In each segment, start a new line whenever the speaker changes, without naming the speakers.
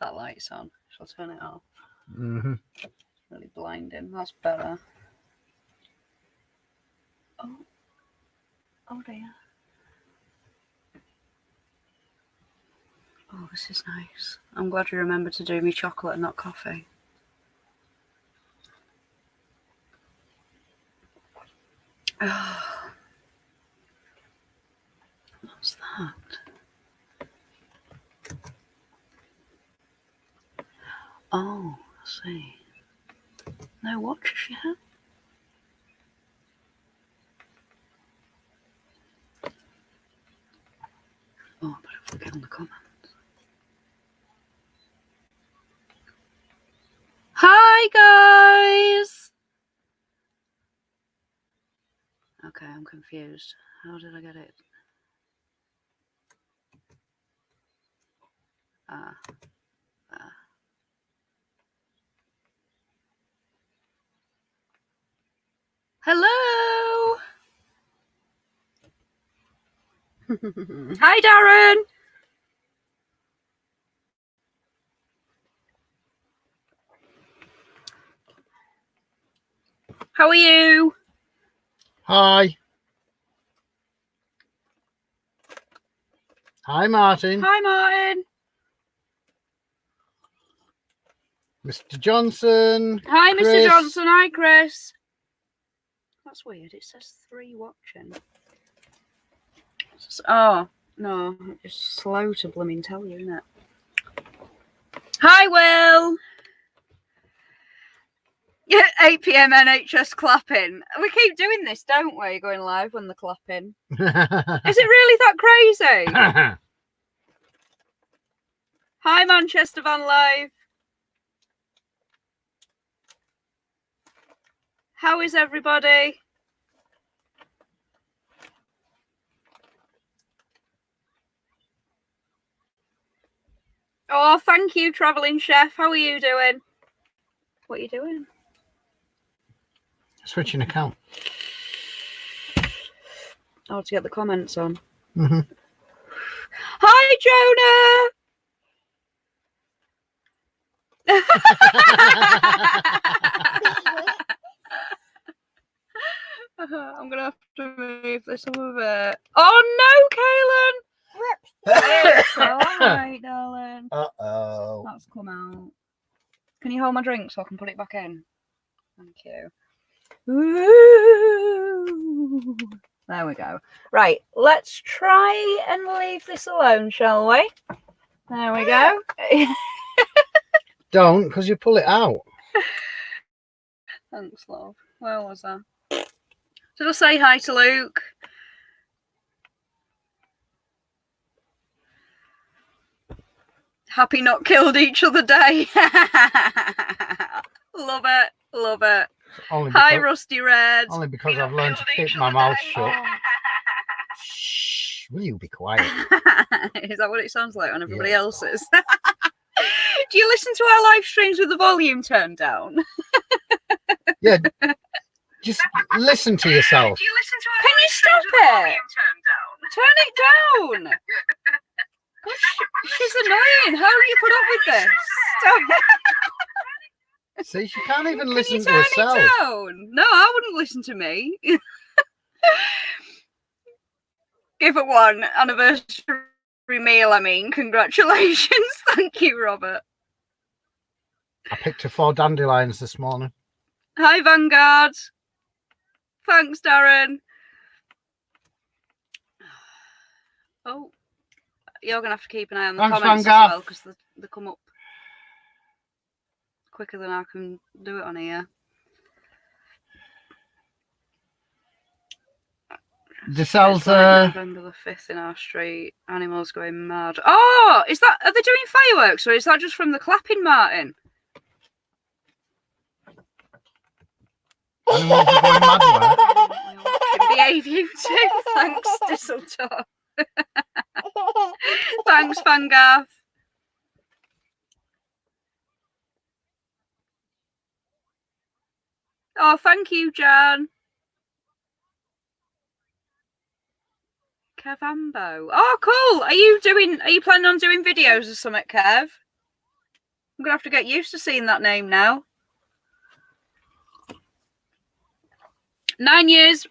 That light's on. Shall I turn it off?
Mm-hmm.
It's really blinding. That's better. Oh dear. Oh, this is nice. I'm glad you remembered to do me chocolate and not coffee. Oh. What's that? Oh, I see. No watches yet? Oh, I better forget on the comments. Hi, guys! Okay, I'm confused. How did I get it? Hello! Hi, Darren! How are you?
Hi. Hi, Martin.
Hi, Martin.
Mr. Johnson.
Hi,
Chris.
Mr. Johnson. Hi, Chris. That's weird. It says 3 watching. Oh, no. It's slow to blooming tell you, isn't it? Hi, Will. Yeah, 8 p.m. NHS clapping. We keep doing this, don't we? Going live when they're clapping. Is it really that crazy? Hi, Manchester Van Live. How is everybody? Oh, thank you, Travelling Chef. How are you doing? What are you doing?
Switching account.
Oh, to get the comments on.
Mm-hmm.
Hi, Jonah. I'm gonna have to move this up a bit. Oh no, Kaylin! It's alright, darling.
Uh-oh.
That's come out. Can you hold my drink so I can put it back in? Thank you. Ooh. There we go. Right, let's try and leave this alone, shall we? There we go.
Don't, because you pull it out.
Thanks, love. Where was I? Did I say hi to Luke? Happy not killed each other day. Love it. Love it. Hi, Rusty Red.
Only because I've learned to keep my mouth shut. Shh, will you be quiet?
Is that what it sounds like on everybody else's? Do you listen to our live streams with the volume turned down?
Yeah. Just listen to yourself.
Do you listen to our Can you stop it? Turn it down. God, she's annoying. How do you put up with this?
See, she can't even listen to
turn
herself.
It down? No, I wouldn't listen to me. Give it 1 anniversary meal, I mean. Congratulations. Thank you, Robert.
I picked her 4 dandelions this morning.
Hi, Vanguard. Thanks, Darren. Oh, you're going to have to keep an eye on the comments Vanguard. As well, because they come up quicker than I can do it on here.
DeSalza.
Like November the 5th in our street. Animals going mad. Oh, is that? Are they doing fireworks or is that just from the clapping, Martin?
Animals are going mad where?
Behave you too. Thanks, Disseltop. Thanks, Fangaff. Oh, thank you, Jan. Kevambo. Oh, cool. Are you planning on doing videos or something, Kev? I'm going to have to get used to seeing that name now. 9 years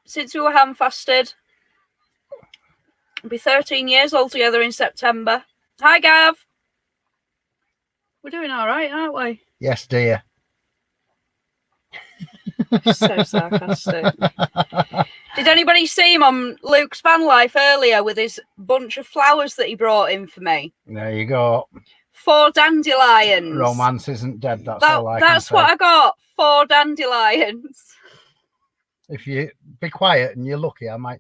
since we were ham-fasted. It'll be 13 years altogether in September. Hi, Gav. We're doing all right, aren't we?
Yes, dear.
So sarcastic. Did anybody see him on Luke's van life earlier with his bunch of flowers that he brought in for me?
There you go.
4 dandelions.
Romance isn't dead. That's all I can
That's
say.
what I got. 4 dandelions.
If you be quiet and you're lucky, I might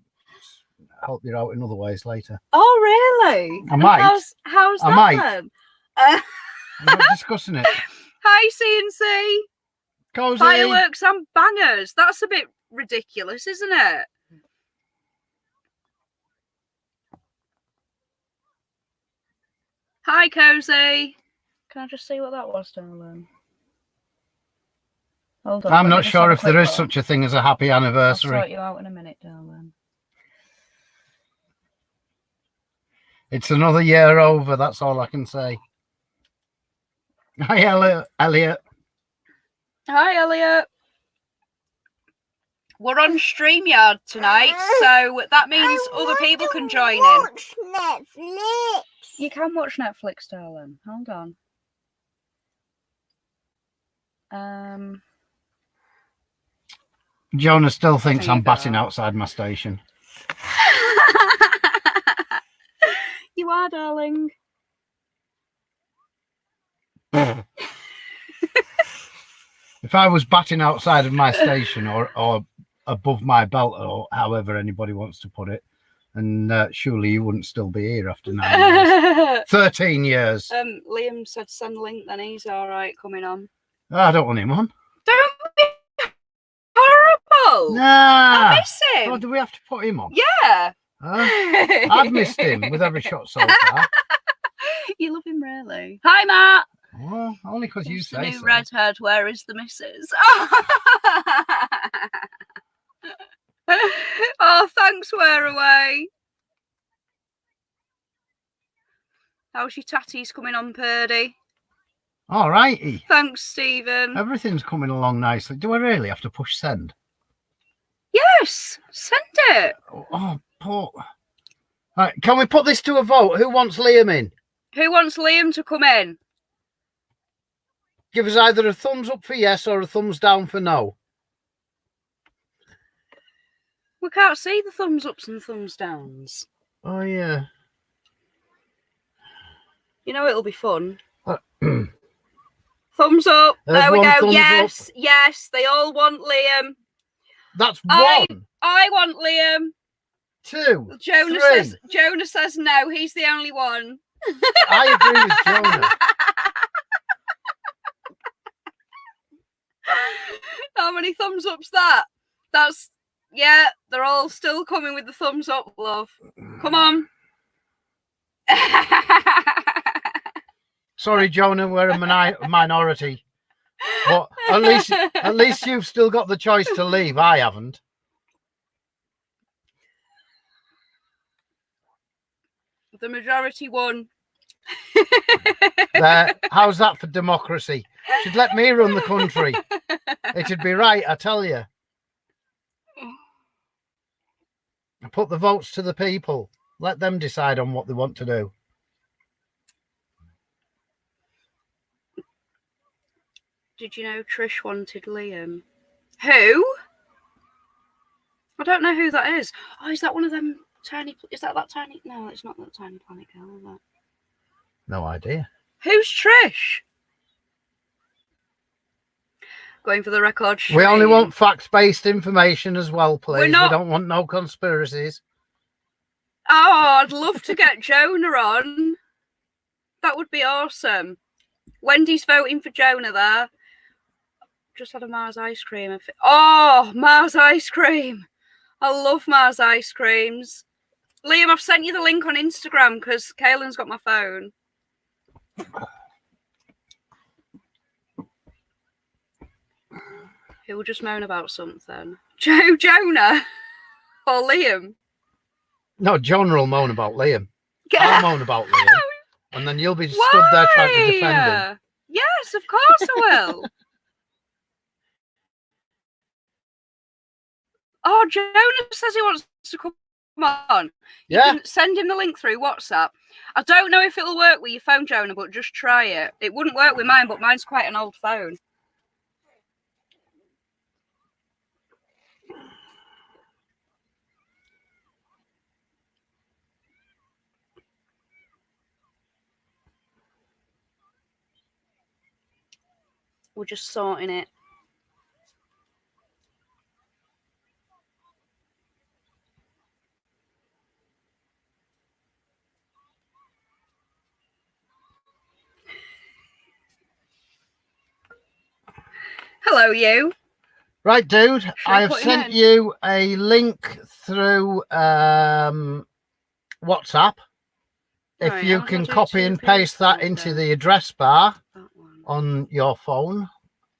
help you out in other ways later.
Oh, really?
I might.
How's that?
I might.
Then?
We're not discussing it.
Hi, CNC.
Cozy.
Fireworks and bangers. That's a bit ridiculous, isn't it? Hi, Cozy. Can I just see what that was, darling? Hold on.
I'm not sure if there is such a thing as a happy anniversary.
I'll sort you out in a minute, darling.
It's another year over. That's all I can say. Hi, Elliot.
Hi, Elliot. We're on StreamYard tonight, so that means other people can join in.
Watch Netflix.
You can watch Netflix, darling. Hold on.
Jonah still thinks
There you
I'm batting
go.
outside my station.
You are, darling.
If I was batting outside of my station or above my belt, or however anybody wants to put it, and surely you wouldn't still be here after 9 years. 13 years.
Liam said send link, then he's all right coming on.
I don't want him on.
Don't be horrible.
Nah.
I miss him.
Oh, do we have to put him on?
Yeah.
Huh? I've missed him with every shot so far.
You love him, really. Hi, Matt.
Well, only because you
Who's the
say
new
so.
redhead? Where is the missus? Oh, thanks, Wear Away. How's your tatties coming on, Purdy?
All righty.
Thanks, Stephen.
Everything's coming along nicely. Do I really have to push send?
Yes, send it.
Oh, poor. Right, can we put this to a vote? Who wants Liam in?
Who wants Liam to come in?
Give us either a thumbs up for yes or a thumbs down for no.
We can't see the thumbs ups and thumbs downs.
Oh, yeah.
You know it'll be fun. Thumbs up.
There's
There we
one
go.
thumbs
Yes, yes. They all want Liam.
That's
I-
one.
I want Liam.
2.
Jonah says no. He's the only one.
I agree with Jonah.
How many thumbs up's that? Yeah, they're all still coming with the thumbs up, love. Come on.
Sorry, Jonah, we're a minority. But at least you've still got the choice to leave. I haven't.
The majority won.
There. How's that for democracy? Should let me run the country. It'd be right, I tell you. Put the votes to the people. Let them decide on what they want to do.
Did you know Trish wanted Liam? Who? I don't know who that is. Oh, is that one of them tiny... Is that tiny... No, it's not that Tiny Planet girl, is that?
No idea.
Who's Trish? Going for the record.
We only
stream.
want fact-based information as well, please.
not-
We don't want no conspiracies.
Oh, I'd love to get Jonah on. That would be awesome. Wendy's voting for Jonah there. Just had a Mars ice cream. Oh, Mars ice cream. I love Mars ice creams. Liam, I've sent you the link on Instagram because Kaylin's got my phone. Who will just moan about something? Jonah or Liam?
No, John will moan about Liam. I'll moan about Liam. And then you'll be stood there trying to defend him.
Yes, of course I will. Oh, Jonah says he wants to come on. You can send him the link through WhatsApp. I don't know if it'll work with your phone, Jonah, but just try it. It wouldn't work with mine, but mine's quite an old phone. We're just sorting it. Hello, you.
Right, dude. I have sent you a link through WhatsApp. If you can copy and paste that into the address bar on your phone.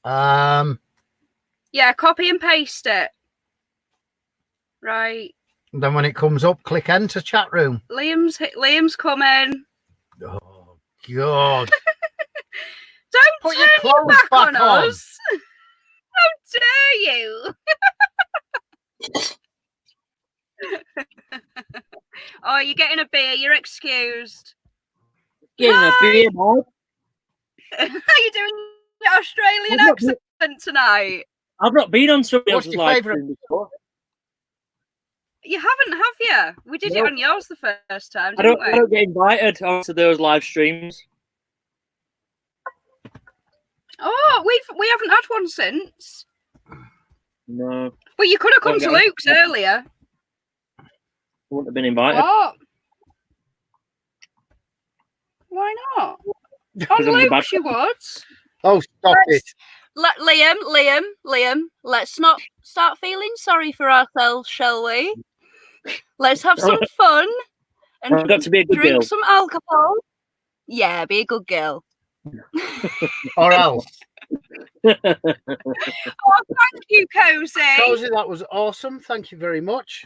Yeah, copy and paste it. Right.
Then when it comes up, click enter chat room.
Liam's coming.
Oh, God.
Don't
put
turn
your clothes
back
back
on us. How dare you? Oh, you're getting a beer. You're excused.
Getting a beer, boy.
How you doing the Australian accent tonight?
I've not been on somebody
What's
else's
your
live
favourite?
stream before.
You haven't, have you? We did it on yours the first time,
I
didn't we?
don't get invited onto those live streams.
Oh, we haven't had one since.
No.
But you could have come to Luke's earlier.
I wouldn't have been invited.
What? Why not? On Luke's you would.
Oh, stop it.
Liam, let's not start feeling sorry for ourselves, shall we? Let's have some fun and
I've got to be a good
drink
girl.
some alcohol. Yeah, be a good girl.
Or else.
Oh, thank you, Cozy.
Cozy, that was awesome. Thank you very much.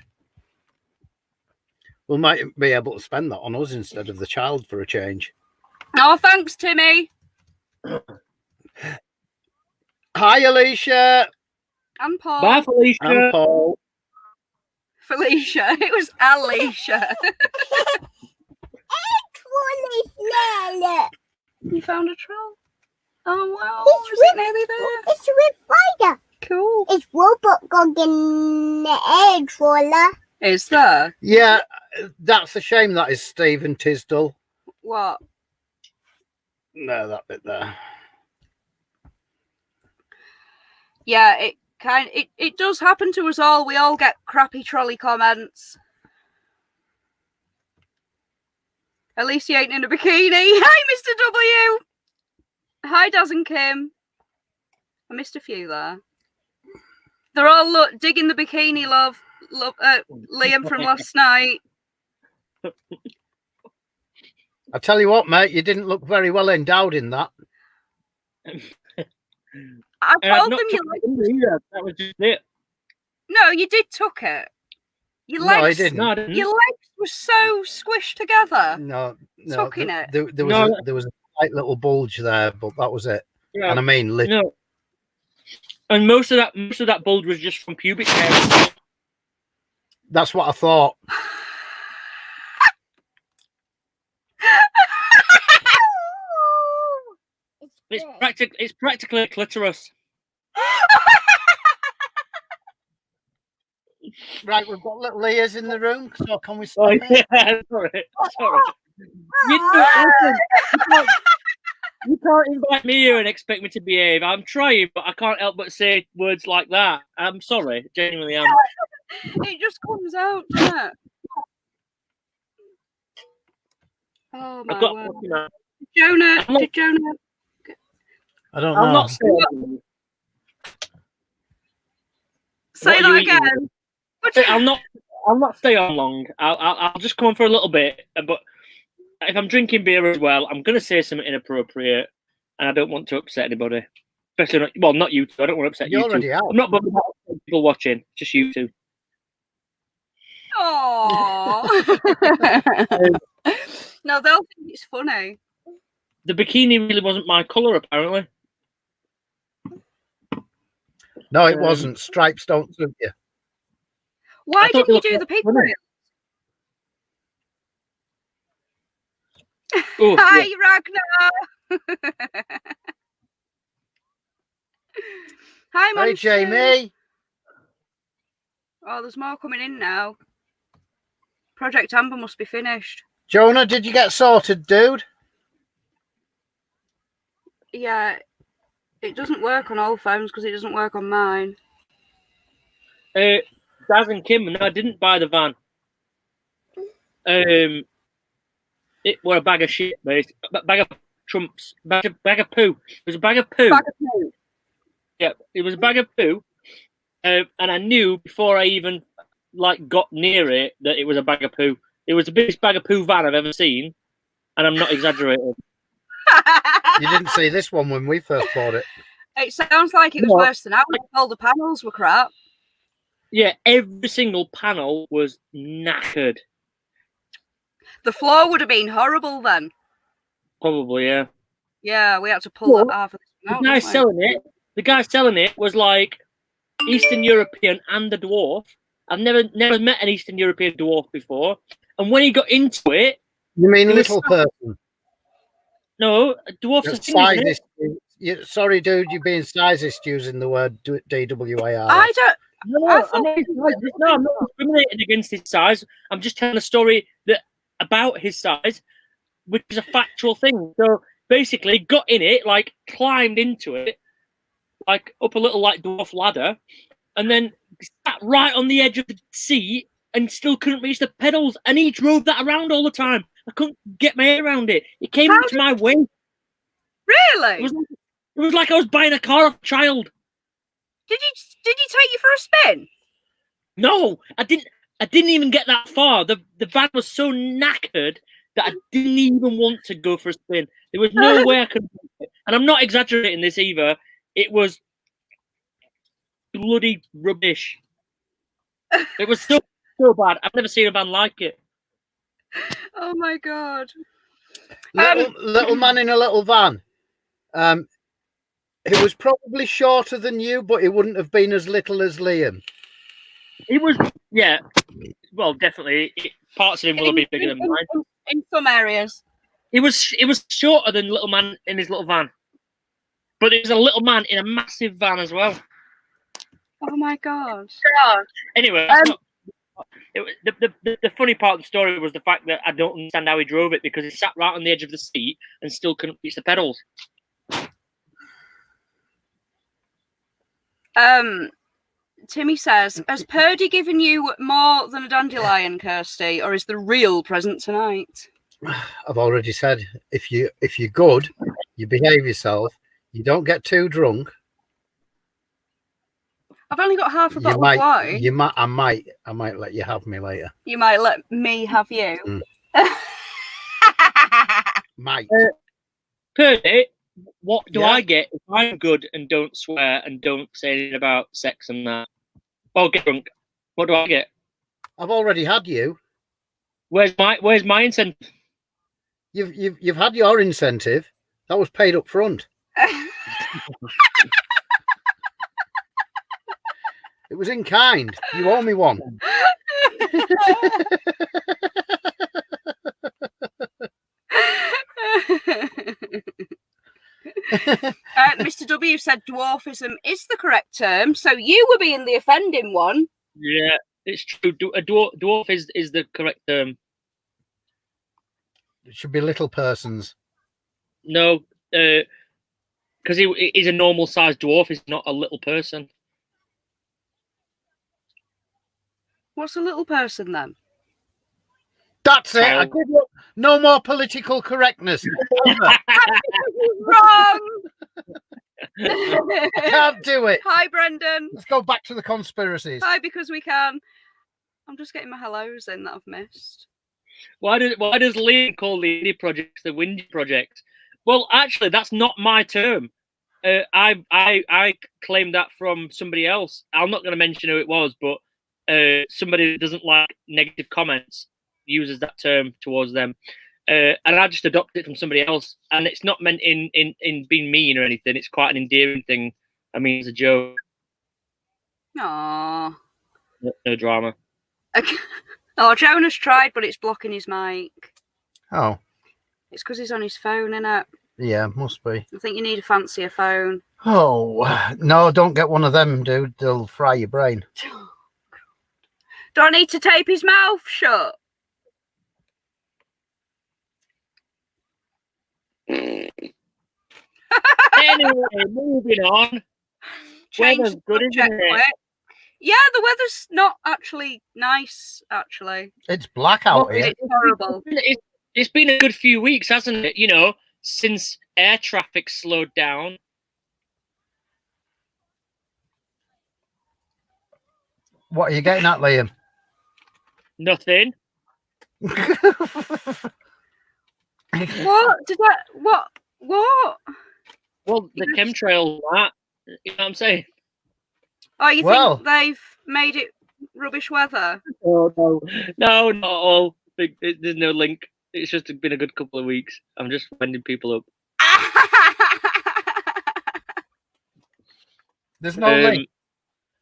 We might be able to spend that on us instead of the child for a change.
Oh, thanks, Timmy.
Hi, Alicia.
And Paul.
Bye, Felicia.
And Paul.
Felicia. It was Alicia. You found a troll? Oh, wow. Is it nearly there?
It's with fire.
Cool.
It's robot gog in the air trawler.
Is there?
Yeah, that's a shame that is Stephen Tisdall.
What?
No, that bit there.
Yeah, it does happen to us all. We all get crappy trolley comments. At least he ain't in a bikini. Hi, Mr. W. Hi, Daz and Kim. I missed a few there. They're all digging the bikini, love. Liam from last night.
I tell you what, mate, you didn't look very well endowed in that.
I told them you liked
it. That was just it.
No, you did tuck it. Your legs,
No, I didn't.
No, I didn't.
Your legs were so squished together.
No.
Tucking it.
There was a slight little bulge there, but that was it.
Yeah.
And I mean,
No. And most of that bulge was just from pubic hair.
That's what I thought.
It's practically a clitoris.
Right, we've got little ears in the room, so can we
Oh,
stop it?
yeah, sorry. You can't invite me here and expect me to behave. I'm trying, but I can't help but say words like that. I'm sorry, genuinely am.
It just comes out, doesn't it? Oh my word. Jonah, did Jonah?
I don't know.
I'm not saying.
Say that again.
I'll not stay on long. I'll just come on for a little bit. But if I'm drinking beer as well, I'm going to say something inappropriate, and I don't want to upset anybody. Especially not you two. I don't want to upset you two. I'm not bothered about people watching. Just you two.
Aww. No, they'll think it's funny.
The bikini really wasn't my colour, apparently.
No, it wasn't. Stripes don't suit you.
Why
I thought
didn't you
they
do
looked
the pig
funny.
wheel?
Oh,
Hi,
yeah.
Ragnar. Hi,
Hey,
Monster.
Jamie.
Oh, there's more coming in now. Project Amber must be finished.
Jonah, did you get sorted, dude?
Yeah, it doesn't work on all phones because it doesn't work on mine.
Daz and Kim, no, I didn't buy the van. It were a bag of shit, mate. Bag of trumps. Bag of poo. It was a bag of poo.
Bag of poo.
Yeah, it was a bag of poo. And I knew before I even got near it that it was a bag of poo. It was the biggest bag of poo van I've ever seen, and I'm not exaggerating.
You didn't see this one when we first bought it.
It sounds like it was worse than ours. All the panels were crap.
Yeah, every single panel was knackered.
The floor would have been horrible then.
Probably, yeah.
Yeah, we had to pull that half of this out.
The guy selling it was like Eastern European and a dwarf. I've never met an Eastern European dwarf before. And when he got into it,
You mean little person?
no, a dwarf's a thing, isn't it?
Sorry, dude, you're being sizist using the word DWAR.
I don't.
No, I'm not discriminating against his size. I'm just telling a story about his size, which is a factual thing. So basically, got in it, climbed into it, up a little dwarf ladder, and then sat right on the edge of the seat and still couldn't reach the pedals. And he drove that around all the time. I couldn't get my head around it. It came into my way.
Really?
It was like I was buying a car off a child.
Did he take you for a spin?
No, I didn't even get that far. The van was so knackered that I didn't even want to go for a spin. There was no way I could do it. And I'm not exaggerating this either. It was bloody rubbish. It was so bad. I've never seen a van like it.
Oh my god.
Little man in a little van. It was probably shorter than you, but it wouldn't have been as little as Liam.
It was, yeah. Well, definitely. Parts of him will have been bigger than mine.
In some areas.
It was shorter than little man in his little van. But it was a little man in a massive van as well.
Oh my god.
Anyway, the funny part of the story was the fact that I don't understand how he drove it, because he sat right on the edge of the seat and still couldn't reach the pedals.
Timmy says, has Purdy given you more than a dandelion, Kirsty, or is the real present tonight?
I've already said, if you're good, you behave yourself, you don't get too drunk.
I've only got half a bottle of wine.
I might let you have me later.
You might let me have you.
Might.
Purdy, what do I get if I'm good and don't swear and don't say anything about sex and that? Or get drunk? What do I get?
I've already had you.
Where's my incentive?
You've had your incentive. That was paid up front. It was in kind. You owe me one.
Mr. W said dwarfism is the correct term, so you were being the offending one.
Yeah, it's true. A dwarf is the correct term.
It should be little persons.
No, because he's a normal sized dwarf. He's not a little person.
What's a little person then?
That's it. I give you no more political correctness.
Wrong.
I can't do it.
Hi, Brendan.
Let's go back to the conspiracies.
Hi, because we can. I'm just getting my hellos in that I've missed.
Why does Liam call the indie project the Windy Project? Well, actually, that's not my term. I claimed that from somebody else. I'm not going to mention who it was, but somebody who doesn't like negative comments uses that term towards them. and I just adopted it from somebody else. And it's not meant in being mean or anything. It's quite an endearing thing. I mean, it's a joke.
Aww.
No drama.
Okay. Oh, Jonah's tried, but it's blocking his mic.
Oh,
It's because he's on his phone, innit?
yeah, must be.
I think you need a fancier phone.
Oh, no, don't get one of them, dude. They'll fry your brain.
Do I need to tape his mouth shut?
Anyway, moving on.
Change
Weather's
the
good,
subject
isn't it?
quick. Yeah, the weather's not actually nice, actually.
It's black out here.
It's horrible.
It's been a good few weeks, hasn't it? You know, since air traffic slowed down.
What are you getting at, Liam?
Nothing.
What? Did that... What?
Well, the chemtrails, that. You know what I'm saying?
Oh, you
Well-
think they've made it rubbish weather?
Oh, no. No, not all. There's no link. It's just been a good couple of weeks. I'm just winding people up.
There's no link.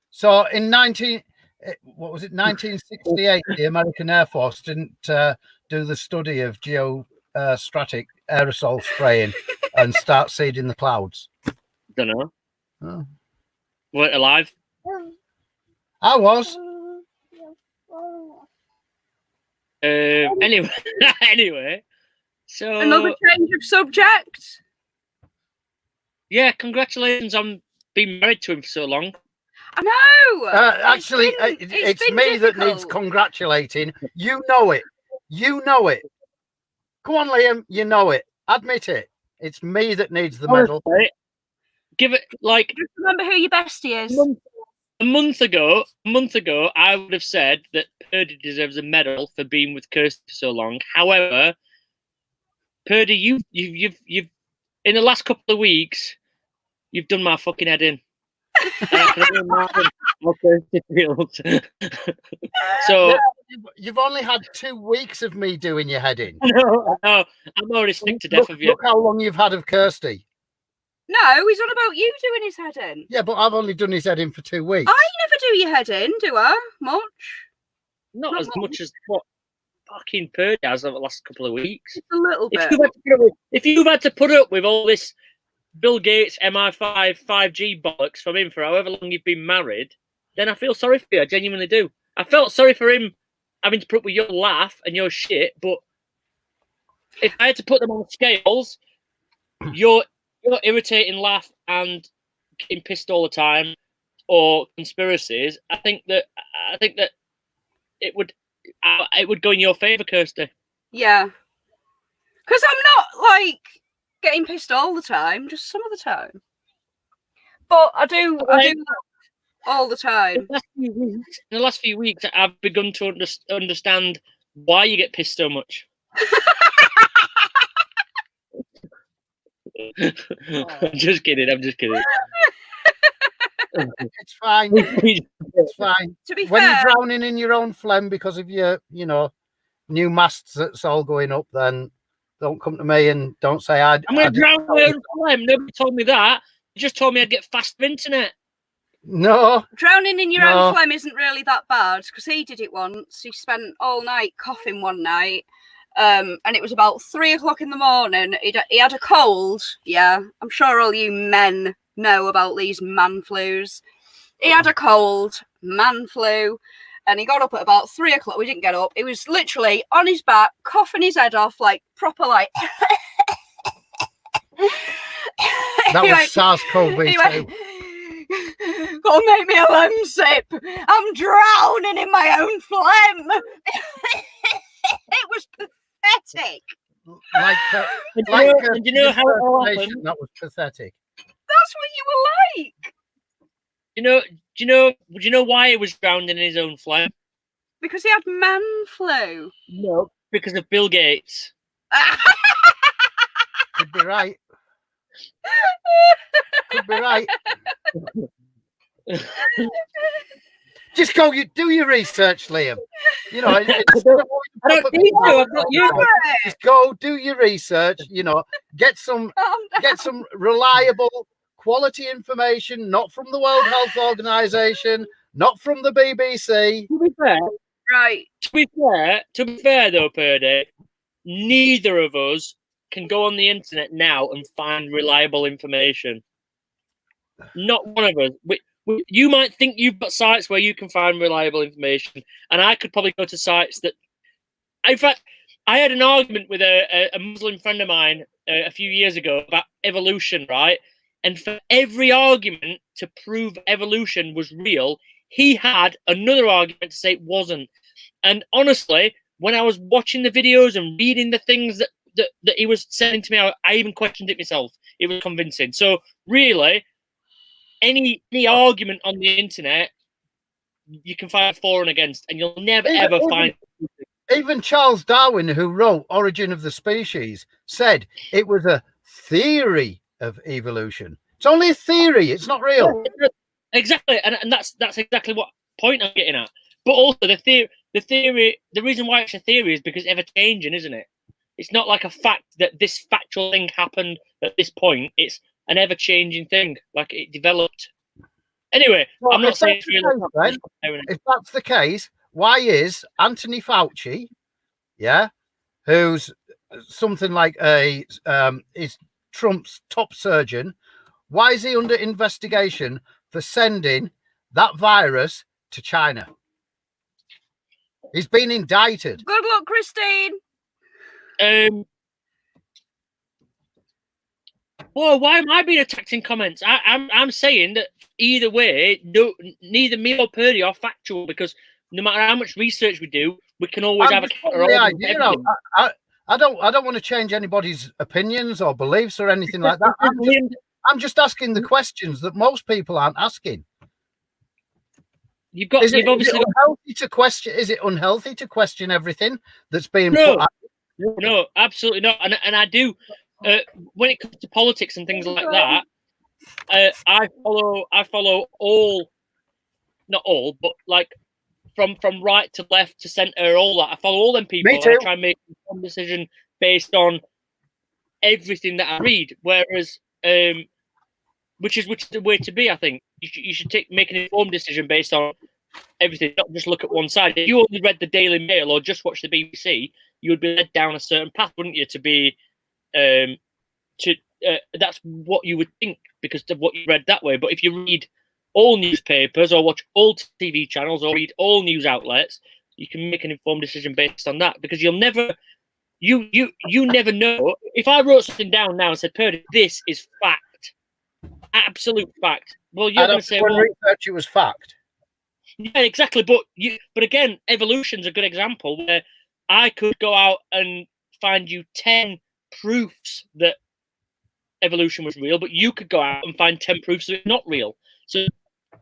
So in 1968, the American Air Force didn't do the study of geostratic aerosol spraying and start seeding the clouds.
Don't know.
Oh.
Weren't alive?
I was.
Anyway, anyway. So
Another change of subject?
yeah, congratulations on being married to him for so long.
I know.
Actually,
It's
it's
been
me that needs
difficult.
congratulating. You know it. You know it. Come on, Liam. You know it. Admit it. It's me that needs the medal.
Honestly, give it like
Just remember who your bestie is.
a month ago, I would have said that Purdy deserves a medal for being with Kirsty for so long. However, Purdy, you've in the last couple of weeks, you've done my fucking head in. And I can only imagine how Kirsty feels. So
You've only had 2 weeks of me doing your head in.
no, I'm already sick to death of you.
Look how long you've had of Kirsty.
No, he's on about you doing his head in.
Yeah, but I've only done his head in for 2 weeks.
I never do your head in, do I? Much.
Not as much as what fucking Purdy has over the last couple of weeks.
Just a little bit.
If you've had to put up with all this Bill Gates MI5 5G bollocks from him for however long you've been married, then I feel sorry for you. I genuinely do. I felt sorry for him having to put up with your laugh and your shit, but if I had to put them on scales, your irritating laugh and getting pissed all the time, or conspiracies, I think that it would go in your favour, Kirsty.
Yeah. Because I'm not like getting pissed all the time, just some of the time. But I do all the time.
In the last few weeks, I've begun to understand why you get pissed so much. I'm just kidding.
It's fine. It's fine.
To be
When
fair,
you're drowning in your own phlegm because of your, new masts that's all going up, then don't come to me and don't say
I'm going to drown my own phlegm. Nobody told me that. You just told me I'd get faster internet.
No.
drowning in your
No.
own phlegm isn't really that bad because he did it once. He spent all night coughing one night. And it was about 3 o'clock in the morning. He had a cold. Yeah, I'm sure all you men know about these man flus. He had a cold, man flu, and he got up at about 3 o'clock. We didn't get up. He was literally on his back, coughing his head off, like proper, like.
That was SARS-CoV-2.
Go make me a lem sip. I'm drowning in my own phlegm. It was pathetic.
Like
And you know how it all happened?
that was pathetic.
That's what you were like.
Do you know why he was drowned in his own phlegm?
Because he had man flu.
No, because of Bill Gates.
Could be right. Could be right. Just go. You do your research, Liam. You know,
I don't need to. I've got you.
Just go do your research. You know, get some reliable, quality information, not from the World Health Organization, not from the BBC.
To be fair,
Right.
To be fair though, Purdy, neither of us can go on the internet now and find reliable information. Not one of us. You might think you've got sites where you can find reliable information, and I could probably go to sites that. In fact, I had an argument with a Muslim friend of mine a few years ago about evolution, right? And for every argument to prove evolution was real, he had another argument to say it wasn't. And honestly, when I was watching the videos and reading the things that he was sending to me, I even questioned it myself. It was convincing. So really, any argument on the internet, you can find for and against, and you'll never ever find.
Even Charles Darwin, who wrote Origin of the Species, said it was a theory of evolution. It's only a theory. It's not real.
Exactly, and that's exactly what point I'm getting at. But also the theory, the reason why it's a theory is because it's ever changing, isn't it? It's not like a fact that this factual thing happened at this point. It's an ever changing thing, like it developed. Anyway,
well,
I'm not saying it's real.
If that's the case, why is Anthony Fauci, who's something like is Trump's top surgeon, why is he under investigation for sending that virus to China? He's been indicted.
Good luck, Christine.
Well, why am I being attacked in comments? I'm saying that either way, neither me or Purdy are factual, because no matter how much research we do, we can always have a counter argument.
I don't want to change anybody's opinions or beliefs or anything like that. I'm just asking the questions that most people aren't asking. Is it unhealthy to question everything that's being put out?
No, absolutely not. And I do. When it comes to politics and things like that, I follow all, not all, but like from right to left to centre, all that. I follow all them people.
Me too.
And I try and make one decision based on everything that I read. Whereas, which is the way to be. I think you should make an informed decision based on everything, not just look at one side. If you only read the Daily Mail or just watched the BBC, you would be led down a certain path, wouldn't you? To be that's what you would think because of what you read that way. But if you read all newspapers or watch all TV channels or read all news outlets, you can make an informed decision based on that, because you'll never you never know. If I wrote something down now and said, Purdy, this is fact, absolute fact, well, you're going to say, well,
research it was fact.
Yeah, exactly. But again, evolution's a good example where I could go out and find you 10 proofs that evolution was real, but you could go out and find 10 proofs that it's not real. So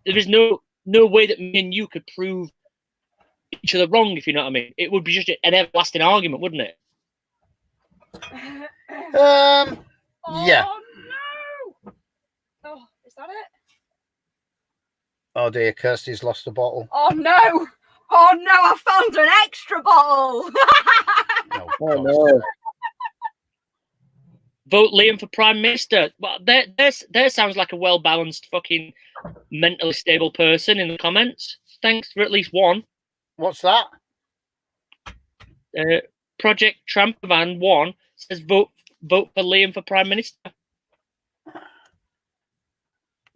there is no way that me and you could prove each other wrong, if you know what I mean. It would be just an everlasting argument, wouldn't it?
Yeah.
Oh, no. Oh, is that it?
Oh dear, Kirsty's lost a bottle.
Oh no! Oh no! I found an extra bottle.
No. Vote Liam for Prime Minister. Well, there sounds like a well-balanced, fucking mentally stable person in the comments. Thanks for at least one.
What's that?
Project Trampovan 1 says vote for Liam for Prime Minister.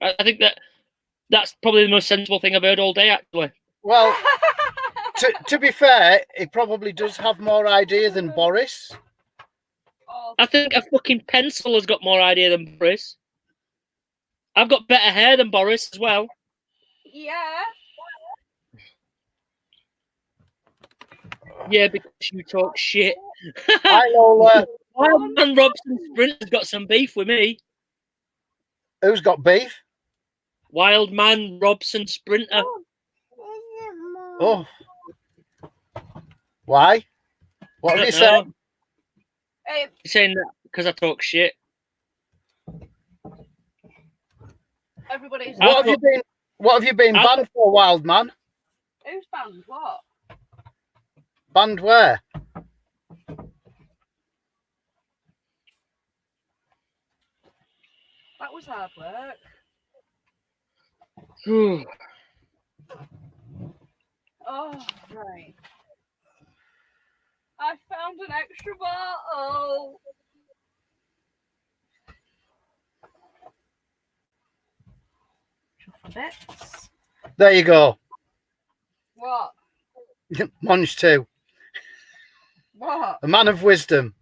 I think that's probably the most sensible thing I've heard all day, actually.
Well, to be fair, he probably does have more idea than Boris.
I think a fucking pencil has got more idea than Boris. I've got better hair than Boris as well.
Yeah.
Yeah, because you talk shit.
I know.
Wildman Robson Sprinter's got some beef with me.
Who's got beef?
Wildman Robson Sprinter.
Oh. Why? What have you said?
He's saying that because I talk shit.
Everybody's.
What have you been banned for, Wildman?
Who's banned what?
Banned where?
That was hard work. Oh, right. I found an extra bottle. Bits.
There you go.
What?
Munch 2.
What?
A man of wisdom.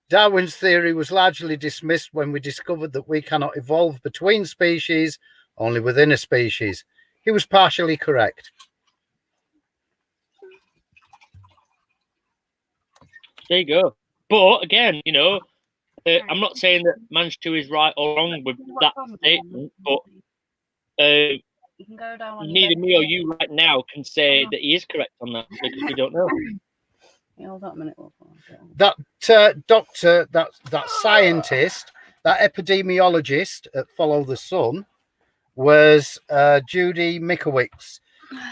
Darwin's theory was largely dismissed when we discovered that we cannot evolve between species, only within a species. He was partially correct.
There you go. But again, you know, I'm not saying that Munch 2 is right or wrong with that statement, but
You can go down on
neither me or you right now can say that he is correct on that because we don't know.
Hold on a minute.
That doctor, that scientist, that epidemiologist at Follow the Sun was Judy Mikowicz.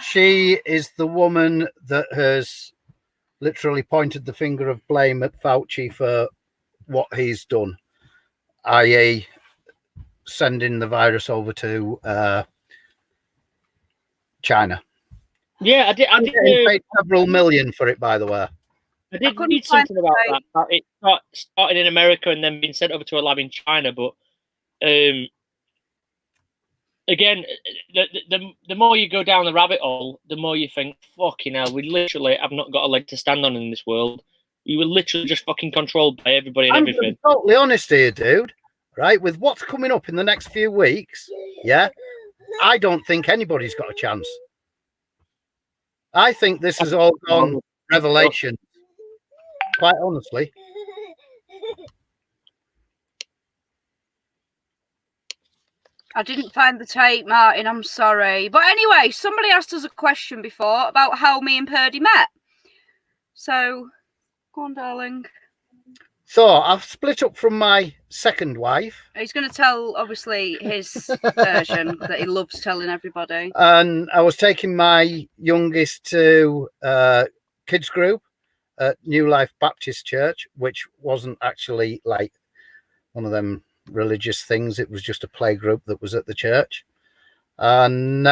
She is the woman that has literally pointed the finger of blame at Fauci for what he's done, i.e. sending the virus over to China.
Yeah, I did
paid several million for it, by the way.
I did read something about that. It started in America and then being sent over to a lab in China. But again, the more you go down the rabbit hole, the more you think, fucking hell, we literally have not got a leg to stand on in this world. We were literally just fucking controlled by everybody and everything.
I'm totally honest here, dude. Right? With what's coming up in the next few weeks, yeah, I don't think anybody's got a chance. I think this has all gone revelation. Quite honestly.
I didn't find the tape, Martin. I'm sorry. But anyway, somebody asked us a question before about how me and Purdy met. So, go on, darling.
So, I've split up from my second wife.
He's going to tell, obviously, his version that he loves telling everybody.
And I was taking my youngest to kids group at New Life Baptist Church, which wasn't actually like one of them religious things. It was just a play group that was at the church. And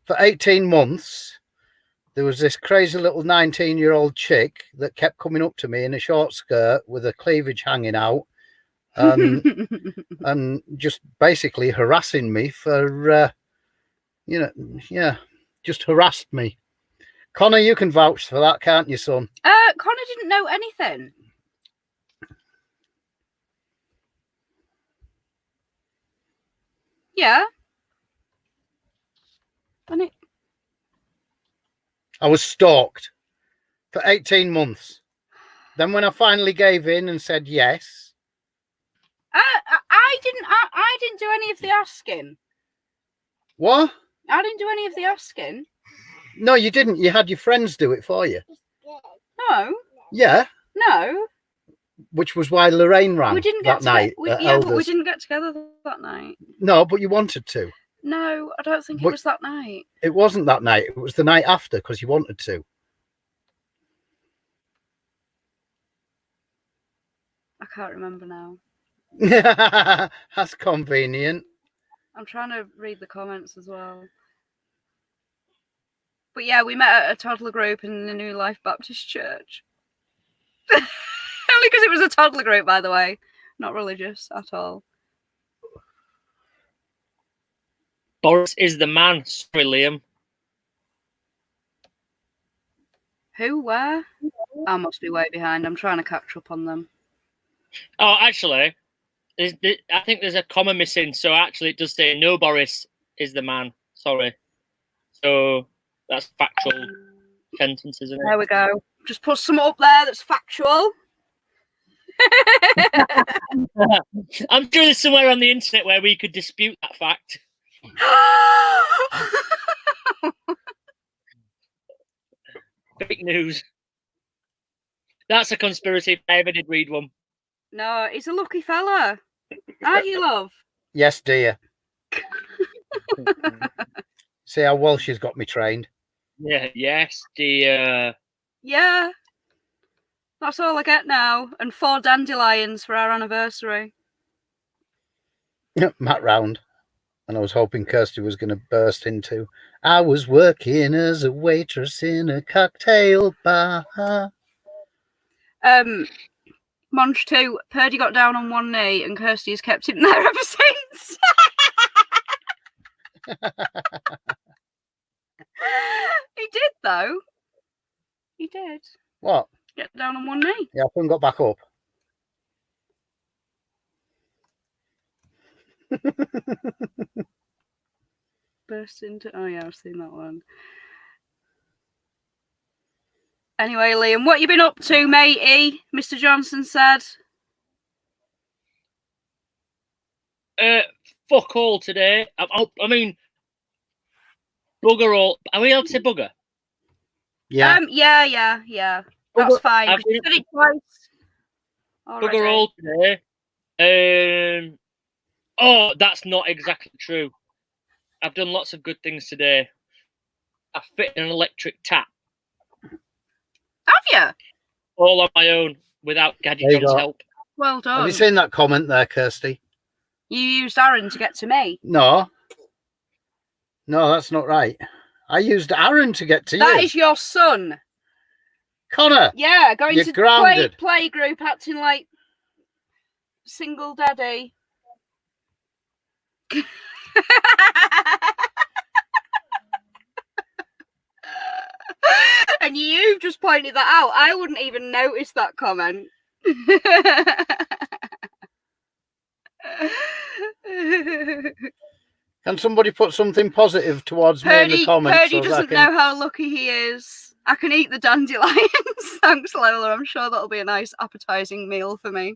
for 18 months, there was this crazy little 19-year-old chick that kept coming up to me in a short skirt with her cleavage hanging out and just basically harassing me for, just harassed me. Connor, you can vouch for that, can't you, son?
Connor didn't know anything. Yeah. And
I was stalked for 18 months. Then when I finally gave in and said yes.
I didn't do any of the asking.
What?
I didn't do any of the asking.
No, you didn't. You had your friends do it for you.
No.
Yeah.
No.
Which was why Lorraine ran
We didn't get
that night.
but we didn't get together that night.
No, but you wanted to.
No, I don't think it was that night.
It wasn't that night. It was the night after because you wanted to.
I can't remember now.
That's convenient.
I'm trying to read the comments as well. But yeah, we met at a toddler group in the New Life Baptist Church. Only because it was a toddler group, by the way. Not religious at all.
Boris is the man. Sorry, Liam.
Who? Where? I must be way behind. I'm trying to catch up on them.
Oh, actually, I think there's a comma missing. So actually, it does say no. Boris is the man. Sorry. So that's factual sentence, isn't it?
There we go. Just put some up there that's factual.
I'm sure there's somewhere on the internet where we could dispute that fact. Fake news. That's a conspiracy if I ever did read one.
No, he's a lucky fella. Aren't you, love?
Yes, dear. See how well she's got me trained.
Yeah, yes, dear.
Yeah. That's all I get now. And 4 dandelions for our anniversary.
Matt round. And I was hoping Kirsty was going to burst into, I was working as a waitress in a cocktail bar.
Monch 2, Purdy got down on one knee and Kirsty has kept him there ever since. He did, though. He did.
What?
Get down on one knee.
Yeah, I haven't got back up.
Burst into... Oh, yeah, I've seen that one. Anyway, Liam, what you been up to, matey? Mr. Johnson said.
Fuck all today. I mean, bugger all. Are we allowed to say bugger?
Yeah.
Yeah. That's fine.
I've
You said it twice already.
Bugger all today. Oh, that's not exactly true. I've done lots of good things today. I fit an electric tap.
Have you?
All on my own, without Gadget
There you
John's
go.
help.
Well done.
Have you seen that comment there, Kirsty?
You used Arran to get to me.
No, that's not right. I used Arran to get to you.
That is your son.
Connor.
Yeah, going
You're
to
grounded.
play group acting like single daddy. And you've just pointed that out. I wouldn't even notice that comment.
Can somebody put something positive towards me in the comments?
Purdy
so
doesn't know how lucky he is. I can eat the dandelions. Thanks, Lola. I'm sure that'll be a nice appetizing meal for me.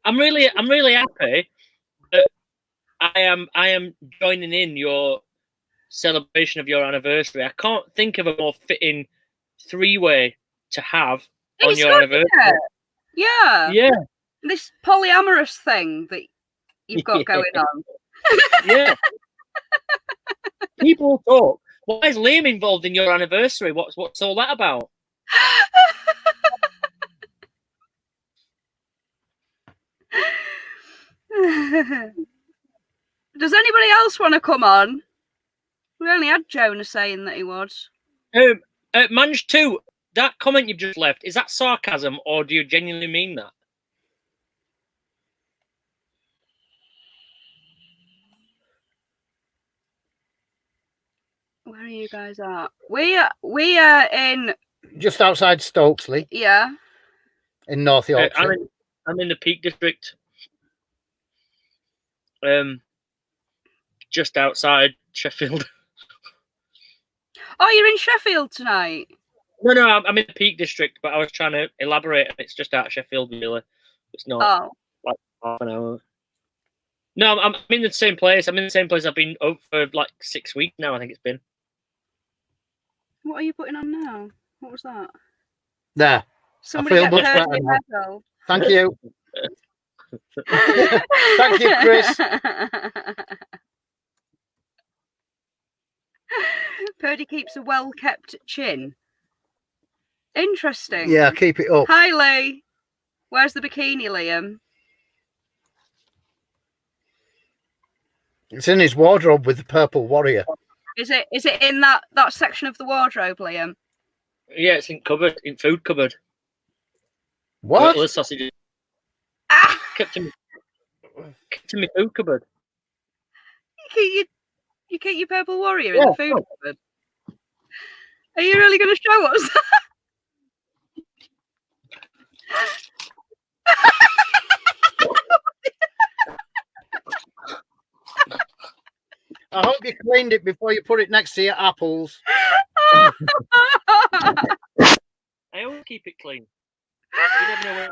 I'm really happy that I am joining in your celebration of your anniversary. I can't think of a more fitting 3-way to have on your anniversary. Yeah.
This polyamorous thing that you've got going on.
Yeah. People talk. Why is Liam involved in your anniversary? What's all that about?
Does anybody else want to come on? We only had Jonah saying that he would.
Manj 2, that comment you've just left, is that sarcasm or do you genuinely mean that?
Where are you guys at? We are in
just outside Stokesley.
Yeah.
In North Yorkshire.
I'm in the Peak District. Just outside Sheffield.
Oh, you're in Sheffield tonight?
No, I'm in the Peak District, but I was trying to elaborate. It's just out of Sheffield, really. It's not like half an hour. No, I'm in the same place. I'm in the same place I've been up for like 6 weeks now, I think it's been.
What are you putting on now? What was that?
There.
Somebody
I feel much
get
better
Purdy
now.
a medal.
Thank you. Thank you, Chris.
Purdy keeps a well-kept chin. Interesting.
Yeah, keep it up.
Hi, Lee. Where's the bikini, Liam?
It's in his wardrobe with the purple warrior.
Is it in that section of the wardrobe, Liam?
Yeah, it's in food cupboard.
What?
The sausages. Kept in my food cupboard.
You keep your purple warrior in the food cupboard? Are you really going to show us?
I hope you cleaned it before you put it next to your apples.
I always keep it clean. You never know where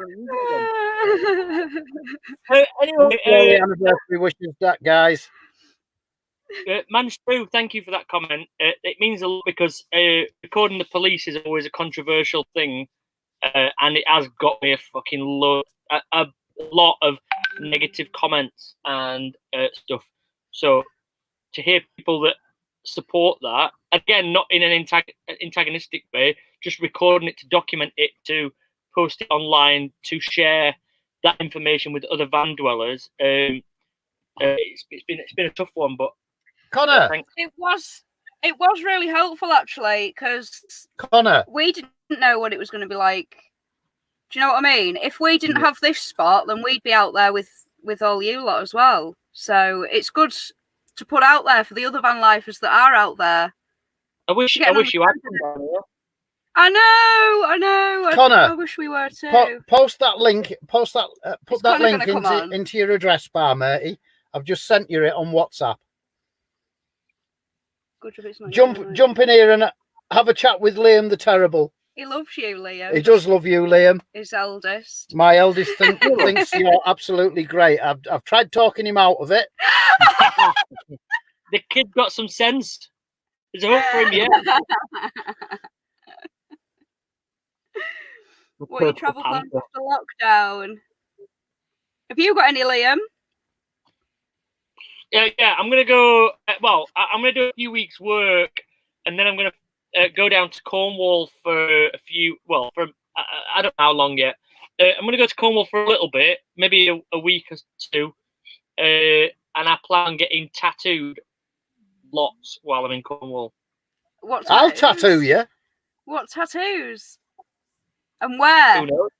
it
Anyway, anniversary wishes, that guys.
Manch 2, thank you for that comment. It means a lot because recording the police is always a controversial thing, and it has got me a fucking load. a lot of negative comments and stuff. So to hear people that support that, again, not in an antagonistic way, just recording it to document it, to post it online, to share that information with other van dwellers. It's been a tough one, but
Connor,
it was really helpful actually, because
Connor,
we didn't know what it was going to be like. Do you know what I mean? If we didn't have this spot, then we'd be out there with all you lot as well. So it's good to put out there for the other van lifers that are out there.
I wish you had come down here.
I know.
Connor,
I wish we were too.
Post that link. Put that link
into
your address bar, matey. I've just sent you it on WhatsApp.
Good job it's not
Jump in here and have a chat with Liam the Terrible.
He loves you, Liam.
He does love you, Liam.
His eldest.
My eldest thinks you're absolutely great. I've tried talking him out of it.
The kid got some sense. There's a hope for him, yeah.
What are your travel plans after lockdown? Have you got any, Liam?
Yeah. I'm gonna go. Well, I'm gonna do a few weeks' work, and then I'm gonna go down to Cornwall for a few. Well, for I don't know how long yet. I'm gonna go to Cornwall for a little bit, maybe a week or two, and I plan on getting tattooed lots while I'm in Cornwall.
I'll tattoo you.
What tattoos? And where?
Who knows?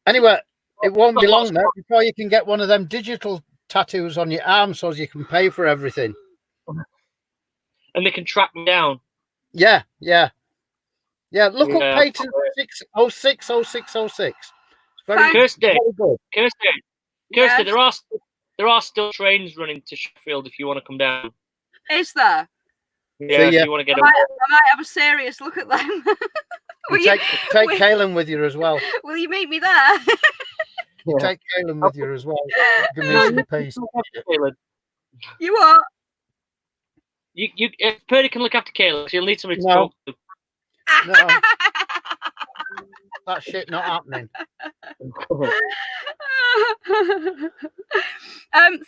Anyway, it won't be long now before you can get one of them digital tattoos on your arm so you can pay for everything.
And they can track me down.
Yeah. Look up patent 6060606. Very
Kirsty,
good.
Kirsty,
Yes.
there are still trains running to Sheffield if you want to come down.
Is there?
Yeah, if you want to get
I might have a serious look at them.
Take Kaylin with you as well.
Will you meet me there?
Take Kaylin with you as well. Give me some peace.
You what?
You Purdy can look after Kayla, so you'll need somebody to
No.
talk to.
No. That shit not happening.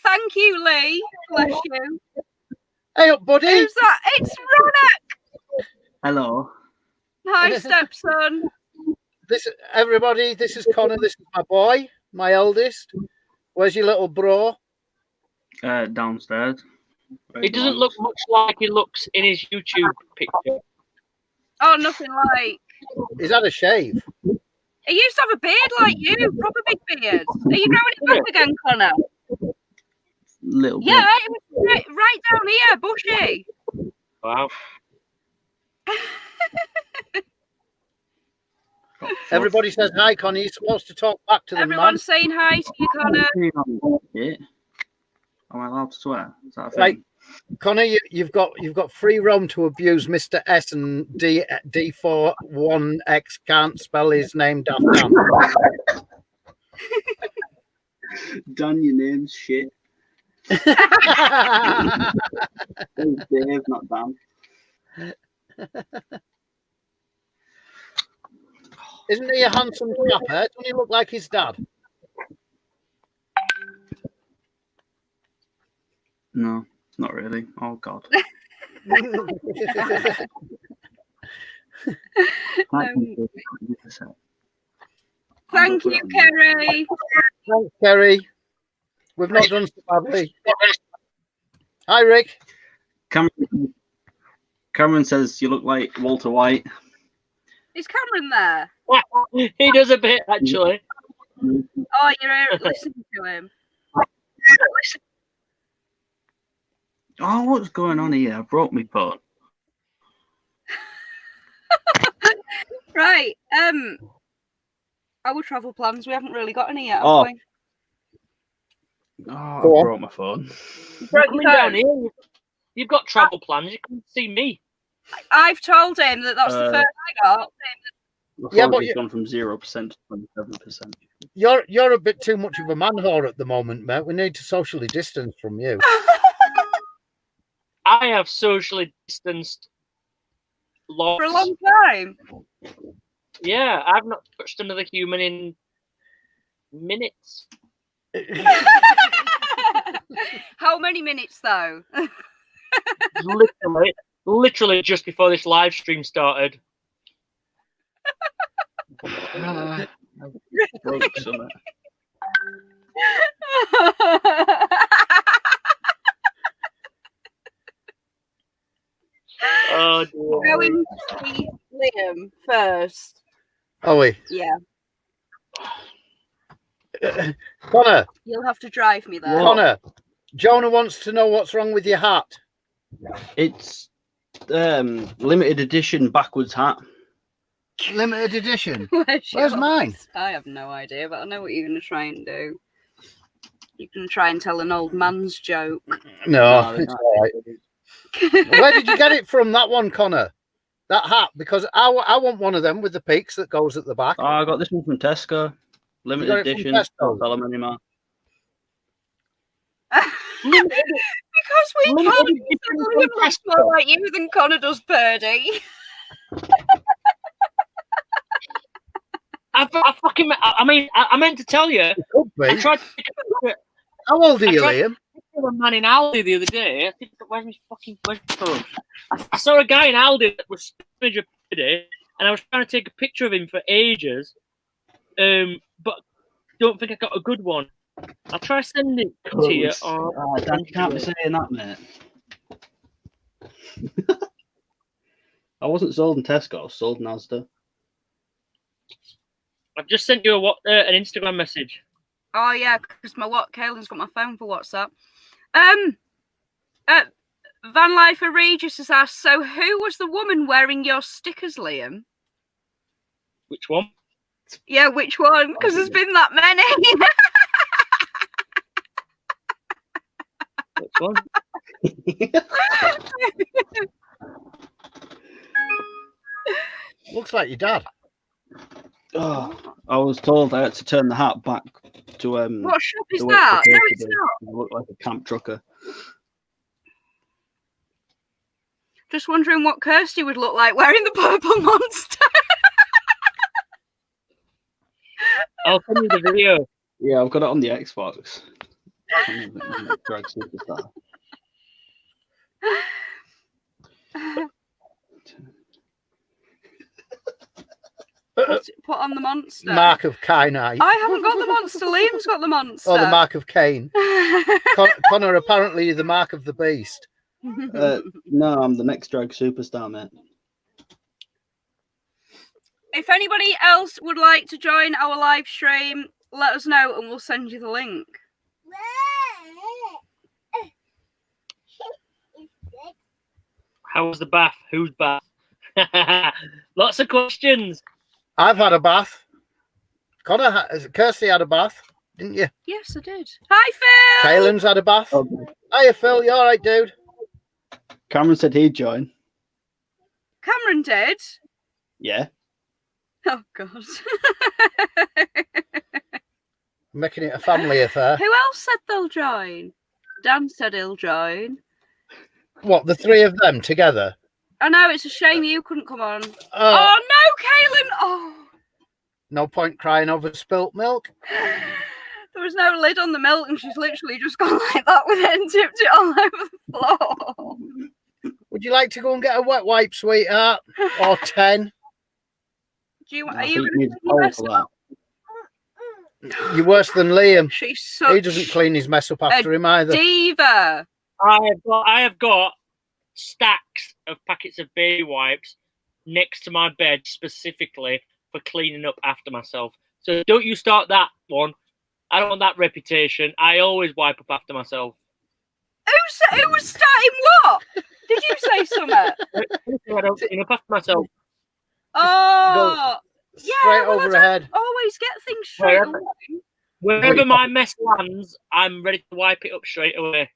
Thank you, Lee. Bless you.
Hey up, buddy.
Who's that? It's Ronak.
Hello.
Hi, stepson.
Everybody, this is Connor. This is my boy, my eldest. Where's your little bro?
Downstairs.
He doesn't look much like he looks in his YouTube picture.
Oh, nothing like.
He's had a shave.
He used to have a beard like you, proper big beard. Are you growing it back again, Connor?
Little bit.
Yeah, it was right down here, bushy.
Wow.
Everybody says hi, Connor. You're supposed to talk back to them,
Everyone's saying hi to you, Connor.
Am I allowed to swear? Is that a thing?
Right, Connor, you've got free roam to abuse Mr. S and D41X can't spell his name. Daft Dan.
Dan, your name's shit. It's Dave, not Dan.
Isn't he a handsome chap? Doesn't he look like his dad?
No, not really. Oh God.
Thank you, Kerry.
Thanks, Kerry. We've not done so badly. Hi, Rick.
Cameron says you look like Walter White.
Is Cameron there?
He does a bit, actually.
Oh, you're listening to him.
Oh, what's going on here? I broke my phone.
Right. Our travel plans. We haven't really got any yet, have
Oh.
we?
Oh, I
Go on.
broke my phone.
Coming down here, you've got travel plans. You can see me.
I've told him that's the first I got.
Yeah,
Yeah,
but
but gone from 0% to 27%.
You're a bit too much of a man whore at the moment, mate. We need to socially distance from you.
I have socially distanced lots.
For a long time.
Yeah, I've not touched another human in minutes.
How many minutes though?
literally just before this live stream started.
Broke something.
Oh dear.
Going to see Liam first.
Are we?
Yeah,
Connor,
you'll have to drive me there.
What?
Connor, Jonah wants to know what's wrong with your hat.
It's limited edition backwards hat.
Limited edition.
Where's
Where's mine?
I have no idea, but I know what you're going to try and do. You're going to try and tell an old man's joke.
No,
they're
it's
not.
all right. Where did you get it from, that one, Connor? That hat? Because I want one of them with the peaks that goes at the back.
Oh, I got this one from Tesco. Limited
got it from
edition.
Tesco?
Don't sell them anymore.
Because we
Limited
can't
edition
Liam
from
looks
Tesco.
more like you than Connor does Purdy.
I meant to tell you.
It could
I
be.
tried to take a picture
How old are you,
tried-
Liam?
of a man in Aldi the other day. I think, where's my phone? I saw a guy in Aldi that was image of Purdy, and I was trying to take a picture of him for ages. But don't think I got a good one. I'll try sending it to you.
Dan, you can't be saying that, mate. I wasn't sold in Tesco. I was sold in Asda.
I've just sent you an Instagram message.
Oh yeah, because Caelan's got my phone for WhatsApp. Van Lifer Regis has asked, so who was the woman wearing your stickers, Liam?
Which one?
Yeah, which one? Because there's been that many.
Which one?
Looks like your dad.
Oh, I was told I had to turn the hat back to
What shop is
the way it's
that? No,
supposed
it's
to be.
not.
I look like a camp trucker.
Just wondering what Kirsty would look like wearing the purple monster.
I'll send you the video.
Yeah, I've got it on the Xbox. Drag Superstar.
Put on the monster.
Mark of Cain.
I haven't got the monster. Liam's got the monster.
Oh, the mark of Cain. Connor, apparently you're the mark of the beast.
No, I'm the next drag superstar, mate.
If anybody else would like to join our live stream, let us know and we'll send you the link.
How was the bath? Whose bath? Lots of questions.
I've had a bath. Kirsty had a bath, didn't you?
Yes, I did. Hi, Phil.
Caelan's had a bath.
Oh,
Hiya, Phil. You all right, dude?
Cameron said he'd join.
Cameron did.
Yeah.
Oh, God.
Making it a family affair.
Who else said they'll join? Dan said he'll join.
What, the three of them together?
I know, it's a shame you couldn't come on.
Oh,
Oh, no, Caelan. Oh.
no point crying over spilt milk.
There was no lid on the milk and she's literally just gone like that with it and tipped it all over the floor.
Would you like to go and get a wet wipe, sweetheart? Or 10?
Are
I
you
think he needs
going
a
to
for that.
You're worse than Liam.
She's such
He doesn't clean his mess up after him either.
diva.
I have got stacks of packets of baby wipes next to my bed specifically for cleaning up after myself. So don't you start that one. I don't want that reputation. I always wipe up after myself.
Who was starting what? Did you say something?
I don't clean up after myself.
Oh, yeah.
Straight
well,
over
I
her head.
don't always get things straight
Wherever-
away.
Wherever my mess lands, I'm ready to wipe it up straight away.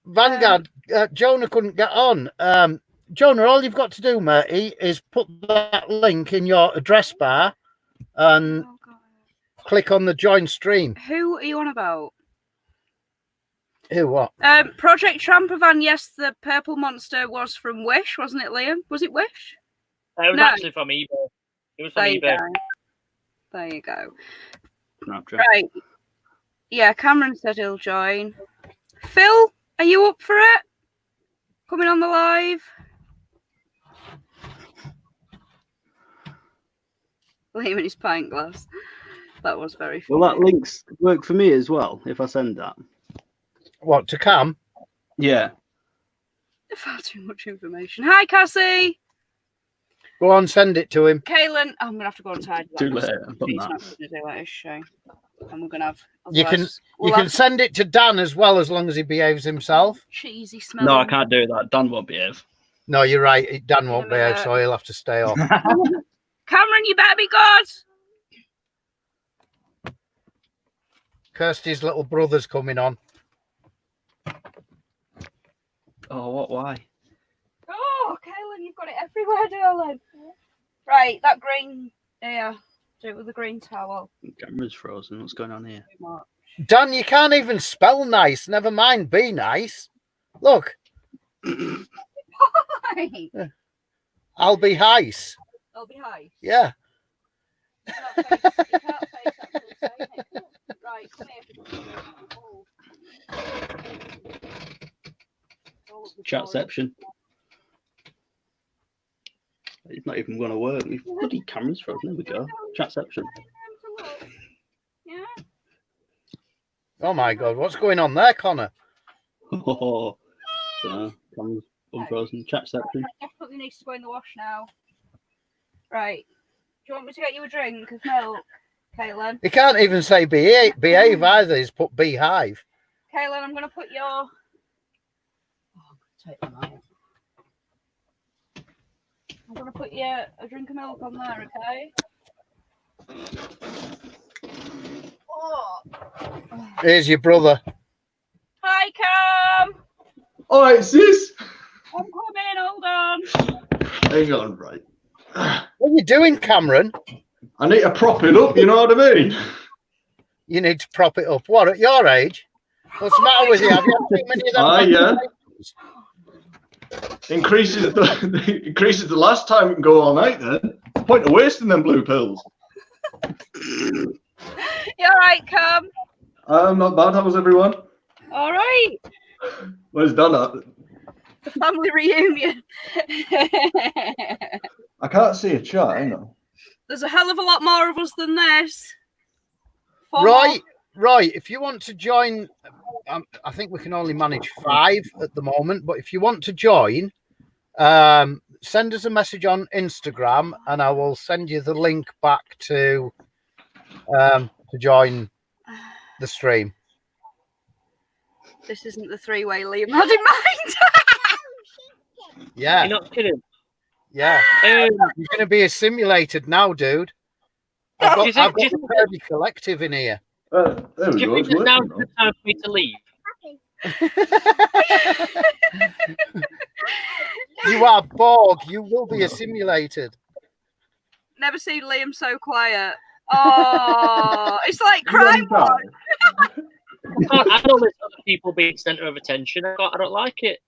Vanguard, Jonah couldn't get on. Jonah, all you've got to do, matey, is put that link in your address bar and
Oh, God.
click on the join stream.
Who are you on about?
Who, what?
Project Trampovan, yes, the purple monster was from Wish, wasn't it, Liam? Was it Wish?
It was
No.
actually from eBay. It was from
There you
eBay.
go. There you go.
Snapchat.
Right. Yeah, Cameron said he'll join. Phil, are you up for it? Coming on the live? Liam in his pint glass. That was very funny.
Will that links work for me as well if I send that?
What, to Cam?
Yeah.
Far too much information. Hi, Cassie.
Go on, send it to him.
Kaylin. Oh, I'm going to have to go and tidy that.
Too late. I've done
She's
that.
not going to do it, is she? And we're going to have...
You can
otherwise
you can send it to Dan as well, as long as he behaves himself.
cheesy smelling.
No, I can't do that. Dan won't behave.
No, you're right. Dan won't
Yeah,
behave, so he'll have to stay off.
Cameron, you better be good.
Kirsty's little brother's coming on.
Oh, what? Why?
Oh, Kaylin, you've got it everywhere, darling. Right, that green... Yeah, do it with the green towel.
The camera's frozen. What's going on here?
Too much.
Dan, you can't even spell nice. Never mind, be nice. Look,
Why?
I'll be heis.
I'll be high.
Yeah.
You can't face actually saying it. Right, come here. Oh.
Chatception. It's not even going to work. We've bloody cameras frozen. There we go. Chatception.
Yeah.
Oh my God, what's going on there, Connor?
Oh, so, cameras unfrozen. Chatception.
Definitely needs to go in the wash now. Right. Do you want me to get you a drink of milk, Kaylin?
He can't even say behave either. He's put beehive.
Kaylin, I'm going to put your... Oh, I'm going to take them out. I'm going to put you a drink of milk on there, okay? Oh.
Here's your brother.
Hi, Cam.
All right, sis.
I'm coming. Hold on.
Hang on, right.
What are you doing, Cameron?
I need to prop it up, you know what I mean?
You need to prop it up. What, at your age? What's the matter with you? Have you had too many of them?
Yeah. Increases the last time we can go all night then. What's the point of wasting them blue pills?
You all right, Cam?
I'm not bad. How was everyone?
All right.
Where's Dan at?
The family reunion.
I can't see a chat, hang on.
There's a hell of a lot more of us than this.
Right. If you want to join, I think we can only manage 5 at the moment. But if you want to join, send us a message on Instagram, and I will send you the link back to join the stream.
This isn't the 3-way Liam had in mind.
Yeah,
You're not kidding.
yeah. You're going to be assimilated now, dude. I've got the Purdy Collective in here.
There we
Do you
go.
think
It's
that now's
working
the time for me to leave?
You are Borg. You will be assimilated.
Never seen Liam so quiet. Oh, it's like
now.
crime.
I can't handle this other people being centre of attention. I don't like it.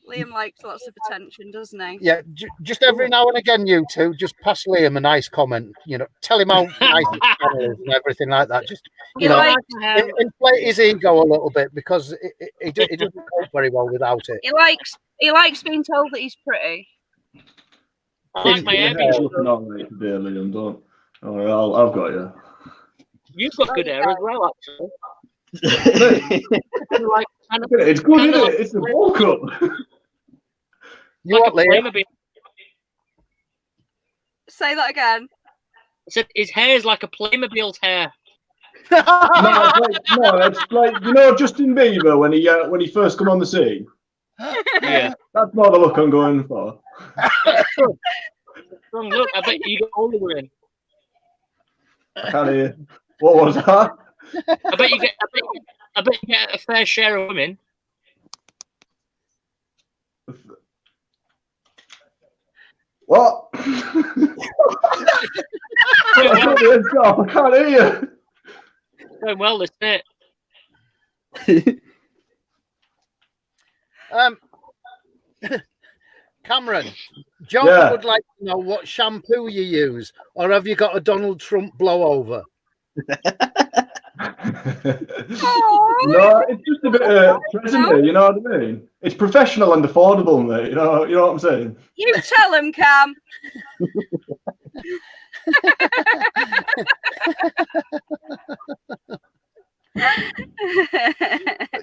Liam likes lots of attention, doesn't he?
Yeah, just every now and again, you two, just pass Liam a nice comment. You know, tell him how nice his channel is and everything like that. Just, you know, inflate his ego a little bit, because he doesn't cope very well without it.
He likes being told that he's pretty.
I like my hair being
Looking all right today, Liam, don't. All right, I've got you.
You've got good hair as well, actually. Like,
It's good, isn't it? It's the ball cup.
You
like
what,
a
Liam?
Playmobil.
Say that again.
I said his hair is like a Playmobil's hair.
No, it's like, you know, Justin Bieber when he first come on the scene.
Yeah.
That's not the look I'm going for.
Look, I bet you got older in.
I can't hear. What was that?
I bet you get a fair share of women.
What? I can't hear you.
Going well, isn't it?
Cameron, John
Yeah.
would like to know what shampoo you use, or have you got a Donald Trump blowover?
No, it's just a bit present, you know what I mean? It's professional and affordable, mate. You know what I'm saying?
You tell him, Cam.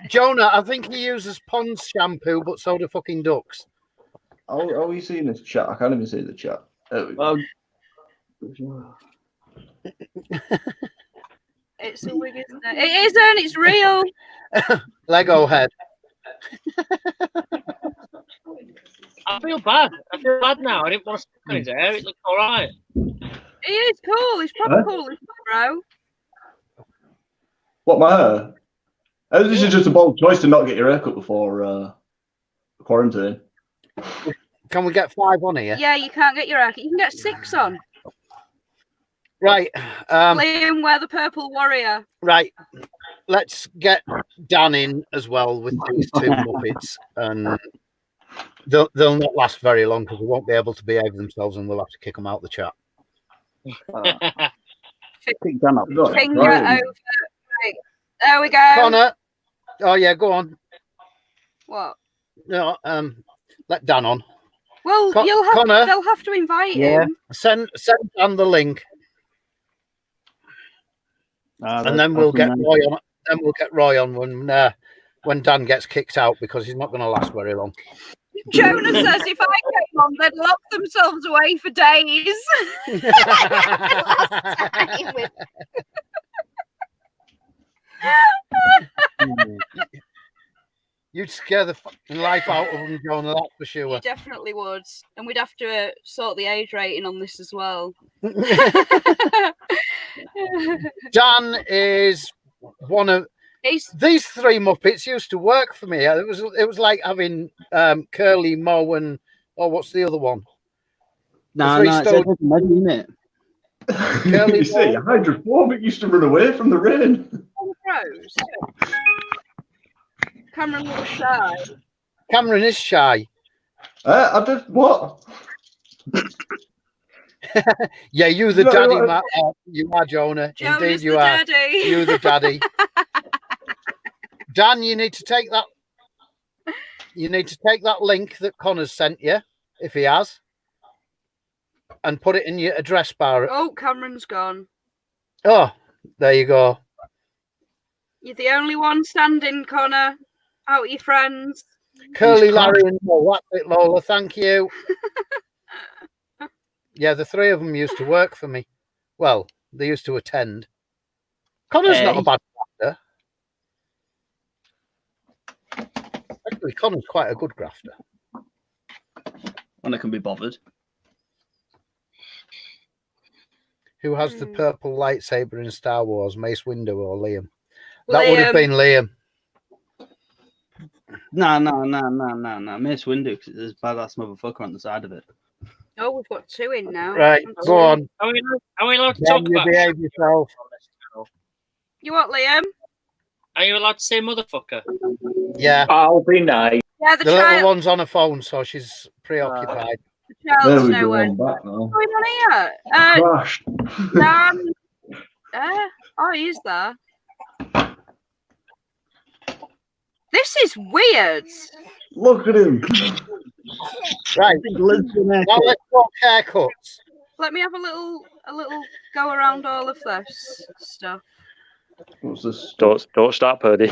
Jonah, I think he uses Pond's shampoo, but so do fucking ducks.
How are you seeing this chat? I can't even see the chat. There we go.
It's a wig, isn't it? It isn't. It's real.
Lego head.
I feel bad. I feel bad now. I didn't want to stick on his hair. It looks all right.
He is cool. He's proper cool, bro.
What, my hair? This is just a bold choice to not get your hair cut before quarantine.
Can we get 5 on here?
Yeah, you can't get your haircut. You can get 6 on.
Right.
Liam, wear the purple warrior.
Right. Let's get Dan in as well with these 2 Muppets. And they'll not last very long because they won't be able to behave themselves and we'll have to kick them out the chat.
Pick Dan up.
Finger over. Right. There we go.
Connor. Oh, yeah, go on.
What?
No, let Dan on.
Well,
Connor.
they'll have to invite him.
Send Dan the link. And then we'll get Roy on. Then we'll get Roy on when Dan gets kicked out because he's not going to last very long.
Jonah says if I came on, they'd lock themselves away for days.
You'd scare the fucking life out of them, Jonah, that's for sure.
You definitely would. And we'd have to sort the age rating on this as well.
Dan is one of these 3 Muppets used to work for me. It was like having Curly, Mo, and what's the other one?
No, it's isn't it?
You see, hydrophobic used to run away from the rain.
Rose. Cameron was shy.
Cameron is shy.
I did what?
Yeah, you the daddy, Matt. You are, Jonah.
Jonah's
indeed, you
the
are.
Daddy.
You the daddy. Dan, you need to take that. You need to take that link that Connor's sent you, if he has, and put it in your address bar.
Oh, Cameron's gone.
Oh, there you go.
You're the only one standing, Connor. Out with your friends.
Curly, Larry, and Mo. That's it, Lola. Thank you. Yeah, the 3 of them used to work for me. Well, they used to attend. Connor's not a bad grafter. Actually, Connor's quite a good grafter.
When I can be bothered.
Who has the purple lightsaber in Star Wars, Mace Windu or Liam? That would have been Liam.
No. Mace Windu, because there's a badass motherfucker on the side of it.
Oh, we've got 2 in now.
Right, go on.
Are we allowed to talk about
behave yourself.
You what, Liam?
Are you allowed to say motherfucker?
Yeah.
I'll be nice.
Yeah,
the little one's on her phone, so she's preoccupied.
The child's
There we go.
nowhere.
I'm back now.
What's going on here?
Crashed.
Dan. Oh, he's there. This is weird.
Look at him.
Right. Now let's talk haircuts.
Let me have a little go around all of this stuff.
What's this?
Don't start, Purdy.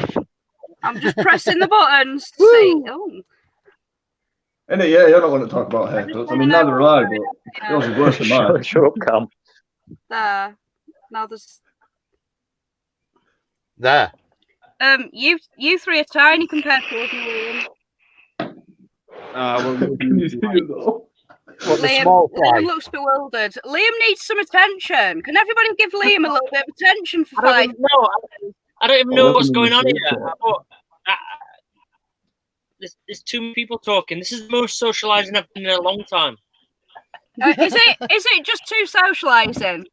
I'm just pressing the buttons to see. Oh.
Innit, yeah, you're not going to talk about haircuts. I mean, neither am I, but yours is worse than mine.
Shut up, Cam.
There. Now there's.
There.
You 3 are tiny compared to us, Liam.
Can you see it though?
What, the small fry?
Liam looks bewildered. Liam needs some attention. Can everybody give Liam a little bit of attention for
I
5?
don't even know what's going on here. There's 2 people talking. This is the most socialising I've been in a long time.
Is it just 2 socialising?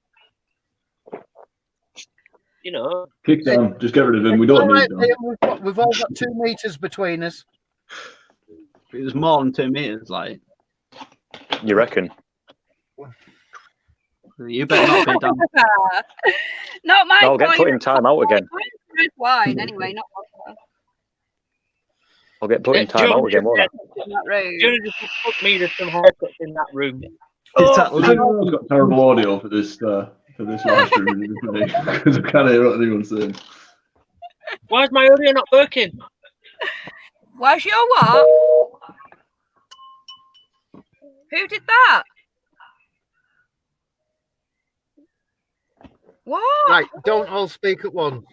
You know.
Kick down. Just get rid of him. We don't need them.
We've all got 2 meters between us.
It was more than 2 meters, like.
You reckon?
You better not be done.
Not my
I'll get
point.
put in time out again.
Red wine, anyway, not vodka.
I'll get put in time out again, won't I?
Not rude.
Jonah just took me to some haircuts in that room.
I've got terrible audio for this live stream because I can't hear what anyone's saying.
Why is my audio not working?
Where's your what? Who did that? What?
Right, don't all speak at once.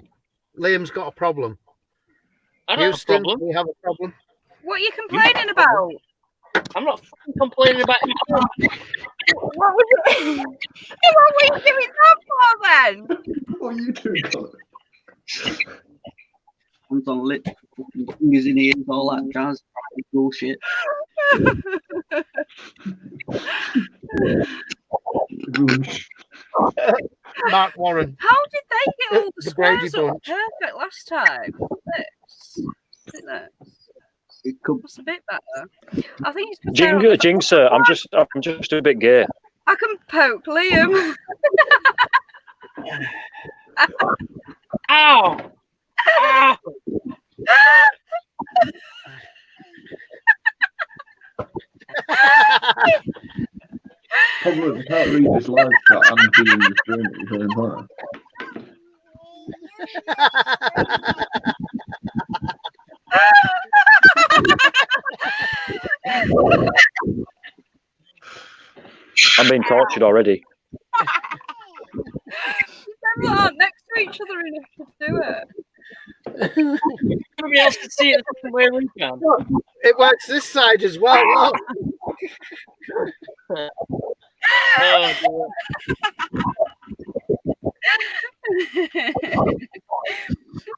Liam's got a problem.
I don't
Houston,
have a problem.
we have a problem.
What are you complaining about?
I'm not fucking complaining about anything.
What were you doing that for then?
What are you doing, Colin?
Hands on lips, fingers in ears, all that jazz. Bullshit.
Mark Warren.
How did they get all the
The Brady
squares up
Bunch.
perfect last time?
It could
That's a bit better. I think it's
Jinxer, I'm just a bit gay.
I can poke Liam.
Ow! Ow!
Problem is, I can't read this live chat and be in the stream at the same time.
I'm being tortured already.
They aren't next to each other enough to do it.
Nobody else can see it the way we can.
It works this side as well. Look.
Oh,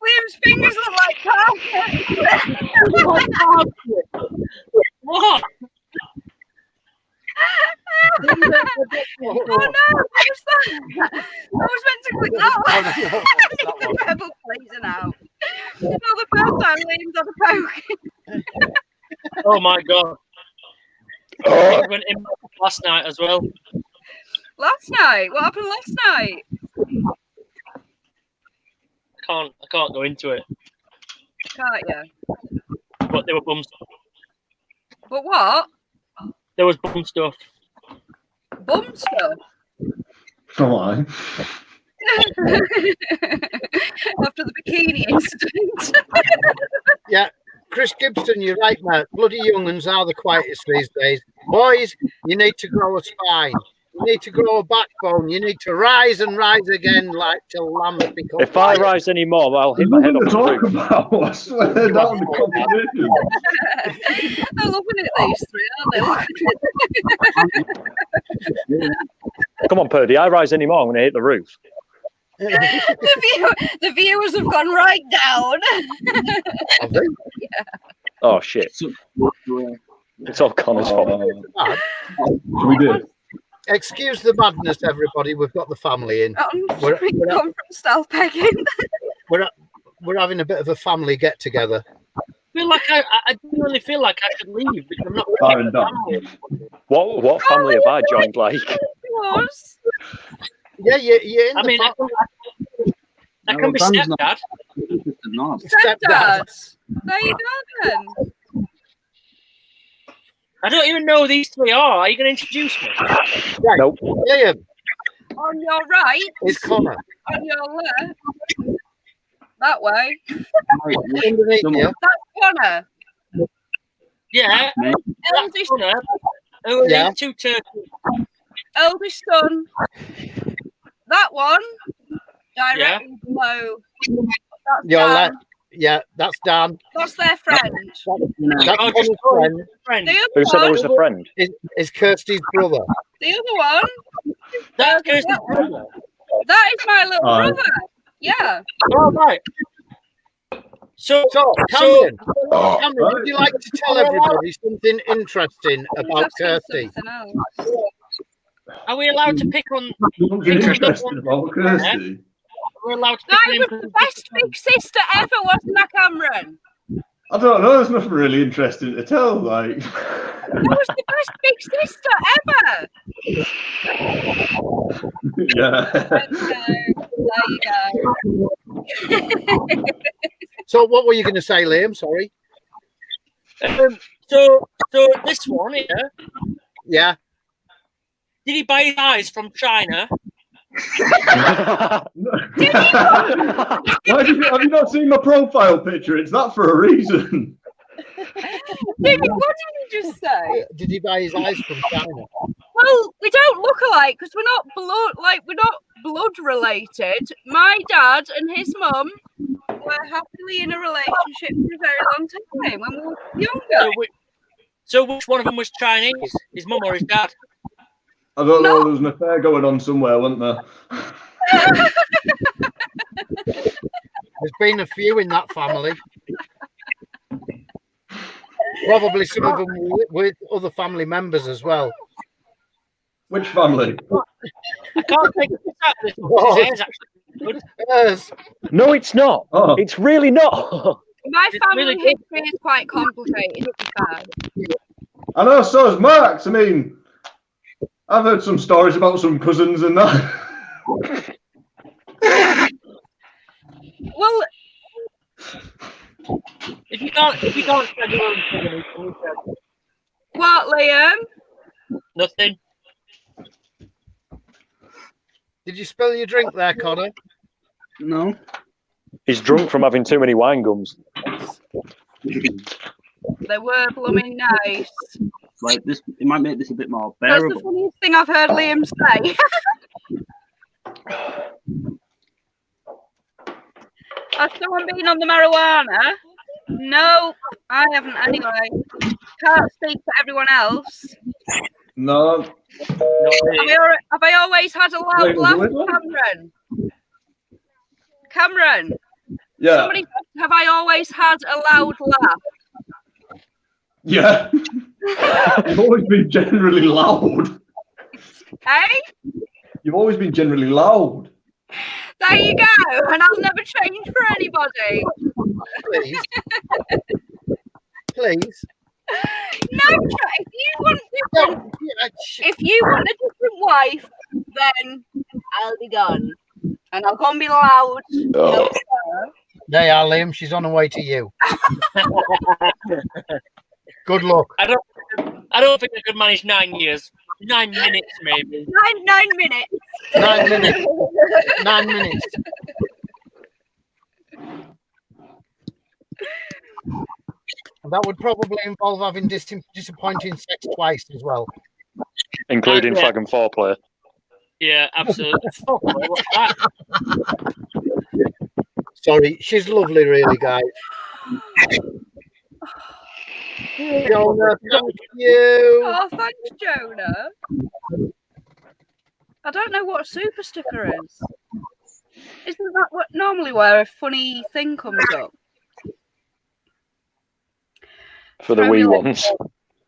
Liam's fingers look like carpet.
what?
Oh no! What was that? I was meant to click that one. The pebble blazing out. It's not the first time Liam's had a poke.
Oh my god. I went in last night as well.
Last night? What happened last night?
I can't go into it.
Can't you?
But there were bum stuff.
But what?
There was bum stuff.
Bum stuff?
Come on.
After the bikini incident.
Yeah, Chris Gibson, you're right, mate. Bloody young'uns are the quietest these days. Boys, you need to grow a spine. You need to grow a backbone. You need to rise and rise again, like till lambs become.
If I rise any more, I'll hit my head
Nothing
off
to
the
talk
roof.
about. I swear down the competition.
They're loving it, these three, aren't they?
Come on, Purdy. I rise any more, I'm going to hit the roof.
The viewers have gone right down.
Have they?
Oh, shit. It's all Connor's fault.
We did.
Excuse the madness, everybody. We've got the family in. We're
Come from stealth pegging.
We're having a bit of a family get together.
I feel like I genuinely feel like I should leave because I'm not.
Fine, done.
What family have I joined, like?
Was.
Yeah, you're in
I
the
mean, I can be stepdad.
Stepdad. There you go then.
I don't even know who these three are. Are you going to introduce me?
Right.
Nope.
Liam,
On your right,
is Connor.
on your left. That way.
Underneath you.
That's Connor.
Yeah.
Eldest,
Connor. Who are
Yeah.
these two turkeys?
eldest son. That one. Directly
Yeah.
below. That's
Your
Dan.
left. Yeah, that's Dan.
That's their friend.
That's
Oh,
Connor's
just
friend.
friend.
The
Who
other
said I
one.
was the friend?
Is Kirsty's brother.
The other one.
That's Kirsty's brother.
That is my little
Oh.
brother. Yeah.
Oh, right. So,
Cameron, would you like to tell everybody something interesting about
Just say
Kirsty?
something else.
are we allowed to pick on?
Something interesting about Kirsty.
We're allowed to pick
That
on
was the best big sister ever, wasn't that, Cameron?
I don't know. There's nothing really interesting to tell. Like,
That was the best big sister ever.
yeah.
There you go.
So, what were you going to say, Liam? Sorry.
So this one here,
Yeah.
did he buy his eyes from China?
Have you not seen my profile picture? It's that for a reason.
What did you just say?
Did he buy his eyes from China?
Well, we don't look alike because we're not blood related. My dad and his mum were happily in a relationship for a very long time when we were younger.
So which one of them was Chinese? His mum or his dad?
I don't know. There was an affair going on somewhere, wasn't there?
There's been a few in that family. Probably some of them with other family members as well.
Which family?
I can't think of this. His hair's actually good.
Yes.
No, it's not.
Oh.
It's really not.
My
It's
family
really good.
history is quite complicated.
I know. So is Mark's. I mean, I've heard some stories about some cousins and that.
Well,
If you can't say your own thing,
what, Liam?
nothing.
Did you spill your drink there, Connor?
No.
He's drunk from having too many wine gums.
They were blooming nice.
Like this, it might make this a bit more
That's the
bearable.
funniest thing I've heard Liam say. Has someone been on the marijuana? No, I haven't anyway. Can't speak for everyone else.
No.
Have I always had a loud
Wait,
laugh,
wait, what?
Cameron?
Yeah.
Somebody said, have I always had a loud laugh?
Yeah. You've always been generally loud.
Hey?
You've always been generally loud.
There you go. And I'll never change for anybody.
Please. Please.
No, if you want a different wife, then I'll be gone. And I'll go and be loud. No, sir.
There you are, Liam. She's on her way to you. Good luck.
I don't think I could manage 9 years. 9 minutes, maybe.
9 minutes.
9 minutes. 9 minutes. That would probably involve having disappointing sex twice as well.
Including fag and foreplay.
Yeah, absolutely. What's that?
Sorry, she's lovely, really, guys. Jonah, thank you.
Oh, thanks, Jonah. I don't know what a super sticker is. Isn't that what normally where a funny thing comes up?
For the wee ones.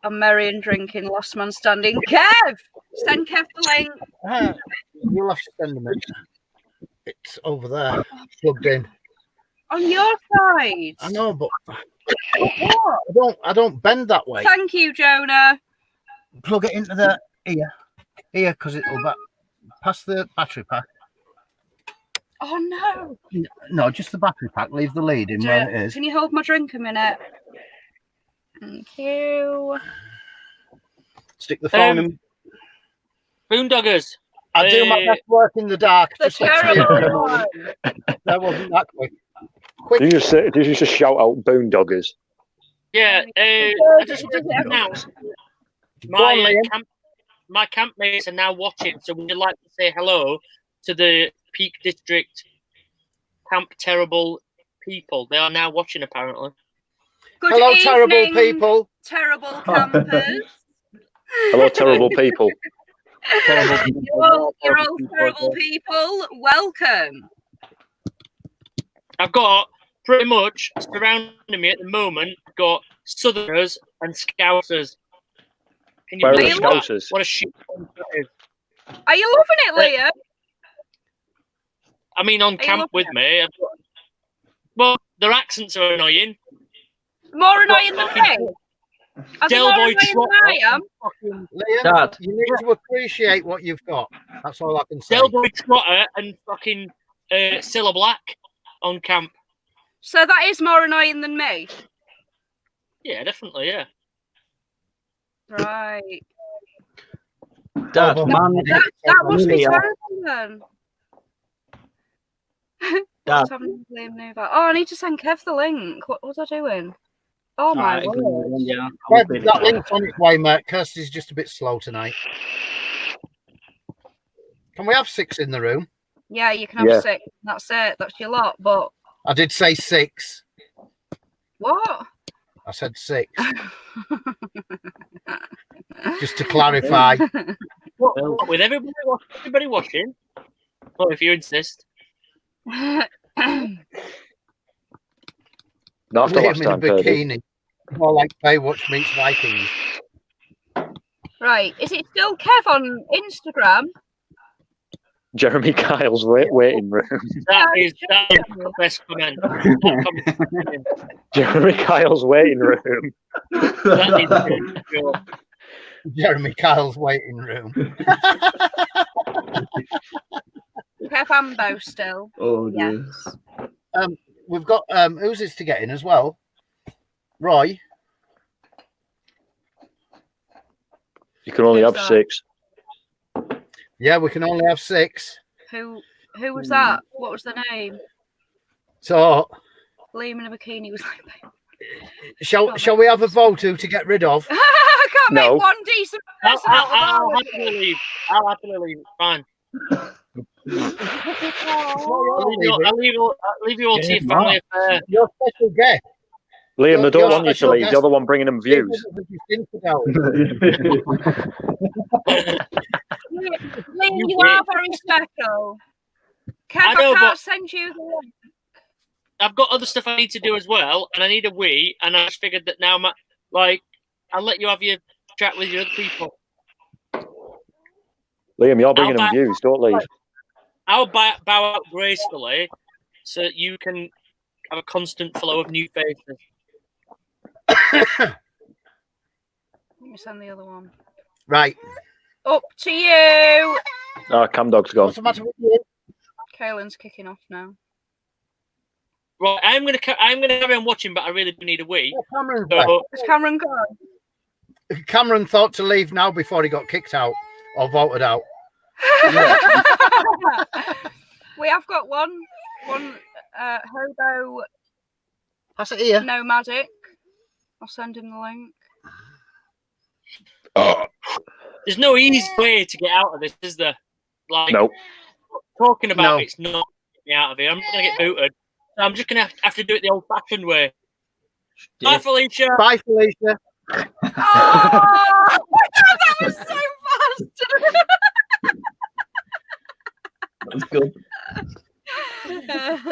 I'm merry and drinking, lost man standing. Kev! Send Kev the link.
You'll have to send them it. It's over there, plugged in.
On your side.
I know, but
What?
I don't bend that way.
Thank you, Jonah.
Plug it into the here, because it'll pass the battery pack.
Oh no.
No, just the battery pack. Leave the lead in where it is.
Can you hold my drink a minute? Thank you.
Stick the phone in.
Boondoggers.
I do my best work in the dark.
The
Just let's see
terrible one.
that wasn't that quick.
Did you just shout out boondoggers?
Yeah, I just wanted to announce my campmates are now watching, so we'd like to say hello to the Peak District Camp Terrible people. They are now watching, apparently.
Good
Hello,
evening,
terrible people.
Terrible campers.
Hello, terrible people.
You're all terrible people. Welcome.
I've got pretty much surrounding me at the moment, got Southerners and Scousers. Can you
Where are the
believe that?
Scousers?
What a shit.
Are you loving it, Leah?
I mean, on
you
camp
loving
with
it?
me. Well, their accents are annoying.
More annoying than me. As
Del
more
Boy
annoying than I am.
Liam,
Dad.
you need to appreciate what you've got. That's all I can say.
Del Boy Trotter and fucking Cilla Black on camp.
So that is more annoying than me.
Yeah, definitely, yeah.
Right.
Dad,
Oh,
man.
That must be
Liam.
terrible then.
Dad.
What's happening with Liam Nova? Oh, I need to send Kev the link. What was I doing? Oh my
Alright,
word.
yeah.
That link's on its way, mate. Kirsty's just a bit slow tonight. Can we have 6 in the room?
Yeah, you can have
Yeah.
6. That's it. That's your lot. But
I did say 6.
what?
I said 6. Just to clarify.
What, with everybody watching? Well, if you insist.
Not after
Liam
last
in a
time, Purdy.
bikini. More like Baywatch meets Vikings.
Right. Is it still Kev on Instagram?
Jeremy Kyle's waiting room.
That is the best comment.
Jeremy Kyle's waiting room.
That is good.
Jeremy Kyle's waiting room.
Kev Ambo still.
Oh, dear.
Yes.
We've got who's this to get in as well? Roy.
You can only
Who's
have
that?
6.
Yeah, we can only have 6.
Who was that? What was the name?
So
Liam in a bikini was like,
shall we have a vote who to get rid of?
I can't
No.
make one decent person out of
I'll
all of
happily leave. I'll happily leave. Fine. I'll leave you all to your family affair.
Your special guest.
Liam, they don't
Your
want you to
special
leave.
guest-
You're the one bringing them views.
Liam, you are very special. Kev,
I
I
know,
can't
but-
send you the link.
I've got other stuff I need to do as well, and I need a wee. And I just figured that now, I'll let you have your chat with your other people.
Liam, you're bringing
I'll
them views. Don't leave.
I'll bow out gracefully, so that you can have a constant flow of new faces.
Let me send the other one.
Right.
Up to you.
Cam Dog's gone.
What's the matter with you?
Kaylin's kicking off now.
Right, I'm gonna carry on watching, but I really do need a wee.
Cameron's
So,
Is Cameron gone?
back. Cameron thought to leave now before he got kicked out or voted out.
We have got one hobo
Pass it here.
nomadic. I'll send him the link.
there's no easy way to get out of this, is there? Like,
No.
talking about
No.
it's not getting me out of here. I'm not gonna get booted. So I'm just gonna have to do it the old-fashioned way. Bye, Felicia.
Bye, Felicia.
Oh, that was so
That's good.
fast.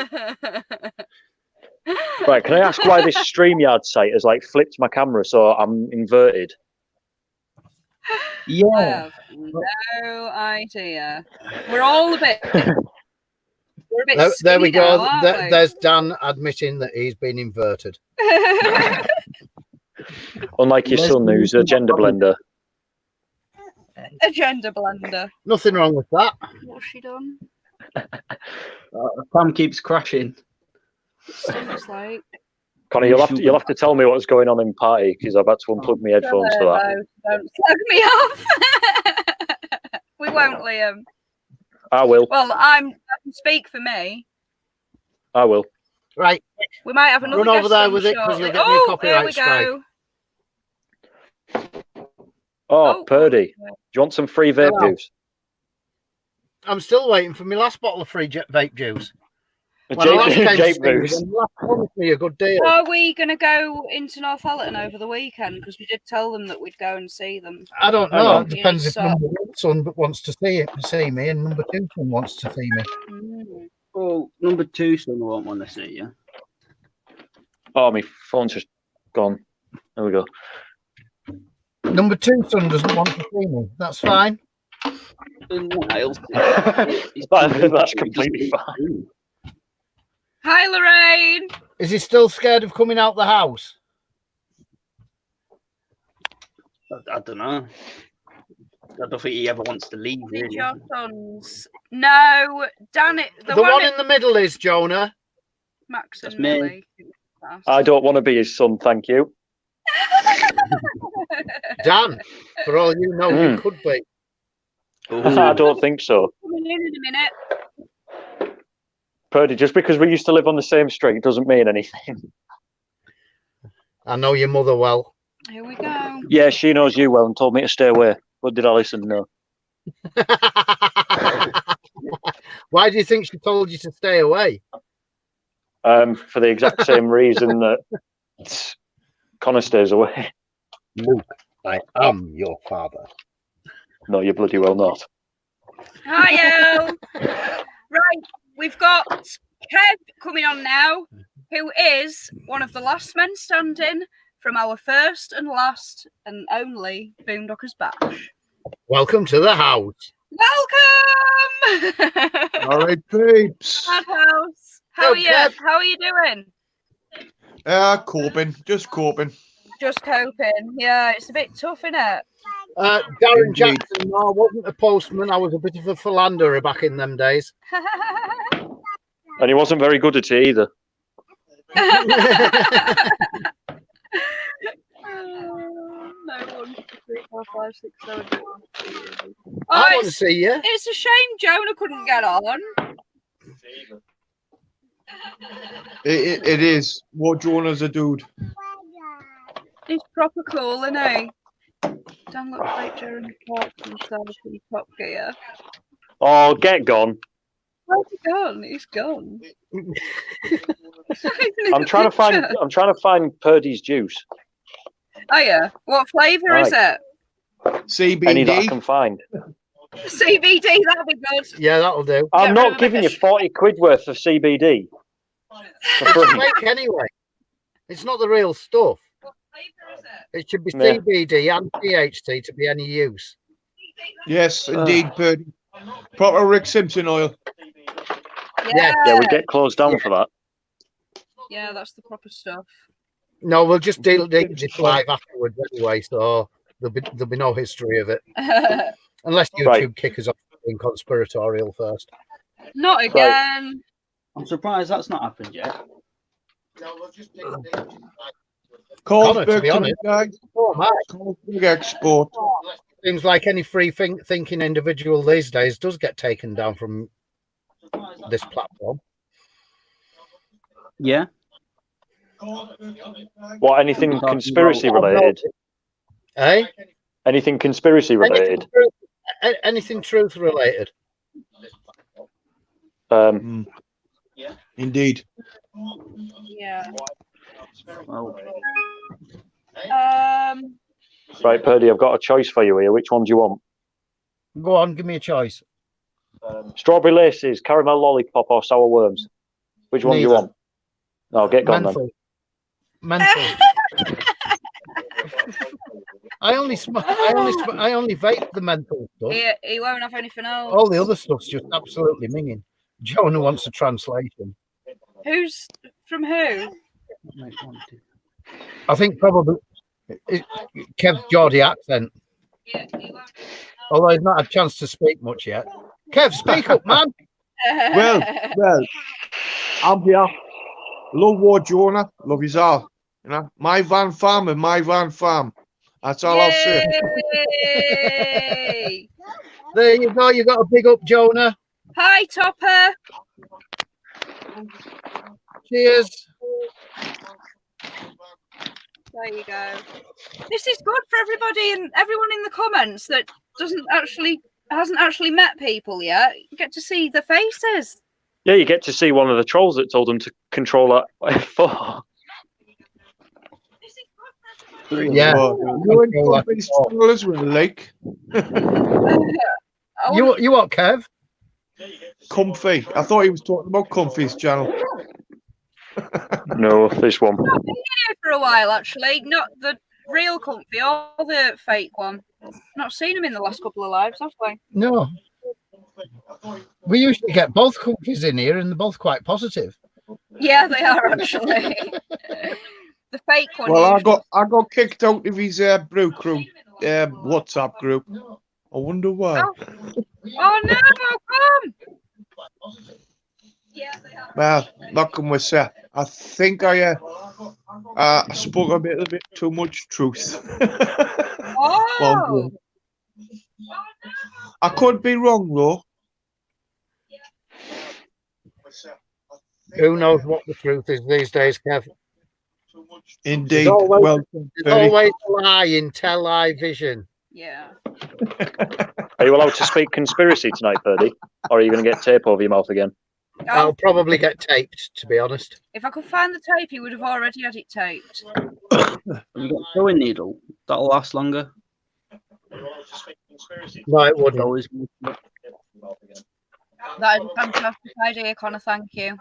Right, can I ask why this StreamYard site has like flipped my camera so I'm inverted?
I
Yeah.
have no idea. We're all a bit. We're a bit
There we
skinny
go.
now, aren't we?
There's Dan admitting that he's been inverted.
Unlike your son, who's a gender blender.
A gender blender.
Nothing wrong with that.
What's she done?
Cam keeps crashing.
Seems like.
Connor, you'll have to tell me what's going on in party because I've had to unplug my headphones for that.
Don't slag me off. We won't, Liam.
I will.
Well, I can speak for me.
I will.
Right.
We might have another
Run over
guest
there
on
with it, 'cause
shortly.
you'll get me a
Oh,
copyright
here we
strike.
go.
Oh, Purdy, do you want some free vape
Hello.
juice?
I'm still waiting for my last bottle of free vape juice.
A
When I last came to
Jape
see you,
juice.
you last promised me a good deal.
Are we going to go into Northallerton over the weekend? Because we did tell them that we'd go and see them.
I don't
Hang
know.
on.
It depends if
So-
number one son wants to see me, and number two son wants to see me.
Mm.
Oh, number 2 son won't want to see you.
Oh, my phone's just gone. There we go.
Number two son doesn't want to see me. That's fine.
That's completely fine.
Hi, Lorraine.
Is he still scared of coming out the house?
I don't know. I don't think he ever wants to leave,
Did
really.
your sons? No, Dan.
The one in the middle is Jonah.
Max
That's
and
me.
Millie.
I don't want to be his son, thank you.
Dan, for all you know, you could be.
I don't think so.
Coming in a minute.
Purdy, just because we used to live on the same street doesn't mean anything.
I know your mother well.
Here we go.
Yeah, she knows you well and told me to stay away. But did I listen? No.
Why do you think she told you to stay away?
For the exact same reason that Connor stays away.
Luke, I am your father.
No, you bloody well not.
Hiyo. Right, we've got Kev coming on now, who is one of the last men standing from our first and last and only Boondockers Bash.
Welcome to the house.
Welcome!
All right, peeps.
House. How are you?
Kev.
How are you doing?
Coping. Just coping.
Just coping. Yeah, it's a bit tough, isn't it?
Darren
Indeed.
Jackson, no, I wasn't a postman. I was a bit of a philanderer back in them days.
And he wasn't very good at it either.
No, 1, 2, 3, 4, 5, 6, 7, 8, 9, 10.
I want to see you.
It's a shame Jonah couldn't get on.
It is. What Jonah's a dude.
He's proper cool, isn't he? Dan looks like Jeremy Clarkson himself in Top Gear.
Oh, get gone.
Where's he gone? He's gone.
I'm trying to find Purdy's juice.
Oh yeah. What flavour is it?
Any that I
CBD.
can find.
CBD, that'll be good.
Yeah, that'll do.
I'm
rid
not
of
giving
it.
you 40 quid worth of CBD. For free.
Fake anyway. It's not the real stuff. It should be
Yeah.
CBD and THC to be any use.
Yes, indeed, Purdy. Proper Rick Simpson oil.
Yeah.
Yeah, we get closed down for that.
Yeah, that's the proper stuff.
No, we'll just deal this live afterwards anyway, so there'll be no history of it. Unless YouTube
Right.
kick us off being conspiratorial first.
Not again.
I'm surprised that's not happened yet.
Connor, to be
Carlsberg
honest.
guys.
Oh, Mike.
Carlsberg export.
Seems like any free-thinking individual these days does get taken down from this platform.
Yeah.
What, anything conspiracy related?
Eh?
Anything conspiracy related?
Anything truth related?
Indeed.
Yeah.
Well,
Right, Purdy, I've got a choice for you here. Which one do you want?
Go on, give me a choice.
Strawberry laces, caramel lollipop, or sour worms? Which one do you
Neither.
want? No, get gone then.
Mental. I only vape the mental stuff.
he won't have anything else.
All the other stuff's just absolutely minging. Jonah wants a translation.
Who's from who?
I think probably Kev's Geordie accent. Although he's not had a chance to speak much yet. Kev, speak up, man.
Well, I'm here. Love War Jonah. Love his all. You know, my van farm and my van farm. That's all I'll say.
Yay!
There you go. You got a big up, Jonah.
Hi, Topper.
Cheers.
There you go. This is good for everybody and everyone in the comments that hasn't actually met people yet. You get to see the faces.
Yeah, you get to see one of the trolls that told them to control that F4.
Yeah.
You and Comfy's channel as well, like.
You what, Kev?
Comfy. I thought he was talking about Comfy's channel.
No, this one.
I've been here for a while, actually. Not the real Comfy or the fake one. Not seen him in the last couple of lives, have we?
No. We usually get both countries in here, and they're both quite positive.
Yeah, they are actually. The fake one.
Well,
usually.
I got kicked out of his brew crew. WhatsApp group. I wonder why.
Oh no, come!
Well, not can we say? I think I spoke a little bit too much truth.
Oh!
I could be wrong though.
Who knows what the truth is these days, Kev?
Indeed.
always-
Well,
There's always a lie in television.
Yeah.
Are you allowed to speak conspiracy tonight, Purdy? Or are you going to get tape over your mouth again?
I'll probably get taped, to be honest.
If I could find the tape, he would have already had it taped.
You got sewing needle. That'll last longer.
No, it wouldn't.
Always.
That is a fantastic idea, Connor. Thank you.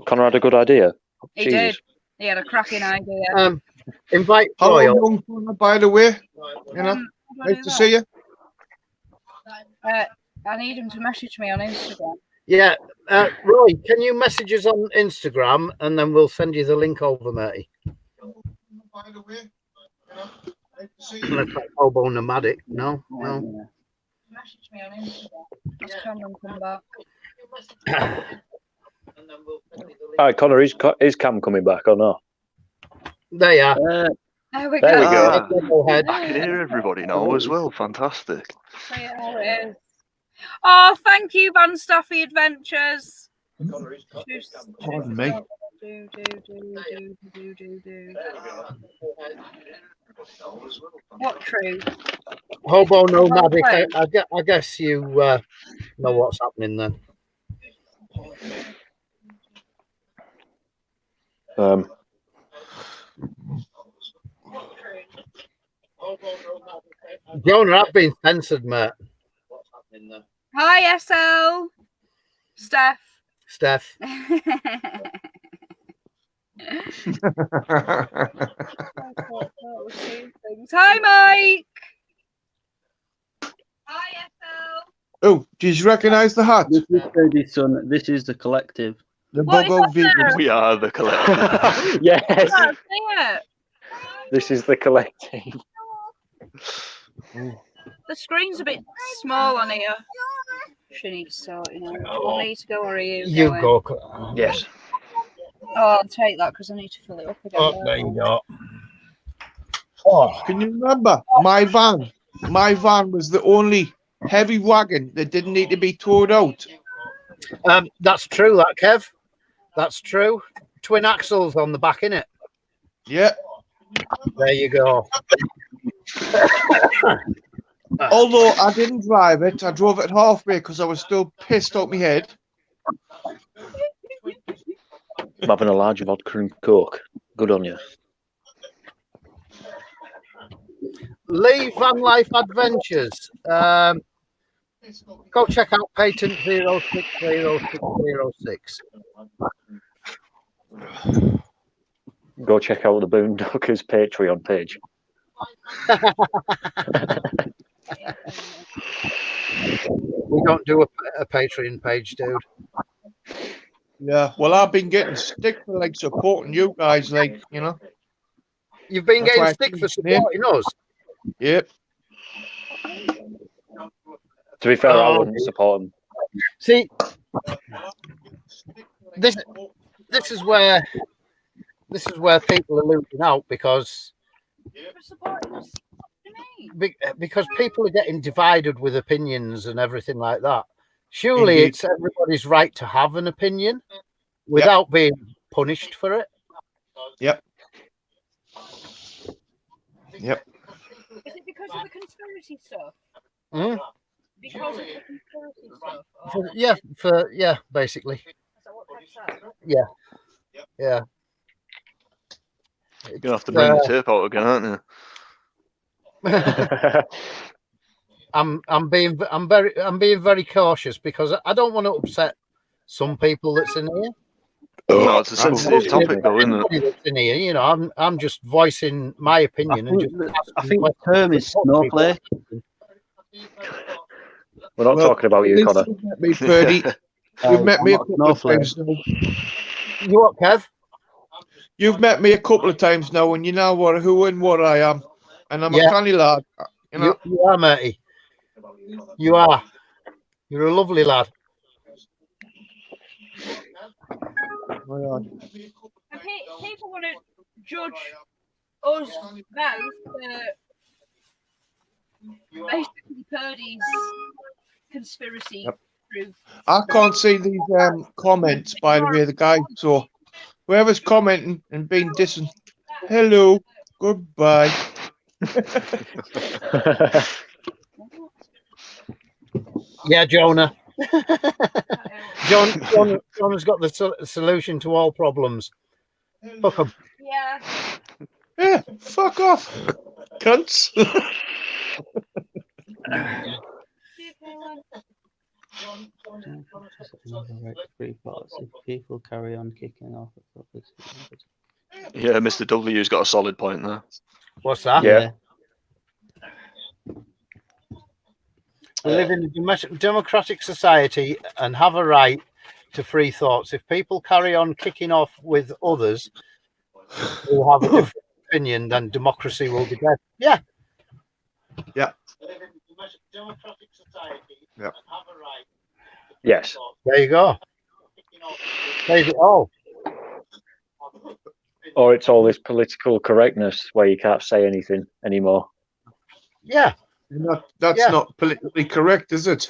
Connor had a good idea.
He
Jesus.
did. He had a cracking idea.
Invite
hello,
Royal.
young fella, by the way. You know,
How do I
nice
do
to
that?
see you.
I need him to message me on Instagram.
Yeah, Roy, can you message us on Instagram and then we'll send you the link over, matey?
By the way, you know, nice to see
Unless that's Hobo Nomadic. No.
Message me on Instagram. Has Cameron come back?
All right, Connor, is Cam coming back or not?
There you are.
There we
There we
go.
go.
Go ahead.
I can hear everybody now as well. Fantastic.
See how it is. Oh, thank you, Van Staffy Adventures.
Pardon me.
What true?
Hobo Nomadic. I guess you know what's happening then. Jonah, I've been censored, mate.
Hi, SL. Steph. Hi, Mike. Hi, SL.
Oh, do you recognise the hat?
This is Purdy's son. This is the collective.
The
What is
Bogo
that
Vegan.
there?
We are the collective.
Yes,
I can't see it.
this is the collective.
The screen's a bit small on here. She needs sorting out. Do you want me to go or are you?
You
going?
go.
Yes.
Oh, I'll take that because I need to fill it up again.
Oh, there you go. Oh,
Can you remember my van? My van was the only heavy wagon that didn't need to be towed out.
that's true, that Kev. That's true. Twin axles on the back, innit?
Yeah.
There you go.
Although I didn't drive it, I drove it halfway because I was still pissed out my head.
I'm having a large vodka and coke. Good on you.
Lee Van Life Adventures. Go check out Patent 060606.
Go check out the Boondockers Patreon page.
We don't do a Patreon page, dude.
Yeah. Well, I've been getting stick for like supporting you guys, like, you know.
You've been
That's why
getting
I
stick for
changed the name.
supporting us.
Yep.
To be fair, I
Oh,
wouldn't support them.
See, this is where people are losing out because people are getting divided with opinions and everything like that. Surely
Indeed.
it's everybody's right to have an opinion without being punished for it.
Yep. Yep.
Is it because of the conspiracy stuff?
Mm?
Because of the conspiracy stuff?
Yeah, basically.
Is that what that's at?
Yeah.
You're gonna have to bring the tape out again, aren't you?
I'm being very cautious because I don't want to upset some people that's in here.
No, it's a sensitive topic, though, isn't
Everybody
it?
that's in here, you know, I'm just voicing my opinion and just
I think the term is snowflake.
We're not talking about you, Connor.
You've met me, Purdy. You've met me a couple of times now.
You what, Kev?
You've met me a couple of times now, and you know who and what I am. and I'm
Yeah.
a canny lad. You know,
You are, matey. You are. You're a lovely lad.
If people want to judge us both, basically Purdy's conspiracy truth.
I can't see these comments, by the way, the guy. So whoever's commenting and being dissing, hello, goodbye.
Yeah, Jonah. Jonah's got the solution to all problems. Fuck 'em.
Yeah.
Yeah, fuck off, cunts.
If people carry on kicking off.
Yeah, Mr. W's got a solid point there.
What's that?
Yeah.
We live in a democratic society and have a right to free thoughts. If people carry on kicking off with others who have a different opinion, then democracy will be dead. Yeah.
Yeah.
Democratic society
Yeah.
and have a right.
Yes.
There you go. There's it all.
Or it's all this political correctness where you can't say anything anymore.
Yeah.
That's not politically correct, is it?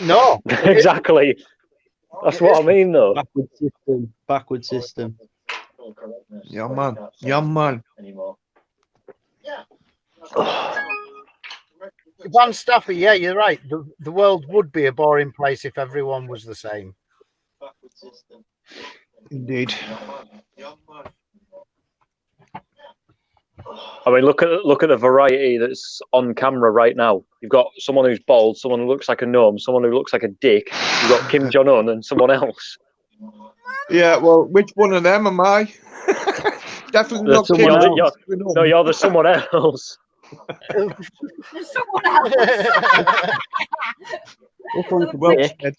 No.
Exactly. That's what I mean, though.
Backward system.
Yeah, man. Yeah, man.
Van Staffy, yeah, you're right. The world would be a boring place if everyone was the same.
Indeed.
I mean, look at the variety that's on camera right now. You've got someone who's bald, someone who looks like a gnome, someone who looks like a dick. You've got Kim Jong-un and someone else.
Yeah, well, which one of them am I? Definitely not Kim.
No, you're the someone else.
Someone else.
Well said.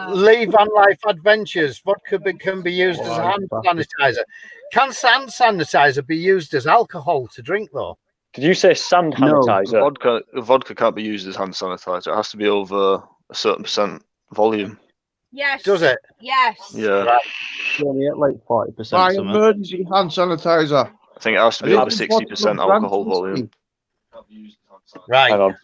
Lee Van Life Adventures. Vodka can be used as hand sanitizer. Can hand sanitizer be used as alcohol to drink, though?
Did you say sand sanitizer?
Vodka can't be used as hand sanitizer. It has to be over a certain percent volume.
Yes.
Does it?
Yes.
Yeah.
Right.
Only at like 40%.
By emergency hand sanitizer.
I think it has to be over 60% alcohol volume.
Right.
Hang on.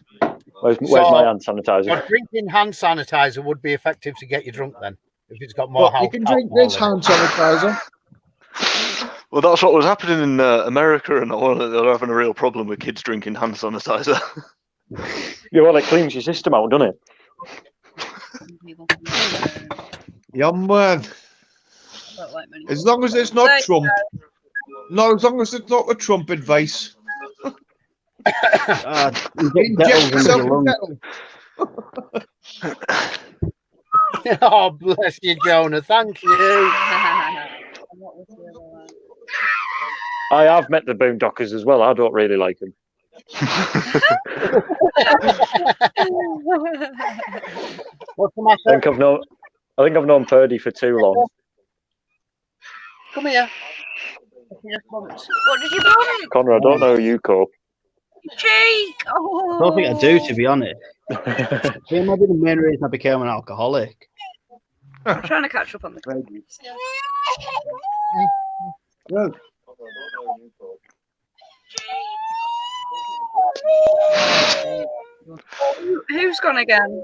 Where's my hand sanitizer?
So drinking hand sanitizer would be effective to get you drunk then, if it's got more
But you can drink this hand sanitizer.
Well, that's what was happening in America, and they're having a real problem with kids drinking hand sanitizer.
Yeah, well, it cleans your system out, doesn't it?
Yeah, man. As long as it's not Trump. No, as long as it's not the Trump advice. Inject yourself with metal.
Oh, bless you, Jonah. Thank you.
I have met the Boondockers as well. I don't really like them.
What's the matter?
I think I've known Purdy for too long.
Come here.
What did you want?
Connor, I don't know who you call.
Cheek. Oh.
I don't think I do, to be honest. It might be the main reason I became an alcoholic.
I'm trying to catch up on the comments.
Well,
Who's gone again?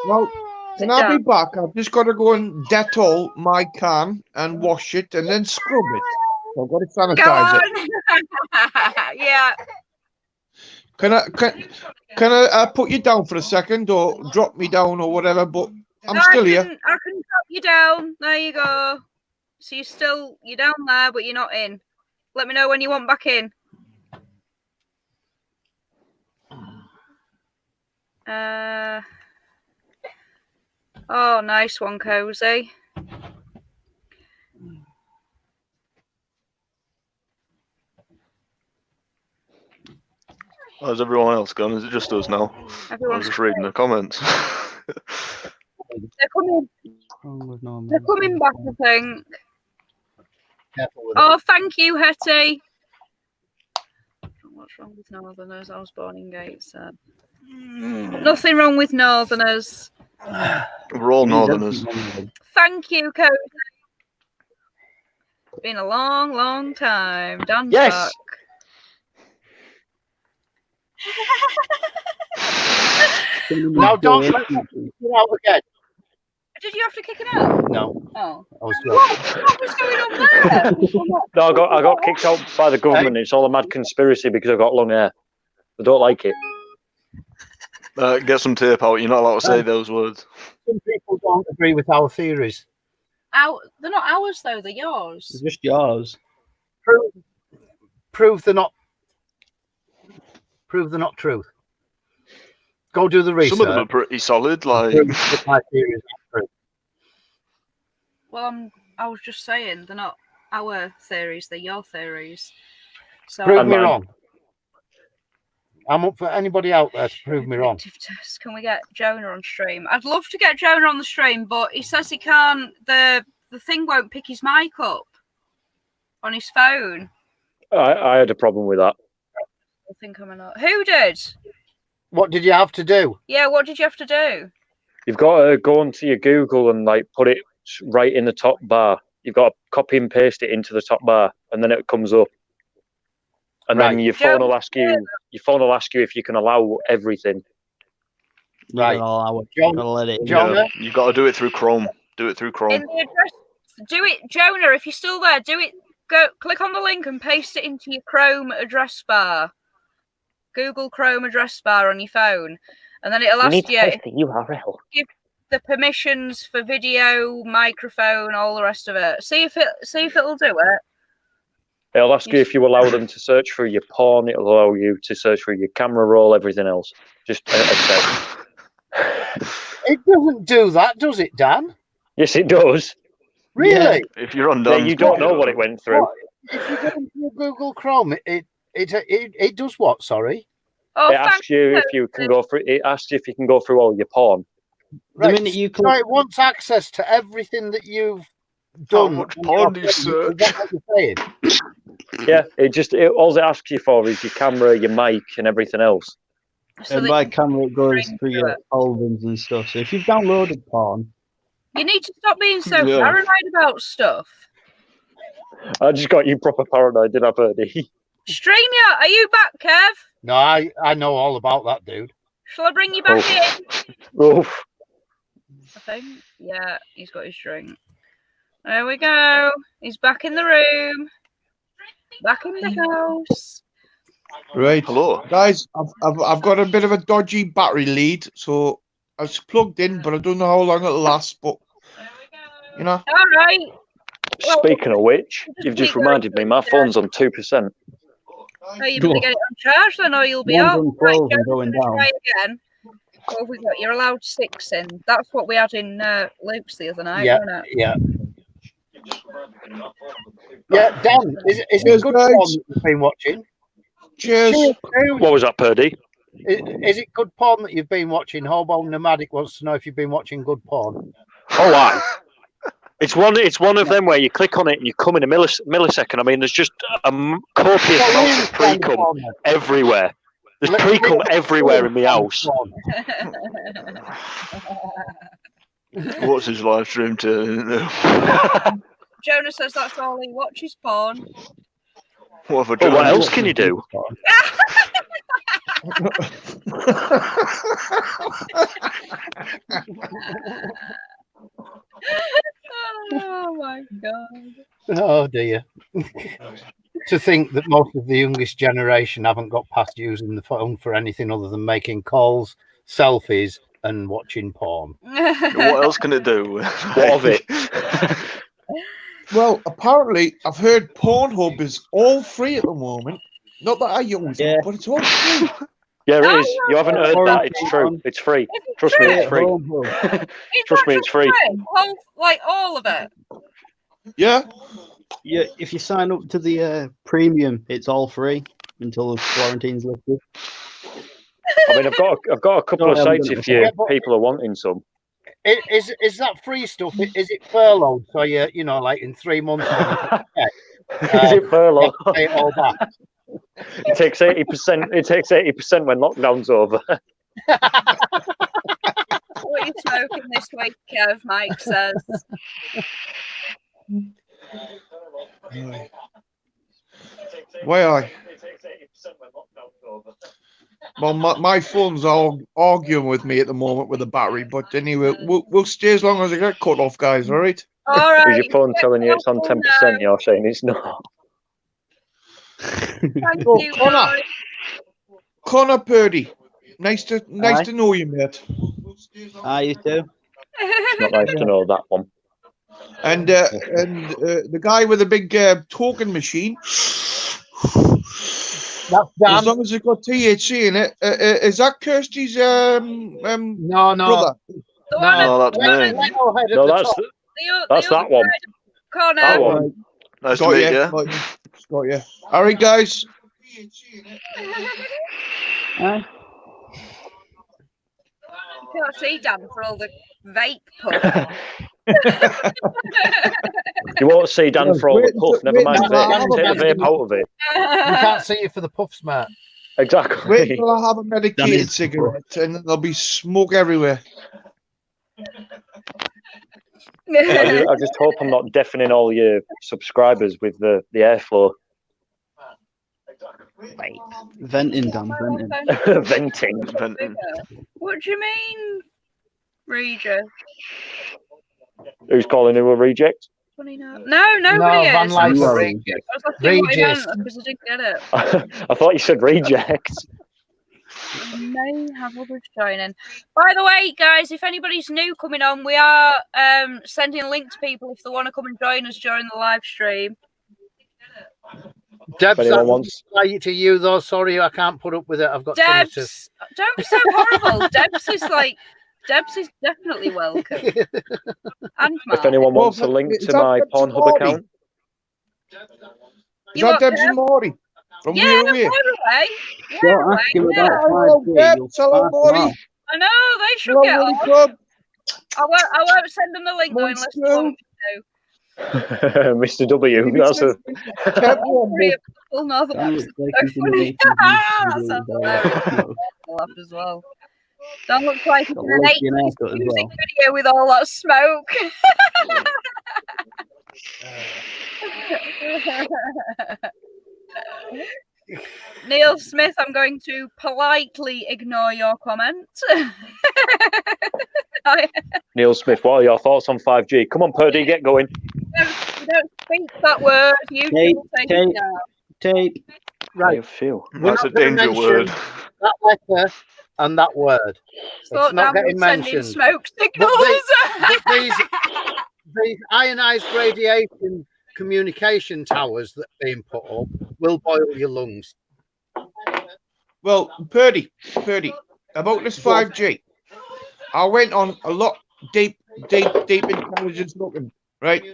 well, can I be back? I've just got to go and Dettol my can and wash it and then scrub it. I've got to
Go
sanitize it.
on. Yeah.
Can I put you down for a second or drop me down or whatever? But I'm still here.
I can drop you down. There you go. So you're down there, but you're not in. Let me know when you want back in. Oh, nice one, Cozy.
How's everyone else gone? Is it just us now? I was just reading the comments.
They're coming. They're coming back, I think. Oh, thank you, Hetty. What's wrong with Northerners? I was born in Gateshead. Nothing wrong with Northerners.
We're all Northerners.
Thank you, Cody. It's been a long, long time. Dan's
Yes.
back.
Now don't let me kick it out again.
Did you have to kick it out?
No,
Oh.
I was joking.
What was going on there?
No, I got kicked out by the government. It's all a mad conspiracy because I've got long hair. I don't like it.
Get some tape out. You're not allowed to say those words.
Some people don't agree with our theories.
They're not ours, though. They're yours.
It's just yours.
Prove they're not. Prove they're not truth. Go do the research.
Some of them are pretty solid. Like,
Prove that my theories are true.
Well, I was just saying they're not our theories. They're your theories. So
Prove me wrong. I'm up for anybody out there to prove me wrong.
Test. Can we get Jonah on stream? I'd love to get Jonah on the stream, but he says he can't. The thing won't pick his mic up on his phone.
I had a problem with that.
I think I'm not. Who did?
What did you have to do?
Yeah, what did you have to do?
You've got to go onto your Google and like put it right in the top bar. You've got to copy and paste it into the top bar, and then it comes up. And then your phone will ask you. Your phone will ask you if you can allow everything.
Right.
Jonah, you got to do it through Chrome. Do it through Chrome.
In the address, do it, Jonah. If you're still there, do it. Go click on the link and paste it into your Chrome address bar. Google Chrome address bar on your phone, and then it'll ask you
the URL.
Give the permissions for video, microphone, all the rest of it. See if it'll do it.
It'll ask you if you allow them to search for your porn. It'll allow you to search for your camera roll, everything else. Just accept.
It doesn't do that, does it, Dan?
Yes, it does.
Really?
Yeah, if you're undone,
you don't know what it went through.
What? If you go into Google Chrome, it does what? Sorry.
Oh,
It asks you if you can go through. It asks you if you can go through all your porn.
Right.
The minute you
So it wants access to everything that you've done.
How much porn do you search?
Is that what you're saying?
Yeah, all it asks you for is your camera, your mic, and everything else.
So
and by camera, it goes through your
it.
albums and stuff. So if you've downloaded porn,
You need to stop being so
Yeah.
paranoid about stuff.
I just got you proper paranoid, didn't I, Purdy?
StreamYard, are you back, Kev?
No, I know all about that, dude.
Shall I bring you back in?
Oof.
I think. Yeah, he's got his drink. There we go. He's back in the room. Back in the house.
Right.
Hello.
Guys, I've got a bit of a dodgy battery lead, so it's plugged in, but I don't know how long it'll last. But you know,
All right. Well,
Speaking of which, you've just reminded me, my phone's on 2%.
So you better get it on charge then, or you'll be out.
112 and going down.
Try again. What have we got? You're allowed 6 in. That's what we had in Luke's the other night,
Yeah,
wasn't it?
yeah. Yeah, Dan, is it good porn that you've been watching?
cheers.
What was that, Purdy?
Is it good porn that you've been watching? Hobo Nomadic wants to know if you've been watching good porn.
Oh, aye. It's one of them where you click on it and you come in a millisecond. I mean, there's just a copious amount of pre-cum everywhere. There's pre-cum everywhere in my house.
What's his live stream to?
Jonah says that's all he watches porn.
What
else can you do?
Oh my god.
Oh dear. To think that most of the youngest generation haven't got past using the phone for anything other than making calls, selfies, and watching porn.
What else can it do?
What of it?
Well, apparently, I've heard Pornhub is all free at the moment. Not that I use it, but it's all free.
Yeah, it is. You haven't heard that. It's true. It's free. Trust me, it's free. Trust me, it's free.
Like all of it.
Yeah.
Yeah, if you sign up to the premium, it's all free until the quarantine's lifted.
I mean, I've got a couple of sites if people are wanting some.
Is that free stuff? Is it furloughed? So you know, like in 3 months.
Is it furlough?
Pay all that.
It takes 80%. It takes 80% when lockdown's over.
What are you smoking this week, Kev? Mike says.
Why? Well, my phone's all arguing with me at the moment with the battery, but anyway, we'll stay as long as I get cut off, guys. All right.
All right.
Is your phone telling you it's on 10%? You're saying it's not.
Thank
So,
you,
Connor.
guys.
Connor Purdy, nice to know you, mate.
You too.
It's not nice to know that one.
And the guy with the big talking machine.
That's
As long as it's got THC in it, is that Kirsty's
no,
brother?
No, that's me.
No, that's that one.
Connor.
That one.
Nice to meet you.
Got you. All right, guys.
Can't see Dan for all the vape puff.
You won't see Dan for all the puff. Never mind vape. Take the vape out of it.
You can't see you for the puffs, Matt.
Exactly.
Wait till I have a medicated cigarette and there'll be smoke everywhere.
I just hope I'm not deafening all your subscribers with the airflow.
Right. Venting, Dan.
Venting.
What do you mean, Regis?
Who's calling who a reject?
No, nobody
Van
is.
Life
I was
Regis.
asking what he meant because I didn't get it.
I thought you said reject.
I may have others joining. By the way, guys, if anybody's new coming on, we are sending a link to people if they want to come and join us during the live stream.
Debs,
If anyone wants
to you though. Sorry, I can't put up with it. I've got
Debs. Don't be so horrible. Debs is definitely welcome. And Mark.
if anyone wants a link to my Pornhub account.
Is that Debs and Morty? From
Yeah,
We're
away.
Don't ask him about 5G.
Hello, Morty.
I know, they should get on. I won't send them the link though unless they want me to.
Mr. W. That's a.
Well, no, that's so funny. That laughed as well. Don't look like it's an 80s music video with all that smoke. Neil Smith, I'm going to politely ignore your comment.
Neil Smith, what are your thoughts on 5G? Come on, Purdy, get going.
You don't speak that word. You take it down.
Tape.
Right.
I feel that's a dangerous word.
That letter and that word.
Thought
It's not
Dan
getting
was sending
mentioned.
smoke signals.
These ionized radiation communication towers that are being put up will boil your lungs.
Well, Purdy, about this 5G, I went on a lot deep intelligence looking, right?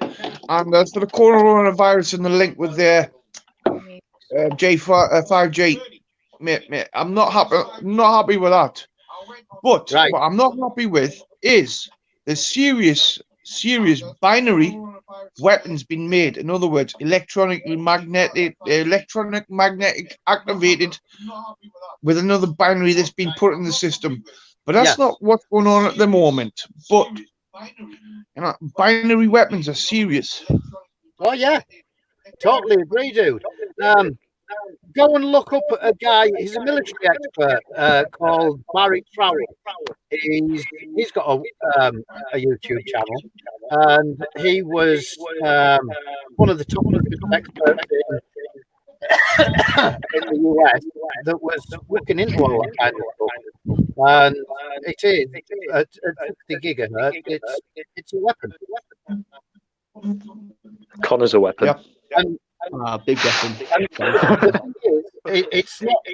And as for the coronavirus and the link with their J5G, mate, I'm not happy with that. But
Right.
what I'm not happy with is the serious binary weapons being made. In other words, electronic magnetic activated with another binary that's been put in the system. But that's not what's going on at the moment. But binary weapons are serious.
Oh yeah, totally agree, dude. Go and look up a guy. He's a military expert called Barry Trowell. He's got a YouTube channel, and he was one of the top experts in the US that was looking into all that kind of stuff. And it is at 60 gigahertz. It's a weapon.
Connor's a weapon.
Yep.
And
Big weapon.
It's not.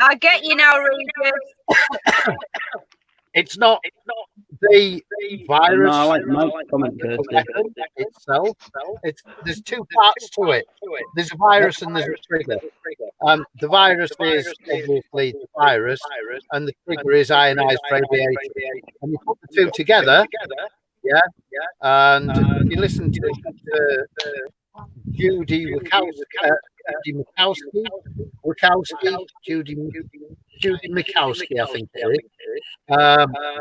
I get you now, Regis.
It's not the virus.
No, I like my comment, Kirsty.
Itself. There's two parts to it. There's a virus and there's a trigger. The virus is obviously the virus, and the trigger is ionized radiation. And you put the two together, and you listen to Judy Wachowski, Judy Mikowski, I think it is.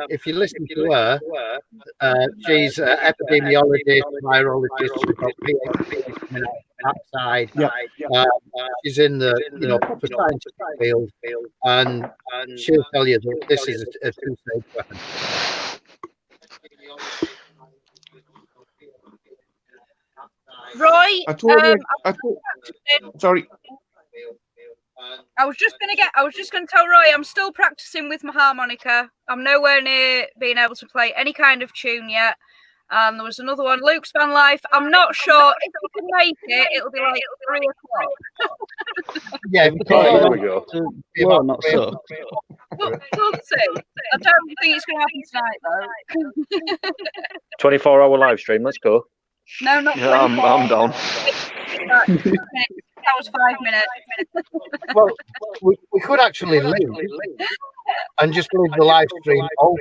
If you listen to her, she's an epidemiologist, virologist. She's got PhD coming out that side. She's in the proper scientific field, and she'll tell you that this is a two-stage weapon.
Roy,
sorry.
I was just gonna tell Roy I'm still practicing with my harmonica. I'm nowhere near being able to play any kind of tune yet. And there was another one, Luke's Van Life. I'm not sure if we can make it. It'll be like 3 o'clock.
Yeah,
there we go.
Well, not so.
We'll see. I don't think it's going to happen tonight, though.
24-hour live stream. Let's go.
No, not
Yeah, I'm down.
That was 5 minutes.
Well, we could actually leave and just leave the live stream open,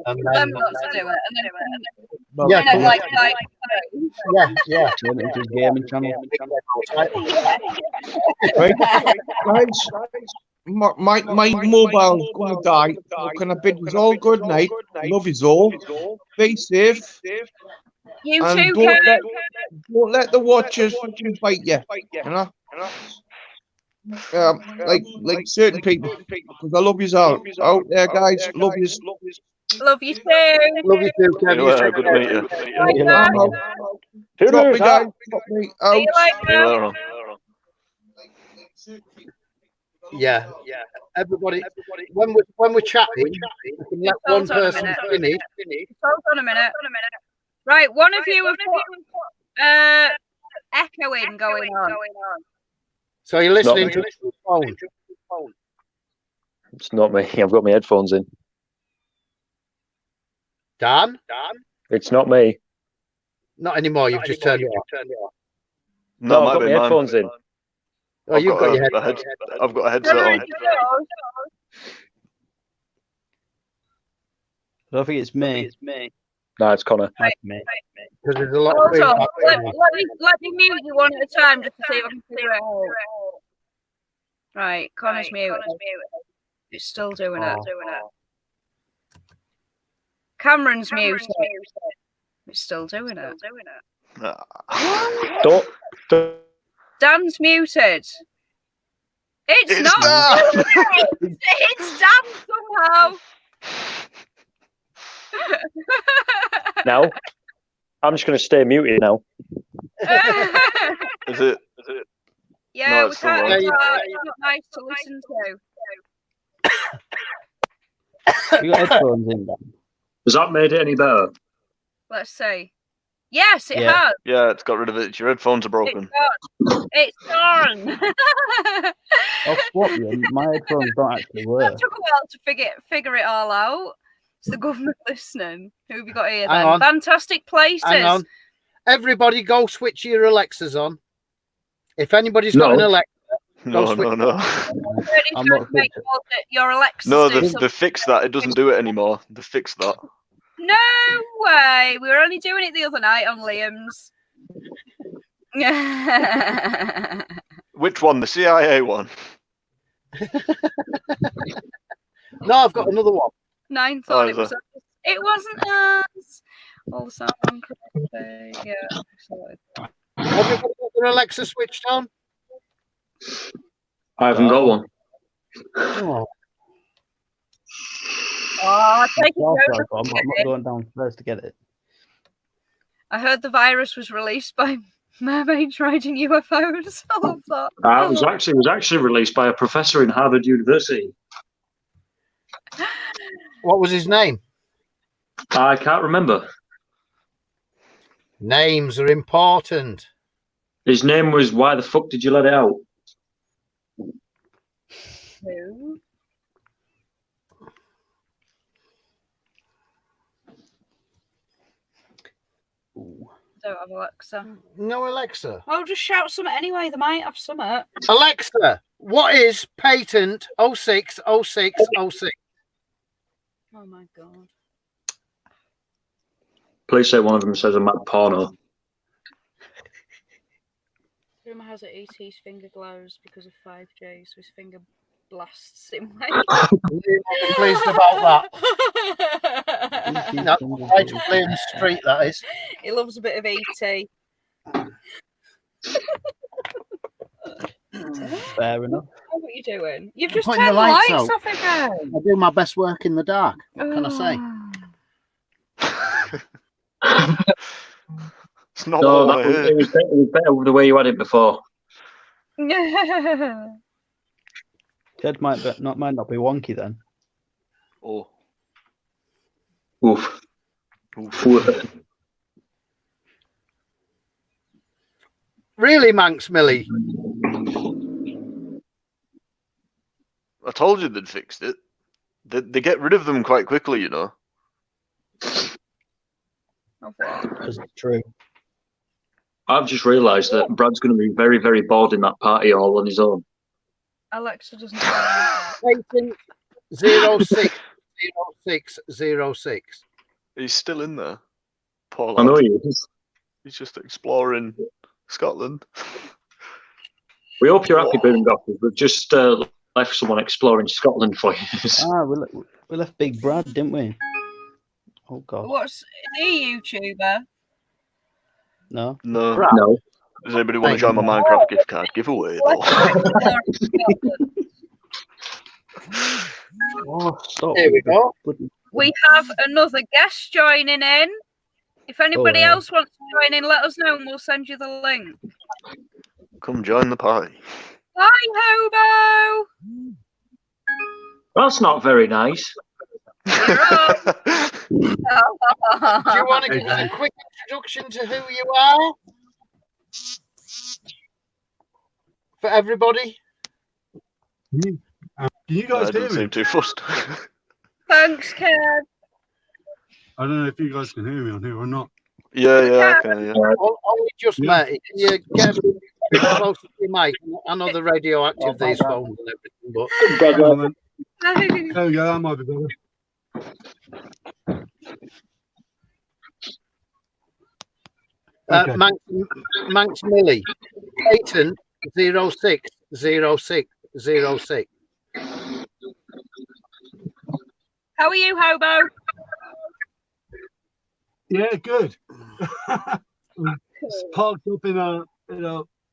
and then
Let's do it.
Well,
yeah,
And then,
yeah.
turn it into a gaming channel.
Right, guys. My mobile's gonna die. Can I bid you all good night? Love you all. Be safe.
You
And
too,
don't let the watchers fight you. You know? Like certain people. Because I love you all. Out there, guys. Love you.
Love you too.
Love you too,
See you later. Good to meet you.
Drop me, guys. Drop me out.
See you
See you
later.
later on.
Yeah. Everybody, when we're chatting, we can let one person finish.
Hold on a minute. Right, one of you have got echoing going on.
So you're listening to the phone.
It's not me. I've got my headphones in.
Dan?
It's not me.
Not anymore. You've just turned it off.
No,
I've
might
got
be
my
mine.
headphones in.
Oh, you've got your head.
I've got a headset on.
I don't think it's me.
No, it's Connor.
Because there's a lot of
Hold on.
feedback.
Let me mute you one at a time just to see if I can figure it out. Right, Connor's muted. It's still doing it. Cameron's muted. It's still doing it.
Don't.
Dan's muted. It's not.
Dan.
It's Dan somehow.
Now, I'm just going to stay muted now.
Is it?
Yeah,
No,
we
it's
can't.
all right.
It's not nice to listen to.
You got headphones in, Dan?
Has that made it any better?
Let's see. Yes, it
Yeah.
has.
Yeah, it's got rid of it. Your headphones are broken.
It's gone.
I'll swap you. My headphones don't actually work.
That took a while to figure it all out. It's the government listening. Who have you got here
Hang
then?
on.
Fantastic places.
Hang on. Everybody go switch your Alexas on. If anybody's got an Alexa,
No.
I'm
I'm
trying
not
to make sure that your Alexa.
No, they fixed that. It doesn't do it anymore. They fixed that.
No way. We were only doing it the other night on Liam's.
Which one? The CIA one?
No, I've got another one.
9 thought
Oh,
it was us. It wasn't us. All the sound correctly. Yeah. Sorry.
Everybody got their Alexa switched on?
I haven't got one.
Oh.
Oh, take it
I'm
over.
not going downstairs to get it.
I heard the virus was released by mermaids riding UFOs. I love that.
It was actually released by a professor in Harvard University.
What was his name?
I can't remember.
Names are important.
His name was Why the Fuck Did You Let It Out?
Who? Don't have Alexa.
No Alexa.
Oh, just shout something anyway. They might have something.
Alexa, what is patent 060606?
Oh my god.
Please say one of them says a mad porno.
Rumour has it ET's finger glows because of 5G, so his finger blasts him.
Pleased about that.
that.
Right up Liam Street, that is.
He loves a bit of ET.
Fair enough.
What are you doing? You've just
Putting
turned
the
the
lights
lights
out.
off again.
I do my best work in the dark. What can I say?
It's not
No,
what I heard.
it was better the way you had it before.
Ted might not be wonky then.
Oh.
Oof.
Oof.
Really, Manx Millie?
I told you they'd fixed it. They get rid of them quite quickly, you know.
That's true.
I've just realised that Brad's going to be very, very bored in that party all on his own.
Alexa doesn't know.
Patent 060606.
He's still in there. Poor
I know
lad.
he is.
He's just exploring Scotland.
We hope you're happy, Boondockers. We've just left someone exploring Scotland for you.
We left Big Brad, didn't we? Oh God.
Is he a YouTuber?
No.
No.
Does anybody want to join my Minecraft gift card giveaway?
Oh, stop.
Here we go.
We have another guest joining in. If anybody else wants to join in, let us know and we'll send you the link.
Come join the party.
Hi, Hobo!
That's not very nice.
You're up.
Do you want to give us a quick introduction to who you are? For everybody?
Can you guys hear
don't
me?
seem too fussed.
Thanks, Kev.
I don't know if you guys can hear me on here or not.
Yeah, I can. Yeah.
Only just met. Can you get a bit closer to your mic? I know the radioactive these phones and everything, but
Hang on, then. There we go, that might be better. Okay.
Manx Millie, patent 060606.
How are you, Hobo?
Yeah, good. Parked up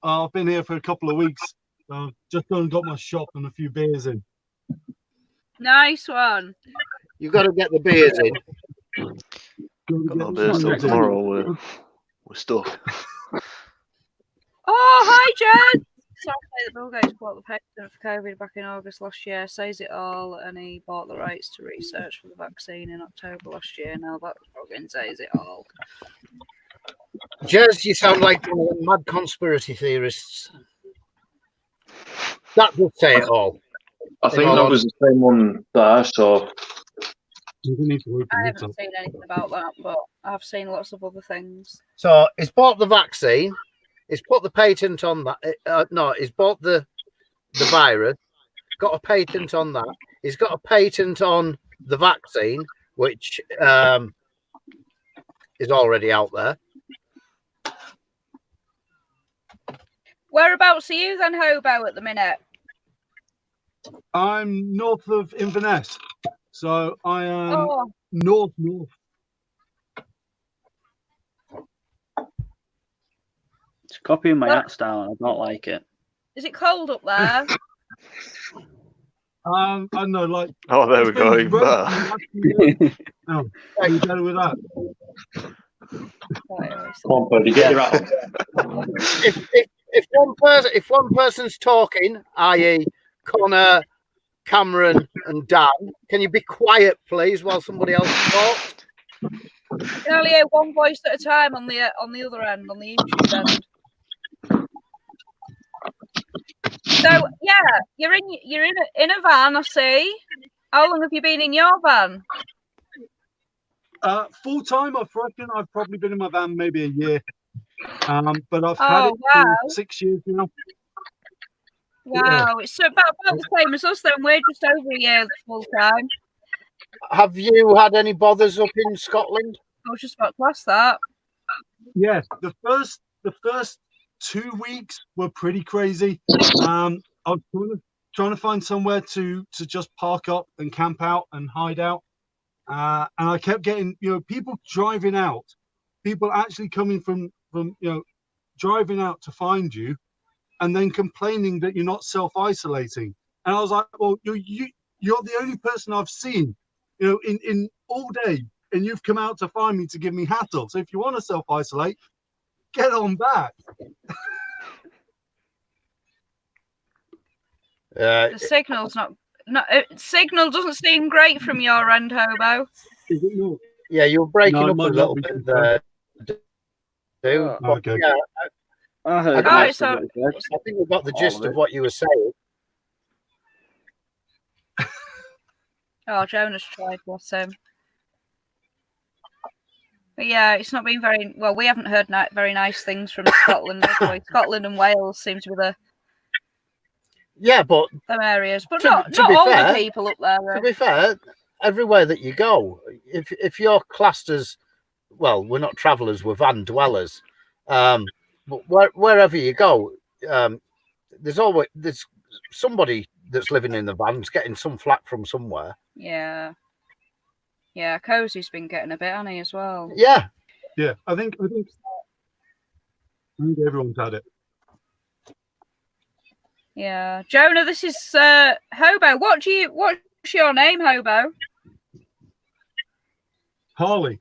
I've been here for a couple of weeks. So just gone and got my shop and a few beers in.
Nice one.
You got to get the beers in.
Got no beers till tomorrow. We're stuck.
Oh, hi, Jen. Sorry, the Bill Gates bought the patent for COVID back in August last year. Says it all, and he bought the rights to research for the vaccine in October last year. Now that fucking says it all.
Jez, you sound like one of the mad conspiracy theorists. That would say it all.
I think that was the same one that I saw.
I haven't seen anything about that, but I've seen lots of other things.
So he's bought the vaccine. He's put the patent on that. No, he's bought the virus. Got a patent on that. He's got a patent on the vaccine, which is already out there.
Whereabouts are you then, Hobo, at the minute?
I'm north of Inverness, so I am north.
It's copying my art style. I don't like it.
Is it cold up there?
I don't know, like.
Oh, there we go. Even better.
Oh, are you better with that?
Come on, Purdy, get your out.
If one person's talking, i.e., Connor, Cameron, and Dan, can you be quiet, please, while somebody else talks?
You can only hear one voice at a time on the other end, on the YouTube end. So yeah, you're in a van, I see. How long have you been in your van?
Full time, I reckon I've probably been in my van maybe a year. But I've had it for 6 years now.
Wow, it's about the same as us then. We're just over a year full time.
Have you had any bothers up in Scotland?
I was just about to ask that.
Yes, the first 2 weeks were pretty crazy. I was trying to find somewhere to just park up and camp out and hide out. And I kept getting, people driving out, people actually coming from driving out to find you, and then complaining that you're not self-isolating. And I was like, well, you're the only person I've seen, in all day, and you've come out to find me to give me hassle. So if you want to self-isolate, get on back.
The signal's not. Signal doesn't seem great from your end, Hobo.
Is it not?
Yeah, you're breaking up a little bit there.
Okay.
Yeah,
I heard.
I
Oh, so
think we got the gist of what you were saying.
Jonah's tried, bless him. But yeah, it's not been very well. We haven't heard very nice things from Scotland. Scotland and Wales seem to be them areas, but not all the people up there.
To be fair, everywhere that you go, if you're classed as, well, we're not travellers, we're van dwellers. But wherever you go, there's somebody that's living in the vans getting some flack from somewhere.
Yeah, Cozy's been getting a bit, hasn't he, as well?
Yeah. I think everyone's had it.
Yeah, Jonah, this is Hobo. What's your name, Hobo?
Harley.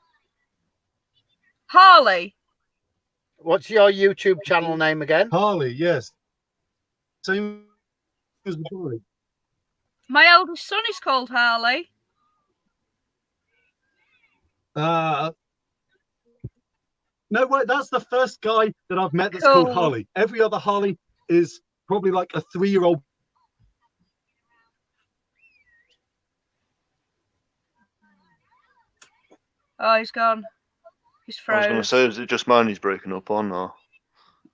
What's your YouTube channel name again?
Harley, yes. Same as the boy.
My eldest son is called Harley.
No, wait, that's the first guy that I've met that's
Cool.
called Harley. Every other Harley is probably like a 3-year-old.
Oh, he's gone. He's
I was
froze.
going to say, is it just mine he's breaking up on, or?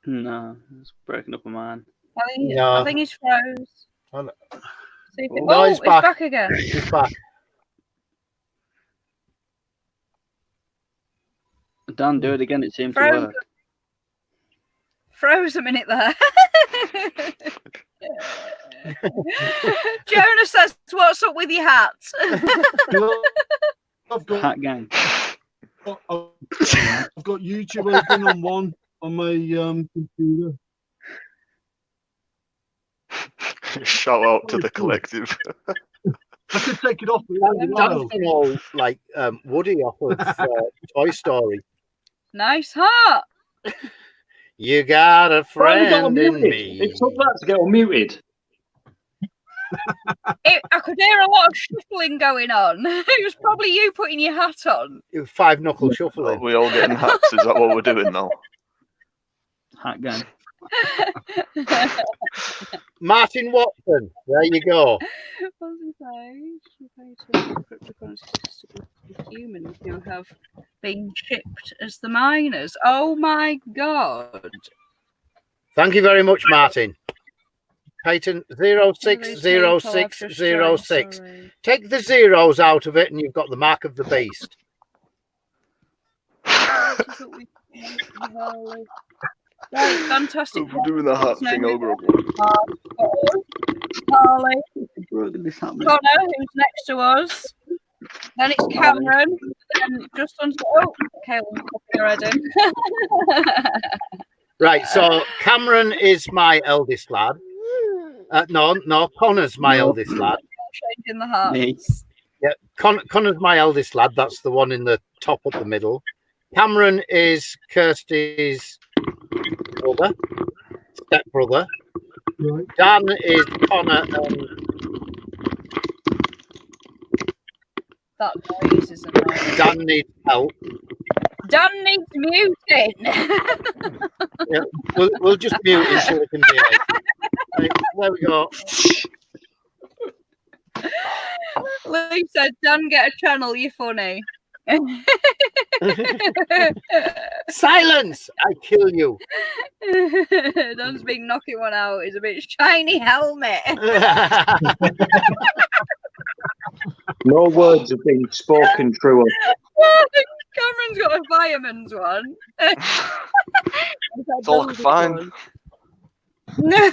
No, it's breaking up on mine.
I think he's froze.
Oh,
He's back again.
He's back.
Dan, do it again. It seemed to
Froze.
work.
Froze a minute there. Jonah says, "What's up with your hat?"
I've got
Hat gang.
I've got YouTube open on my computer.
Shout out to the collective.
I could take it off.
Dancing all like Woody off of Toy Story.
Nice hat.
You got a
Friend
friend in me.
It took that to get unmuted.
I could hear a lot of shuffling going on. It was probably you putting your hat on.
It was 5-knuckle shuffling.
Are we all getting hats? Is that what we're doing now?
Hat gang.
Martin Watson, there you go.
Humans who have been chipped as the miners. Oh my god.
Thank you very much, Martin. Patent 060606. Take the zeros out of it and you've got the mark of the beast.
Right, fantastic.
We're doing the hat thing over
Harley.
Connor,
who's next to us. Then it's Cameron. Then just under. Oh, Caelan's already.
Right, so Cameron is my eldest lad. No, Connor's my eldest lad.
Changing the hearts.
Yeah, Connor's my eldest lad. That's the one in the top at the middle. Cameron is Kirsty's brother, stepbrother.
Right.
Dan is Connor and
That noise is annoying.
Dan needs help.
Dan needs muting.
Yeah, we'll just mute him so we can hear it. Right, there we go.
Lee said, Dan, get a channel, you're funny.
Silence! I kill you.
Dan's been knocking one out. It's a bit shiny helmet.
No words have been spoken truer.
Cameron's got a fireman's one.
It's all fine.
No.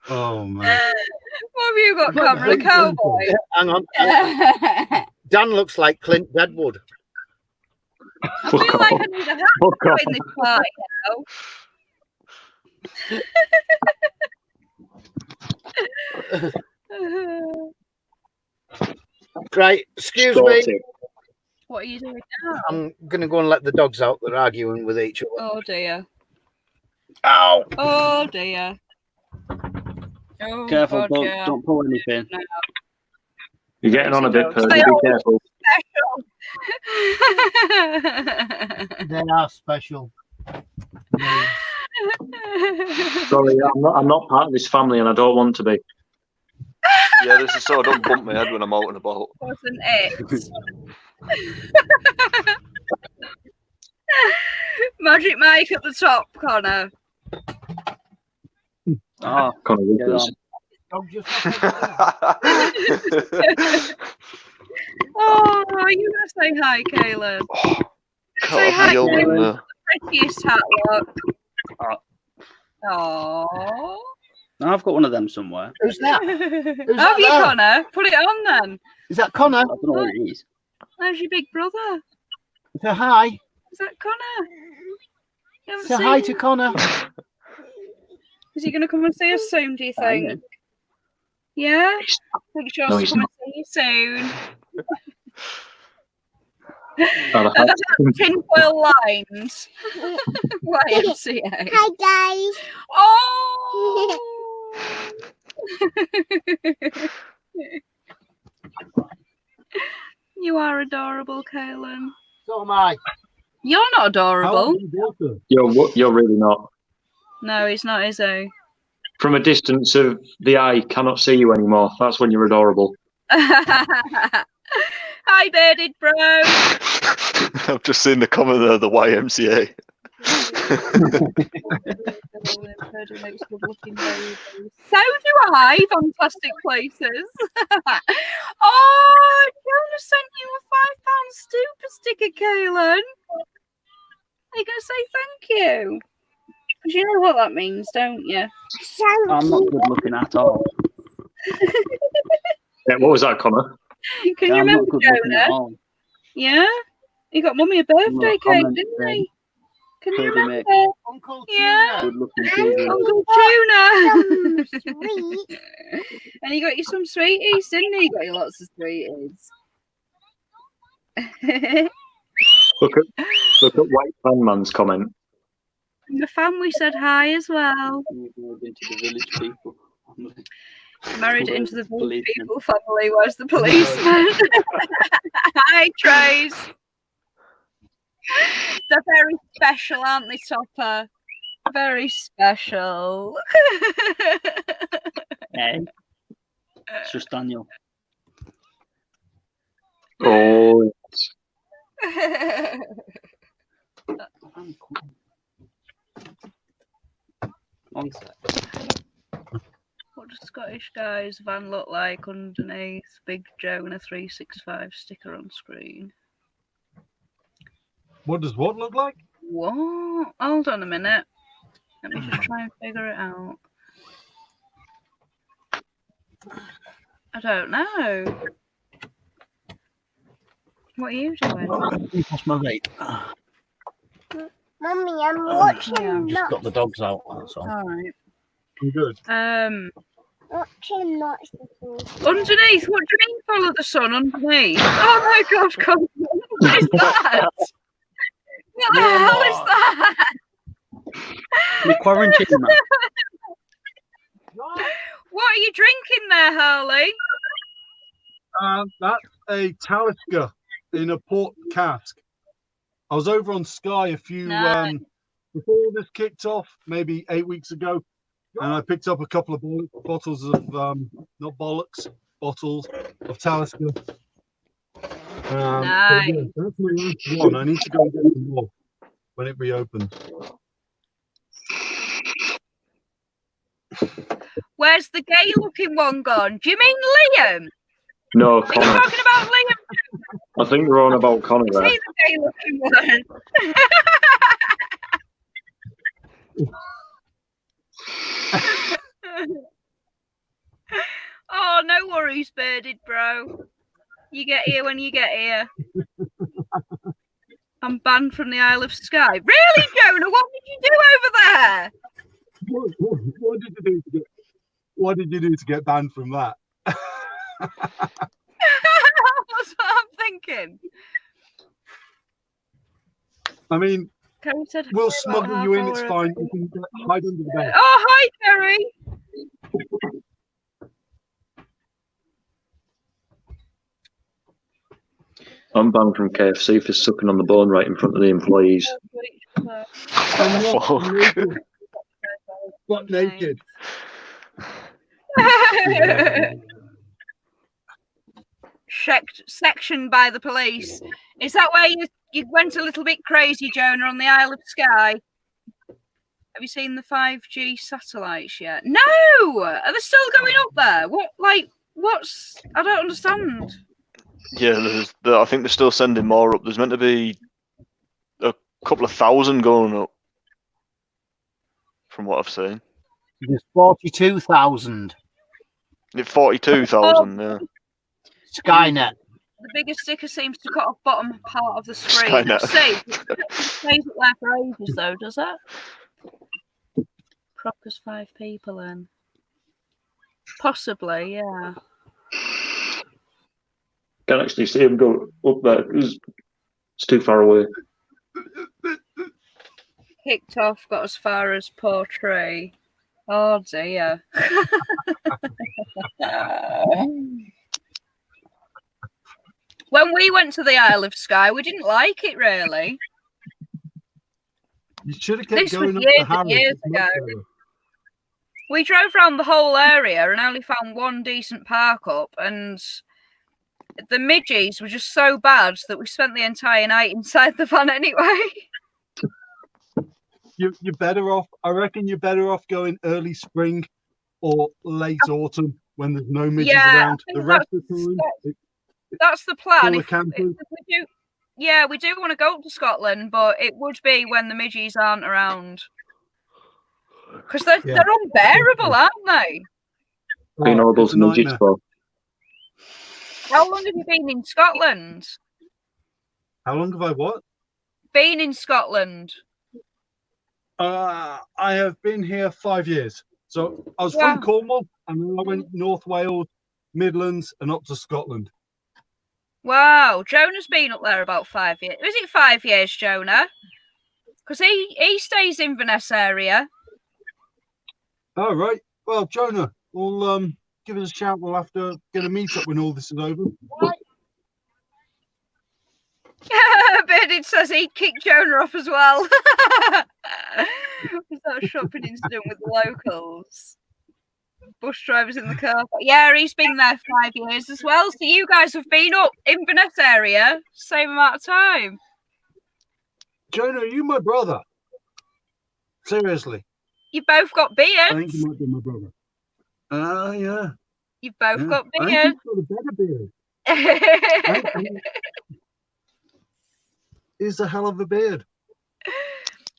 Oh man.
What have you got, Cameron? A cowboy?
Hang on. Dan looks like Clint Deadwood.
I feel like I need a hat in this party now.
Right, excuse me.
What are you doing now?
I'm going to go and let the dogs out. They're arguing with each other.
Oh dear.
Ow!
Oh dear. Oh,
Careful,
God, yeah.
don't pull anything.
No.
You're getting on a bit, Purdy.
They
Be
are
careful.
special.
They are special.
Sorry, I'm not part of this family, and I don't want to be.
Yeah, this is so I don't bump my head when I'm out and about.
Wasn't it? Magic Mike at the top, Connor.
Oh,
Connor
get
Withers.
Oh, are you gonna say hi, Caleb?
Oh,
Say hi,
God,
Caleb. Prettiest hat look. Oh.
I've got one of them somewhere.
Who's that?
Have you, Connor? Put it on then.
Is that Connor?
I don't know what it is.
There's your big brother.
Say hi.
Is that Connor? You haven't
Say
seen
hi
him?
to Connor.
Is he going to come and see us soon, do you think?
Know.
Yeah? Think sure
No,
to
he's
come
not.
and see you soon.
Oh,
And that's tinfoil lines. YMCA.
Hi guys.
Oh! You are adorable, Kaylin.
So am I.
You're not
How
adorable.
old is your daughter?
You're really not.
No, he's not, is he?
From a distance of the eye, cannot see you anymore. That's when you're adorable.
Hi, bearded bro.
I've just seen the comment there, the YMCA.
So do I. Fantastic places. Oh, Jonah sent you a £5 super sticker, Kaylin. Are you going to say thank you? Because you know what that means, don't you?
I'm not good looking at all.
Yeah, what was that, Connor?
Can
Yeah,
you
I'm
remember
not good looking at
Jonah?
all.
Yeah? He got Mummy a birthday
No
cake,
comment,
didn't
then.
he? Can you
Purdy
remember?
make
Uncle
Yeah.
good looking children.
Uncle Tuna.
Sweet.
And he got you some sweeties, didn't he? He got you lots of sweeties.
Look at White Fan Man's comment.
And the family said hi as well.
Into the village people.
Married into the village
Policeman.
people family. Where's the policeman? Hi, Trace. They're very special, aren't they, Topper? Very special.
Hey, it's just Daniel.
Oh,
One sec.
What does Scottish guy's van look like underneath? Big Jonah 365 sticker on screen.
What does what look like?
What? Hold on a minute. Let me just try and figure it out. I don't know. What are you doing?
That's my mate.
Mummy, I'm watching.
Yeah.
Just got the dogs out. That's all.
All right.
I'm good.
Watching lots of things.
Underneath. What do you mean follow the sun underneath? Oh my God, Colin. What is that? What the hell is that?
The quarantine, man.
What are you drinking there, Harley?
That's a Talisker in a port cask. I was over on Sky a few
Nice.
before this kicked off, maybe 8 weeks ago, and I picked up a couple of bottles of not bollocks, bottles of Talisker.
Nice.
Yeah, that's my last one. I need to go and get some more when it reopens.
Where's the gay-looking one gone? Do you mean Liam?
no,
Are you
Connor.
talking about Liam?
I think we're on about Connor
Is
there.
he the gay-looking one? Oh, no worries, Bearded Bro. You get here when you get here. I'm banned from the Isle of Skye. Really, Jonah? What did you do over there?
What did you do to get banned from that?
That's what I'm thinking.
I mean,
Kerry said,
we'll
"Hi,
smuggle
about
you in.
half
It's
hour
fine.
ago."
You can hide under the bed.
Oh, hi, Kerry.
I'm banned from KFC for sucking on the bone right in front of the employees.
Butt naked.
Sectioned by the police. Is that where you went a little bit crazy, Jonah, on the Isle of Skye? Have you seen the 5G satellites yet? No! Are they still going up there? What's... I don't understand.
Yeah, I think they're still sending more up. There's meant to be a couple of thousand going up, from what I've seen.
There's 42,000.
42,000, yeah.
Skynet.
The biggest sticker seems to cut off bottom part of the screen.
Skynet.
See, it stays up there for ages, though, does it? Proctor's 5 people in. Possibly, yeah.
Can't actually see him go up there because it's too far away.
Kicked off, got as far as Portray. Oh dear. When we went to the Isle of Skye, we didn't like it really.
You should have kept
This was
going up
years
the
and
Harrods.
years
It's much
ago.
better.
We drove around the whole area and only found one decent park up, and the midges were just so bad that we spent the entire night inside the van anyway.
You're better off. I reckon you're better off going early spring or late autumn when there's no midges
Yeah, I
around.
think
The rest of the time,
That's the plan.
full of
If
campers.
we do want to go up to Scotland, but it would be when the midges aren't around. Because they're unbearable, aren't they?
Been all
it's
those
a
midgets
nightmare.
for.
How long have you been in Scotland?
How long have I what?
Been in Scotland.
I have been here 5 years. So I was
Wow.
from Cornwall, and then I went North Wales, Midlands, and up to Scotland.
Wow, Jonah's been up there about 5 years. Is it 5 years, Jonah? Because he stays in Inverness area.
All right. Well, Jonah, we'll give us a shout. We'll have to get a meet up when all this is over.
Bearded says he kicked Jonah off as well. Was that a shopping incident with the locals? Bus drivers in the car park. Yeah, he's been there 5 years as well. So you guys have been up Inverness area same amount of time.
Jonah, are you my brother? Seriously,
You both got
I think
beards.
you might be my brother. Yeah.
You've both
Yeah.
got
I think
beards.
he's got a better beard. I think he's a hell of a beard.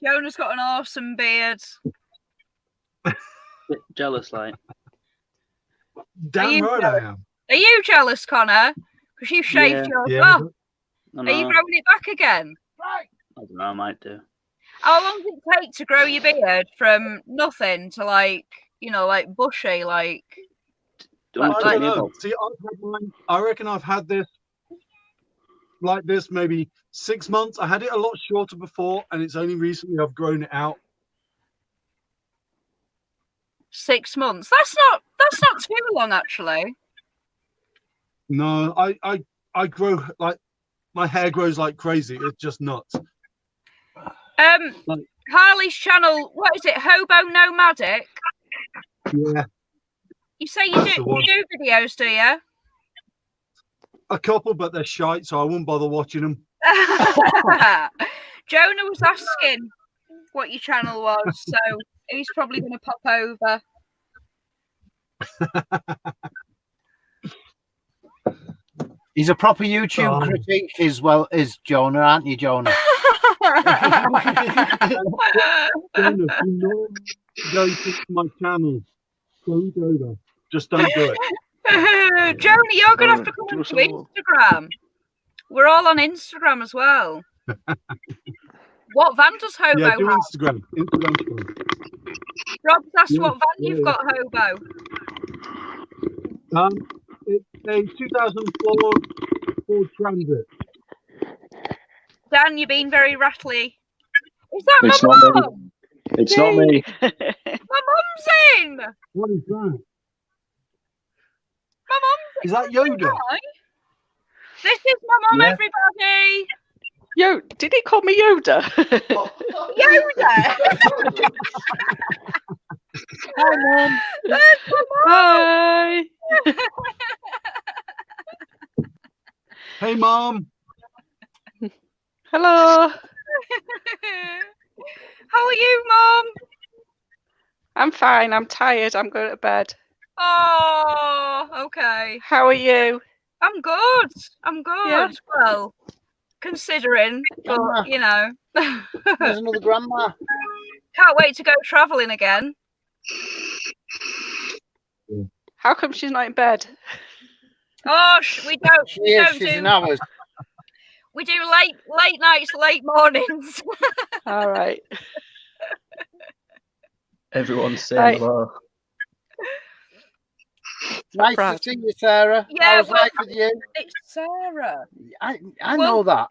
Jonah's got an awesome beard.
Bit jealous, like.
Damn
you
right
jealous?
I am.
Are you jealous, Connor? Because you shaved yours.
Yeah.
Oh,
I
are you
know.
growing it back again?
I don't know, I might do.
How long does it take to grow your beard from nothing to like bushy, like?
Don't
Like-
tell
I
me
don't know.
about-
See, I've had mine. I reckon I've had this like this maybe 6 months. I had it a lot shorter before, and it's only recently I've grown it out.
6 months. That's not too long, actually.
No, I grow like my hair grows like crazy. It's just nuts. Like-
Harley's channel. What is it? Hobo Nomadic.
Yeah,
You say you
That's
do
the one.
videos, do you?
a couple, but they're shite, so I wouldn't bother watching them.
Jonah was asking what your channel was, so he's probably going to pop over.
He's a proper YouTube
Oh.
critic as well as Jonah, aren't you, Jonah?
Jonah, do not go to my channel. Don't go there. Just don't do it.
Joni, you're going to have to come
do us
onto
a little-
Instagram. We're all on Instagram as well. What van does Hobo
Yeah, do
have?
Instagram. Instagram.
Rob's asked
Yeah,
what van you've
yeah.
got, Hobo.
It's a 2004 Ford Transit.
Dan, you've been very rattly. Is that
It's
my
not me.
mum?
It's not me.
My mum's in.
What is that?
My mum's
Is that Yoda?
Hi. This is my mum,
Yeah.
everybody.
Yo, did he call me Yoda?
Yoda.
Hi, Mum.
There's my mum.
Hi.
Hey, Mom.
Hello.
How are you, Mum?
I'm fine. I'm tired. I'm going to bed.
Oh, okay.
How are you?
I'm good. I'm good.
Yeah.
Well, considering, but you know.
There's another grandma.
Can't wait to go travelling again.
How come she's not in bed?
Oh, we don't.
She
We
is.
don't
She's
do.
in ours.
We do late nights, late mornings.
All right.
Everyone's saying
Right.
hello.
Nice
Right.
to see you, Sarah.
Yeah,
How's
well,
life with you?
It's Sarah.
I know that.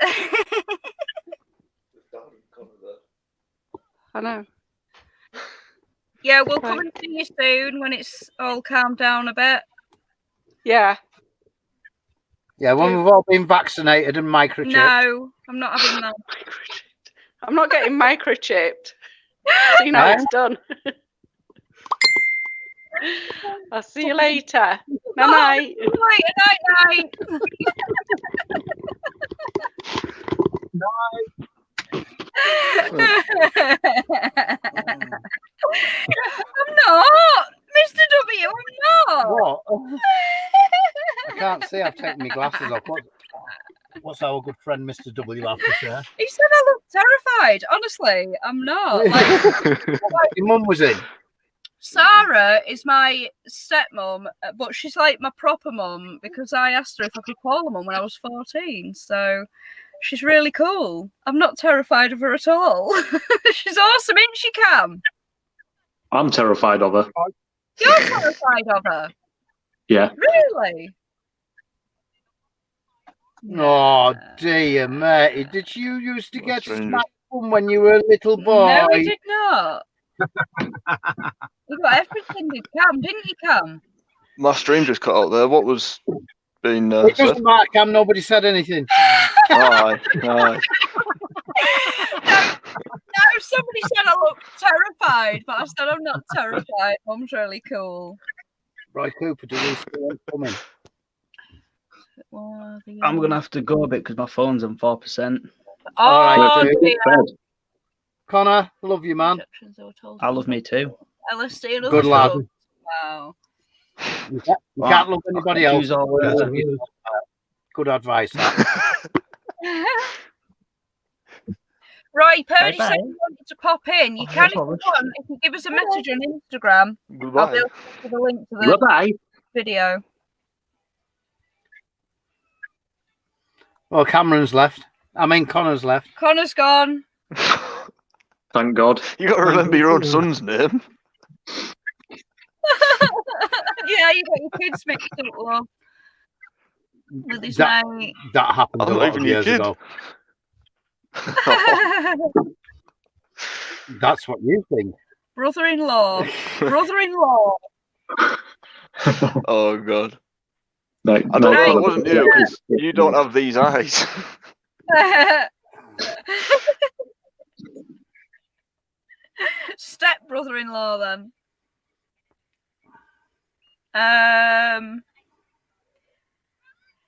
I know.
Yeah, we'll come
Right.
and see you soon when it's all calmed down a bit.
Yeah.
Yeah, when we've all been vaccinated and microchipped.
No, I'm not having that.
I'm not getting microchipped. So you know
No?
it's done. I'll see you later. Night night.
Night. I'm not, Mr. W. I'm not.
What? I can't see. I've taken my glasses off. What's our good friend Mr. W have to say?
He said I look terrified. Honestly, I'm not. Like,
Your mum was in.
Sarah is my stepmom, but she's like my proper mum because I asked her if I could call her mum when I was 14. So she's really cool. I'm not terrified of her at all. She's awesome, isn't she, Cam?
I'm terrified of her.
You're terrified of her?
Yeah.
Really?
Oh dear, mate. Did you used to get
Strange.
smacked from when you were a little boy?
No, I did not. You got everything, did Cam, didn't you, Cam?
My stream just cut out there. What was being
It
said?
doesn't matter, Cam. Nobody said anything.
Aye, aye.
No, somebody said I looked terrified, but I said I'm not terrified. Mum's really cool.
Roy Cooper, does he still coming?
I'm gonna have to go a bit because my phone's on 4%.
Oh,
dude.
dear.
Connor, love you, man.
I love me too.
LSD and
Good
other
lad.
drugs. Wow.
You can't love anybody else.
Use all words.
Good advice. That.
Right, Purdy
Bye-bye.
said you wanted to pop in. You
Oh,
can if
that's
you
all right.
want. If you give us a message on Instagram, I'll
Goodbye.
be able to put the link to the
Bye-bye.
video.
Well, Cameron's left. I mean, Connor's left.
Connor's gone.
Thank God.
You got to remember your own son's name.
Yeah, you got your kids mixed up, love. With his
That,
mate.
that happened
I'm
a
not
lot of
even your
years
kid.
ago. That's what you think.
Brother-in-law. Brother-in-law.
Oh God.
Like,
I don't know.
Right.
It wasn't you because you don't have these eyes.
Step brother-in-law then.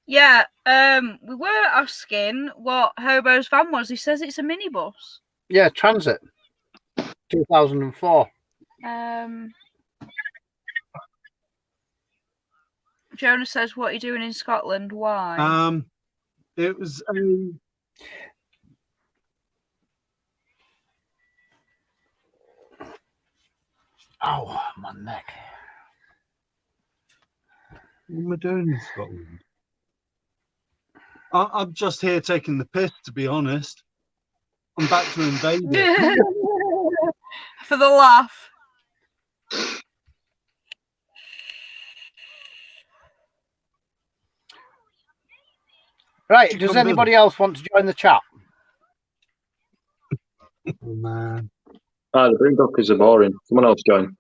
Yeah, we were asking what Hobo's van was. He says it's a minibus.
Yeah, Transit. 2004.
Jonah says, "What are you doing in Scotland? Why?"
It was a.
Oh, my neck.
What am I doing in Scotland? I'm just here taking the piss, to be honest. I'm back to invade it.
For the laugh.
Right, does anybody else want to join the chat?
Oh, man.
The Boondockers are boring. Someone else join.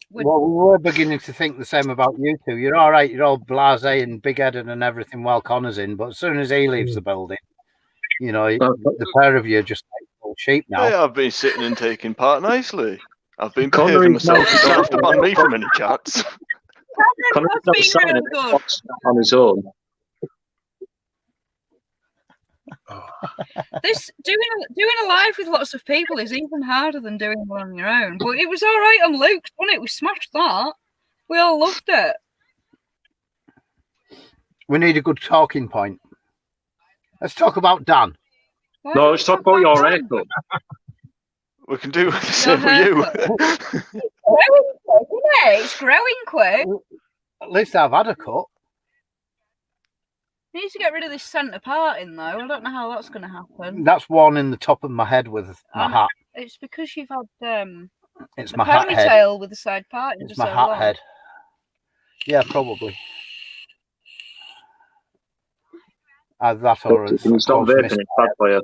Well, we're beginning to think the same about you two. You're all right. You're all blasé and big-headed and everything while Connor's in. But as soon as he leaves the building, you know, the pair of you are just like little sheep now.
Hey, I've been sitting and taking part nicely. I've been behaving myself. You don't have to ban me from any chats.
Connor's not signing on his own.
This doing a live with lots of people is even harder than doing one on your own. But it was all right on Luke's, wasn't it? We smashed that. We all loved it.
We need a good talking point. Let's talk about Dan.
No, let's talk about your haircut.
We can do the same with you.
It's growing quick.
At least I've had a cut.
You need to get rid of this centre parting, though. I don't know how that's going to happen.
That's one in the top of my head with my hat.
It's because you've had
It's
a
my hat head.
ponytail with the side parting.
It's my hat head. Yeah, probably. That or it's
Can you stop vaping? It's bad for you.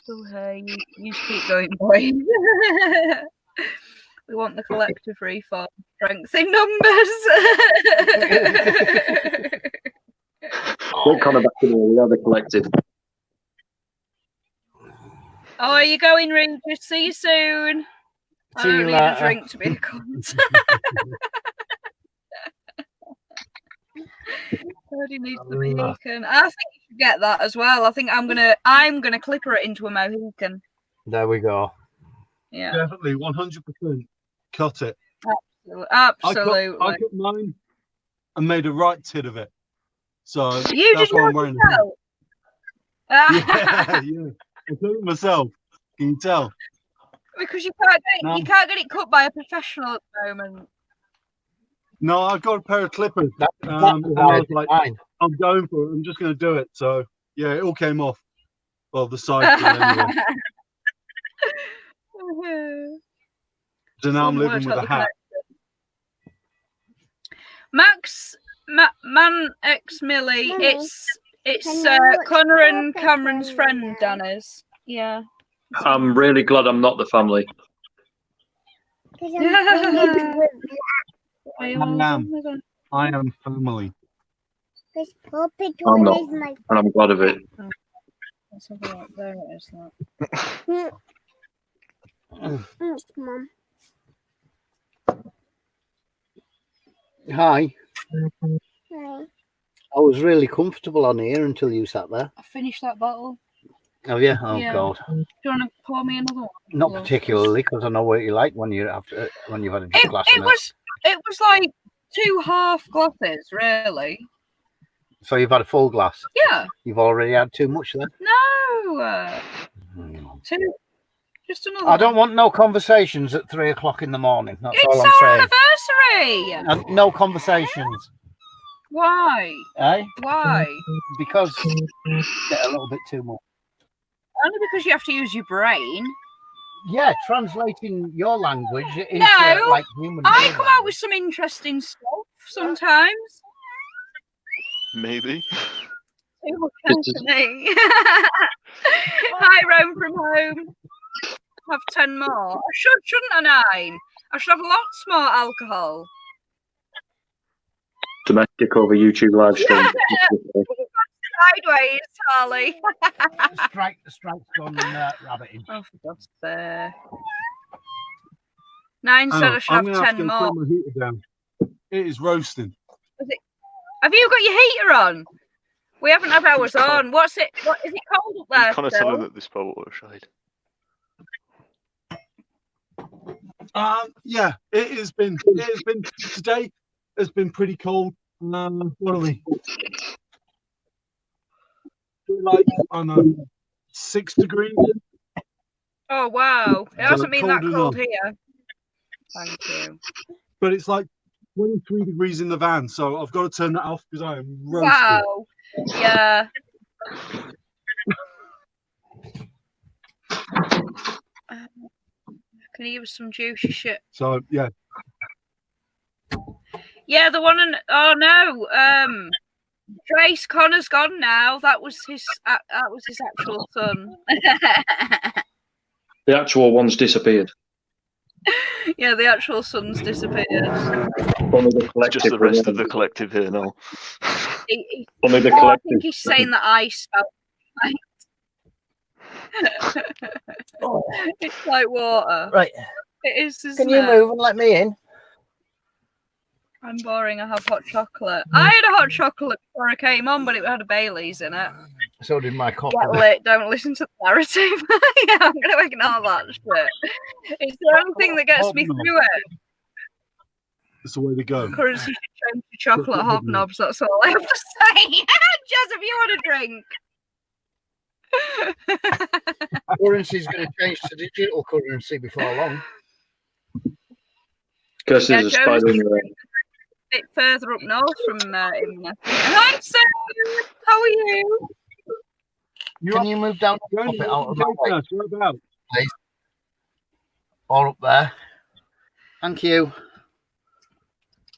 Still here. You keep going, boy. We want the collective reform. Strength in numbers.
Don't come back in here. We are the collective.
Oh, are you going, Regis? See you soon. I don't need a drink to be a cunt. Purdy needs the Mohican. I think you should get that as well. I think I'm gonna clipper it into a Mohican.
There we go.
Yeah,
definitely 100%. Cut it.
Absolutely.
I cut mine and made a right tit of it. So
you
that's why I'm wearing it. Yeah. I did it myself. Can you tell?
Because you can't get it cut by a professional at the moment.
No, I got a pair of clippers. And I was like, I'm going for it. I'm just going to do it. So yeah, it all came off. Well, the side anyway. So now I'm living with a hat.
Max, Man X Millie, it's Connor and Cameron's friend, Danny's. Yeah.
I'm really glad I'm not the family.
I am family.
I'm not, and I'm glad of it.
Let's have a look. There it is.
Mom.
Hi.
Hi.
I was really comfortable on here until you sat there.
I finished that bottle.
Oh yeah. Oh
Yeah.
God.
Do you want to pour me another one?
Not particularly, because I know what you like when you've had a glass.
It was like 2 half glasses, really.
So you've had a full glass.
Yeah.
You've already had too much then.
No. 2. Just another.
I don't want no conversations at 3 o'clock in the morning. That's
It's
all I'm
our
saying.
anniversary.
And no conversations.
Why?
Eh?
Why?
Because it's get a little bit too much.
Only because you have to use your brain.
Yeah, translating your language into like human.
I come out with some interesting stuff sometimes.
Maybe.
Too much company. Hi, Rome from home. Have 10 more. I shouldn't I, 9? I should have lots more alcohol.
Domestic over YouTube live stream.
Sideways, Harley.
Strike's gone rabbiting.
Oh, for God's sake. 9 said I should have 10 more.
Turn my heater down. It is roasting.
Have you got your heater on? We haven't had ours on. What is it cold up there?
I'm kind of telling that this bottle was shade.
Yeah, it has been today. has been pretty cold. What are we? Like, I don't know, 6 degrees.
Oh wow! It hasn't been that
cold
cold
enough.
here. Thank you.
But it's like 23 degrees in the van, so I've got to turn that off because I am roasted.
Wow. Yeah. Can you give us some juicy shit?
So yeah.
Yeah, the one and oh no, Trace Connor's gone now. That was his actual son.
The actual one's disappeared.
Yeah, the actual son's disappeared.
Only the collective.
Just the rest of the collective here now.
Only the
I
collective.
think he's saying that I spelled it. It's like water.
Right.
It is, isn't
Can you
it?
move and let me in?
I'm boring. I have hot chocolate. I had a hot chocolate before I came on, but it had a Bailey's in it.
So did my coffee.
Get lit. Don't listen to the narrative. Yeah, I'm going to ignore that shit. It's the only thing that gets me through it.
That's the way to go.
Currency should change to chocolate hobnobs. That's all I have to say. Jez, if you want a drink.
Currency's going to change to digital currency before long.
Because there's a spider in your head.
A bit further up north from Inverness. Hi, Sue. How are you?
Can you move down a bit out of my way, please? Or up there. Thank you.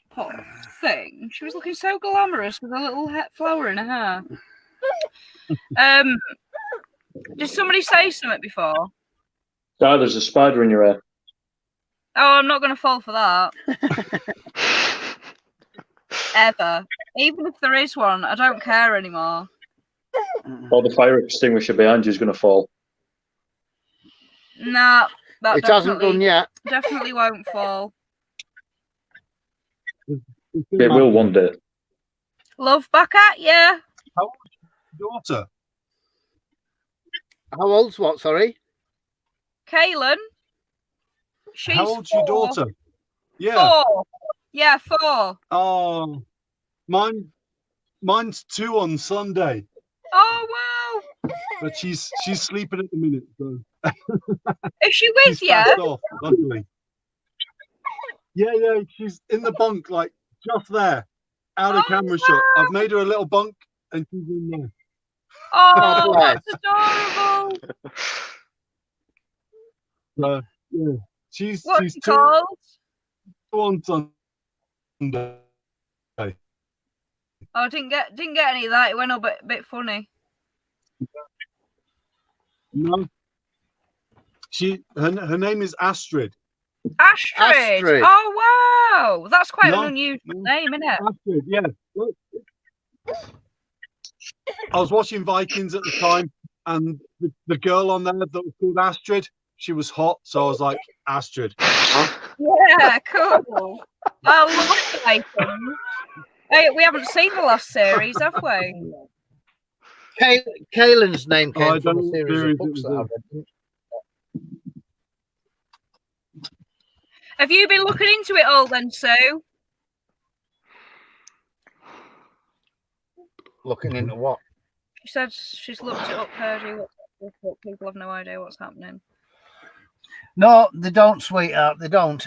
Poor thing. She was looking so glamorous with a little flower in her hair. Did somebody say something before?
Ah, there's a spider in your hair.
Oh, I'm not going to fall for that. Ever. Even if there is one, I don't care anymore.
Or the fire extinguisher behind you is going to fall.
Nah, that
It hasn't done yet.
Definitely won't fall.
It will one day.
Love, back at you.
How old's your daughter?
How old's what, sorry?
Kaylin. She's
How old's
4.
your daughter? Yeah.
4. Yeah, 4.
Oh, mine's 2 on Sunday.
Oh wow!
But she's sleeping at the minute. So.
Is she with
She's
you?
passed off, luckily. Yeah, she's in the bunk, like just there, out of camera shot. I've made her a little bunk, and she's in there.
Oh, that's adorable.
Yeah, she's
What's she
2
called?
on Sunday.
Oh, I didn't get any of that. It went a bit funny.
No, her name is Astrid.
Astrid. Oh wow, that's quite
No,
an unusual name, isn't it?
Astrid, yeah. I was watching Vikings at the time, and the girl on there that was called Astrid, she was hot, so I was like, Astrid.
Yeah, cool. I love Vikings. Hey, we haven't seen the last series, have we?
Kaylin's name came from a
don't
series
know
of books that I've read.
Have you been looking into it all then, Sue?
Looking into what?
She said she's looked it up, Purdy. People have no idea what's happening.
No, they don't, sweetheart. They don't.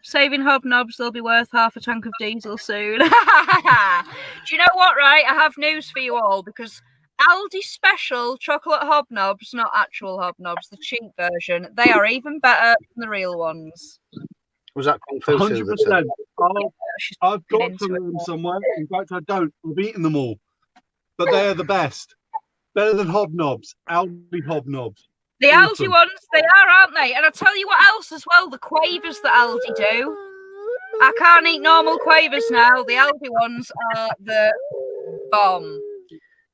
Saving hobnobs, they'll be worth half a tank of diesel soon. Do you know what, right? I have news for you all, because Aldi special chocolate hobnobs, not actual hobnobs, the cheap version, they are even better than the real ones.
Was that Kung Fu
100%. I've got
into
some
it
of them somewhere. In fact, I don't. I've eaten them all. But they are the best. Better than hobnobs. Aldi hobnobs.
The Aldi
Awesome.
ones, they are, aren't they? And I'll tell you what else as well, the quavers that Aldi do. I can't eat normal quavers now. The Aldi ones are the bomb.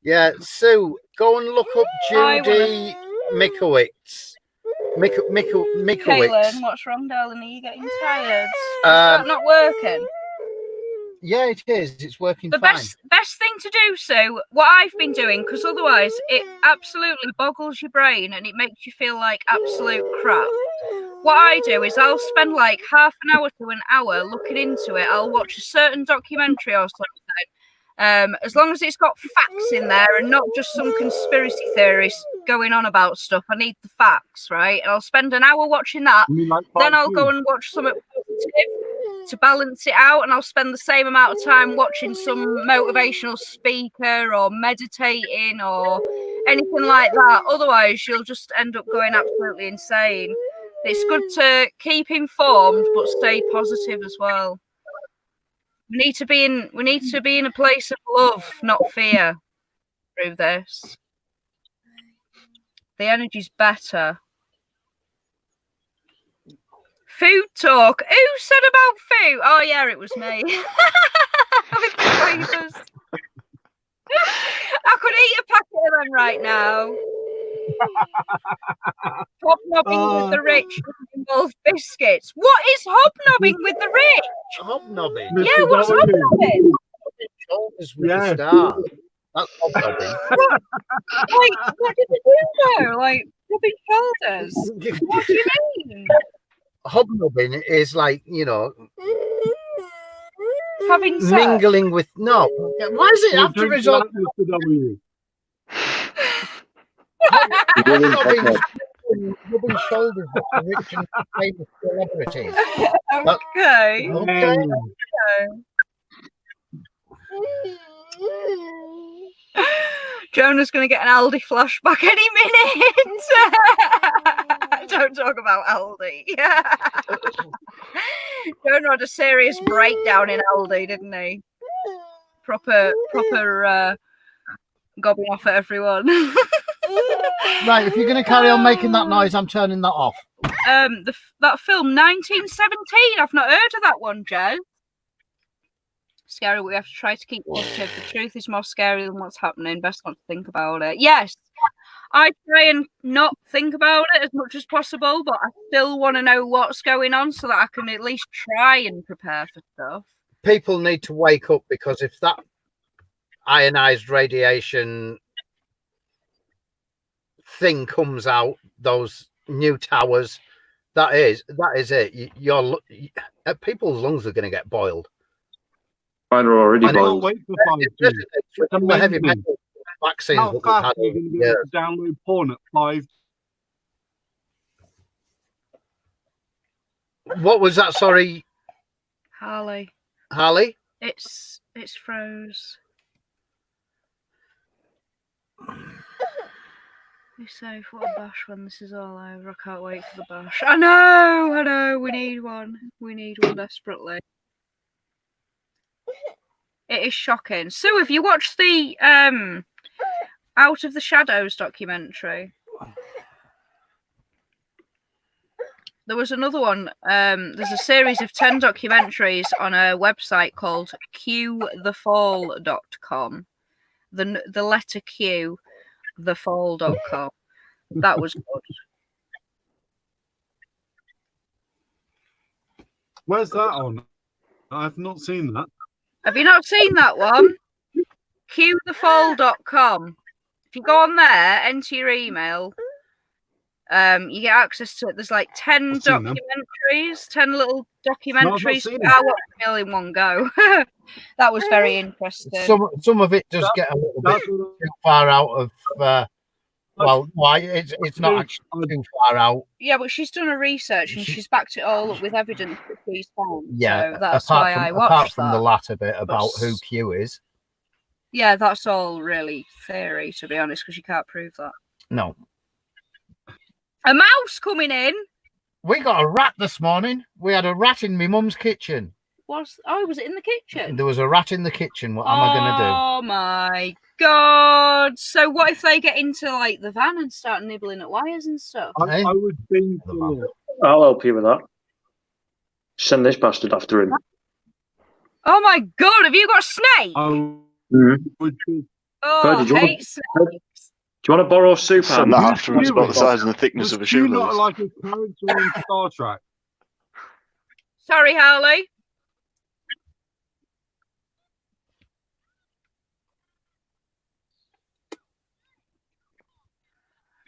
Yeah, Sue, go and look up Judy Mikowitz. Mikowitz.
Kaylin, what's wrong, darling? Are you getting tired? Is that not working?
Yeah, it is. It's working
The
fine.
best thing to do, Sue, what I've been doing, because otherwise it absolutely boggles your brain and it makes you feel like absolute crap. what I do is I'll spend like half an hour to an hour looking into it. I'll watch a certain documentary or something. As long as it's got facts in there and not just some conspiracy theorist going on about stuff. I need the facts, right? And I'll spend an hour watching that. Then I'll go and watch something positive to balance it out, and I'll spend the same amount of time watching some motivational speaker or meditating or anything like that. Otherwise, you'll just end up going absolutely insane. It's good to keep informed but stay positive as well. We need to be in a place of love, not fear, through this. The energy's better. Food talk. Who said about food? Oh yeah, it was me. With the flavours. I could eat a packet of them right now. Hobnobbing with the rich involves biscuits. What is hobnobbing with the rich?
Hobnobbing?
Yeah, what's hobnobbing?
Shoulders with the stars. That's hobnobbing.
What did they do though? Like, rubbing shoulders? What do you mean?
Hobnobbing is like, you know,
having sex.
Mingling with, no. Why does it have to result? Hobnobbing rubbing shoulders with the rich and famous celebrities.
Okay. Jonah's going to get an Aldi flashback any minute. Don't talk about Aldi. Jonah had a serious breakdown in Aldi, didn't he? Proper gobbing off at everyone.
Right, if you're going to carry on making that noise, I'm turning that off.
That film 1917. I've not heard of that one, Joe. Scary. We have to try to keep positive. The truth is more scary than what's happening. Best not to think about it. Yes, I try and not think about it as much as possible, but I still want to know what's going on so that I can at least try and prepare for stuff.
People need to wake up, because if that ionized radiation thing comes out, those new towers, that is it. People's lungs are going to get boiled.
Mine are already boiled.
Wait for 5G.
The heavy metal vaccines.
How fast are you going to be able to download porn at 5?
What was that? Sorry,
Harley. It's froze. Be safe. What a bash when this is all over. I can't wait for the bash. I know. We need one. We need one desperately. It is shocking. Sue, have you watched the Out of the Shadows documentary? There was another one. There's a series of 10 documentaries on a website called qthefall.com. The letter Q, thefall.com. That was good.
Where's that on? I've not seen that.
Have you not seen that one? qthefall.com. If you go on there, enter your email, you get access to it. There's like 10 documentaries, 10 little documentaries. I watched them all in one go. That was very interesting.
Some of it does get a little bit too far out of. Well, why? It's not actually too far out.
Yeah, but she's done her research and she's backed it all up with evidence that she's found.
Yeah,
so that's why I watched
apart from
that.
the latter bit about who Q is.
Yeah, that's all really theory, to be honest, because you can't prove that.
No.
A mouse coming in.
We got a rat this morning. We had a rat in my mum's kitchen.
Was it in the kitchen?
There was a rat in the kitchen. What am I going to do?
Oh my God. So what if they get into like the van and start nibbling at wires and stuff?
I would think
I'll help you with that. Send this bastard after him.
Oh my God, have you got a snake?
I would think.
Oh, I hate snakes.
Do you want to borrow soup?
Send that after him. It's about the size and the thickness of a shoe.
Not like a character in Star Trek.
Sorry, Harley.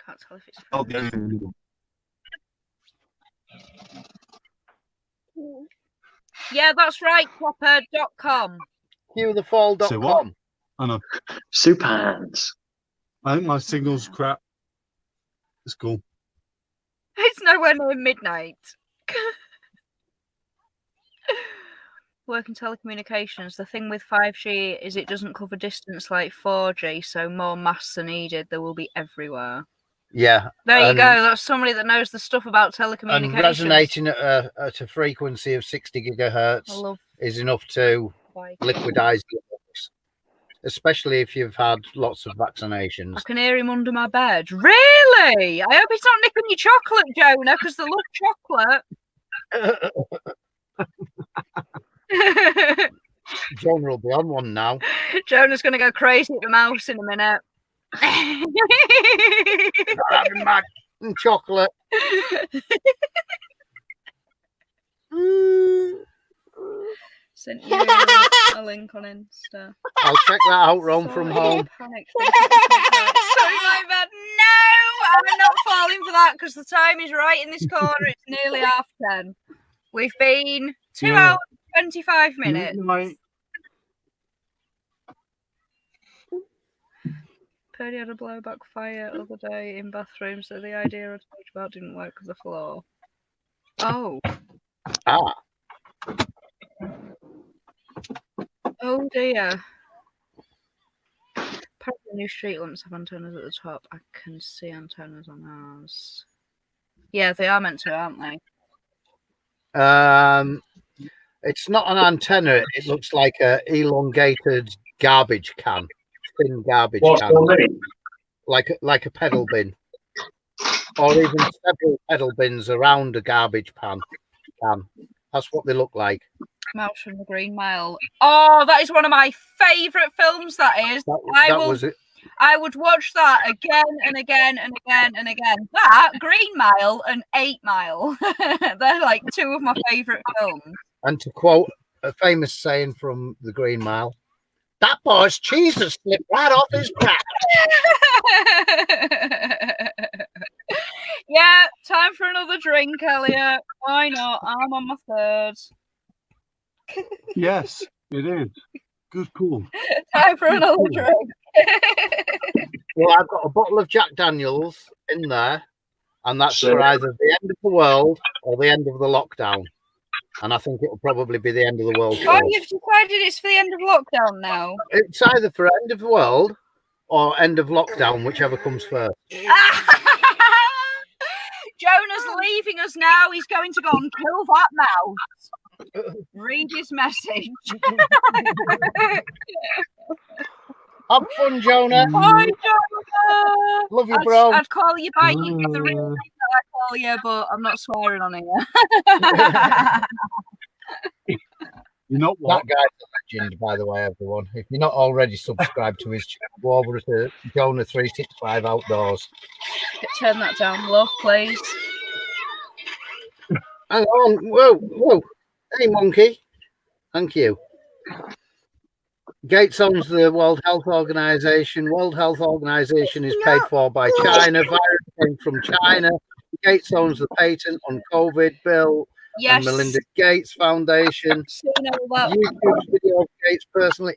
Can't tell if it's. Yeah, that's right. Proper.com.
Cuethefall.com.
I know.
Soup hands.
I think my signal's crap. It's cool.
It's nowhere near midnight. Working telecommunications. The thing with 5G is it doesn't cover distance like 4G, so more masts are needed. They will be everywhere.
Yeah.
There you go. That's somebody that knows the stuff about telecommunications.
And resonating at a frequency of 60 gigahertz is enough to liquidize your books, especially if you've had lots of vaccinations.
I can hear him under my bed. Really? I hope he's not nicking your chocolate, Jonah, because they love chocolate.
Jonah will be on one now.
Jonah's going to go crazy at the mouse in a minute.
Not having my chocolate.
Sent you a link on Insta.
I'll check that out, Ron, from home.
Sorry, my bad. No, I'm not falling for that because the time is right in this corner. It's nearly 10:30. We've been 2 hours, 25 minutes. Purdy had a blowback fire the other day in bathroom, so the idea I told you about didn't work with the floor. Oh.
Ah.
Oh dear. Apparently new street lamps have antennas at the top. I can see antennas on ours. Yeah, they are meant to, aren't they?
It's not an antenna. It looks like a elongated garbage can. Thin garbage can, like a pedal bin, or even several pedal bins around a garbage can. That's what they look like.
Mouse from the Green Mile. Oh, that is one of my favourite films. That is. I would watch that again and again and again and again. That, Green Mile, and 8 Mile. They're like two of my favourite films.
And to quote a famous saying from the Green Mile, that boy's cheese has slipped right off his back.
Yeah, time for another drink, Elliot. Why not? I'm on my third.
Yes, it is. Good call.
Time for another drink.
Well, I've got a bottle of Jack Daniels in there, and that's for either the end of the world or the end of the lockdown. And I think it'll probably be the end of the world.
Oh, you've decided it's for the end of lockdown now?
It's either for end of the world or end of lockdown, whichever comes first.
Jonah's leaving us now. He's going to go and kill that mouse. Read his message.
Have fun, Jonah.
Bye, Jonah.
Love you, bro.
I'd call you by the real name that I call you, but I'm not swearing on here.
You know what?
That guy's a legend, by the way, everyone. If you're not already subscribed to his channel, go over to Jonah365 Outdoors.
Turn that down, love, please.
Hang on. Whoa. Hey, monkey. Thank you. Gates owns the World Health Organization. World Health Organization is paid for by China. Virus came from China. Gates owns the patent on COVID. Bill and Melinda Gates Foundation. YouTube video of Gates personally.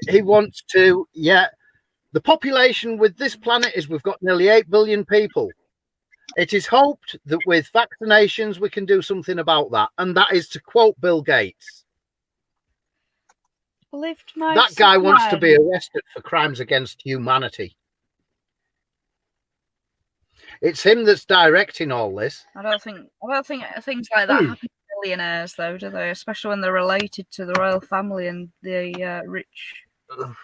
He wants to, the population with this planet is we've got nearly 8 billion people. It is hoped that with vaccinations we can do something about that. And that is to quote Bill Gates. That guy wants to be arrested for crimes against humanity. It's him that's directing all this.
I don't think things like that happen to billionaires, though, do they? Especially when they're related to the royal family and the rich.
The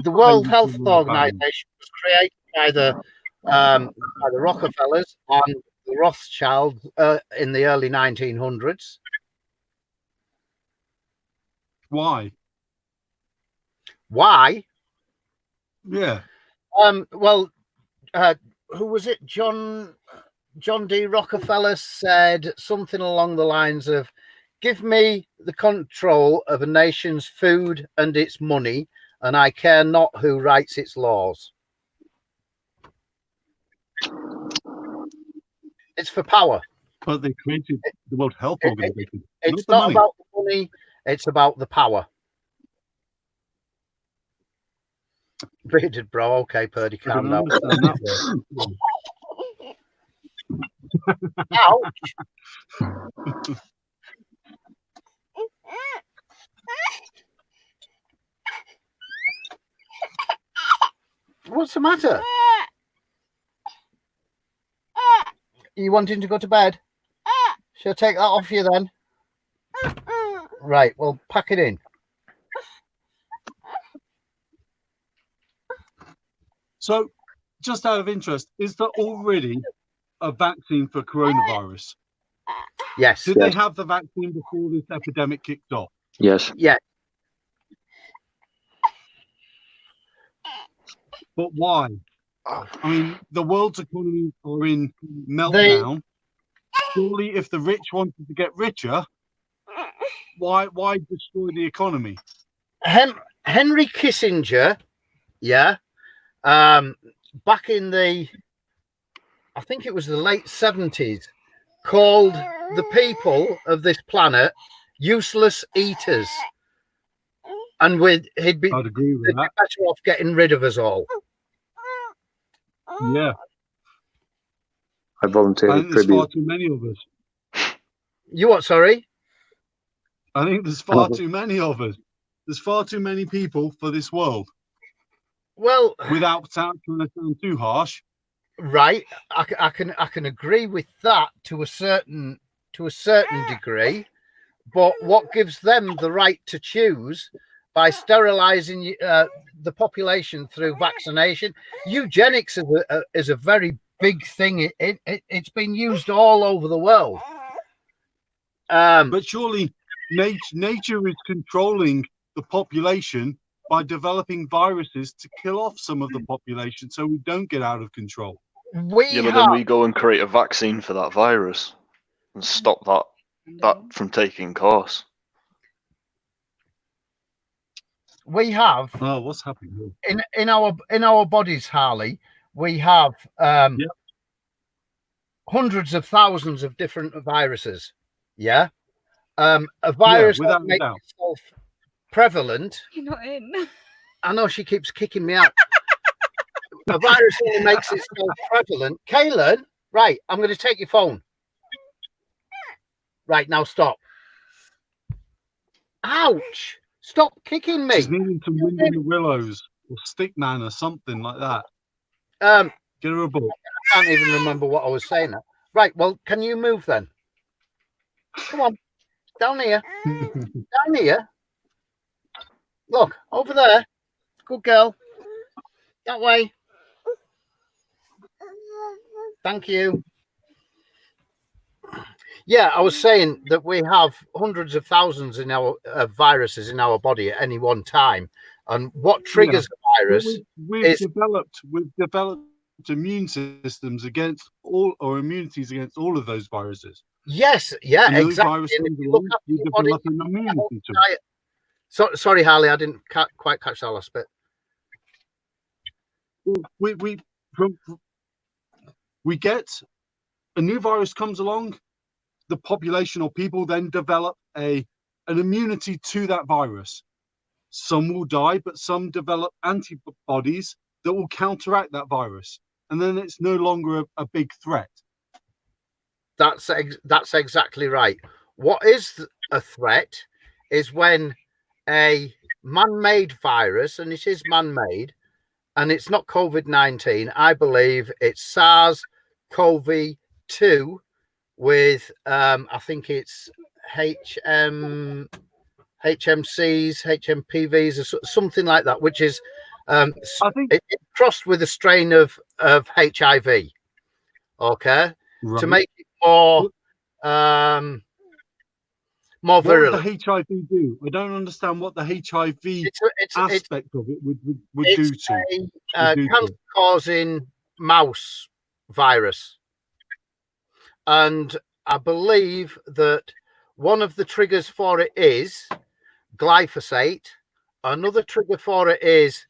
World Health Organization was created by the Rockefellers and the Rothschilds in the early 1900s.
Why? Yeah.
Who was it? John D. Rockefeller said something along the lines of, "Give me the control of a nation's food and its money, and I care not who writes its laws." It's for power.
But they created the World Health Organization.
It's
the
not
money.
about the money, it's about the power. Bearded bro, okay, Purdy,
I
calm
can
down.
understand that one.
Ouch! What's the matter? Are you wanting to go to bed? Shall I take that off you then? Right, well, pack it in.
So, just out of interest, is there already a vaccine for coronavirus?
Yes.
Did they have the vaccine before this epidemic kicked off?
Yes.
Yeah.
But why? I mean, the world's economies are in meltdown. Surely, if the rich wanted to get richer, why destroy the economy?
Henry Kissinger, yeah, back in the, I think it was the late 70s, called the people of this planet useless eaters, and he'd be
I'd agree with that.
better off getting rid of us all.
Yeah.
I volunteered.
I think there's far too many of us.
You what? Sorry.
I think there's far too many of us. There's far too many people for this world.
Well,
without trying to sound too harsh,
right? I can agree with that to a certain degree, but what gives them the right to choose by sterilizing the population through vaccination? Eugenics is a very big thing. It's been used all over the world.
But surely nature is controlling the population by developing viruses to kill off some of the population so we don't get out of control.
Then we go and create a vaccine for that virus and stop that from taking course.
We have
what's happening here?
in our bodies, Harley, we have hundreds of thousands of different viruses. Yeah. A virus that makes itself prevalent.
You're not in.
I know she keeps kicking me out. A virus only makes itself prevalent. Kaylin, right, I'm going to take your phone. Right, now stop. Ouch! Stop kicking me.
She's needing some Wind in the Willows or Stickman or something like that. Get her a book.
I can't even remember what I was saying. Right, well, can you move then? Come on. Down here. Down here. Look, over there. Good girl. That way. Thank you. Yeah, I was saying that we have hundreds of thousands in our viruses in our body at any one time, and what triggers a virus
we've developed immune systems against all, or immunities against all of those viruses.
Yes, yeah,
and
exactly.
We develop an immunity to it.
So, sorry, Harley, I didn't quite catch that last bit.
We get a new virus comes along, the population or people then develop an immunity to that virus. Some will die, but some develop antibodies that will counteract that virus, and then it's no longer a big threat.
That's exactly right. What is a threat is when a man-made virus, and it is man-made, and it's not COVID-19. I believe it's SARS-CoV-2 with I think it's HMCs, HMPVs, or something like that, which is I think it's crossed with a strain of HIV. Okay, right. To make it more more virulent.
What does the HIV do? I don't understand what the HIV aspect of it would do to
cancer-causing mouse virus. And I believe that one of the triggers for it is glyphosate. Another trigger for it is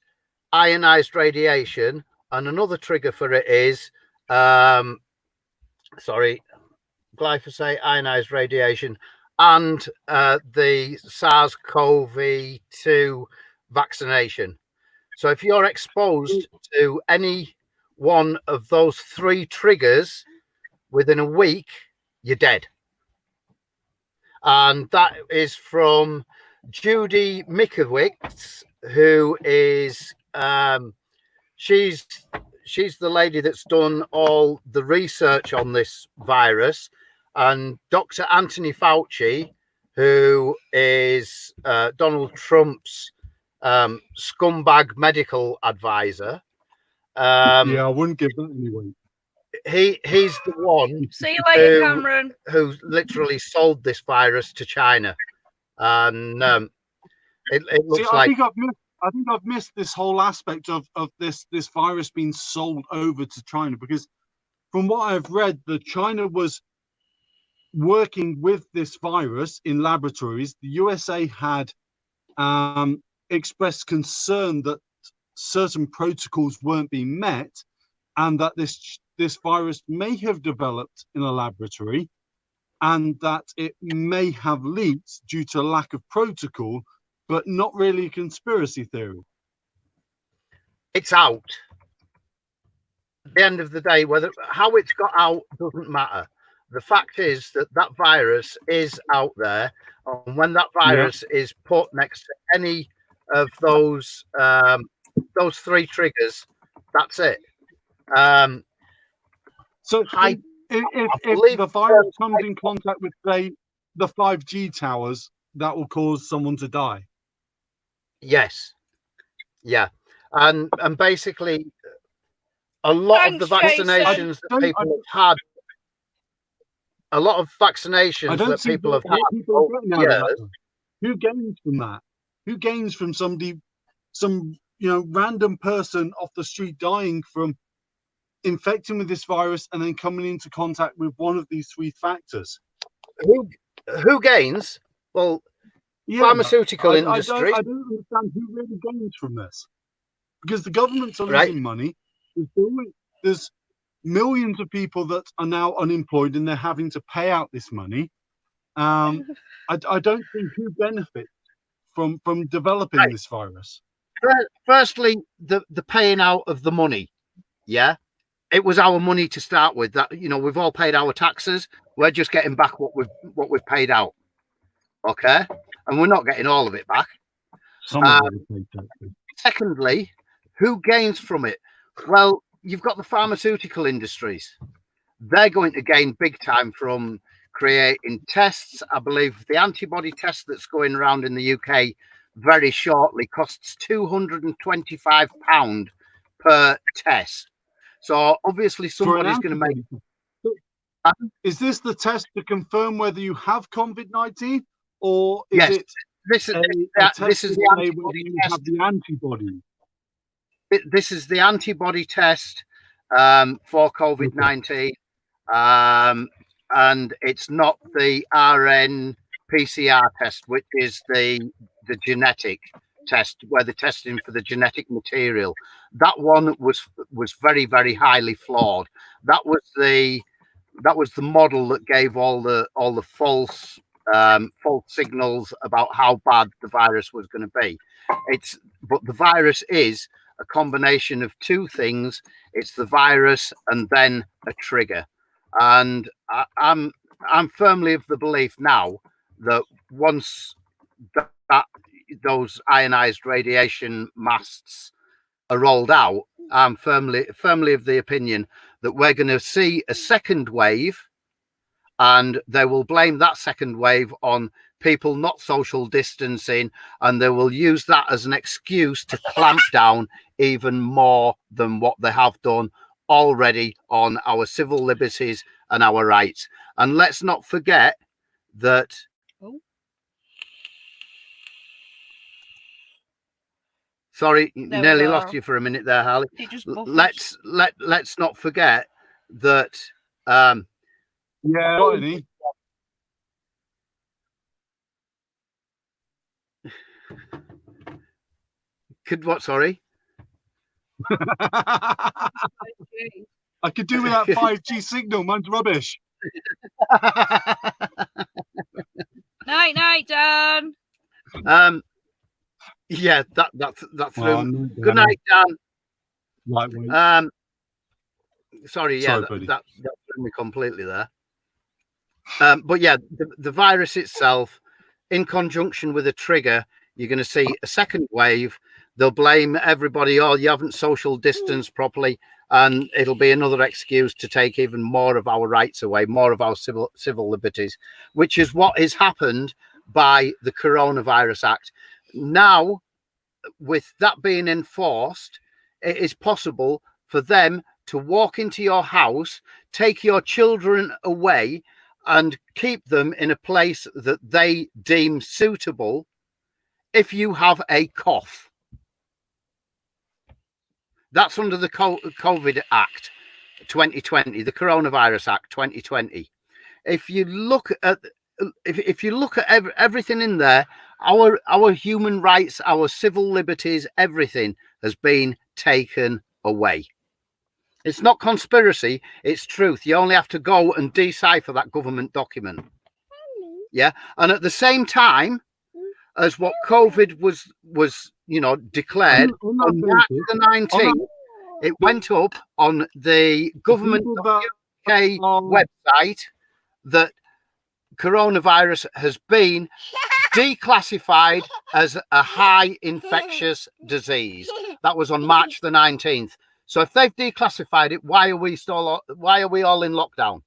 ionized radiation. And another trigger for it is, sorry, glyphosate ionized radiation and the SARS-CoV-2 vaccination. So if you're exposed to any one of those 3 triggers within a week, you're dead. And that is from Judy Mikowicz, who is she's the lady that's done all the research on this virus, and Dr. Anthony Fauci, who is Donald Trump's scumbag medical advisor.
Yeah, I wouldn't give that anyway.
He's the one
See you later, Cameron.
who literally sold this virus to China, and it looks like.
I think I've missed this whole aspect of this virus being sold over to China, because from what I've read, that China was working with this virus in laboratories. The USA had expressed concern that certain protocols weren't being met, and that this virus may have developed in a laboratory, and that it may have leaked due to lack of protocol, but not really a conspiracy theory.
It's out. At the end of the day, how it's got out doesn't matter. The fact is that virus is out there, and when that virus is put next to any of those 3 triggers, that's it.
So if the virus comes in contact with, say, the 5G towers, that will cause someone to die.
Yes. Yeah. And basically, a lot of the vaccinations that people have had, a lot of vaccinations that people have had.
Who gains from that? Who gains from some random person off the street dying from infecting with this virus and then coming into contact with one of these 3 factors?
Who gains? Well, pharmaceutical industry.
I don't understand who really gains from this, because the governments are losing money. There's millions of people that are now unemployed, and they're having to pay out this money. I don't think who benefits from developing this virus.
Firstly, the paying out of the money. Yeah, it was our money to start with. That we've all paid our taxes. We're just getting back what we've paid out. Okay, and we're not getting all of it back. Secondly, who gains from it? Well, you've got the pharmaceutical industries. They're going to gain big time from creating tests. I believe the antibody test that's going around in the UK very shortly costs £225 per test. So obviously somebody's going to make.
Is this the test to confirm whether you have COVID-19, or is it?
This is the antibody test.
Have the antibody.
This is the antibody test for COVID-19, and it's not the arran PCR test, which is the genetic test where they're testing for the genetic material. That one was very, very highly flawed. That was the model that gave all the false signals about how bad the virus was going to be. But the virus is a combination of 2 things. It's the virus and then a trigger. And I'm firmly of the belief now that once those ionized radiation masts are rolled out, I'm firmly of the opinion that we're going to see a second wave, and they will blame that second wave on people not social distancing, and they will use that as an excuse to clamp down even more than what they have done already on our civil liberties and our rights. And let's not forget that sorry, nearly lost you for a minute there, Harley. Let's not forget that could what? Sorry.
I could do with that 5G signal. Mine's rubbish.
Night, night, Dan.
Yeah, that's
Well,
through. Good night, Dan.
Lightweight.
Sorry,
Sorry,
that
buddy.
threw me completely there. But yeah, the virus itself, in conjunction with a trigger, you're going to see a second wave. They'll blame everybody. Oh, you haven't social distanced properly, and it'll be another excuse to take even more of our rights away, more of our civil liberties, which is what has happened by the Coronavirus Act. Now, with that being enforced, it is possible for them to walk into your house, take your children away, and keep them in a place that they deem suitable if you have a cough. That's under the COVID Act 2020, the Coronavirus Act 2020. If you look at everything in there, our human rights, our civil liberties, everything has been taken away. It's not conspiracy, it's truth. You only have to go and decipher that government document. Yeah. And at the same time as what COVID was declared on March the 19th, it went up on the government UK website that coronavirus has been declassified as a high infectious disease. That was on March the 19th. So if they've declassified it, why are we all in lockdown?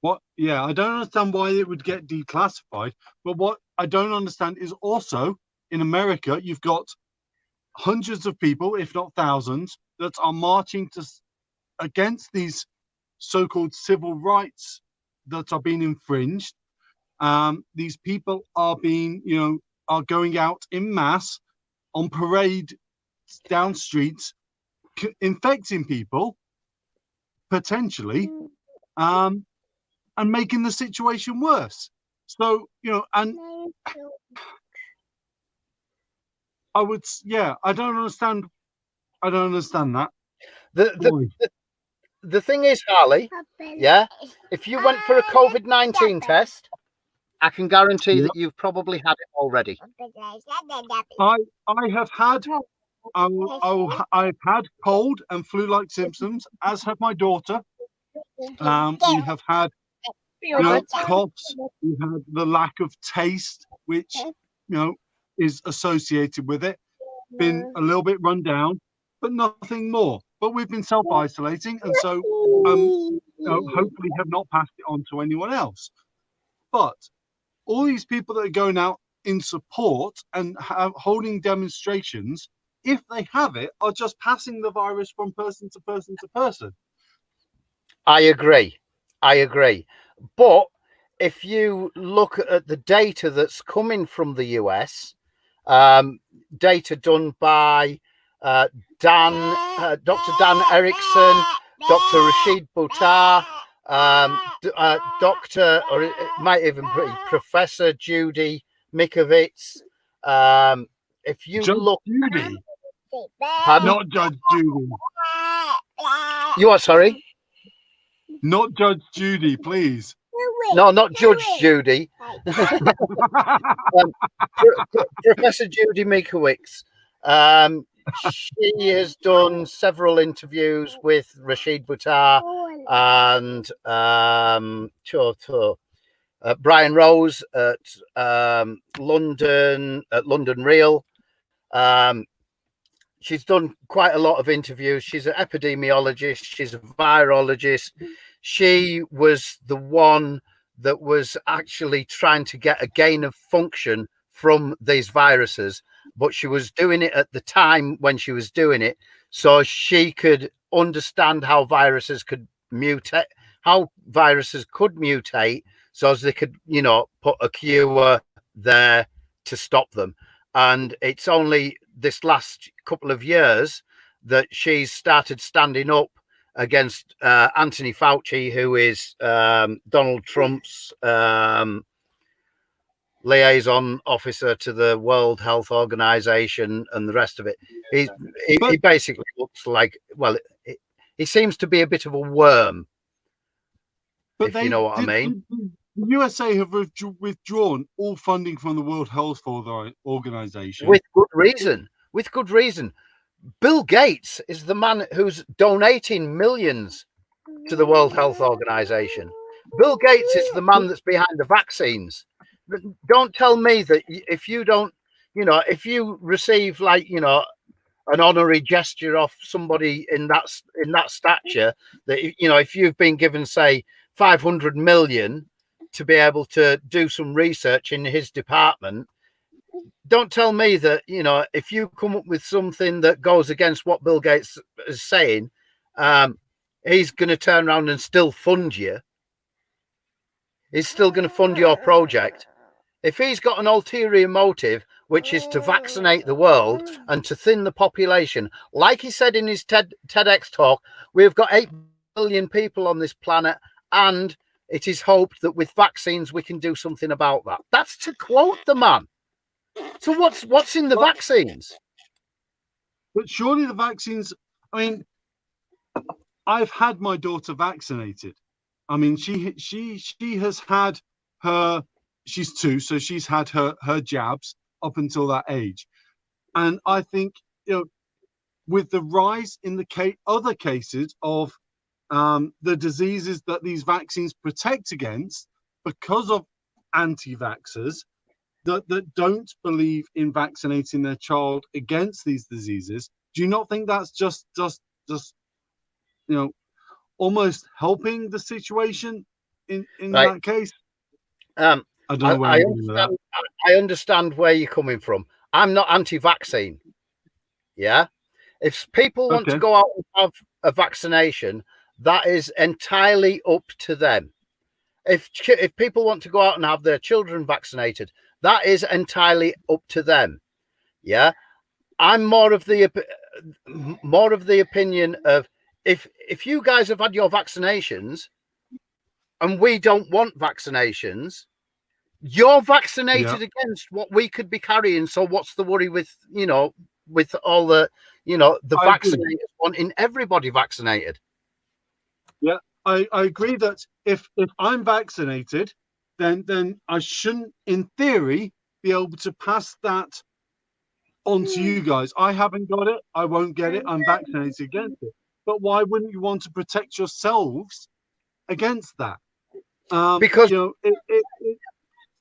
What? Yeah, I don't understand why it would get declassified. But what I don't understand is also in America, you've got hundreds of people, if not thousands, that are marching against these so-called civil rights that are being infringed. These people are are going out in mass on parade down streets, infecting people potentially, and making the situation worse. So, and I would, I don't understand that.
The thing is, Harley, if you went for a COVID-19 test, I can guarantee that you've probably had it already.
I have had I've had cold and flu-like symptoms, as have my daughter. We have had coughs. We had the lack of taste, which is associated with it. Been a little bit run down, but nothing more. But we've been self-isolating, and so hopefully have not passed it on to anyone else. But all these people that are going out in support and holding demonstrations, if they have it, are just passing the virus from person to person to person.
I agree. But if you look at the data that's coming from the US, data done by Dr. Dan Erickson, Dr. Rashid Buttar, Dr. or it might even be Professor Judy Mikovits. If you look,
Judy.
Pardon?
Not Judge Judy.
You are sorry?
Not Judge Judy, please.
No, not Judge Judy. Professor Judy Mikovits. She has done several interviews with Rashid Buttar and Brian Rose at London Real. She's done quite a lot of interviews. She's an epidemiologist. She's a virologist. She was the one that was actually trying to get a gain of function from these viruses, but she was doing it at the time when she was doing it, so she could understand how viruses could mutate, so as they could, put a cure there to stop them. And it's only this last couple of years that she's started standing up against Anthony Fauci, who is Donald Trump's liaison officer to the World Health Organization and the rest of it. He basically looks like, he seems to be a bit of a worm.
But
if you know what I mean.
The USA have withdrawn all funding from the World Health Organization.
With good reason. With good reason. Bill Gates is the man who's donating millions to the World Health Organization. Bill Gates is the man that's behind the vaccines. Don't tell me that if you don't, if you receive an honorary gesture off somebody in that stature, that if you've been given, say, 500 million to be able to do some research in his department, don't tell me that if you come up with something that goes against what Bill Gates is saying, he's going to turn around and still fund you. He's still going to fund your project. If he's got an ulterior motive, which is to vaccinate the world and to thin the population, like he said in his TEDx talk, we've got 8 billion people on this planet, and it is hoped that with vaccines we can do something about that. That's to quote the man. So what's in the vaccines?
But surely the vaccines, I mean, I've had my daughter vaccinated. I mean, she has had her, she's 2, so she's had her jabs up until that age. And I think, with the rise in the other cases of the diseases that these vaccines protect against, because of anti-vaxxers that don't believe in vaccinating their child against these diseases, do you not think that's just almost helping the situation in
right.
that case?
I don't know where I understand where you're coming from. I'm not anti-vaccine. Yeah. If people want to go out and have a vaccination, that is entirely up to them. If people want to go out and have their children vaccinated, that is entirely up to them. Yeah. I'm more of the opinion of if you guys have had your vaccinations and we don't want vaccinations, you're vaccinated against what we could be carrying. So what's the worry with with all the the vaccinators wanting everybody vaccinated?
Yeah, I agree that if I'm vaccinated, then I shouldn't, in theory, be able to pass that on to you guys. I haven't got it. I won't get it. I'm vaccinated against it. But why wouldn't you want to protect yourselves against that? Because it's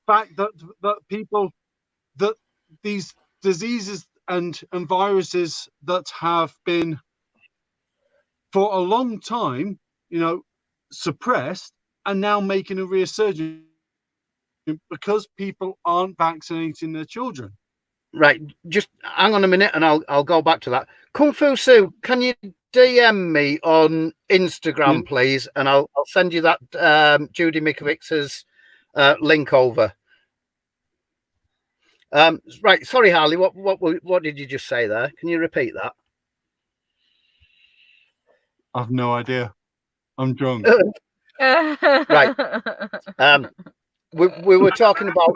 fact that people, that these diseases and viruses that have been for a long time, suppressed, and now making a resurgence because people aren't vaccinating their children.
Right, just hang on a minute, and I'll go back to that. Kung Fu Sue, can you DM me on Instagram, please, and I'll send you that Judy Mikovics's link over. Right, sorry, Harley. What did you just say there? Can you repeat that?
I've no idea. I'm drunk.
Right. We were talking about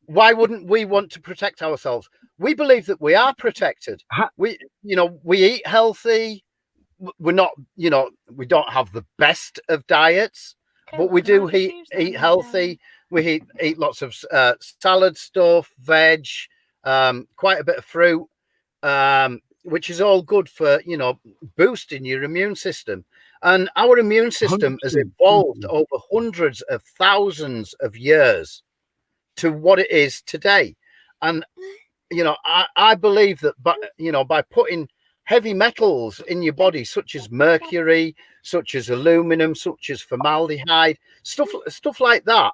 why wouldn't we want to protect ourselves? We believe that we are protected. We eat healthy. We're not, we don't have the best of diets, but we do eat healthy. We eat lots of salad stuff, veg, quite a bit of fruit, which is all good for, boosting your immune system. And our immune system has evolved over hundreds of thousands of years to what it is today. And, I believe that, by putting heavy metals in your body, such as mercury, such as aluminum, such as formaldehyde, stuff like that,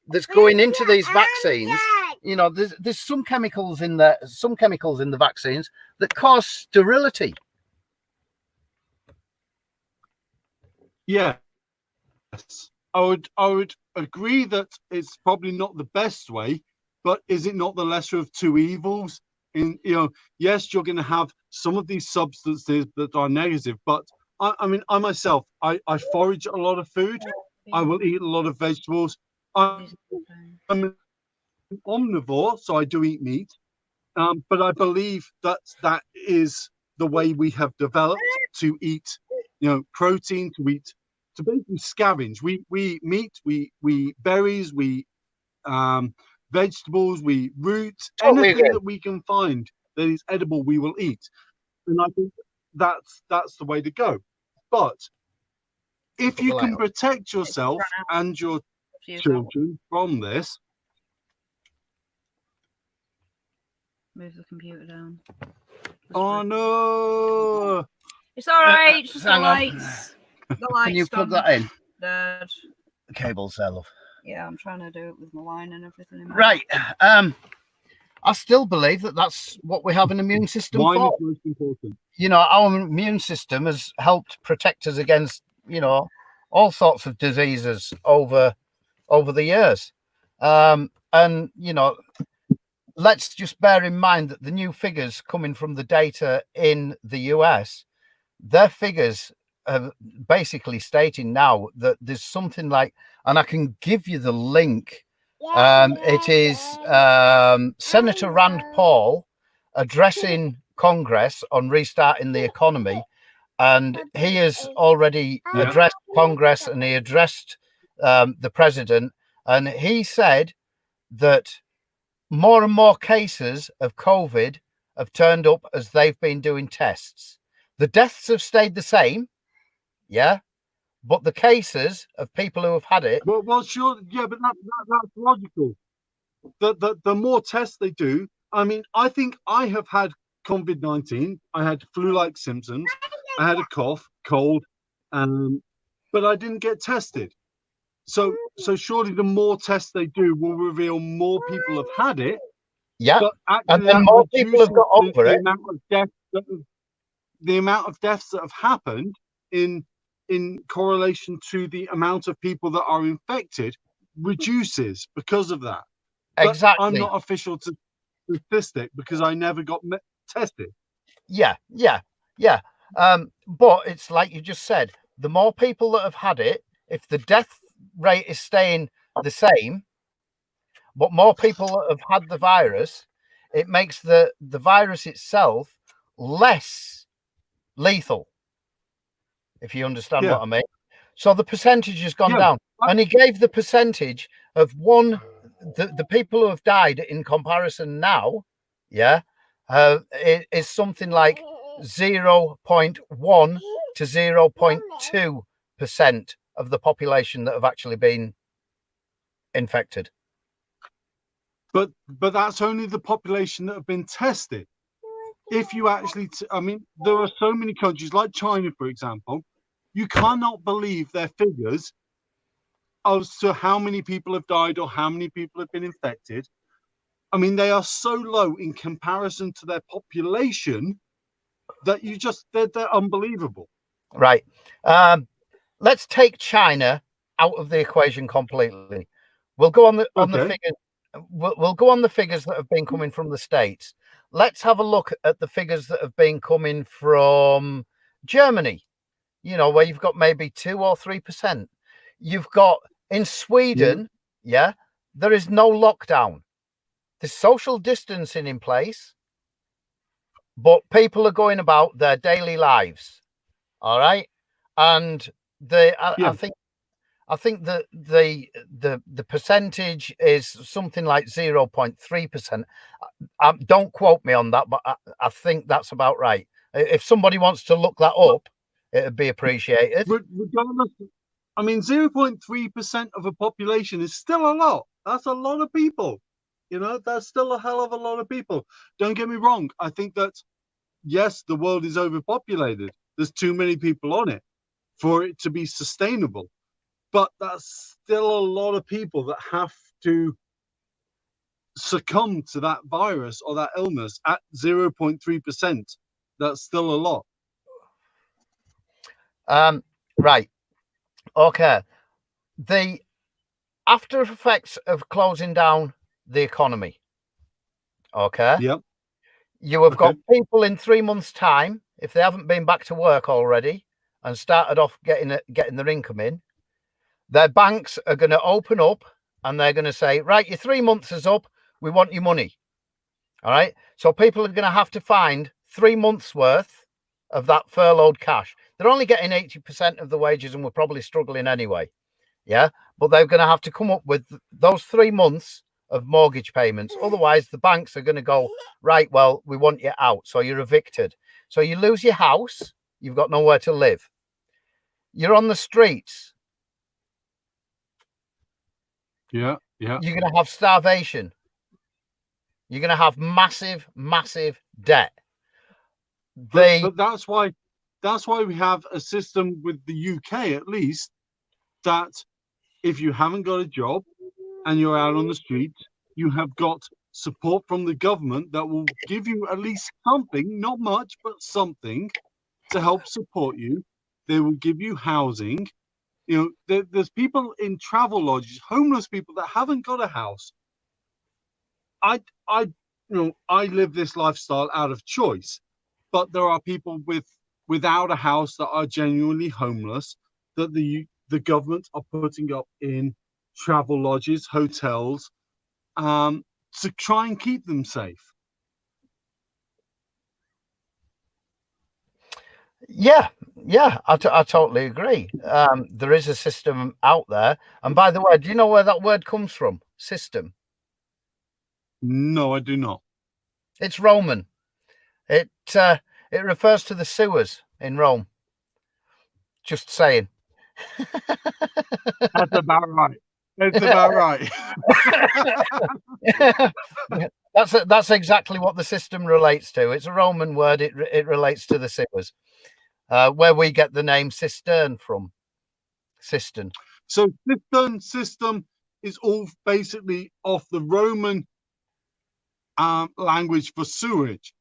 that's going into these vaccines, there's some chemicals in the vaccines that cause sterility.
Yes, I would agree that it's probably not the best way, but is it not the lesser of two evils? Yes, you're going to have some of these substances that are negative, but I mean, I myself, I forage a lot of food. I will eat a lot of vegetables. I'm an omnivore, so I do eat meat. But I believe that is the way we have developed to eat, protein, to eat to basically scavenge. We meat, we berries, we vegetables, we roots,
Totally
anything
agree.
that we can find that is edible, we will eat. And I think that's the way to go. But if you can protect yourself and your children from this,
Move the computer down.
oh no!
It's all right. It's just the
hang on.
lights. The lights.
Can you plug
gone
that in?
dead.
The cable's there, love.
Yeah, I'm trying to do it with my wine and everything. In my
Right. I still believe that that's what we have an immune system
Wine
for.
is most important.
You know, our immune system has helped protect us against, you know, all sorts of diseases over the years. And, you know, let's just bear in mind that the new figures coming from the data in the US, their figures are basically stating now that there's something like, and I can give you the link. It is Senator Rand Paul addressing Congress on restarting the economy, and he has already addressed Congress and he addressed the president, and he said that more and more cases of COVID have turned up as they've been doing tests. The deaths have stayed the same, yeah, but the cases of people who have had it.
Well, sure, yeah, but that's logical. The more tests they do, I mean, I think I have had COVID-19. I had flu-like symptoms. I had a cough, cold, but I didn't get tested. So surely the more tests they do will reveal more people have had it.
Yeah,
but
and then more people have got over it.
The amount of deaths that have happened in correlation to the amount of people that are infected reduces because of that.
Exactly.
But I'm not official to statistic because I never got tested.
Yeah. But it's like you just said, the more people that have had it, if the death rate is staying the same, but more people that have had the virus, it makes the virus itself less lethal, if you understand what I mean. So the percentage has gone down. And he gave the percentage of the people who have died in comparison now, it is something like 0.1 to 0.2% of the population that have actually been infected.
But that's only the population that have been tested. If you actually, I mean, there are so many countries like China, for example, you cannot believe their figures as to how many people have died or how many people have been infected. I mean, they are so low in comparison to their population that they're unbelievable.
Right. Let's take China out of the equation completely. We'll go on the figures. We'll go on the figures that have been coming from the States. Let's have a look at the figures that have been coming from Germany, you know, where you've got maybe 2 or 3%. You've got in Sweden, there is no lockdown. There's social distancing in place, but people are going about their daily lives. All right. And I think that the percentage is something like 0.3%. Don't quote me on that, but I think that's about right. If somebody wants to look that up, it'd be appreciated.
Regardless, I mean, 0.3% of a population is still a lot. That's a lot of people. You know, that's still a hell of a lot of people. Don't get me wrong. I think that, yes, the world is overpopulated. There's too many people on it for it to be sustainable. But that's still a lot of people that have to succumb to that virus or that illness at 0.3%. That's still a lot.
Right. Okay. The after effects of closing down the economy. Okay.
Yep.
You have got people in 3 months' time, if they haven't been back to work already and started off getting their income in, their banks are going to open up and they're going to say, right, your 3 months is up. We want your money. All right. So people are going to have to find 3 months worth of that furloughed cash. They're only getting 80% of the wages and we're probably struggling anyway. Yeah, but they're going to have to come up with those 3 months of mortgage payments. Otherwise, the banks are going to go, right, well, we want you out. So you're evicted. So you lose your house. You've got nowhere to live. You're on the streets.
Yeah.
You're going to have starvation. You're going to have massive, massive debt.
But that's why we have a system with the UK, at least, that if you haven't got a job and you're out on the street, you have got support from the government that will give you at least something, not much, but something to help support you. They will give you housing. You know, there's people in travel lodges, homeless people that haven't got a house. I live this lifestyle out of choice, but there are people without a house that are genuinely homeless that the government are putting up in travel lodges, hotels, to try and keep them safe.
Yeah, I totally agree. There is a system out there. And by the way, do you know where that word comes from? System.
No, I do not.
It's Roman. It refers to the sewers in Rome. Just saying.
That's about right. That's about right.
That's exactly what the system relates to. It's a Roman word. It relates to the sewers, where we get the name cistern from. Cistern.
So cistern system is all basically off the Roman language for sewage.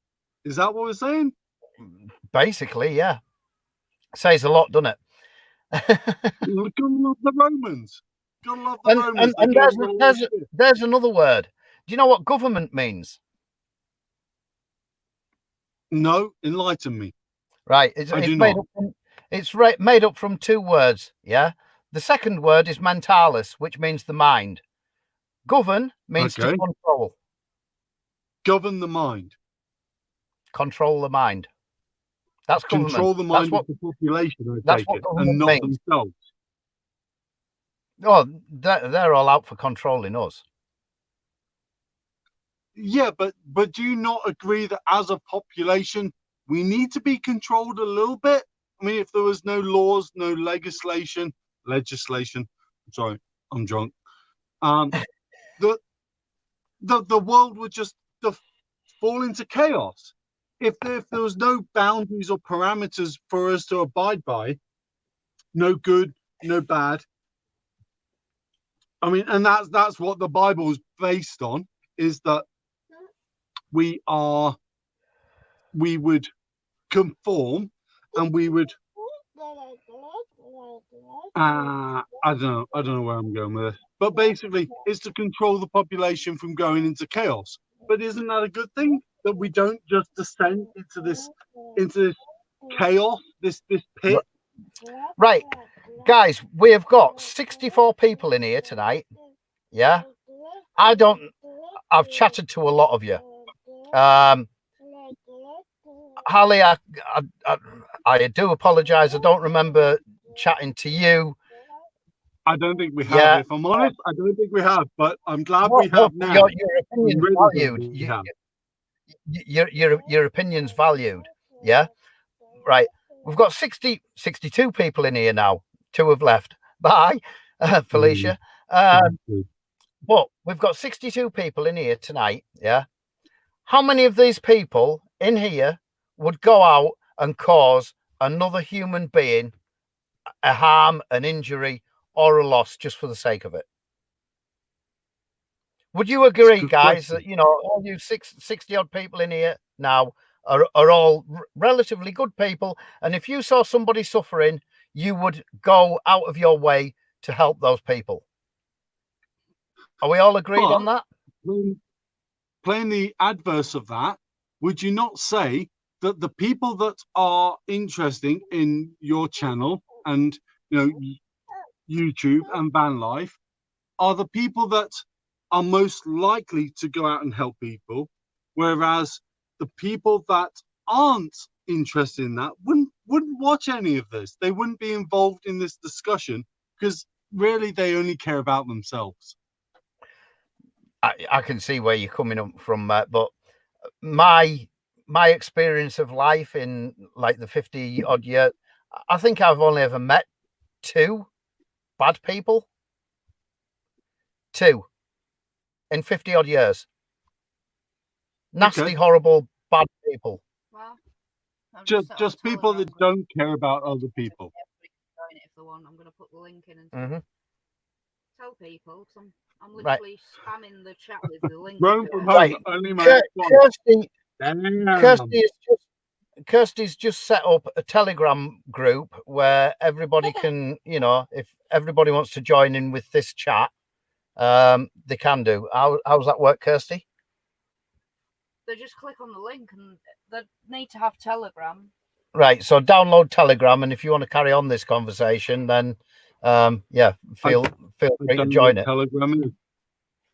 Is that what we're saying?
Basically, yeah. Says a lot, doesn't it?
Gotta love the Romans. Gotta love the Romans.
And there's another word. Do you know what government means?
No, enlighten me.
Right. It's made up from 2 words. Yeah. The second word is mentalis, which means the mind. Govern means to control.
Govern the mind.
Control the mind. That's government.
Control the mind of the population, I take it, and not themselves.
Oh, they're all out for controlling us.
Yeah, but do you not agree that as a population, we need to be controlled a little bit? I mean, if there was no laws, no legislation, sorry, I'm drunk. The world would just fall into chaos. If there was no boundaries or parameters for us to abide by, no good, no bad. I mean, and that's what the Bible is based on, is that we would conform and we would I don't know where I'm going with this, but basically it's to control the population from going into chaos. But isn't that a good thing, that we don't just descend into this chaos, this pit?
Right, guys, we have got 64 people in here tonight. Yeah, I've chatted to a lot of you. Holly, I do apologize. I don't remember chatting to you.
I don't think we have. Yeah. If I'm honest, I don't think we have. But I'm glad we have now.
Your opinion's valued. Your opinion's valued. Yeah. Right. We've got 62 people in here now. 2 have left. Bye, Felicia. But we've got 62 people in here tonight. Yeah. How many of these people in here would go out and cause another human being a harm, an injury, or a loss just for the sake of it? Would you agree, guys, that, you know, all you 60 odd people in here now are all relatively good people, and if you saw somebody suffering, you would go out of your way to help those people? Are we all agreed on that?
Playing the adverse of that, would you not say that the people that are interested in your channel and, you know, YouTube and van life are the people that are most likely to go out and help people, whereas the people that aren't interested in that wouldn't wouldn't watch any of this. They wouldn't be involved in this discussion because really they only care about themselves.
I can see where you're coming up from, but my experience of life in like the 50 odd years, I think I've only ever met 2 bad people. 2 in 50 odd years. Nasty,
Okay.
horrible, bad people.
Well,
Just people that don't care about other people.
If they want, I'm going to put the link in and tell people. Cause I'm literally spamming the chat with the link.
Grown from home,
Right.
only my
Kirsty's just set up a Telegram group where everybody can, you know, if everybody wants to join in with this chat, they can do. How's that work, Kirsty?
They just click on the link and they need to have Telegram.
Right, so download Telegram, and if you want to carry on this conversation, then feel free to join it.
Telegram is.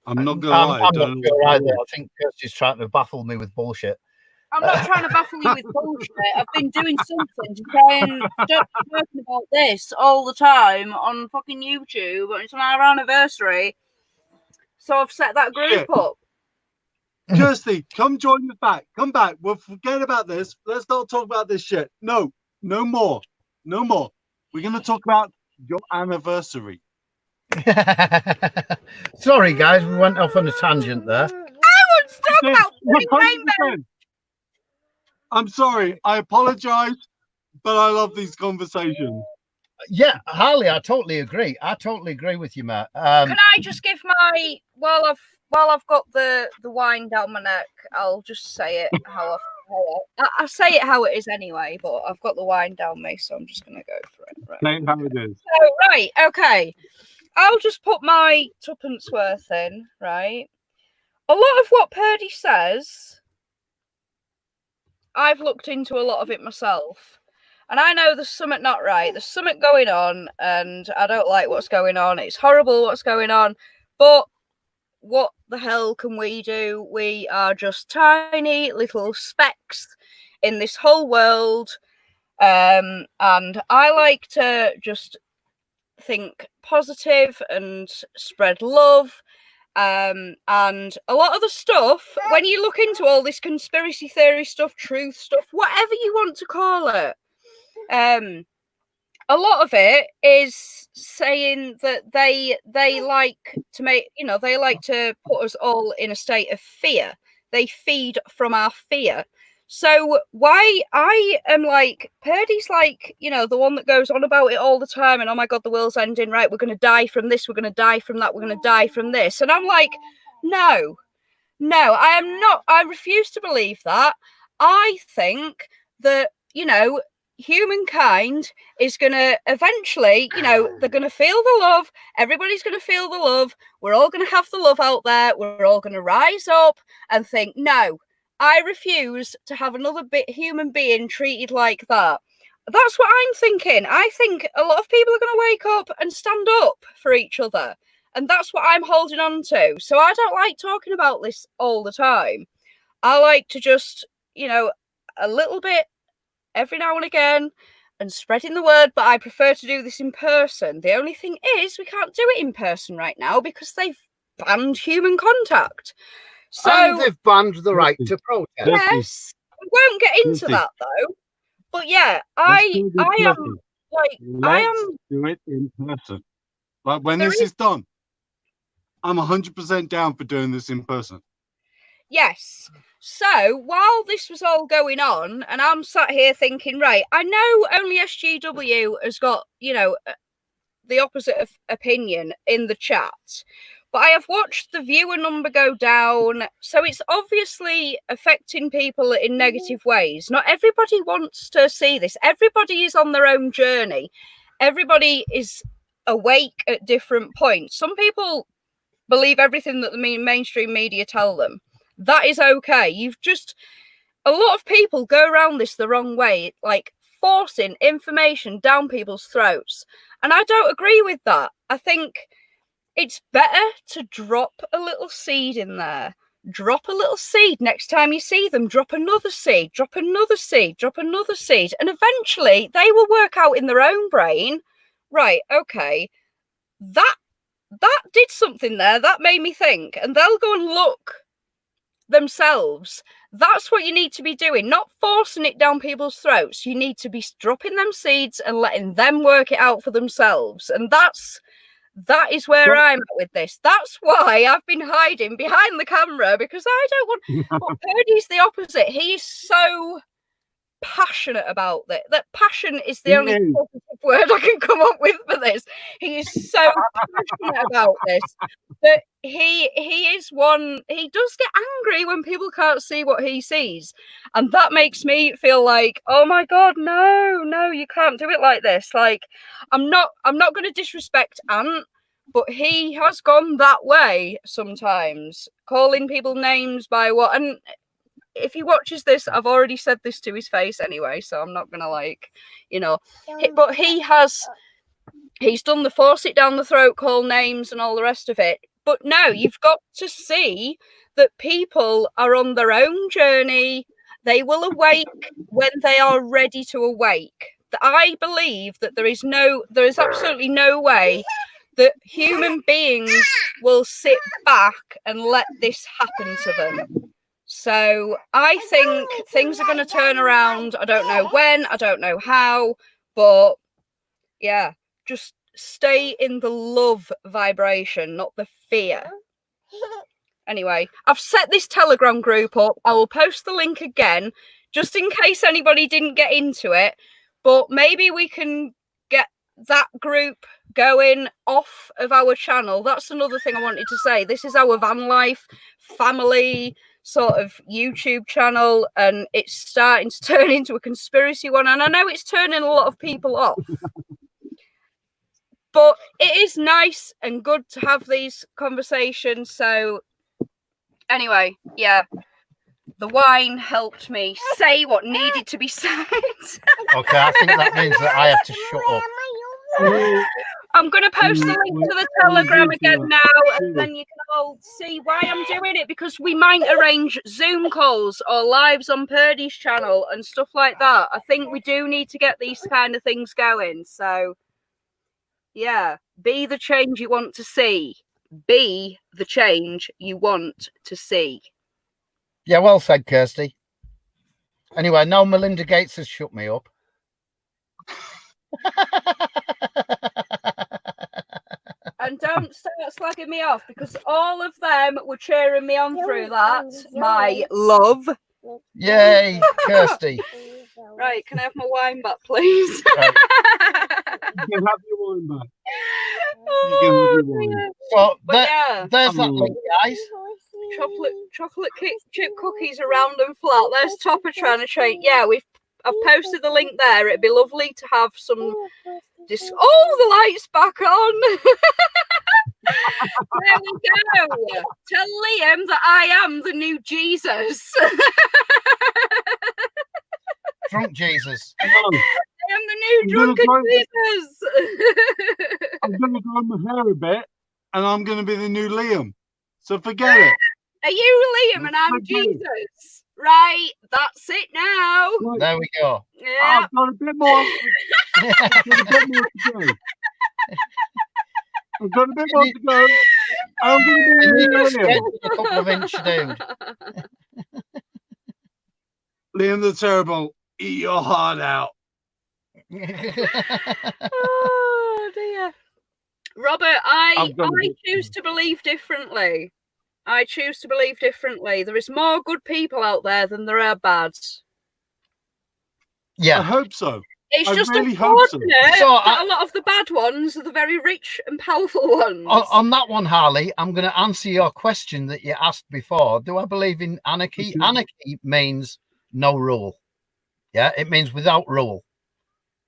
I'm not gonna
I'm
lie.
not sure either. I think Kirsty's trying to baffle me with bullshit.
I'm not trying to baffle you with bullshit. I've been doing something to try and stop talking about this all the time on fucking YouTube, and it's on our anniversary. So I've set that group up.
Kirsty, come join us back. Come back. We'll forget about this. Let's not talk about this shit. No more. We're going to talk about your anniversary.
Sorry, guys. We went off on a tangent there.
I want to talk about rainbow.
I'm sorry. I apologize, but I love these conversations.
Yeah, Harley, I totally agree. I totally agree with you, Matt.
Can I just give my while I've got the wine down my neck, I'll just say it how I say it how it is anyway, but I've got the wine down me, so I'm just gonna go for it. Right.
Say how it is.
So, right, okay. I'll just put my tuppence worth in, right? A lot of what Purdy says, I've looked into a lot of it myself. And I know there's something not right. There's something going on, and I don't like what's going on. It's horrible what's going on. But what the hell can we do? We are just tiny little specks in this whole world. And I like to just think positive and spread love. And a lot of the stuff, when you look into all this conspiracy theory stuff, truth stuff, whatever you want to call it, a lot of it is saying that they like to make, you know, they like to put us all in a state of fear. They feed from our fear. So why I am like, Purdy's like, you know, the one that goes on about it all the time and, oh my God, the world's ending, right? We're going to die from this. We're going to die from that. We're going to die from this. And I'm like, no, I am not. I refuse to believe that. I think that, you know, humankind is going to eventually, you know, they're going to feel the love. Everybody's going to feel the love. We're all going to have the love out there. We're all going to rise up and think, no, I refuse to have another human being treated like that. That's what I'm thinking. I think a lot of people are going to wake up and stand up for each other. And that's what I'm holding on to. So I don't like talking about this all the time. I like to just, you know, a little bit every now and again and spreading the word, but I prefer to do this in person. The only thing is we can't do it in person right now because they've banned human contact. So
and they've banned the right to protest.
Yes, we won't get into that though. But yeah, I am like,
Let's do it in person. Like when this is done, I'm 100% down for doing this in person.
Yes. So while this was all going on, and I'm sat here thinking, right, I know only SGW has got, you know, the opposite of opinion in the chat, but I have watched the viewer number go down. So it's obviously affecting people in negative ways. Not everybody wants to see this. Everybody is on their own journey. Everybody is awake at different points. Some people believe everything that the mainstream media tell them. That is okay. A lot of people go around this the wrong way, like forcing information down people's throats. And I don't agree with that. I think it's better to drop a little seed in there drop a little seed. Next time you see them, drop another seed, drop another seed, drop another seed. And eventually they will work out in their own brain, right, okay, that did something there. That made me think. And they'll go and look themselves. That's what you need to be doing, not forcing it down people's throats. You need to be dropping them seeds and letting them work it out for themselves. And that is where I'm at with this. That's why I've been hiding behind the camera, because I don't want. But Purdy's the opposite. He is so passionate about that. That passion is the only positive word I can come up with for this. He is so passionate about this that he is one. He does get angry when people can't see what he sees, and that makes me feel like, oh my god, no, you can't do it like this. Like, I'm not going to disrespect Ant, but he has gone that way sometimes, calling people names by what. And if he watches this, I've already said this to his face anyway, so I'm not gonna but he's done the force it down the throat, call names and all the rest of it. But no, you've got to see that people are on their own journey. They will awake when they are ready to awake. I believe that there is absolutely no way that human beings will sit back and let this happen to them. So I think things are going to turn around. I don't know when, I don't know how, but yeah, just stay in the love vibration, not the fear. Anyway, I've set this Telegram group up. I will post the link again, just in case anybody didn't get into it. But maybe we can get that group going off of our channel. That's another thing I wanted to say. This is our van life family sort of YouTube channel, and it's starting to turn into a conspiracy one, and I know it's turning a lot of people off. But it is nice and good to have these conversations. So anyway, yeah, the wine helped me say what needed to be said.
Okay, I think that means that I have to shut up.
I'm going to post the link to the Telegram again now, and then you can all see why I'm doing it, because we might arrange Zoom calls or lives on Purdy's channel and stuff like that. I think we do need to get these kind of things going. So, yeah, be the change you want to see. Be the change you want to see.
Yeah, well said, Kirsty. Anyway, now Melinda Gates has shut me up.
And don't start slagging me off, because all of them were cheering me on through that, my love.
Yay, Kirsty.
Right, can I have my wine back, please?
Right.
You can have your wine back.
Oh,
So
yeah.
There's that link, guys.
Chocolate chip cookies are round and flat. There's Topper trying to trade. Yeah, I've posted the link there. It'd be lovely to have some. The lights back on. There we go. Tell Liam that I am the new Jesus.
Drunk Jesus.
I am the new drunken Jesus.
I'm going to grow my hair a bit, and I'm going to be the new Liam. So forget it.
Are you Liam and I'm Jesus? Right, that's it now.
Right.
There we go.
Yeah.
I've got a bit more. I've got a bit more to go. I've got a bit more to go. I'm going to be Liam.
A couple of inch dude.
Liam the Terrible, eat your heart out.
Oh dear. Robert, I choose to believe differently. I choose to believe differently. There is more good people out there than there are bad.
Yeah.
I hope so.
It's
I
just
really hope so.
unfortunate that a lot of the bad ones are the very rich and powerful ones.
On that one, Harley, I'm going to answer your question that you asked before. Do I believe in anarchy? Anarchy means no rule. Yeah, it means without rule.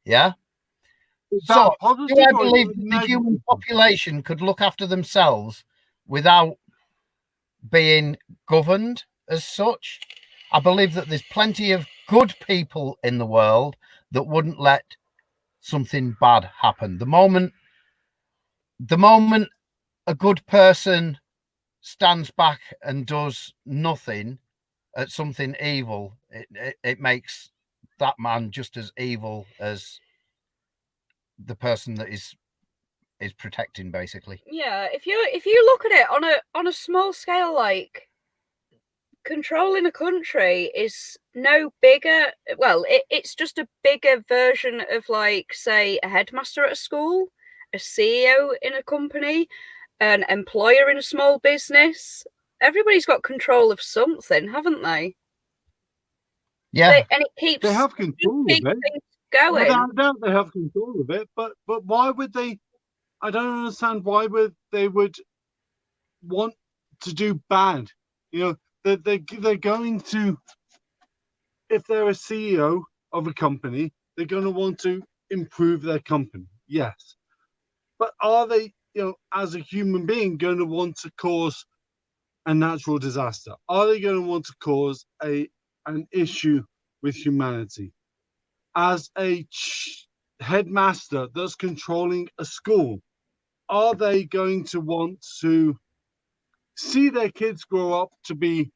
Yeah. So, do I believe that the human population could look after themselves without being governed as such? I believe that there's plenty of good people in the world that wouldn't let something bad happen. The moment a good person stands back and does nothing at something evil, it makes that man just as evil as the person that is protecting, basically.
Yeah, if you look at it on a small scale, like controlling a country is no bigger. Well, it's just a bigger version of, like, say, a headmaster at a school, a CEO in a company, an employer in a small business. Everybody's got control of something, haven't they?
Yeah,
and it keeps
They have control of it.
things going.
Without doubt, they have control of it. But why would they? I don't understand why they would want to do bad. You know, they're going to, if they're a CEO of a company, they're going to want to improve their company. Yes, but are they, as a human being, going to want to cause a natural disaster? Are they going to want to cause an issue with humanity? As a headmaster that's controlling a school, are they going to want to see their kids grow up to be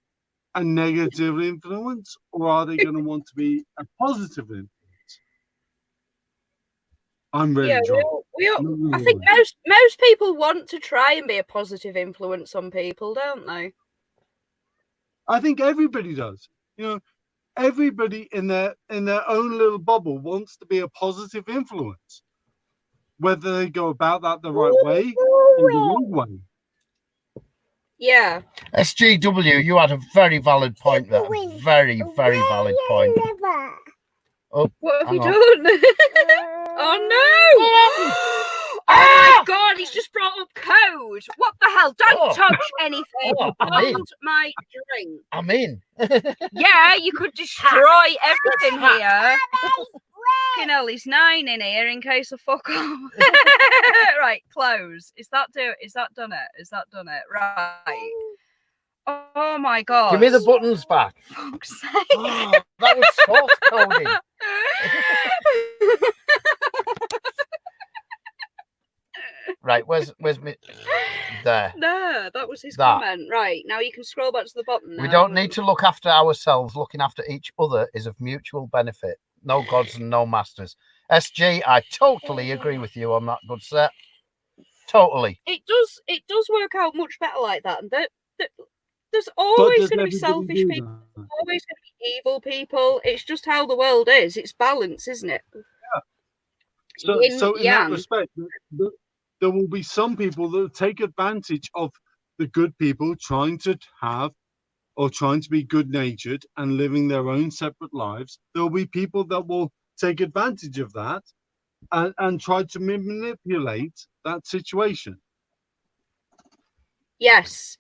a negative influence, or are they going to want to be a positive influence? I'm really drunk.
I think most people want to try and be a positive influence on people, don't they?
I think everybody does. Everybody in their own little bubble wants to be a positive influence, whether they go about that the right way or the wrong way.
Yeah.
SGW, you had a very valid point there. Very, very valid point. Oh,
what have you
on.
done? Oh no! Oh my God, he's just brought up code. What the hell? Don't touch anything. Hold my drink.
I'm in.
Yeah, you could destroy everything here. Fucking hell, he's 9 in here in case of fuck off. Right, close. Is that done it? Right. Oh my God.
Give me the buttons back.
Fuck's sake.
Oh, that was source coding. Right, where's me? There.
There, that was his comment. Right, now you can scroll back to the bottom now.
We don't need to look after ourselves. Looking after each other is of mutual benefit. No gods and no masters. SG, I totally agree with you on that, good sir. Totally.
It does work out much better like that. And there's always going to be selfish people. There's always going to be evil people. It's just how the world is. It's balance, isn't it?
Yeah. So in that respect, there will be some people that take advantage of the good people trying to be good-natured and living their own separate lives. There will be people that will take advantage of that and try to manipulate that situation.
Yes.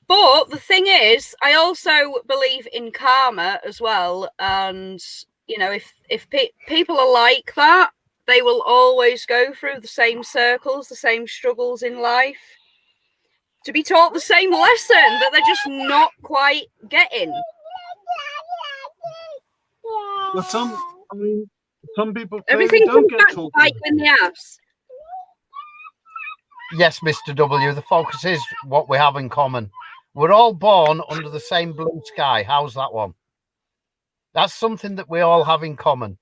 But the thing is, I also believe in karma as well. And, if people are like that, they will always go through the same circles, the same struggles in life, to be taught the same lesson that they're just not quite getting.
But some people
everything
don't
comes
get
back
taught.
to bite you in the ass.
Yes, Mr. W, the focus is what we have in common. We're all born under the same blue sky. How's that one? That's something that we all have in common.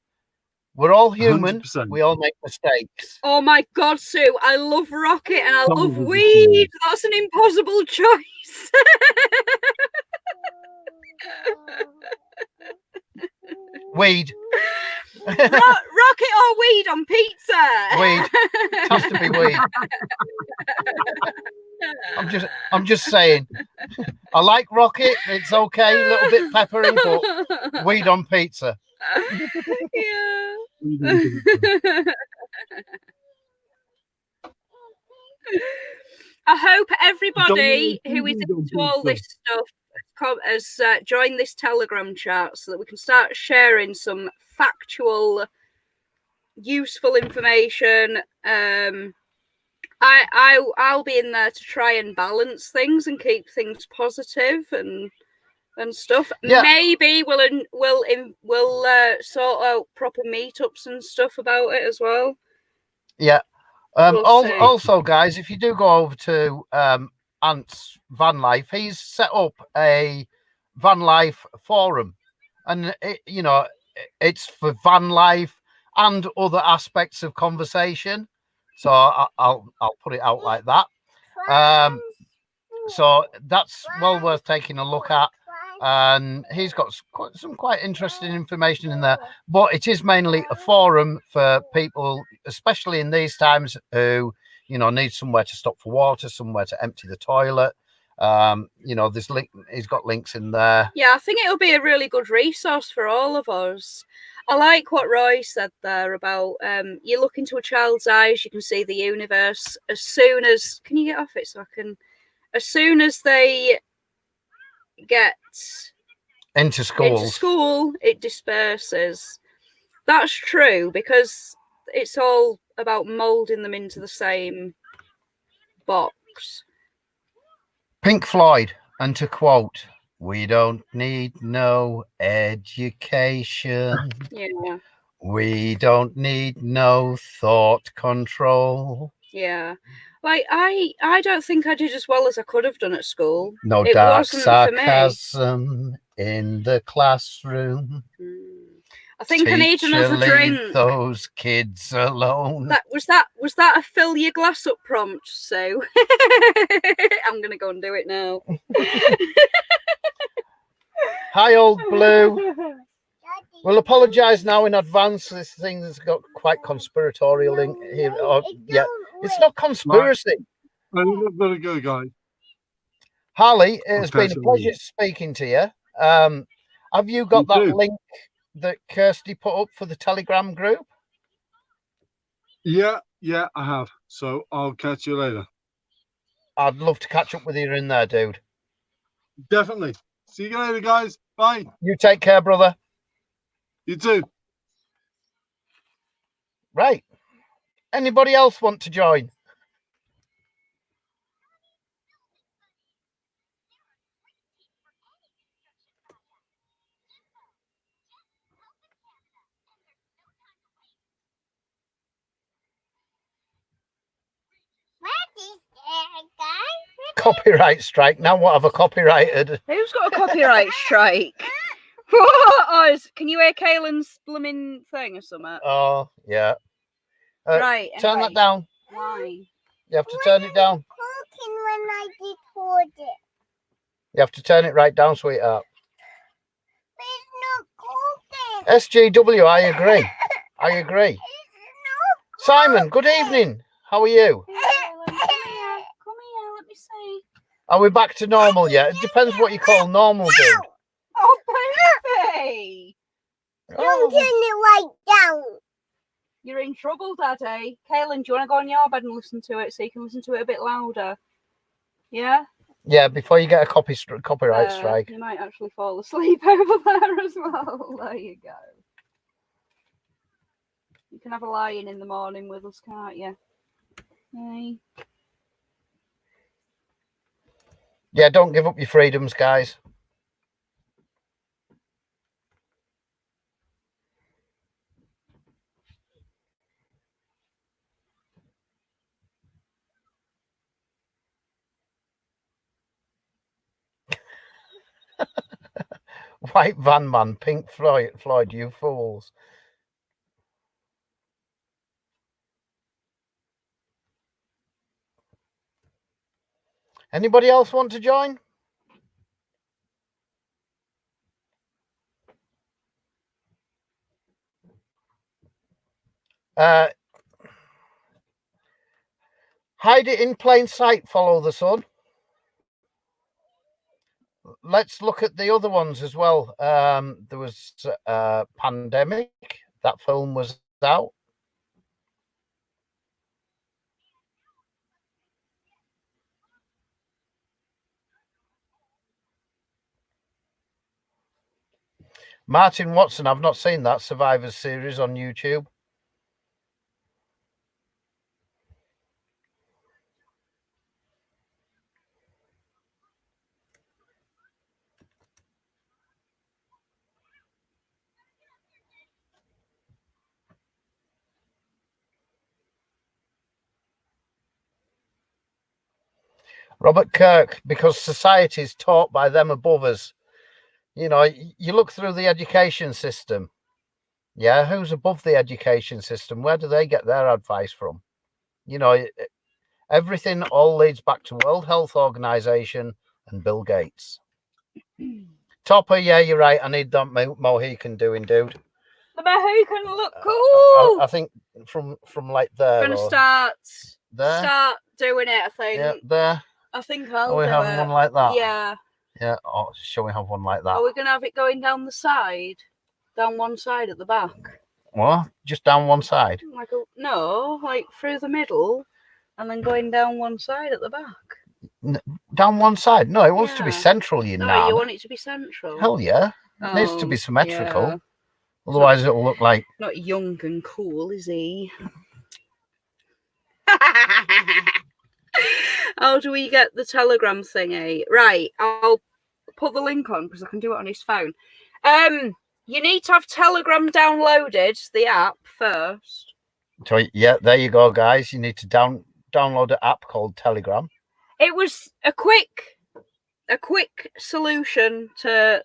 We're all human.
100%.
We all make mistakes.
Oh my God, Sue, I love Rocket and I love weed. That's an impossible choice.
Weed.
Rocket or weed on pizza?
Weed. It has to be weed. I'm just saying. I like Rocket. It's okay, a little bit peppery, but weed on pizza.
Yeah. I hope everybody who is into all this stuff has joined this Telegram chat so that we can start sharing some factual, useful information. I'll be in there to try and balance things and keep things positive and stuff. Yeah. Maybe we'll sort out proper meetups and stuff about it as well.
Yeah. Also, guys, if you do go over to Ant's van life, he's set up a van life forum, and it's for van life and other aspects of conversation. So I'll put it out like that. So that's well worth taking a look at. And he's got some quite interesting information in there, but it is mainly a forum for people, especially in these times, who need somewhere to stop for water, somewhere to empty the toilet. There's he's got links in there.
Yeah, I think it'll be a really good resource for all of us. I like what Roy said there about you look into a child's eyes, you can see the universe. As soon as can you get off it so I can? As soon as they get
into
school, it disperses. That's true, because it's all about molding them into the same box.
Pink Floyd, and to quote, "We don't need no education.
Yeah.
We don't need no thought control."
Yeah. Like I don't think I did as well as I could have done at school.
No
it
dark
wasn't
sarcasm in the classroom.
I think I need another drink.
Leave those kids alone.
Was that a fill your glass up prompt, Sue? I'm gonna go and do it now.
Hi, old Blue. We'll apologise now in advance. This thing has got quite conspiratorial link here. Yeah, it's not conspiracy.
Very good, guys.
Harley, it has been a pleasure speaking to you. Have you got that link that Kirsty put up for the Telegram group?
Yeah, I have. So I'll catch you later.
I'd love to catch up with you in there, dude.
Definitely. See you later, guys. Bye.
You take care, brother.
You too.
Right. Anybody else want to join? Copyright strike. Now what have I copyrighted?
Who's got a copyright strike? Can you hear Kaylin's blooming thing or something?
Oh, yeah.
Right.
Turn
anyway.
that down.
Why?
You have to turn it down.
Cooking when I record it.
You have to turn it right down, sweetheart.
But it's not cooking.
SGW, I agree. I agree. Simon, good evening. How are you?
Come here, let me see.
Are we back to normal yet? It depends what you call normal, dude.
Oh, baby!
Don't turn it right down.
You're in trouble, Daddy. Kaylin, do you want to go on your bed and listen to it so you can listen to it a bit louder? Yeah?
Yeah, before you get a copyright strike.
You might actually fall asleep over there as well. There you go. You can have a lie-in in the morning with us, can't you? Hey.
Yeah, don't give up your freedoms, guys. White Van Man, Pink Floyd, you fools. Anybody else want to join? Hide it in plain sight, follow the sun. Let's look at the other ones as well. There was Pandemic. That film was out. Martin Watson, I've not seen that Survivors series on YouTube. Robert Kirk, because society is taught by them above us. You know, you look through the education system. Yeah, who's above the education system? Where do they get their advice from? You know, everything all leads back to World Health Organization and Bill Gates. Topper, yeah, you're right. I need that Mohican doing, dude.
The Mohican look cool.
I think from like there.
I'm gonna start
there.
Doing it. I think.
Yeah, there.
I think I'll
Are we
do
having
it.
one like that?
Yeah.
Yeah. Oh, shall we have one like that?
Are we gonna have it going down the side, down one side at the back?
What? Just down one side?
Like no, like through the middle, and then going down one side at the back.
Down one side? No, it wants to be central. You know.
You want it to be central.
Hell yeah! It needs to be symmetrical.
Yeah.
Otherwise, it'll look like
not young and cool, is he? How do we get the Telegram thingy? Right, I'll put the link on because I can do it on his phone. You need to have Telegram downloaded, the app first.
So yeah, there you go, guys. You need to download an app called Telegram.
It was a quick solution to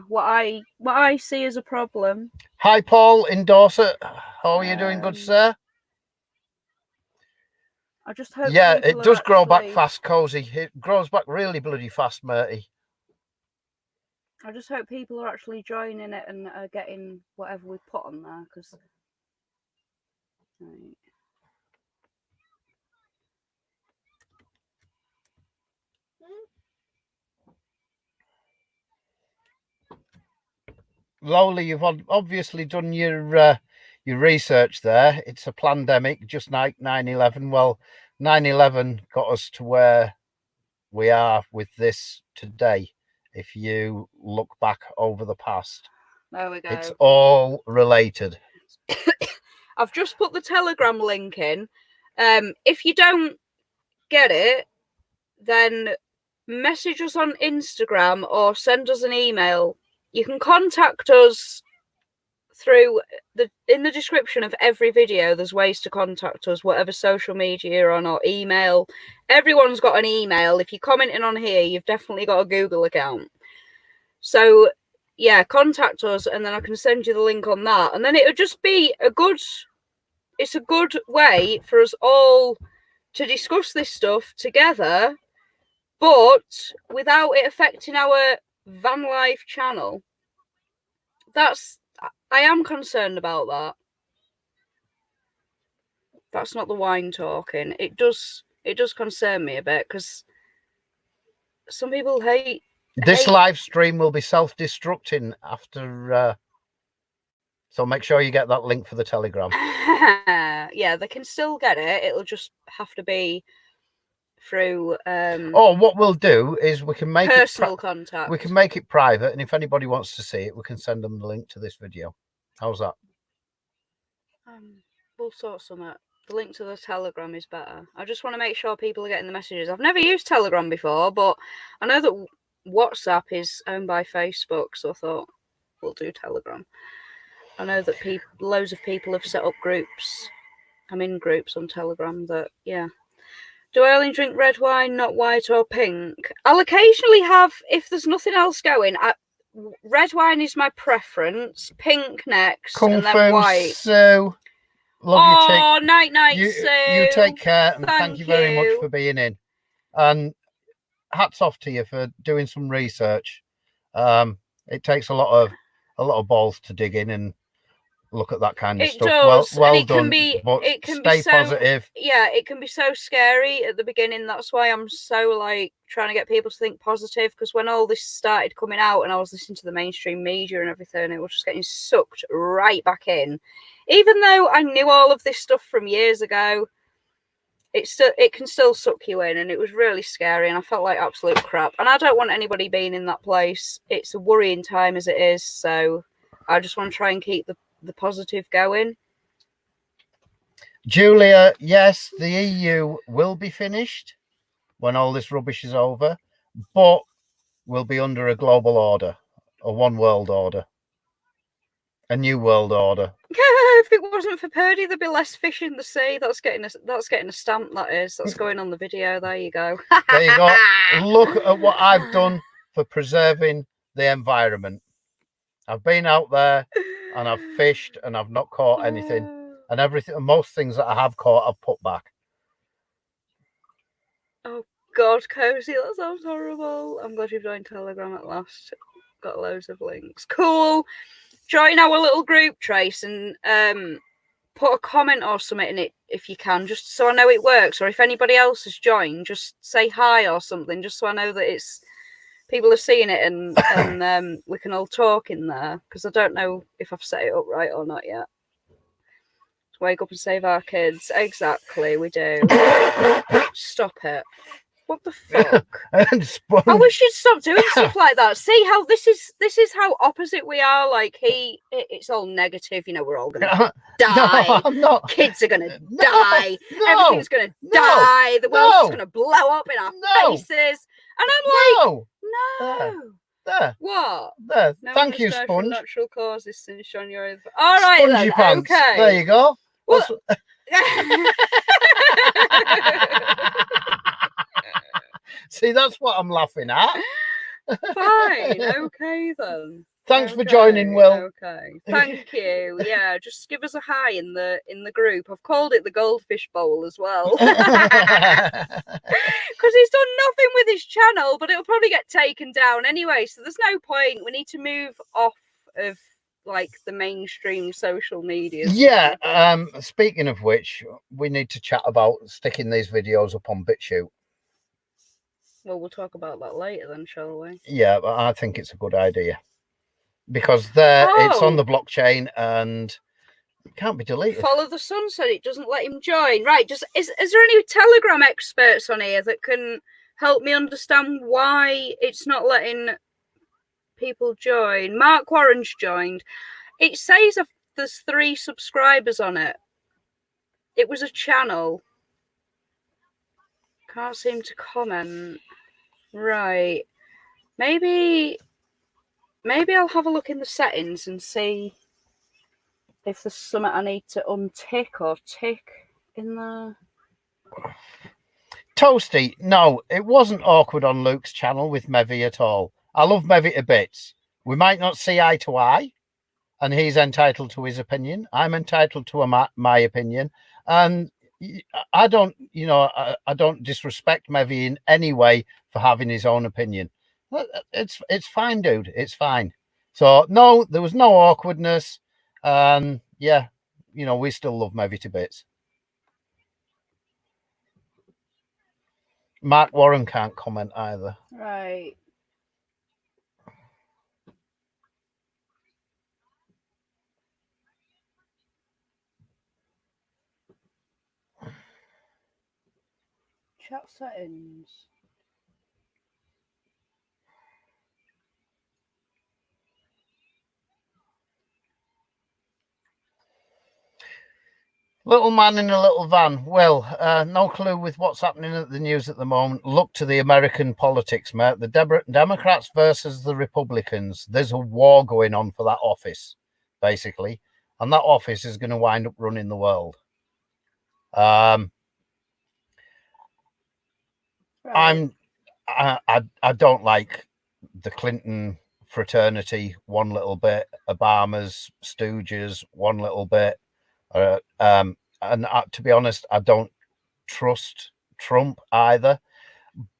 what I see as a problem.
Hi, Paul in Dorset. How are you doing, good sir?
I just hope.
Yeah, it does grow back fast, Cozy. It grows back really bloody fast, matey.
I just hope people are actually joining it and are getting whatever we put on there, because. Right.
Lowly, you've obviously done your research there. It's a pandemic, just like 9/11. Well, 9/11 got us to where we are with this today. If you look back over the past,
there we go.
It's all related.
I've just put the Telegram link in. If you don't get it, then message us on Instagram or send us an email. You can contact us through in the description of every video. There's ways to contact us, whatever social media you're on or email. Everyone's got an email. If you're commenting on here, you've definitely got a Google account. So yeah, contact us and then I can send you the link on that. And then it would just be it's a good way for us all to discuss this stuff together, but without it affecting our van life channel. I am concerned about that. That's not the wine talking. It does concern me a bit because some people hate
this live stream will be self-destructing after so make sure you get that link for the Telegram.
Yeah, they can still get it. It'll just have to be through
what we'll do is we can make
personal contact.
We can make it private, and if anybody wants to see it, we can send them the link to this video. How's that?
We'll sort something. The link to the Telegram is better. I just want to make sure people are getting the messages. I've never used Telegram before, but I know that WhatsApp is owned by Facebook, so I thought we'll do Telegram. I know that loads of people have set up groups. I'm in groups on Telegram that, yeah. Do I only drink red wine, not white or pink? I'll occasionally have, if there's nothing else going, red wine is my preference, pink next, and then white.
So, love you, chick.
Night, Sue.
You take care, and thank you very much for being in. And hats off to you for doing some research. It takes a lot of balls to dig in and look at that kind of stuff.
Does.
Well done.
But it can
stay
be so
positive.
Yeah, it can be so scary at the beginning. That's why I'm so trying to get people to think positive, because when all this started coming out and I was listening to the mainstream media and everything, it was just getting sucked right back in. Even though I knew all of this stuff from years ago, it can still suck you in, and it was really scary and I felt like absolute crap. And I don't want anybody being in that place. It's a worrying time as it is, so I just want to try and keep the positive going.
Julia, yes, the EU will be finished when all this rubbish is over, but we'll be under a global order, a one world order, a new world order.
If it was wasn't for Purdy, there'd be less fish in the sea. That's getting a stamp. That is. That's going on the video. There you go.
There you go. Look at what I've done for preserving the environment. I've been out there and I've fished and I've not caught anything. And everything, most things that I have caught, I've put back.
Oh God, Cozy, that sounds horrible. I'm glad you've joined Telegram at last. Got loads of links. Cool. Join our little group, Trace, and put a comment or something in it if you can, just so I know it works. Or if anybody else has joined, just say hi or something, just so I know that it's people are seeing it and we can all talk in there, because I don't know if I've set it up right or not yet. Wake up and save our kids. Exactly, we do. Stop it. What the fuck? I wish you'd stop doing stuff like that. See how this is how opposite we are. Like it's all negative. You know, we're all gonna die.
No, I'm not.
Kids are gonna die. Everything's gonna die. The world's gonna blow up in our faces. And I'm like, no.
There.
What?
There.
No
Thank you,
from
Sponge.
Natural causes since January. All right,
Spongy
then.
pants.
Okay.
There you go.
Well,
See, that's what I'm laughing at.
fine. Okay, then.
Thanks for joining, Will.
Okay. Thank you. Yeah, just give us a hi in the group. I've called it the Goldfish Bowl as well. Because he's done nothing with his channel, but it'll probably get taken down anyway, so there's no point. We need to move off of like the mainstream social media.
Yeah, speaking of which, we need to chat about sticking these videos up on BitChute.
Well, we'll talk about that later then, shall we?
Yeah, but I think it's a good idea. Because it's on the blockchain and it can't be deleted.
Follow the Sun said it doesn't let him join. Right, is there any Telegram experts on here that can help me understand why it's not letting people join? Mark Warren's joined. It says there's 3 subscribers on it. It was a channel. Can't seem to comment. Right. Maybe I'll have a look in the settings and see if there's something I need to untick or tick in there.
Toasty, no, it wasn't awkward on Luke's channel with Mevy at all. I love Mevy to bits. We might not see eye to eye, and he's entitled to his opinion. I'm entitled to my opinion, and I don't, I don't disrespect Mevy in any way for having his own opinion. It's fine, dude. It's fine. So no, there was no awkwardness. Yeah, we still love Mevy to bits. Mark Warren can't comment either.
Right. Chat settings.
Little man in a little van. Well, no clue with what's happening at the news at the moment. Look to the American politics, mate. The Democrats versus the Republicans. There's a war going on for that office, basically. And that office is going to wind up running the world. Right. I don't like the Clinton fraternity one little bit, Obama's stooges one little bit. And to be honest, I don't trust Trump either.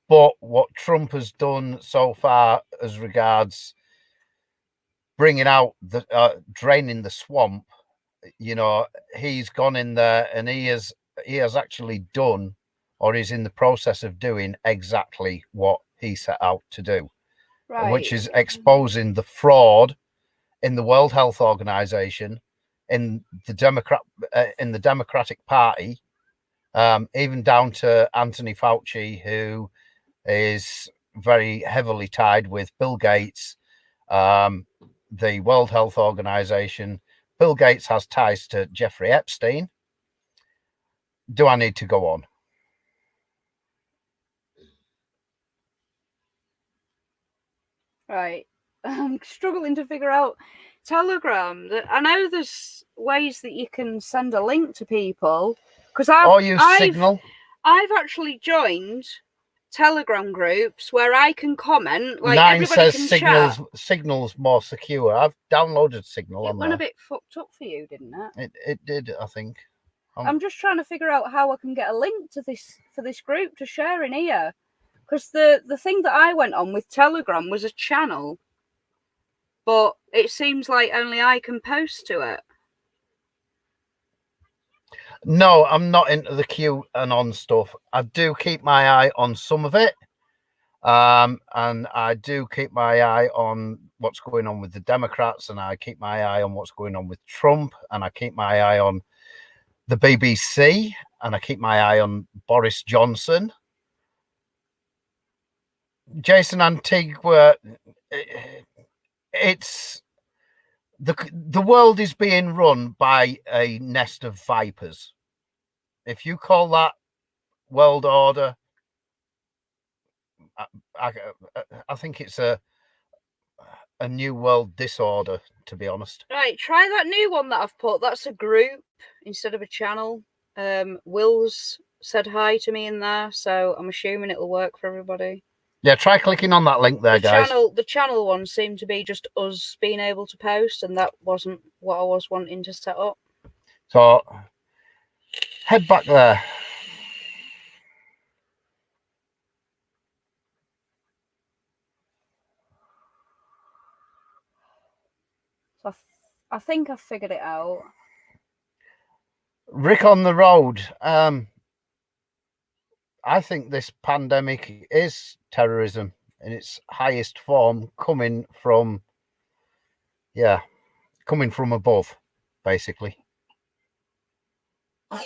But what Trump has done so far as regards bringing out the draining the swamp, he's gone in there and he has actually done, or is in the process of doing, exactly what he set out to do, right, which is exposing the fraud in the World Health Organization, in the Democratic Party, even down to Anthony Fauci, who is very heavily tied with Bill Gates, the World Health Organization. Bill Gates has ties to Jeffrey Epstein. Do I need to go on?
Right. I'm struggling to figure out Telegram. I know there's ways that you can send a link to people because
Signal.
I've actually joined Telegram groups where I can comment. Like
Nine
everybody
says
can chat.
Signal's more secure. I've downloaded Signal
It
on
went
there.
a bit fucked up for you, didn't it?
It did, I think.
I'm just trying to figure out how I can get a link to this group to share in here. Because the thing that I went on with Telegram was a channel, but it seems like only I can post to it.
No, I'm not into the Q and on stuff. I do keep my eye on some of it. And I do keep my eye on what's going on with the Democrats, and I keep my eye on what's going on with Trump, and I keep my eye on the BBC, and I keep my eye on Boris Johnson. Jason Antigua, it's the world is being run by a nest of vipers. If you call that world order, I think it's a new world disorder, to be honest.
Right, try that new one that I've put. That's a group instead of a channel. Will's said hi to me in there, so I'm assuming it'll work for everybody.
Yeah, try clicking on that link there, guys.
The channel one seemed to be just us being able to post, and that wasn't what I was wanting to set up.
So head back there.
So I think I've figured it out.
Rick on the road. I think this pandemic is terrorism in its highest form, coming from above, basically.
I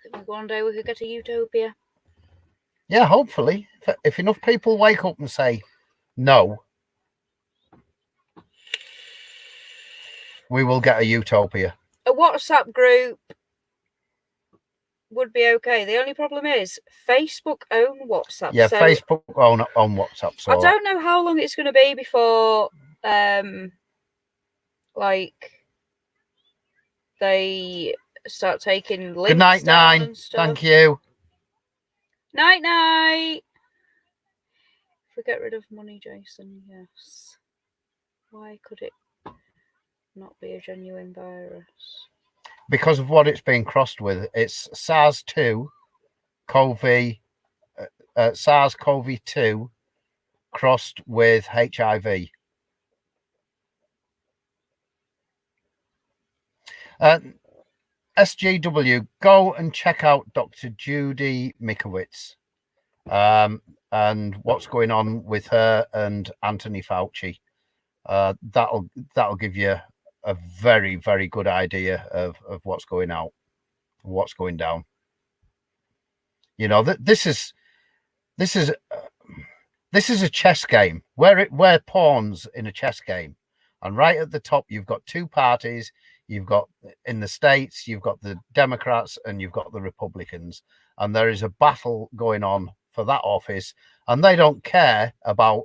think one day we could get a utopia.
Yeah, hopefully, if enough people wake up and say no, we will get a utopia.
A WhatsApp group would be okay. The only problem is Facebook own WhatsApp.
Yeah,
so
Facebook own WhatsApp. So
I don't know how long it's going to be before, like, they start taking links.
Good night,
down
9.
And stuff.
Thank you.
Night, night. If we get rid of money, Jason, yes. Why could it not be a genuine virus?
Because of what it's being crossed with. It's SARS-2, SARS-CoV-2 crossed with HIV. SGW, go and check out Dr. Judy Mikowitz and what's going on with her and Anthony Fauci. That'll give you a very, very good idea of what's going out, what's going down. You know, this is a chess game. We're pawns in a chess game, and right at the top you've got two parties. You've got, in the States, you've got the Democrats and you've got the Republicans, and there is a battle going on for that office, and they don't care about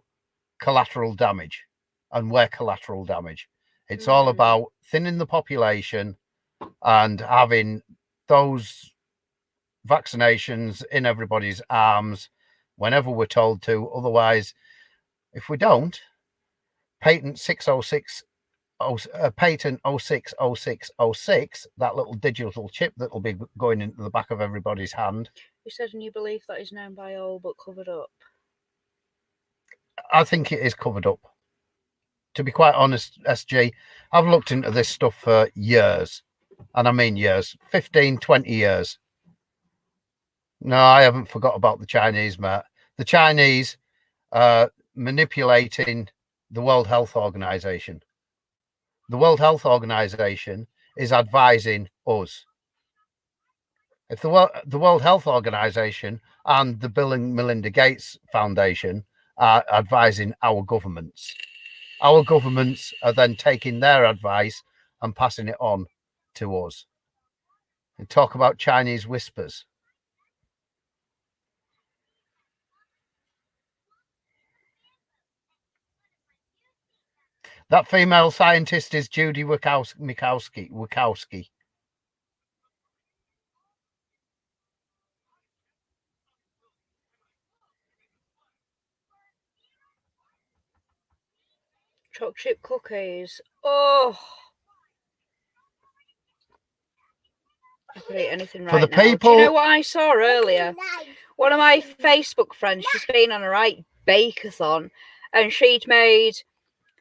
collateral damage and where collateral damage. It's all about thinning the population and having those vaccinations in everybody's arms whenever we're told to. Otherwise, if we don't, patent 060606, that little digital chip that will be going into the back of everybody's hand.
You said a new belief that is known by all but covered up.
I think it is covered up. To be quite honest, SG, I've looked into this stuff for years. And I mean years. 15, 20 years. No, I haven't forgot about the Chinese, Matt. The Chinese manipulating the World Health Organization. The World Health Organization is advising us. If the World Health Organization and the Bill and Melinda Gates Foundation are advising our governments are then taking their advice and passing it on to us. They talk about Chinese whispers. That female scientist is Judy Wachowski.
Chocolate chip cookies. Oh, I could eat anything
For
right
the
now.
people-
Do you know what I saw earlier? One of my Facebook friends, she's been on a right bake-a-thon, and she'd made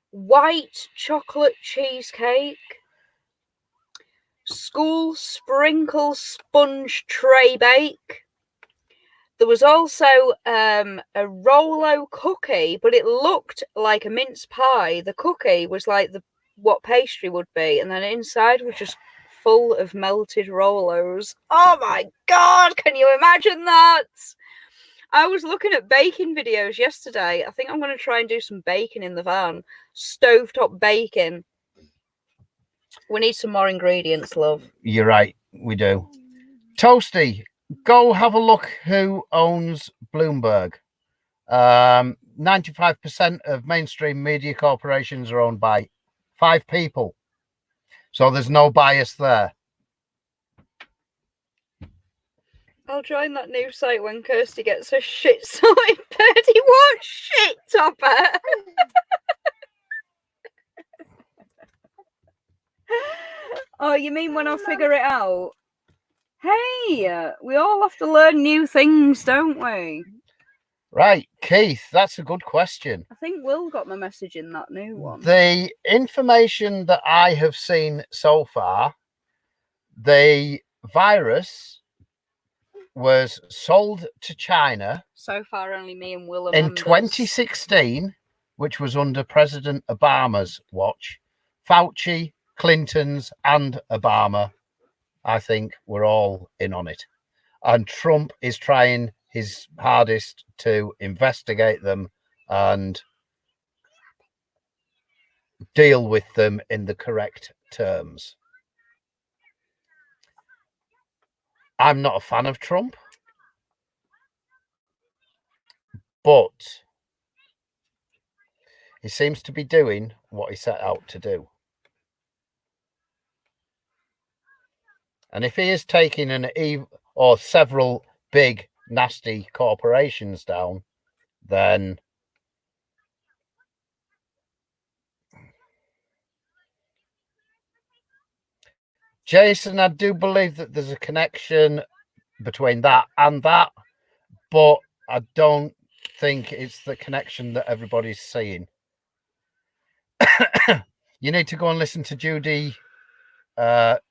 white chocolate cheesecake, school sprinkle sponge tray bake. There was also a Rolo cookie, but it looked like a mince pie. The cookie was like what pastry would be, and then inside was just full of melted Rolos. Oh my God, can you imagine that? I was looking at baking videos yesterday. I think I'm going to try and do some baking in the van. Stovetop baking. We need some more ingredients, love.
You're right, we do. Toasty, go have a look who owns Bloomberg. 95% of mainstream media corporations are owned by 5 people. So there's no bias there.
I'll join that new site when Kirsty gets her shit sorted. Purdy, what shit topper? Oh, you mean when I figure it out? Hey, we all have to learn new things, don't we?
Right, Keith, that's a good question.
I think Will got my message in that new one.
The information that I have seen so far, the virus was sold to China
So far, only me and Will are
in
members.
2016, which was under President Obama's watch. Fauci, Clinton's, and Obama, I think, were all in on it. And Trump is trying his hardest to investigate them and deal with them in the correct terms. I'm not a fan of Trump, but he seems to be doing what he set out to do. And if he is taking or several big, nasty corporations down, then Jason, I do believe that there's a connection between that and that, but I don't think it's the connection that everybody's seeing. You need to go and listen to Judy Mikovits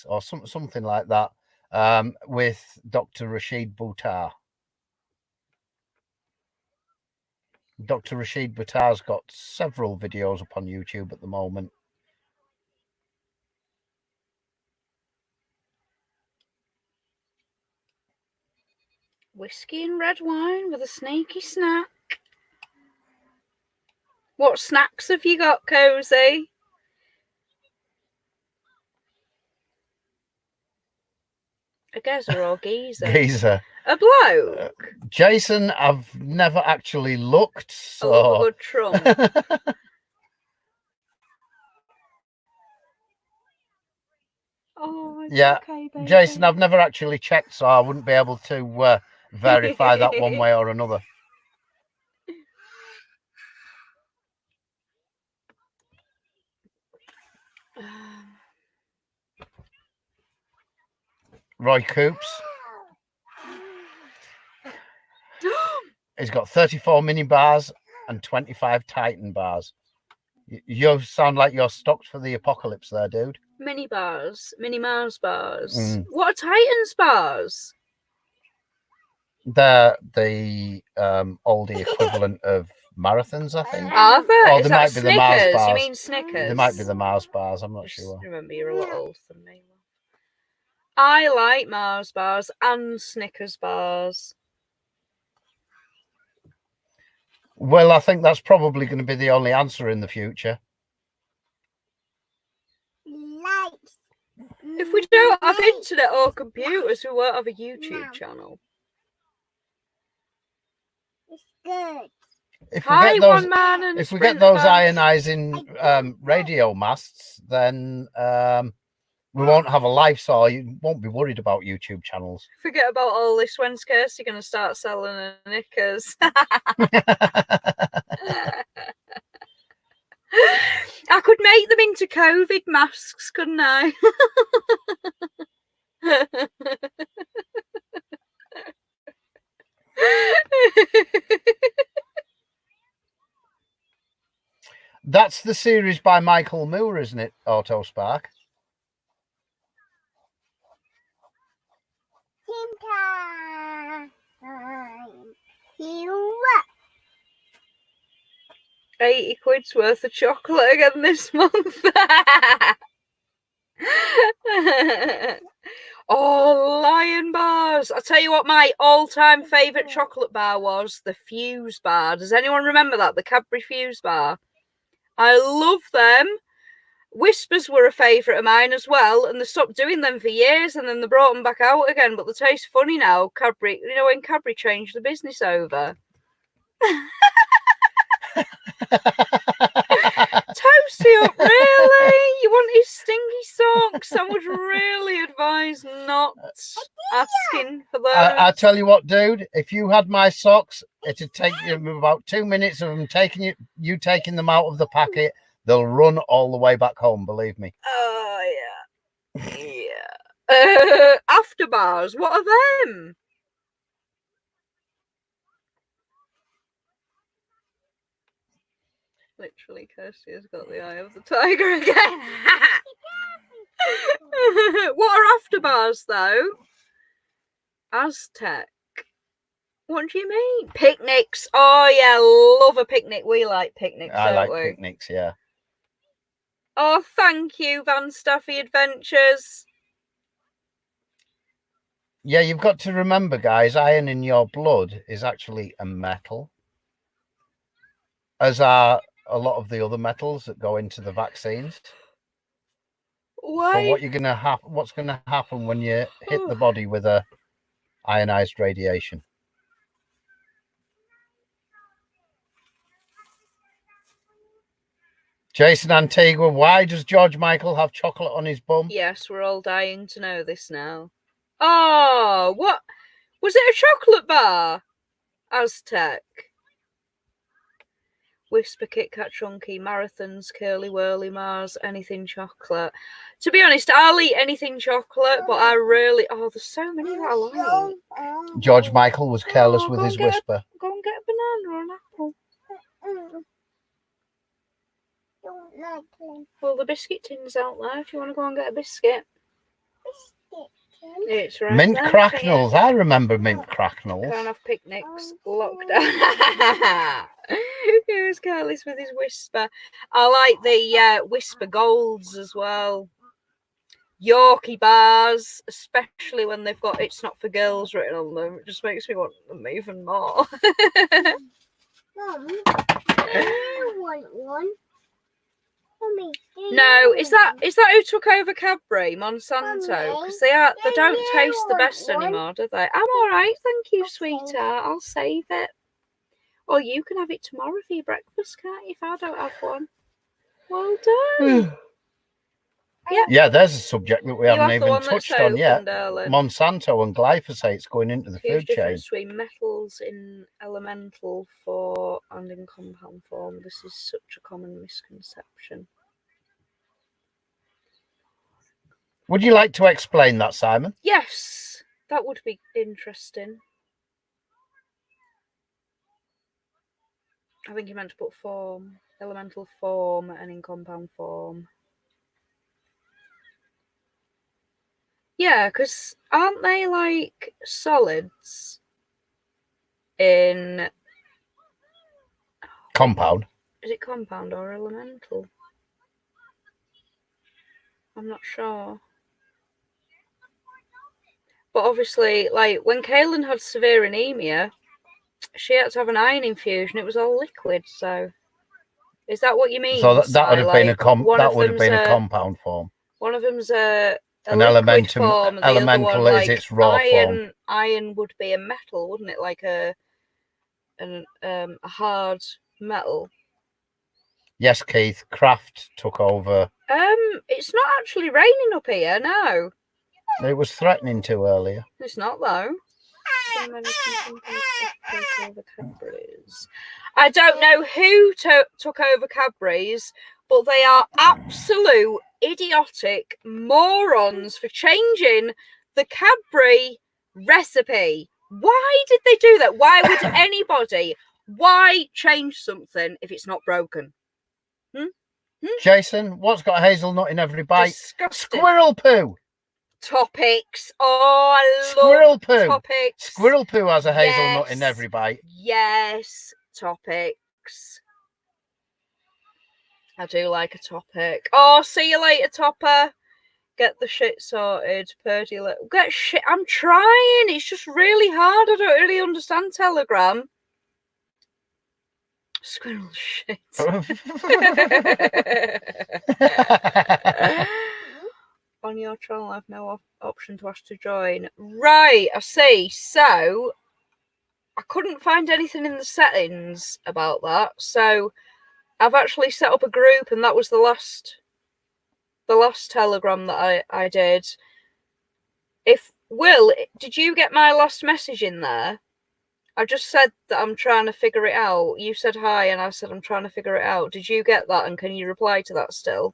or something like that with Dr. Rashid Buttar. Dr. Rashid Buttar's got several videos up on YouTube at the moment.
Whiskey and red wine with a sneaky snack. What snacks have you got, Cozy? A geezer or geezer?
Geezer.
A bloke?
Jason, I've never actually looked, so...
I love a good Trump. Oh, it's
yeah,
okay, baby.
Jason, I've never actually checked, so I wouldn't be able to verify that one way or another. Roy Coops. He's got 34 mini bars and 25 Titan bars. You sound like you're stocked for the apocalypse there, dude.
Mini bars, Mini Mars bars.
Mm.
What are Titans bars?
They're the oldie equivalent of marathons, I think.
Are they?
Or
Is
they
that
might be the Mars
Snickers?
bars.
You mean Snickers?
They might be the Mars bars, I'm not sure.
Remember, you're a lot older than me. I like Mars bars and Snickers bars.
Well, I think that's probably going to be the only answer in the future.
If we don't have internet or computers, we won't have a YouTube channel.
It's good.
If we
Hi,
get those,
one man and
if we get
sprint
those
van.
ionizing radio masts, then we won't have a life, so you won't be worried about YouTube channels.
Forget about all this. When's Kirsty going to start selling her knickers? I could make them into COVID masks, couldn't I?
That's the series by Michael Moore, isn't it? Autospark.
You
80 quid's worth of chocolate again this month. Oh, Lion bars. I'll tell you what my all-time favourite chocolate bar was, the Fuse bar. Does anyone remember that? The Cadbury Fuse bar. I love them. Whispers were a favourite of mine as well, and they stopped doing them for years, and then they brought them back out again, but they taste funny now. Cadbury, you know, when Cadbury changed the business over. Toasty up, really? You want his stinky socks? I would really advise not asking for those.
I tell you what, dude, if you had my socks, it'd take you about 2 minutes of them taking you taking them out of the packet. They'll run all the way back home, believe me.
Oh, yeah. Yeah. After bars, what are them? Literally, Kirsty has got the eye of the tiger again. What are after bars, though? Aztec. What do you mean? Picnics. Oh, yeah, love a picnic. We like picnics,
I like
don't we?
picnics, yeah.
Oh, thank you, Van Staffy Adventures.
Yeah, you've got to remember, guys, iron in your blood is actually a metal, as are a lot of the other metals that go into the vaccines.
Why?
So what's gonna happen when you hit the body with a ionized radiation? Jason Antigua, why does George Michael have chocolate on his bum?
Yes, we're all dying to know this now. Oh, what? Was it a chocolate bar? Aztec. Whisper, Kit Kat, Chunky, Marathons, Curly Whirly, Mars, anything chocolate. To be honest, I'll eat anything chocolate, but I really... Oh, there's so many that I like.
George Michael was careless with his whisper.
Go and get a banana or an apple. Well, the biscuit tin's out there if you want to go and get a biscuit. It's right
Mint
there,
cracknels. I remember mint cracknels.
Can't have picnics. Lockdown. He was careless with his whisper. I like the whisper golds as well. Yorkie bars, especially when they've got "It's not for girls" written on them. It just makes me want them even more.
Mum, I want one. Mommy,
No, is that who took over Cadbury, Monsanto? Because they don't taste the best anymore, do they? I'm all right, thank you, sweetheart. I'll save it. Or you can have it tomorrow for your breakfast, can't you? If I don't have one. Well done.
Yeah, there's a subject that we haven't even touched on yet.
Darling.
Monsanto and glyphosate's going into the
Huge
food chain.
difference between metals in elemental form and in compound form. This is such a common misconception.
Would you like to explain that, Simon?
Yes, that would be interesting. I think you meant to put form, elemental form, and in compound form. Yeah, because aren't they like solids in
compound?
Is it compound or elemental? I'm not sure. But obviously, like when Kaylin had severe anemia, she had to have an iron infusion. It was all liquid. So, is that what you mean?
So that would have been
like,
a compound form.
One of them's a
an
elemental form,
elemental
one,
is its raw form.
Iron would be a metal, wouldn't it? Like a a hard metal.
Yes, Keith. Craft took over.
It's not actually raining up here. No,
It was threatening to earlier.
it's not though. I don't know who took over Cadbury's, but they are absolute idiotic morons for changing the Cadbury recipe. Why did they do that? Why would anybody? Why change something if it's not broken?
Jason, what's got hazelnut in every bite?
Disgusting.
Squirrel poo.
Topics. Oh, I love
Squirrel poo.
Topics.
Squirrel poo has a hazelnut in every bite.
Yes, Topics. I do like a topic. Oh, see you later, Topper. Get the shit sorted, Purdy. Get shit. I'm trying. It's just really hard. I don't really understand Telegram. Squirrel shit. On your channel, I've no option to ask to join. Right, I see. So, I couldn't find anything in the settings about that. So, I've actually set up a group, and that was the last Telegram that I did. Will, did you get my last message in there? I just said that I'm trying to figure it out. You said hi, and I said I'm trying to figure it out. Did you get that, and can you reply to that still?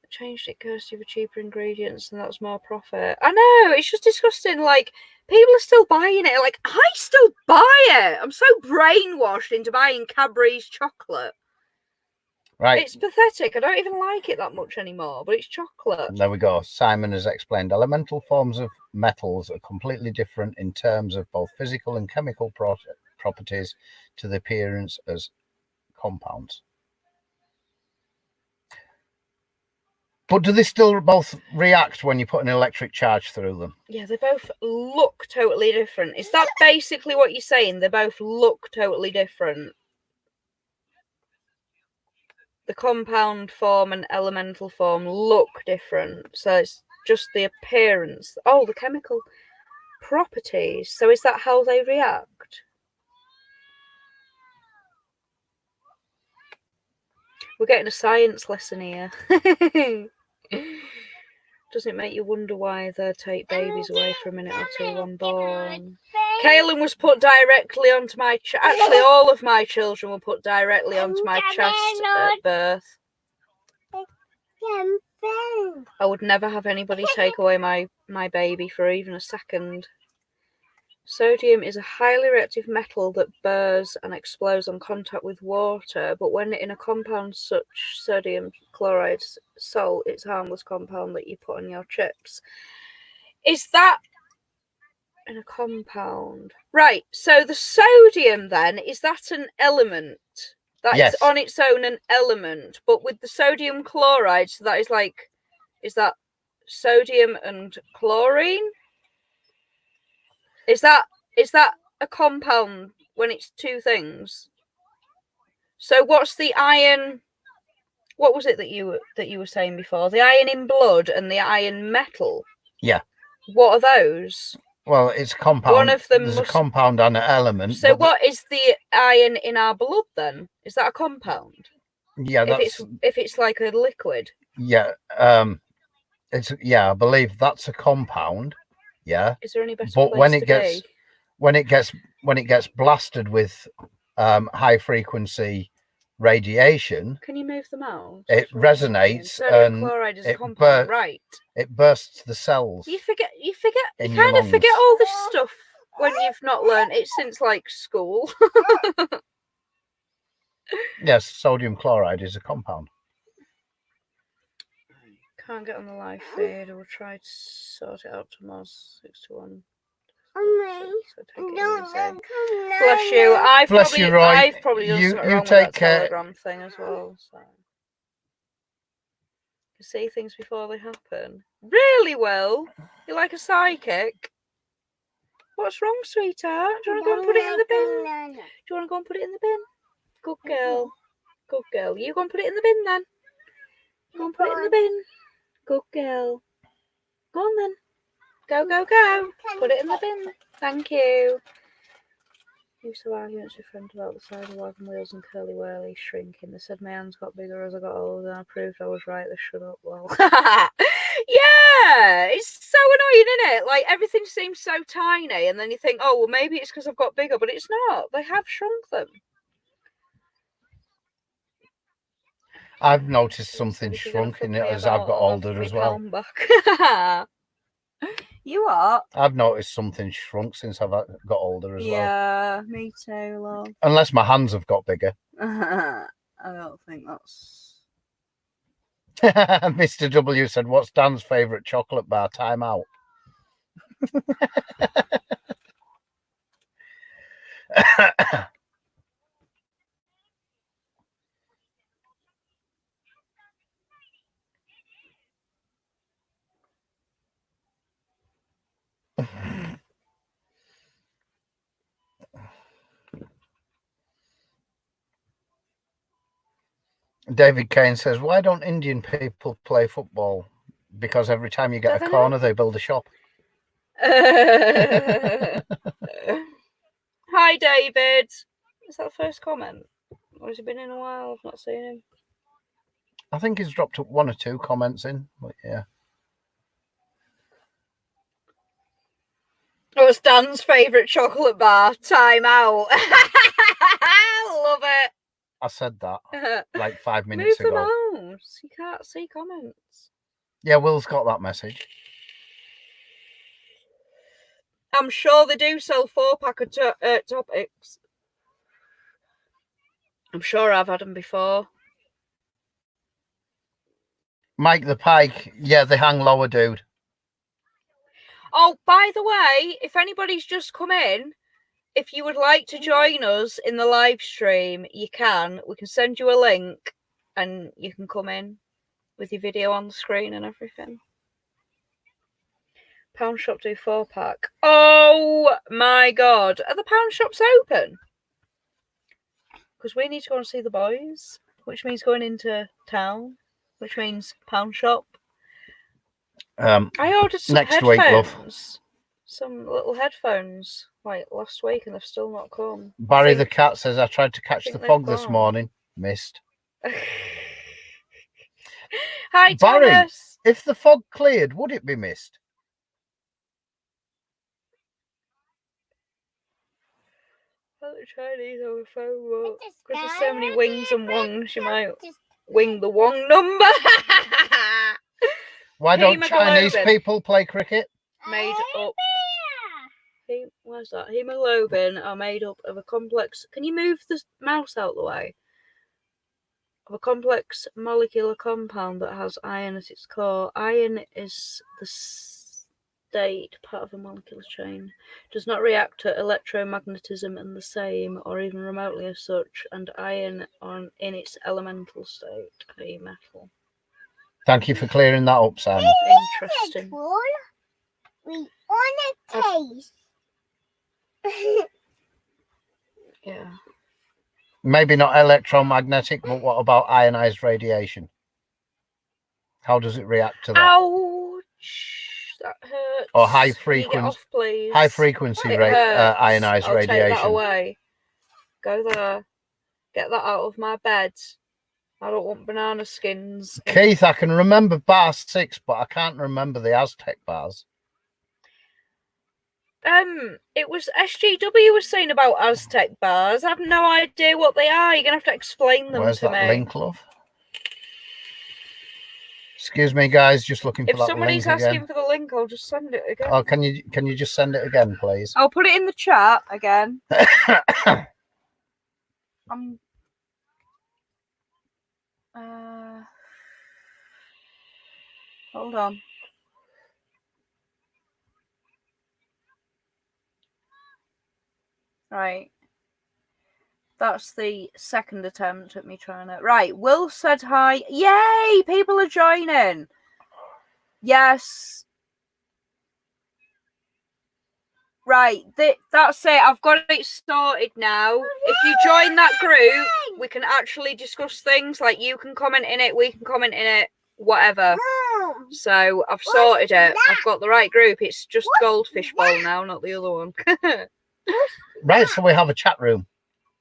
I changed it, Kirsty, for cheaper ingredients, and that's more profit. I know, it's just disgusting. Like, people are still buying it. Like, I still buy it. I'm so brainwashed into buying Cadbury's chocolate.
Right.
It's pathetic. I don't even like it that much anymore, but it's chocolate.
There we go. Simon has explained elemental forms of metals are completely different in terms of both physical and chemical properties to the appearance as compounds. But do they still both react when you put an electric charge through them?
Yeah, they both look totally different. Is that basically what you're saying? They both look totally different. The compound form and elemental form look different. So it's just the appearance. Oh, the chemical properties. So is that how they react? We're getting a science lesson here. Doesn't it make you wonder why they take babies away for a minute or two when born? Kaelin was put directly onto my chest. Actually, all of my children were put directly onto my chest at birth. I would never have anybody take away my baby for even a second. Sodium is a highly reactive metal that burns and explodes on contact with water, but when in a compound such sodium chloride salt, it's a harmless compound that you put on your chips. Is that in a compound? Right, so the sodium then, is that an element? That is on its own an element, but with the sodium chloride, so that is like, is that sodium and chlorine? Is that a compound when it's two things? So what's the iron? What was it that you were saying before? The iron in blood and the iron metal.
Yeah.
What are those?
Well, it's a compound.
One of them
There's a compound and an element.
So what is the iron in our blood then? Is that a compound?
Yeah, that's
if it's like a liquid.
Yeah. I believe that's a compound. Yeah.
Is there any better
But
place
when
to
it gets blasted with high frequency radiation,
can you move them out?
It resonates and
chloride is a compound, right?
It bursts the cells.
You kind of forget all this stuff when you've not learned it since like school.
Yes, sodium chloride is a compound.
Can't get on the live feed. I will try to sort it out tomorrow. 6 to 1. Bless you. I've probably done something wrong with that Telegram thing as well. So. You see things before they happen. Really, Will? You're like a psychic. What's wrong, sweetheart? Do you want to go and put it in the bin? Do you want to go and put it in the bin? Good girl. Good girl. You go and put it in the bin then. Go and put it in the bin. Good girl. Go on then. Go, go, go. Put it in the bin. Thank you. Used to have arguments with friends about the size of wagon wheels and curly whirlies shrinking. They said my hands got bigger as I got older, and I proved I was right. They shut up. Well, yeah, it's so annoying, isn't it? Like everything seems so tiny, and then you think, oh, well, maybe it's because I've got bigger, but it's not. They have shrunk them.
I've noticed something shrunk in it as I've got older as well.
You are?
I've noticed something shrunk since I've got older as well.
Yeah, me too, love.
Unless my hands have got bigger.
I don't think that's...
Mr. W said, what's Dan's favourite chocolate bar? Time out. David Kane says, why don't Indian people play football? Because every time you get a corner, they build a shop.
Hi, David. Is that the first comment? Or has he been in a while? I've not seen him.
I think he's dropped up 1 or 2 comments in, but yeah.
What's Dan's favourite chocolate bar? Time out. Love it.
I said that like 5 minutes ago.
Move the mouse. You can't see comments.
Yeah, Will's got that message.
I'm sure they do sell 4-pack of topics. I'm sure I've had them before.
Mike the Pike. Yeah, they hang lower, dude.
Oh, by the way, if anybody's just come in, if you would like to join us in the live stream, you can. We can send you a link and you can come in with your video on the screen and everything. Pound shop do 4-pack. Oh my God. Are the pound shops open? Because we need to go and see the boys, which means going into town, which means pound shop. I ordered some
next
headphones.
week, love.
Some little headphones like last week and they've still not come.
Barry the cat says, I tried to catch the fog this morning. Missed.
Hi,
Barry,
Thomas.
if the fog cleared, would it be missed?
The Chinese on the phone, because there's so many wings and wongs, you might wing the wong number.
Why don't Chinese people play cricket?
Made up. Where's that? Hemoglobin are made up of a complex. Can you move the mouse out the way? Of a complex molecular compound that has iron at its core. Iron is the state part of a molecular chain. Does not react to electromagnetism in the same or even remotely as such, and iron in its elemental state, a metal.
Thank you for clearing that up, Simon.
Interesting.
We want to taste.
Yeah.
Maybe not electromagnetic, but what about ionized radiation? How does it react to that?
Ouch! That hurts.
Or high frequency,
off, please.
high frequency ionized
I'll
radiation.
Take that away. Go there. Get that out of my bed. I don't want banana skins.
Keith, I can remember bar 6, but I can't remember the Aztec bars.
It was SGW was saying about Aztec bars. I have no idea what they are. You're gonna have to explain them
Where's
to
that
me.
link, love? Excuse me, guys, just looking for
If
that
somebody's
link
asking
again.
for the link, I'll just send it again.
Oh, can you just send it again, please?
I'll put it in the chat again. Hold on. Right. That's the second attempt at me trying to... Right, Will said hi. Yay! People are joining. Yes. Right, that's it. I've got it sorted now. If you join that group, we can actually discuss things. Like, you can comment in it, we can comment in it, whatever. So, I've sorted it. I've got the right group. It's just Goldfish Bowl now, not the other one.
Right, so we have a chat room.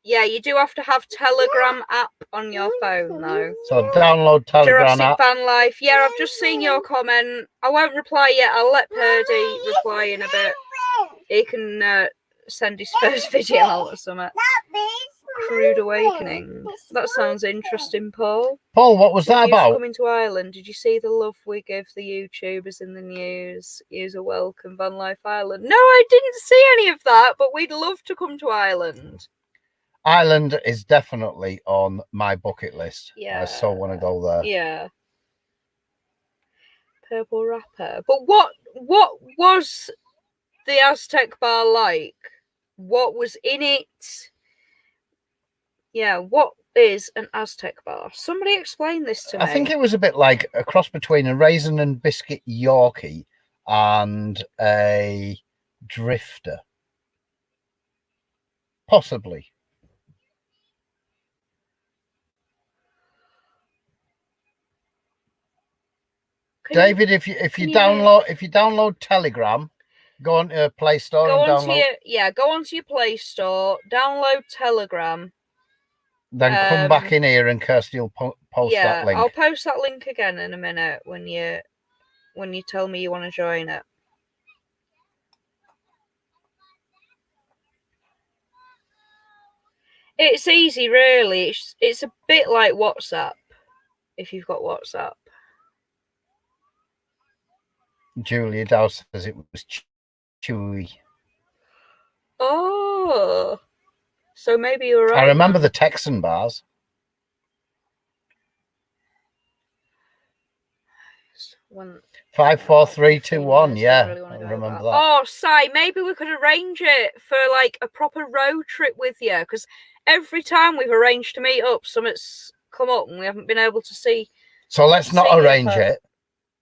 Yeah, you do have to have Telegram app on your phone, though.
So download Telegram
Jurassic
app.
Van Life. Yeah, I've just seen your comment. I won't reply yet. I'll let Purdy reply in a bit. He can send his first video out or something. Crude Awakening. That sounds interesting, Paul.
Paul, what was that about?
Coming to Ireland. Did you see the love we give the YouTubers in the news? Use a welcome, Van Life Ireland. No, I didn't see any of that, but we'd love to come to Ireland.
Ireland is definitely on my bucket list.
Yeah.
I so want to go there.
Yeah. Purple wrapper. But what was the Aztec bar like? What was in it? Yeah, what is an Aztec bar? Somebody explain this to me.
I think it was a bit like a cross between a raisin and biscuit Yorkie and a drifter. Possibly. David, if you download Telegram, go onto Play Store and download.
Go onto your Play Store, download Telegram.
Then come back in here and Kirsty will post that link.
I'll post that link again in a minute when you tell me you want to join it. It's easy, really. It's a bit like WhatsApp, if you've got WhatsApp.
Julia Dow says it was chewy.
Oh, so maybe you're right.
I remember the Texan bars.
When
5, 4, 3, 2, 1. Yeah, I remember that.
Oh, Si, maybe we could arrange it for like a proper road trip with you, because every time we've arranged to meet up, something's come up and we haven't been able to see.
So let's not arrange it,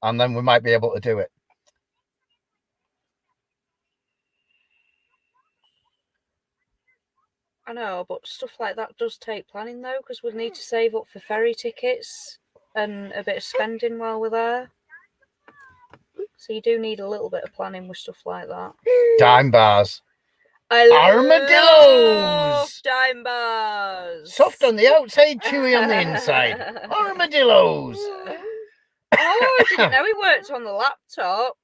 and then we might be able to do it.
I know, but stuff like that does take planning, though, because we'd need to save up for ferry tickets and a bit of spending while we're there. So you do need a little bit of planning with stuff like that.
Dime bars.
Armadillos! Dime bars.
Soft on the outside, chewy on the inside. Armadillos.
Oh, I didn't know it worked on the laptop.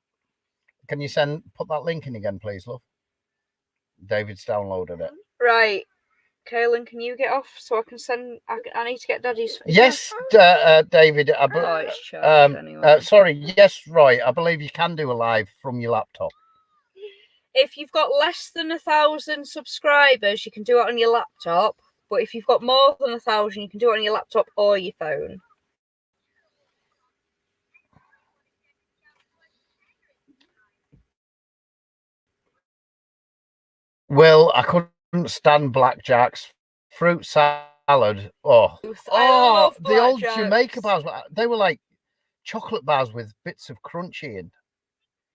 Can you put that link in again, please, love? David's downloaded it.
Right. Kaylin, can you get off so I can send... I need to get Daddy's...
Yes, David.
It's charged anyway.
Sorry, yes, Roy. I believe you can do a live from your laptop.
If you've got less than 1,000 subscribers, you can do it on your laptop. But if you've got more than 1,000, you can do it on your laptop or your phone.
Well, I couldn't stand blackjacks. Fruit salad. Oh, the old Jamaica bars. They were like chocolate bars with bits of crunchy in.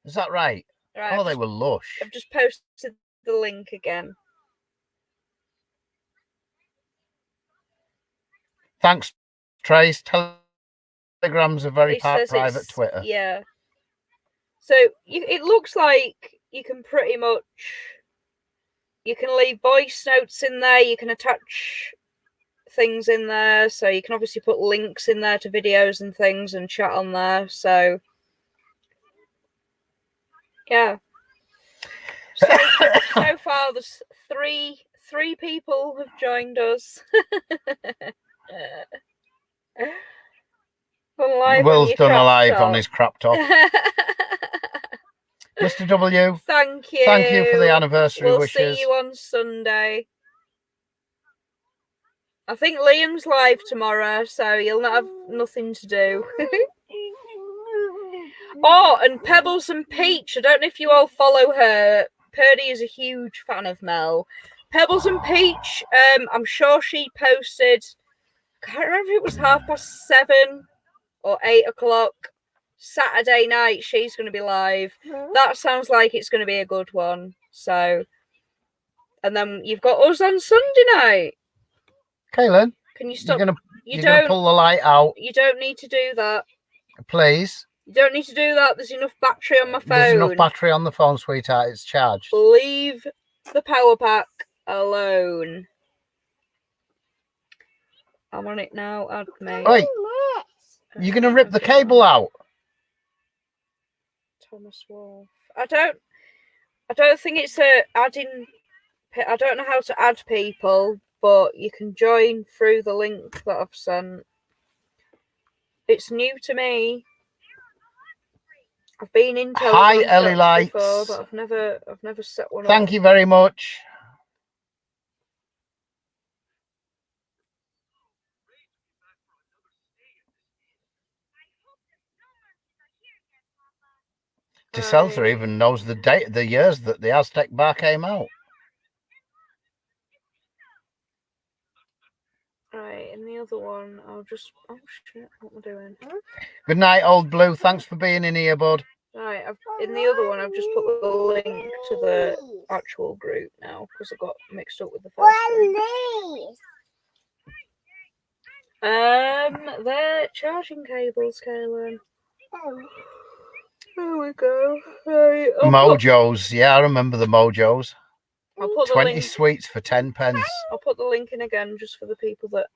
Is that right?
Right,
they were lush.
I've just posted the link again.
Thanks, Trace. Telegram's a very private Twitter.
Yeah. So it looks like you can pretty much... You can leave voice notes in there. You can attach things in there. So you can obviously put links in there to videos and things and chat on there. So, yeah. So far, there's three people have joined us.
Will's done a live on his crap top. Mr. W.
Thank you.
Thank you for the anniversary wishes.
We'll see you on Sunday. I think Liam's live tomorrow, so you'll not have nothing to do. Oh, and Pebbles and Peach. I don't know if you all follow her. Purdy is a huge fan of Mel. Pebbles and Peach, I'm sure she posted, I can't remember if it was 7:30 or 8 o'clock. Saturday night, she's going to be live. That sounds like it's going to be a good one. So, and then you've got us on Sunday night.
Kaylin,
can you stop?
You're gonna pull the light out.
You don't need to do that.
Please.
You don't need to do that. There's enough battery on my phone.
There's enough battery on the phone, sweetheart. It's charged.
Leave the power pack alone. I'm on it now. Add me.
Wait, you're going to rip the cable out?
Thomas Wolf. I don't think it's adding. I don't know how to add people, but you can join through the link that I've sent. It's new to me. I've been in
Hi, Ellie Lights.
before, but I've never set one up.
Thank you very much. DeSelta even knows the date, the years that the Aztec bar came out.
Right, in the other one, I'll just... Oh, shit, what am I doing?
Good night, Old Blue. Thanks for being in here, bud.
Right, in the other one, I've just put the link to the actual group now, because I got mixed up with the first one. They're charging cables, Kaylin. There we go. Right,
Mojos. Yeah, I remember the Mojos.
I'll put the
20
link.
sweets for 10 pence.
I'll put the link in again just for the people that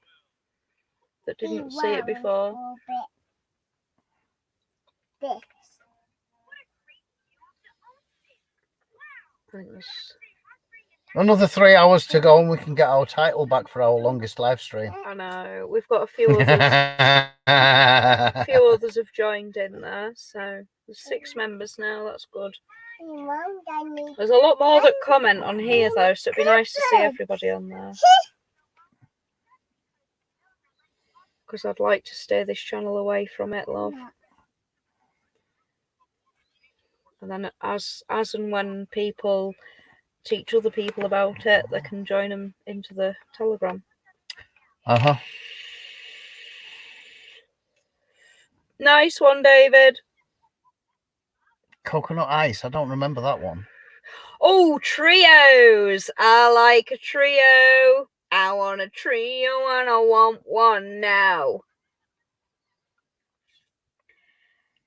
didn't see it before.
Another 3 hours to go and we can get our title back for our longest live stream.
I know. We've got a few others. A few others have joined in there, so there's 6 members now. That's good. There's a lot more that comment on here though, so it'd be nice to see everybody on there. Because I'd like to steer this channel away from it, love. And then as and when people teach other people about it, they can join them into the Telegram. Nice one, David.
Coconut ice. I don't remember that one.
Oh, trios. I like a trio. I want a trio and I want one now.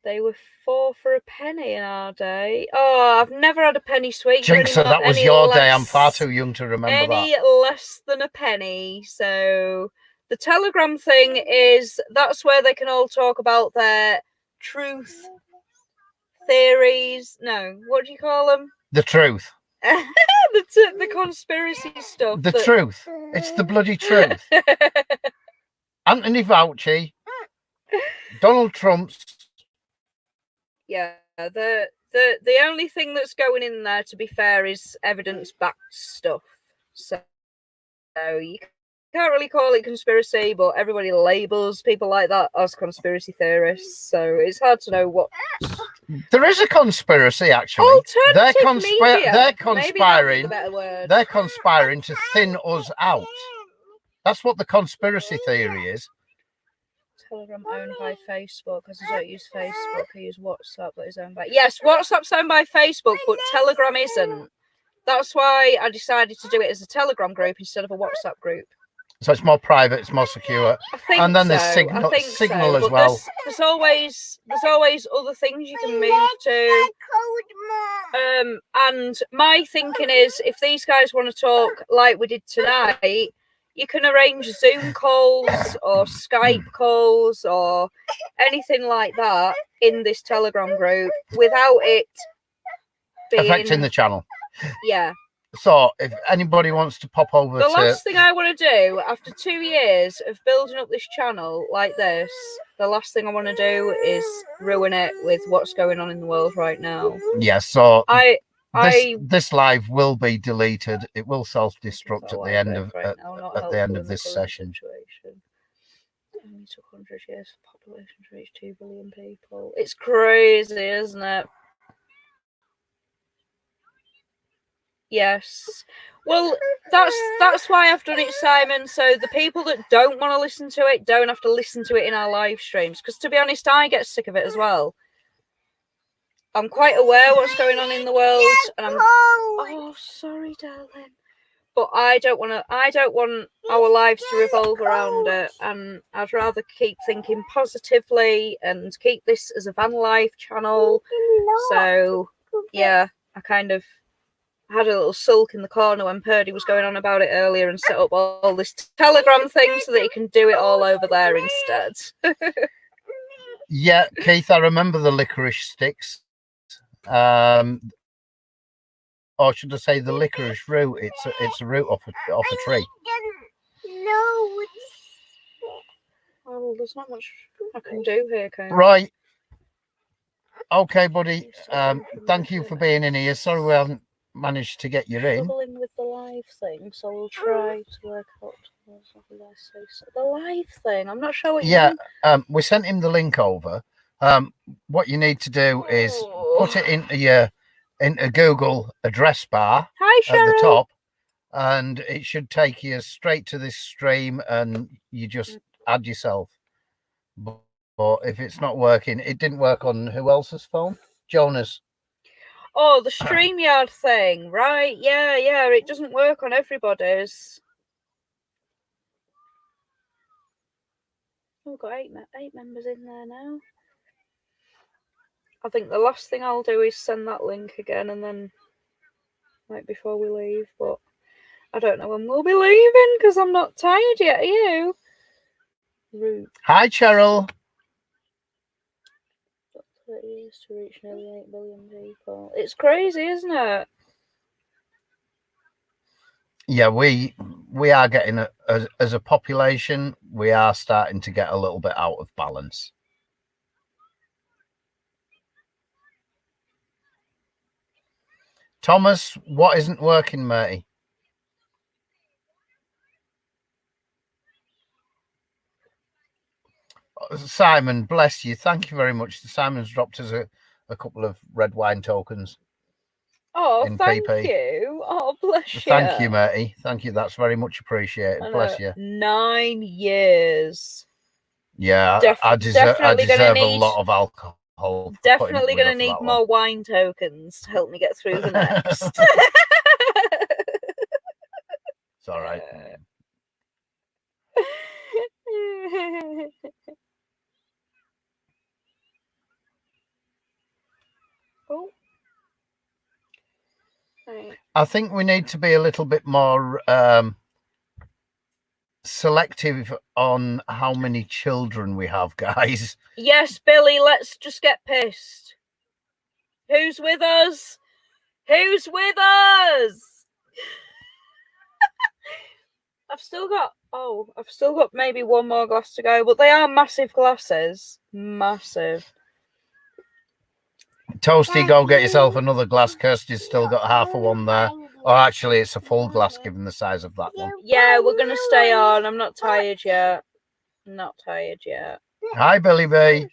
They were 4 for a penny in our day. Oh, I've never had a penny sweet.
Jinx, so that was your day. I'm far too young to remember
any
that.
less than a penny. So the Telegram thing is, that's where they can all talk about their truth theories. No, what do you call them?
The truth.
the conspiracy stuff.
The truth. It's the bloody truth. Anthony Fauci, Donald Trump's.
Yeah, the only thing that's going in there, to be fair, is evidence-backed stuff. So you can't really call it conspiracy, but everybody labels people like that as conspiracy theorists. So it's hard to know what.
There is a conspiracy, actually. They're conspiring. They're conspiring to thin us out. That's what the conspiracy theory is.
Telegram owned by Facebook, because I don't use Facebook. I use WhatsApp that is owned by... Yes, WhatsApp's owned by Facebook, but Telegram isn't. That's why I decided to do it as a Telegram group instead of a WhatsApp group.
So it's more private, it's more secure. And then there's Signal as well.
There's always other things you can move to. And my thinking is, if these guys want to talk like we did tonight, you can arrange Zoom calls or Skype calls or anything like that in this Telegram group without it being...
affecting the channel.
Yeah.
So if anybody wants to pop over
the last thing I want to do after 2 years of building up this channel like this, the last thing I want to do is ruin it with what's going on in the world right now.
Yeah, so this live will be deleted. It will self-destruct at the end of at the end of this session.
It only took 100 years for population to reach 2 billion people. It's crazy, isn't it? Yes. Well, that's why I've done it, Simon. So the people that don't want to listen to it don't have to listen to it in our live streams. Because to be honest, I get sick of it as well. I'm quite aware what's going on in the world, and I'm... Oh, sorry, darling. But I don't want our lives to revolve around it, and I'd rather keep thinking positively and keep this as a van life channel. So, yeah, I kind of had a little sulk in the corner when Purdy was going on about it earlier and set up all this Telegram thing so that he can do it all over there instead.
Yeah, Keith, I remember the licorice sticks. Or should I say the licorice root? It's a root off a tree.
No.
Well, there's not much I can do here, Kate.
Right. Okay, buddy. Thank you for being in here. Sorry we haven't managed to get you in.
Struggling with the live thing, so we'll try to work out the live thing. I'm not sure what you mean.
We sent him the link over. What you need to do is put it into Google address bar at the top, and it should take you straight to this stream, and you just add yourself. But if it's not working, it didn't work on who else's phone? Jonas.
Oh, the StreamYard thing, right? Yeah, it doesn't work on everybody's. Oh, we've got eight members in there now. I think the last thing I'll do is send that link again, and then right before we leave. But I don't know when we'll be leaving because I'm not tired yet. Are you? Root.
Hi, Cheryl.
30 years to reach nearly 8 billion people. It's crazy, isn't it?
Yeah, we are getting as a population, we are starting to get a little bit out of balance. Thomas, what isn't working, matey? Simon, bless you. Thank you very much. Simon's dropped us a couple of red wine tokens.
Oh,
in
thank
PP.
you. Oh, bless you.
Thank you, matey. Thank you. That's very much appreciated. Bless you.
9 years.
Yeah, I deserve a lot of alcohol.
Definitely going to need more wine tokens to help me get through the next.
It's all right.
Oh. Right.
I think we need to be a little bit more selective on how many children we have, guys.
Yes, Billy, let's just get pissed. Who's with us? Who's with us? I've still got maybe one more glass to go, but they are massive glasses. Massive.
Toasty, go get yourself another glass. Kirsty's still got half of one there. Or actually, it's a full glass given the size of that one.
Yeah, we're going to stay on. I'm not tired yet.
Hi, Billy B.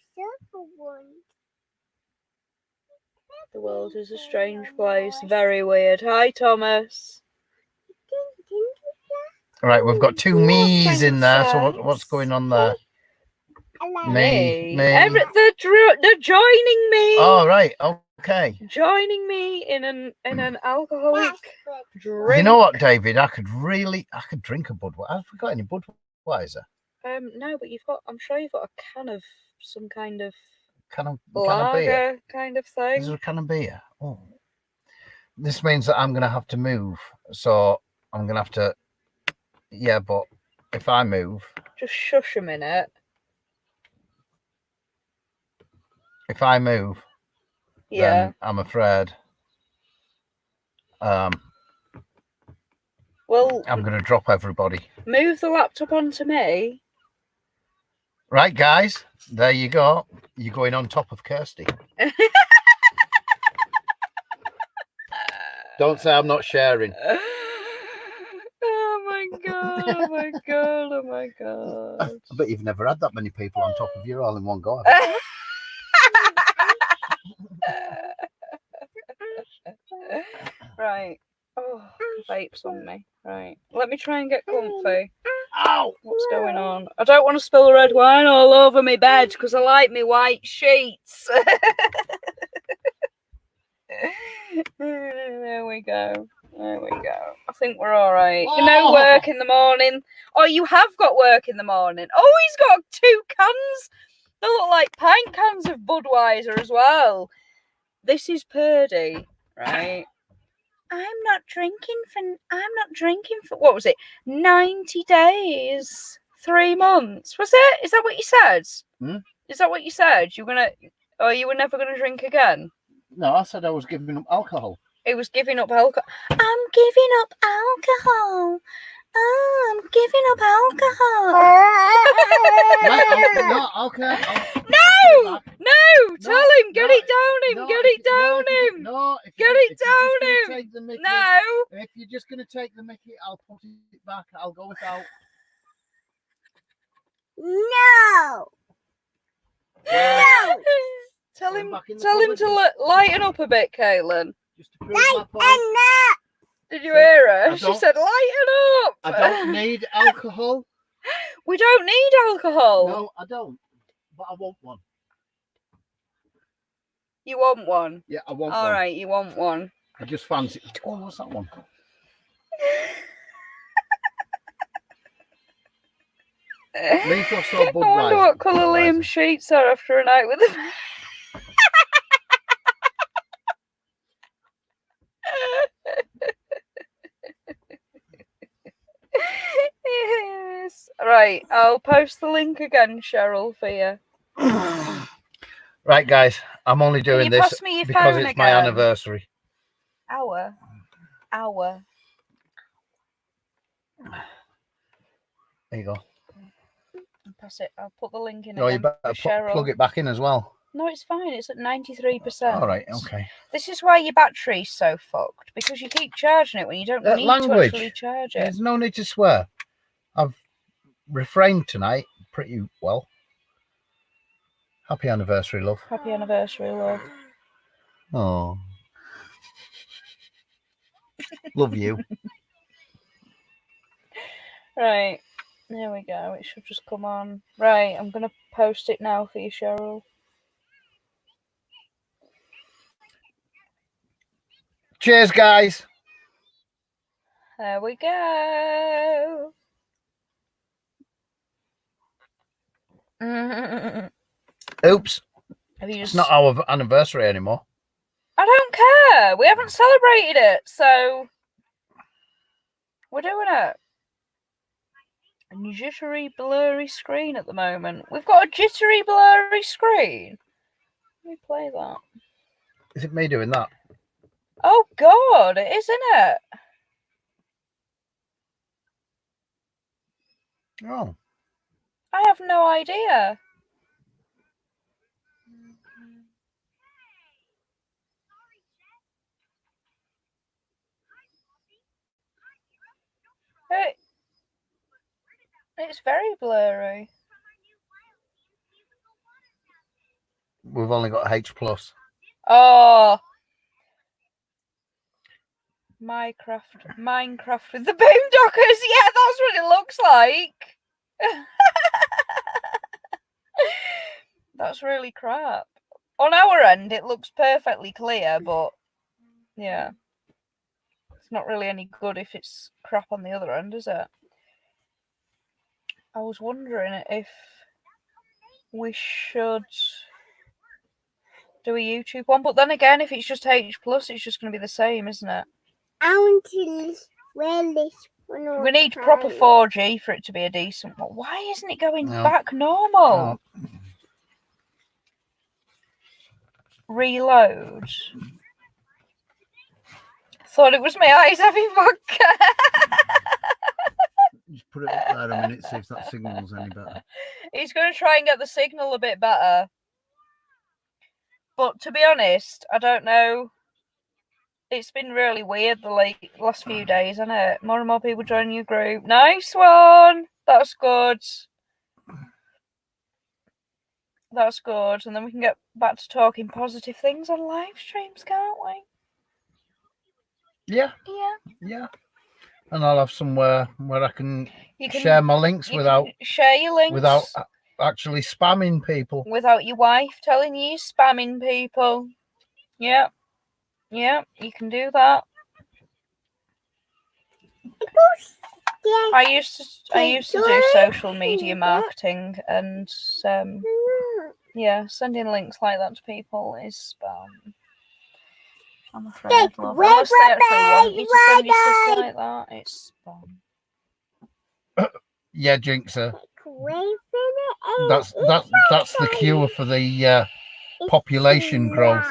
The world is a strange place. Very weird. Hi, Thomas.
All right, we've got two me's in there. So what's going on there? Me.
They're joining me.
Oh, right. Okay.
Joining me in an alcoholic drink.
You know what, David? I could drink a Budweiser. Have we got any Budweiser?
No, but I'm sure you've got a can of some kind of
can of
beer kind of thing.
Is there a can of beer? Oh. This means that I'm gonna have to move. So I'm gonna have to. Yeah, but if I move,
just shush a minute.
If I move, then I'm afraid.
Well,
I'm going to drop everybody.
Move the laptop onto me.
Right, guys. There you go. You're going on top of Kirsty. Don't say I'm not sharing.
Oh my god! Oh my god! Oh my god!
I bet you've never had that many people on top of you all in one go.
Right. Oh, vapes on me. Right. Let me try and get comfy.
Ow!
What's going on? I don't want to spill the red wine all over my bed because I like my white sheets. There we go. I think we're all right. No work in the morning. Oh, you have got work in the morning. Oh, he's got 2 cans. They look like pint cans of Budweiser as well. This is Purdy, right? I'm not drinking for what was it? 90 days, 3 months. Was it? Is that what you said? Is that what you said? You were never gonna drink again?
No, I said I was giving up alcohol.
It was giving up alcohol. I'm giving up alcohol. Oh, I'm giving up alcohol. No, tell him, get it down him, get it down him.
No,
get it down him. No.
If you're just going to take the mickey, I'll put it back. I'll go without.
No. No.
Tell him to lighten up a bit, Caitlin.
Just to prove my point.
Did you hear her? She said, lighten up.
I don't need alcohol.
We don't need alcohol.
No, I don't. But I want one.
You want one?
Yeah, I want one.
All right, you want one.
I just fancy. Oh, what's that one? Lethos or Budweiser?
I wonder what colour Liam's sheets are after a night with them. Yes. Right, I'll post the link again, Cheryl, for you.
Right, guys, I'm only doing this
pass me your
because
phone
it's my
again?
anniversary.
Hour.
There you go.
Pass it. I'll put the link in.
No, you better plug it back in as well.
No, it's fine. It's at 93%.
All right, okay.
This is why your battery's so fucked, because you keep charging it when you don't need to actually charge it.
There's no need to swear. I've refrained tonight pretty well. Happy anniversary, love.
Happy anniversary, love.
Oh. Love you.
Right. There we go. It should just come on. Right. I'm going to post it now for you, Cheryl.
Cheers, guys.
There we go.
Oops.
It's
It's not our anniversary anymore.
I don't care. We haven't celebrated it, so we're doing it. A jittery, blurry screen at the moment. We've got a jittery, blurry screen. Let me play that.
Is it me doing that?
Oh, God, it is, isn't it?
Oh.
I have no idea. It's very blurry.
We've only got H+.
Oh. Minecraft with the boomdockers. Yeah, that's what it looks like. That's really crap. On our end, it looks perfectly clear, but yeah. It's not really any good if it's crap on the other end, is it? I was wondering if we should do a YouTube one, but then again, if it's just H+, it's just going to be the same, isn't it?
I want to wear this one.
We need proper 4G for it to be a decent one. Why isn't it going back normal?
No.
Reload. Thought it was my eyes having vodka.
Just put it up there a minute, see if that signal's any better.
He's going to try and get the signal a bit better. But to be honest, I don't know. It's been really weird the last few days, hasn't it? More and more people joining your group. Nice one. That's good. That's good. And then we can get back to talking positive things on live streams, can't we?
Yeah.
Yeah.
And I'll have somewhere where I can share my links without
share your links
without actually spamming people.
Without your wife telling you spamming people. Yeah. Yeah, you can do that. I used to do social media marketing, and yeah, sending links like that to people is spam. I'm afraid, love. Unless they actually want you to send you stuff like that, it's spam.
Yeah, Jinxer. That's the cure for the population growth.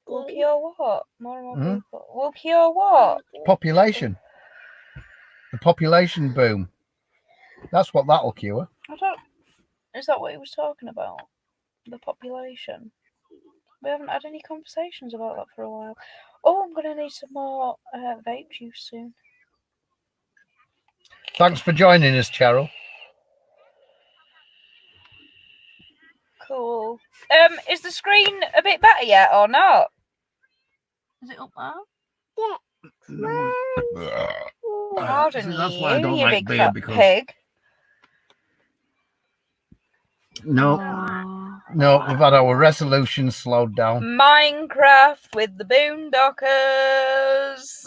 Will cure what? More and more people. Will cure what?
Population. The population boom. That's what that'll cure.
Is that what he was talking about? The population? We haven't had any conversations about that for a while. Oh, I'm going to need some more vape juice soon.
Thanks for joining us, Cheryl.
Cool. Is the screen a bit better yet or not? Is it up there?
Yeah.
Pardon
that's
you,
why I don't
you
like
big
beer,
fat
because
pig.
No, we've had our resolution slowed down.
Minecraft with the Boondockers.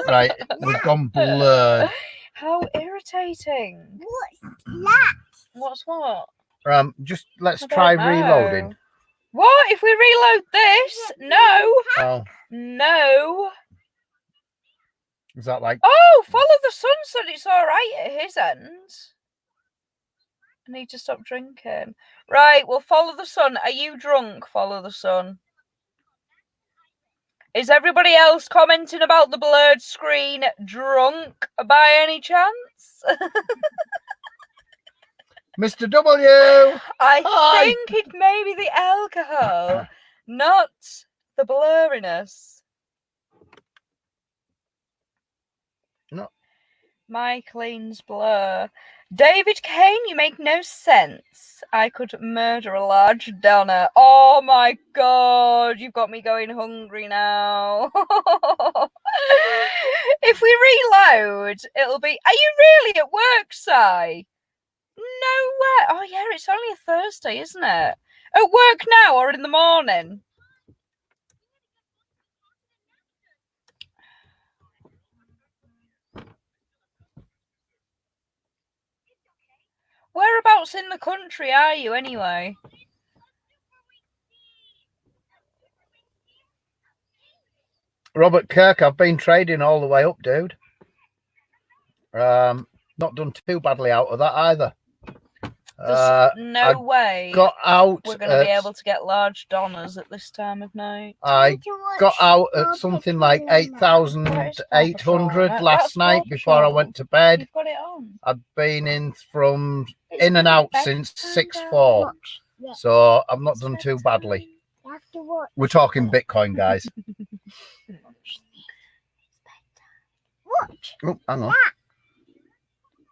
Right, we've gone blurred.
How irritating.
What's that?
What's what?
Just let's
I
try
don't know.
reloading.
What? If we reload this? No.
Oh,
No.
is that like?
Oh, follow the sun said it's all right at his end. I need to stop drinking. Right, well, follow the sun. Are you drunk? Follow the sun. Is everybody else commenting about the blurred screen drunk by any chance?
Mr. W.
I think it may be the alcohol, not the blurriness.
No.
My clean's blur. David Kane, you make no sense. I could murder a large donor. Oh my god, you've got me going hungry now. If we reload, it'll be... Are you really at work, Si? No way. Oh yeah, it's only a Thursday, isn't it? At work now or in the morning? Whereabouts in the country are you anyway?
Robert Kirk, I've been trading all the way up, dude. Not done too badly out of that either.
There's no way
got out
we're going to be able to get large donners at this time of night.
I got out at something like 8,800 last night before I went to bed.
You've got it on.
I've been in and out since 6/4, so I've not done too badly. We're talking Bitcoin, guys. Oh, hang on.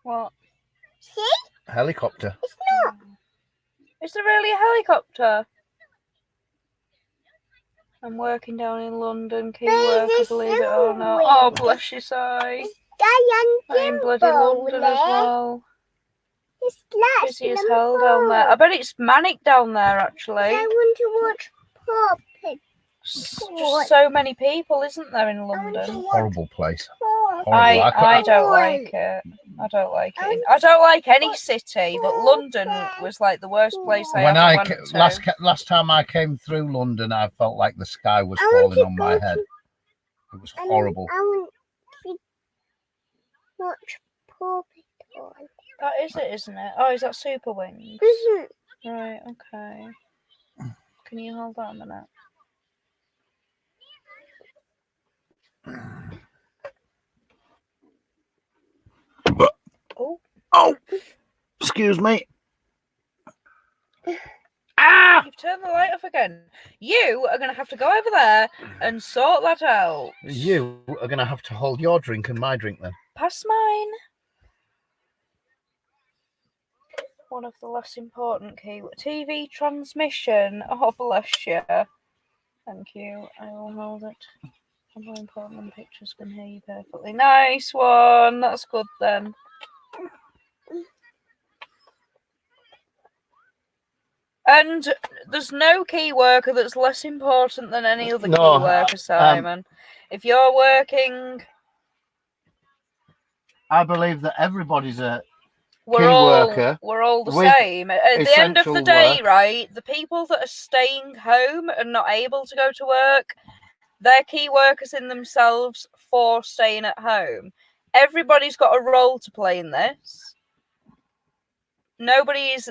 What?
See?
Helicopter.
It's not.
Is there really a helicopter? I'm working down in London, key worker, believe it or not. Oh, bless you, Si. I'm in bloody London as well. Busy as hell down there. I bet it's manic down there, actually.
I want to watch Puppet.
Just so many people, isn't there, in London?
Horrible place.
I don't like it. I don't like it. I don't like any city, but London was like the worst place I ever went to.
Last time I came through London, I felt like the sky was falling on my head. It was horrible.
I want to watch Puppet.
That is it, isn't it? Oh, is that Super Wings? Right, okay. Can you hold that a minute?
Oh, excuse me.
You've turned the light off again. You are going to have to go over there and sort that out.
You are going to have to hold your drink and my drink then.
Pass mine. One of the less important keywords. TV transmission. Oh, bless you. Thank you. I will hold it. I'm more important than pictures can hear you perfectly. Nice one. That's good then. And there's no key worker that's less important than any other key worker, Simon. If you're working...
I believe that everybody's a
we're all the
with
same. At the end of the
essential
day,
work.
right, the people that are staying home and not able to go to work, they're key workers in themselves for staying at home. Everybody's got a role to play in this. Nobody is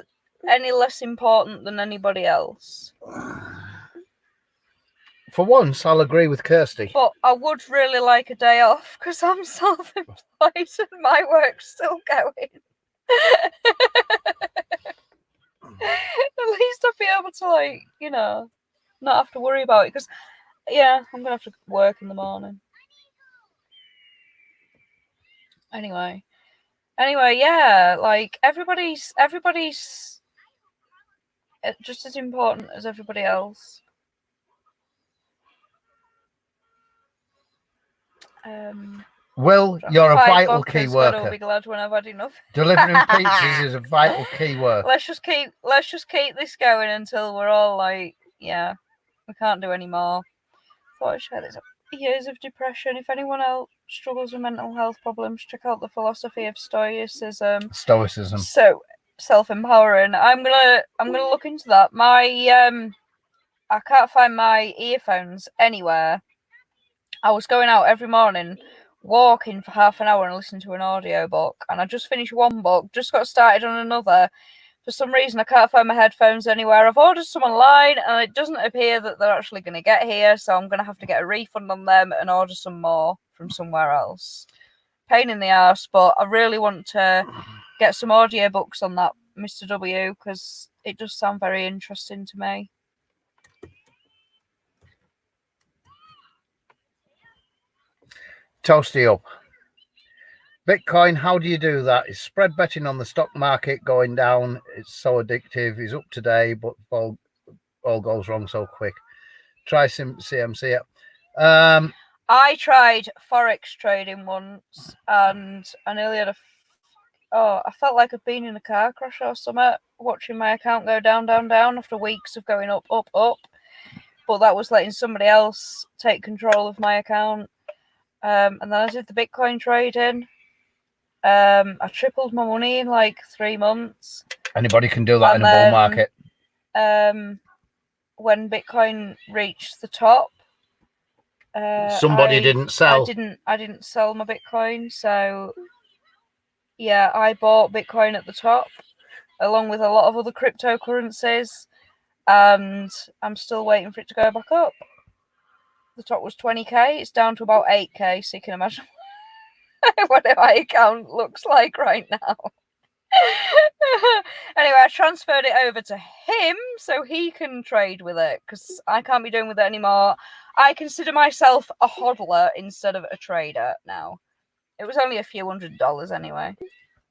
any less important than anybody else.
For once, I'll agree with Kirsty.
But I would really like a day off because I'm self-employed and my work's still going. At least I'd be able to, like, you know, not have to worry about it. Because, yeah, I'm going to have to work in the morning. Anyway, yeah, like, everybody's just as important as everybody else.
Will, you're a
5
vital key
vodkas, God, I'll
worker.
be glad when I've had enough.
Delivering pizzas is a vital key work.
Let's just keep this going until we're all like, yeah, we can't do any more. Thought I'd share this. Years of depression. If anyone else struggles with mental health problems, check out the philosophy of Stoicism. So self-empowering. I'm gonna look into that. My I can't find my earphones anywhere. I was going out every morning, walking for half an hour and listening to an audiobook, and I just finished one book, just got started on another. For some reason, I can't find my headphones anywhere. I've ordered some online, and it doesn't appear that they're actually going to get here, so I'm going to have to get a refund on them and order some more from somewhere else. Pain in the arse, but I really want to get some audiobooks on that Mr. W, because it does sound very interesting to me.
Toasty up. Bitcoin, how do you do that? Is spread betting on the stock market going down? It's so addictive. He's up today, but all goes wrong so quick. Try some CMC.
I tried Forex trading once, and I nearly had I felt like I'd been in a car crash or something, watching my account go down, down, down after weeks of going up, up, up. But that was letting somebody else take control of my account. And then I did the Bitcoin trading. I tripled my money in like 3 months.
Anybody can do that in a bull market.
When Bitcoin reached the top,
somebody didn't sell.
I didn't sell my Bitcoin, so yeah, I bought Bitcoin at the top, along with a lot of other cryptocurrencies, and I'm still waiting for it to go back up. The top was 20k. It's down to about 8k, so you can imagine what my account looks like right now. Anyway, I transferred it over to him so he can trade with it, because I can't be doing with it anymore. I consider myself a hodler instead of a trader now. It was only a few $100s anyway.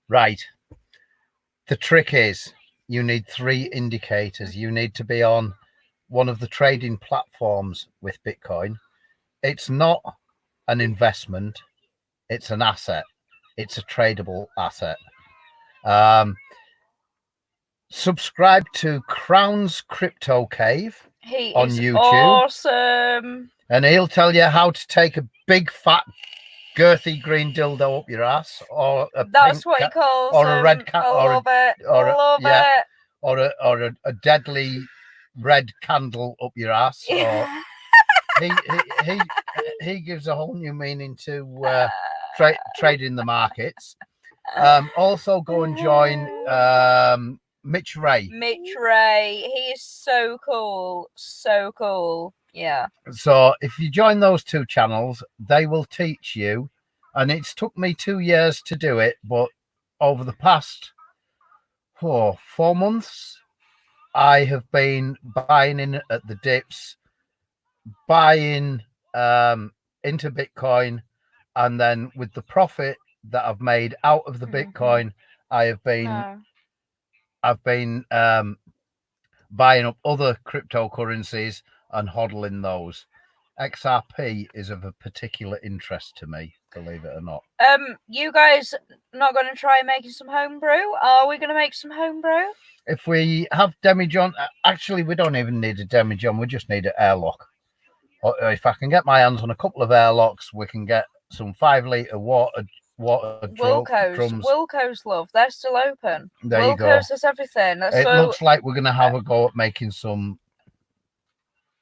Right. The trick is you need 3 indicators. You need to be on one of the trading platforms with Bitcoin. It's not an investment. It's an asset. It's a tradable asset. Subscribe to Crown's Crypto Cave on YouTube.
Awesome.
And he'll tell you how to take a big fat girthy green dildo up your ass, or
that's what he calls,
or a red cat,
I love it.
or a deadly red candle up your ass. Or he gives a whole new meaning to trading the markets. Also, go and join Mitch Ray.
He is so cool. Yeah.
So if you join those 2 channels, they will teach you. And it's took me 2 years to do it, but over the past 4 months, I have been buying in at the dips, buying into Bitcoin, and then with the profit that I've made out of the Bitcoin, I've been buying up other cryptocurrencies and hodling those. XRP is of a particular interest to me, believe it or not.
You guys not going to try making some homebrew? Are we going to make some homebrew?
If we have demijohn, actually we don't even need a demijohn, we just need an airlock. Or if I can get my hands on a couple of airlocks, we can get some 5 litre water
Wilco's. Wilco's, love. They're still open.
There you go.
Wilco's has everything. Let's
It
go.
looks like we're going to have a go at making some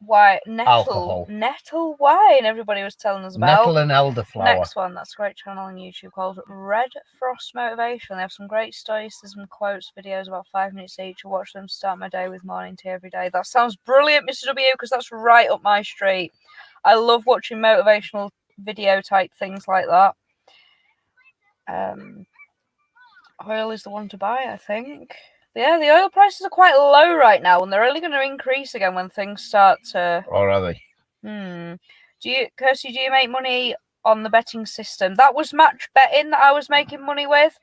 alcohol.
Nettle wine, everybody was telling us about.
Nettle and elderflower.
Next one, that's a great channel on YouTube called Red Frost Motivation. They have some great stoicism quotes, videos about 5 minutes each. I watch them start my day with morning tea every day. That sounds brilliant, Mr. W, because that's right up my street. I love watching motivational video type things like that. Oil is the one to buy, I think. Yeah, the oil prices are quite low right now, and they're only going to increase again when things start to...
Or are they?
Kirsty, do you make money on the betting system? That was match betting that I was making money with.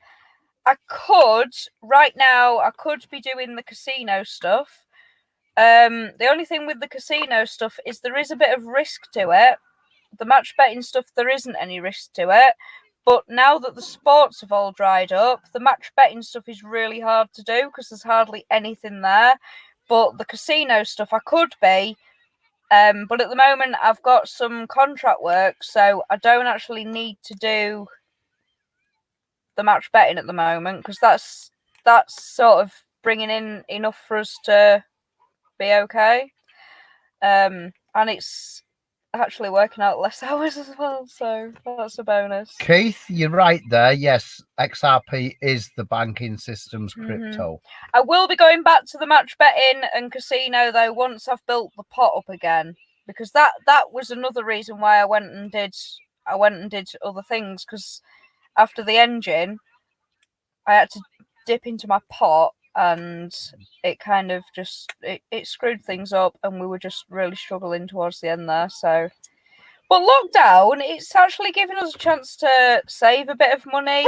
Right now, I could be doing the casino stuff. The only thing with the casino stuff is there is a bit of risk to it. The match betting stuff, there isn't any risk to it. But now that the sports have all dried up, the match betting stuff is really hard to do because there's hardly anything there. But the casino stuff, I could be. But at the moment, I've got some contract work, so I don't actually need to do the match betting at the moment because that's sort of bringing in enough for us to be okay. And it's actually working out less hours as well, so that's a bonus.
Keith, you're right there. Yes, XRP is the banking system's crypto.
I will be going back to the match betting and casino though once I've built the pot up again, because that was another reason why I went and did other things, because after the engine I had to dip into my pot and it kind of just it screwed things up and we were just really struggling towards the end there. So, but lockdown, it's actually given us a chance to save a bit of money.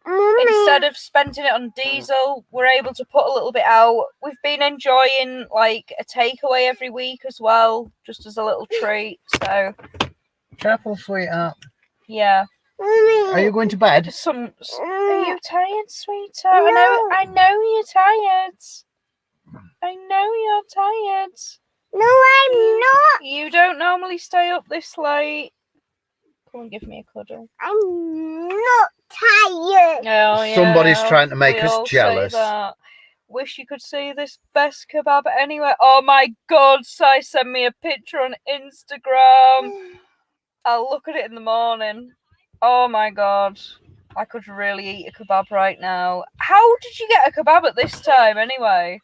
Instead of spending it on diesel, we're able to put a little bit out. We've been enjoying like a takeaway every week as well, just as a little treat. So
careful, sweetheart.
Yeah.
Are you going to bed?
Are you tired, sweetheart? I know you're tired. I know you're tired.
No, I'm not.
You don't normally stay up this late. Come and give me a cuddle.
I'm not tired.
Oh, yeah.
Somebody's trying to make
We
us
all say
jealous.
that. Wish you could see this best kebab anywhere. Oh my God, Sai sent me a picture on Instagram. I'll look at it in the morning. Oh my God. I could really eat a kebab right now. How did you get a kebab at this time anyway?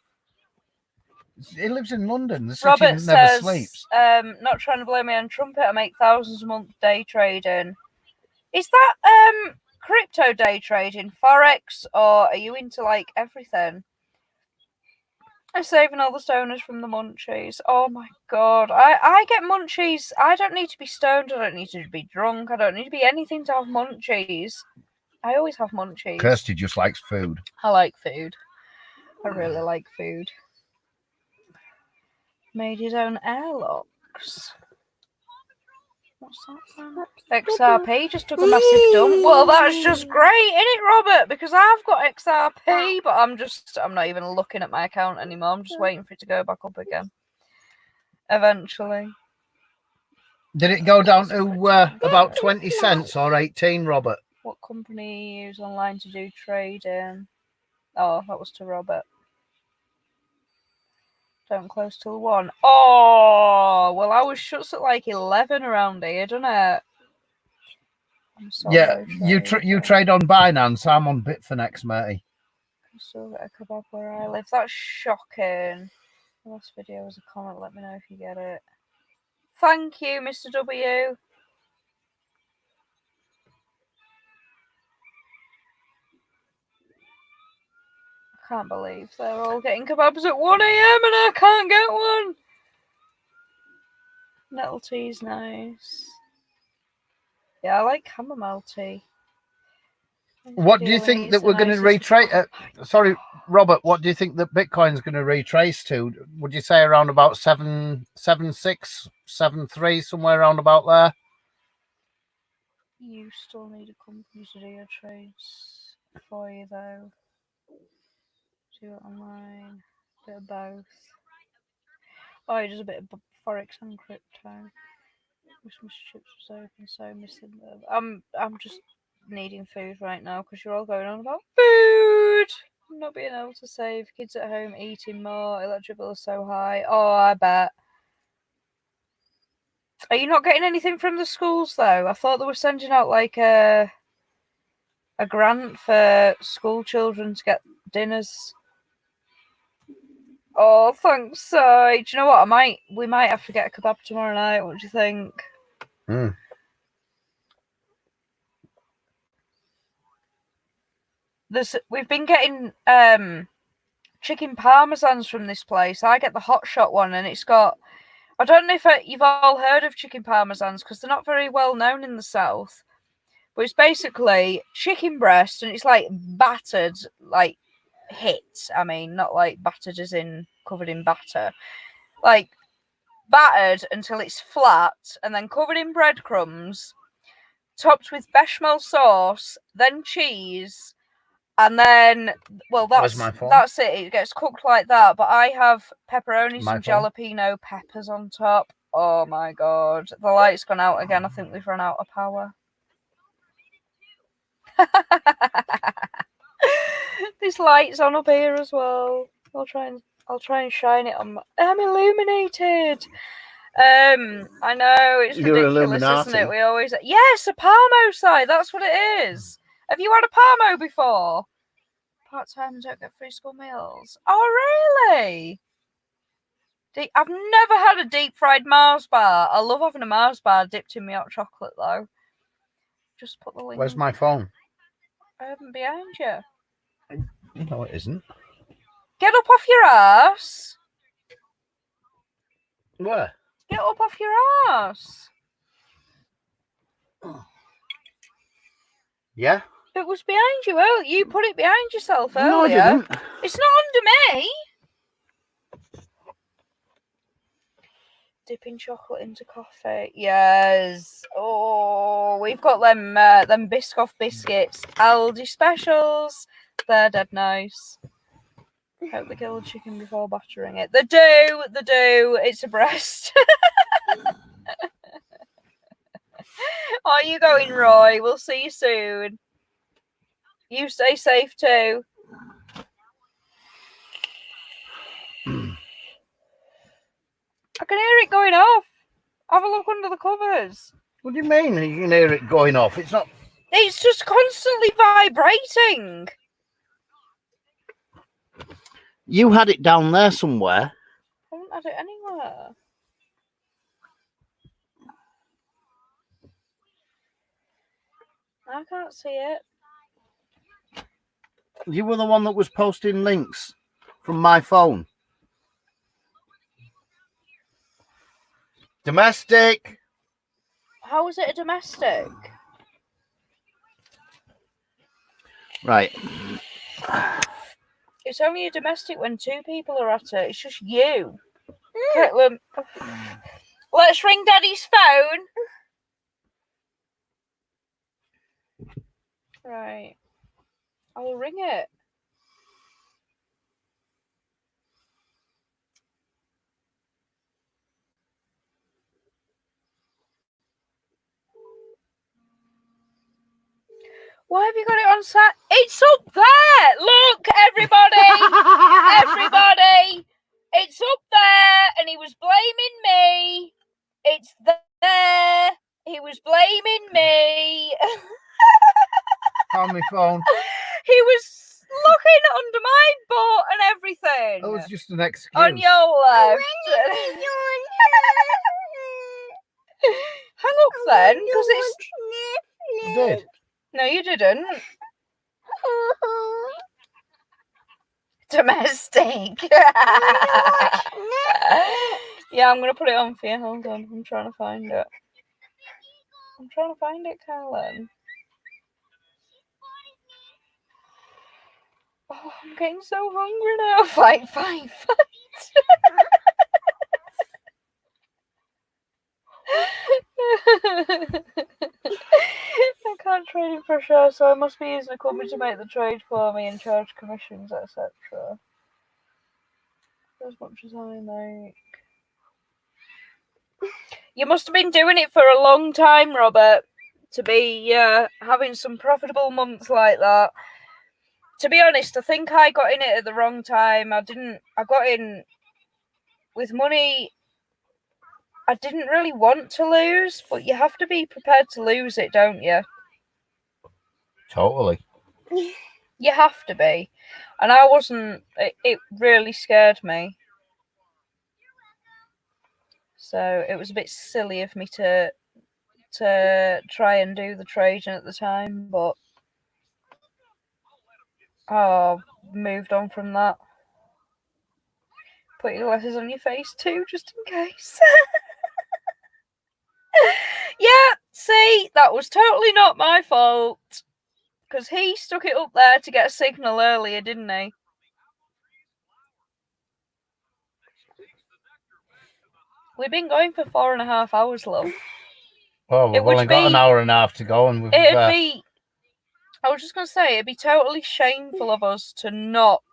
He lives in London. The city
Robert
never
says,
sleeps.
not trying to blow me on trumpet, I make thousands a month day trading. Is that crypto day trading, Forex, or are you into like everything? I'm saving all the stoners from the munchies. Oh my God. I get munchies. I don't need to be stoned. I don't need to be drunk. I don't need to be anything to have munchies. I always have munchies.
Kirsty just likes food.
I like food. I really like food. Made his own airlocks. What's that then? XRP just took a massive dump. Well, that's just great, isn't it, Robert? Because I've got XRP, but I'm not even looking at my account anymore. I'm just waiting for it to go back up again. Eventually.
Did it go down to about 20 cents or 18, Robert?
What company you use online to do trading? Oh, that was to Robert. Don't close till 1. Oh, well, I was shut at like 11 around here, didn't it?
Yeah, you trade on Binance. I'm on Bitfinex, matey.
I still get a kebab where I live. That's shocking. The last video was a comment. Let me know if you get it. Thank you, Mr. W. I can't believe they're all getting kebabs at 1 AM and I can't get one. Nettle tea's nice. Yeah, I like chamomile tea.
What do you think that we're going to retrace? Sorry, Robert. What do you think that Bitcoin's going to retrace to? Would you say around about 7.6, 7.3, somewhere around about there?
You still need a company to do your trades for you, though. Do it online. Bit of both. Oh, he does a bit of Forex and crypto. Wish Mr. Chips was open, so missing them. I'm just needing food right now because you're all going on about food. Not being able to save. Kids at home eating more. Electric bill is so high. Oh, I bet. Are you not getting anything from the schools though? I thought they were sending out like a grant for school children to get dinners. Oh, thanks, Si. Do you know what? We might have to get a kebab tomorrow night. What do you think? We've been getting chicken parmesans from this place. I get the hot shot one, and it's got. I don't know if you've all heard of chicken parmesans because they're not very well known in the south. But it's basically chicken breast, and it's like battered, like hit. I mean, not like battered as in covered in batter. Like battered until it's flat, and then covered in breadcrumbs, topped with bechamel sauce, then cheese. And then, well, that's it. It gets cooked like that. But I have pepperoni, some jalapeno peppers on top. Oh my god. The light's gone out again. I think we've run out of power. This light's on up here as well. I'll try and shine it on. I'm illuminated. I know it's ridiculous, isn't it? We always a Parmo side. That's what it is. Have you had a Parmo before? Part-time and don't get free school meals. Oh, really? I've never had a deep-fried Mars bar. I love having a Mars bar dipped in my hot chocolate, though. Just put the link.
Where's my phone?
Behind you.
No, it isn't.
Get up off your ass.
Where?
Get up off your ass.
Yeah?
It was behind you. Oh, you put it behind yourself earlier.
No, I didn't.
It's not under me. Dipping chocolate into coffee. Yes. Oh, we've got them Biscoff biscuits. Aldi specials. They're dead nice. Hope they kill the chicken before battering it. They do. It's a breast. Are you going, Roy? We'll see you soon. You stay safe too. I can hear it going off. Have a look under the covers.
What do you mean you can hear it going off? It's not.
It's just constantly vibrating.
You had it down there somewhere.
I haven't had it anywhere. I can't see it.
You were the one that was posting links from my phone. Domestic.
How is it a domestic?
Right.
It's only a domestic when two people are at it. It's just you. Let's ring Daddy's phone. Right. I'll ring it. Why have you got it on set? It's up there. Look, everybody. Everybody. It's up there. And he was blaming me. It's there. He was blaming me.
Found my phone.
He was looking under my butt and everything.
That was just an excuse.
On your left. Hang up then, because it's.
I did.
No, you didn't. Domestic. Yeah, I'm going to put it on for you. Hold on. I'm trying to find it. Carlin. Oh, I'm getting so hungry now. Fight. I can't trade it for sure, so I must be using a company to make the trade for me and charge commissions, etc. As much as I make. You must have been doing it for a long time, Robert. to be having some profitable months like that. To be honest, I think I got in it at the wrong time. I got in with money I didn't really want to lose, but you have to be prepared to lose it, don't you?
Totally.
You have to be. And I wasn't, it really scared me. So it was a bit silly of me to try and do the trading at the time, but moved on from that. Put your letters on your face too, just in case. Yeah, see, that was totally not my fault. Because he stuck it up there to get a signal earlier, didn't he? We've been going for 4.5 hours, love.
Oh, we've only got an hour and a half to go, and we've.
I was just going to say, it'd be totally shameful of us to not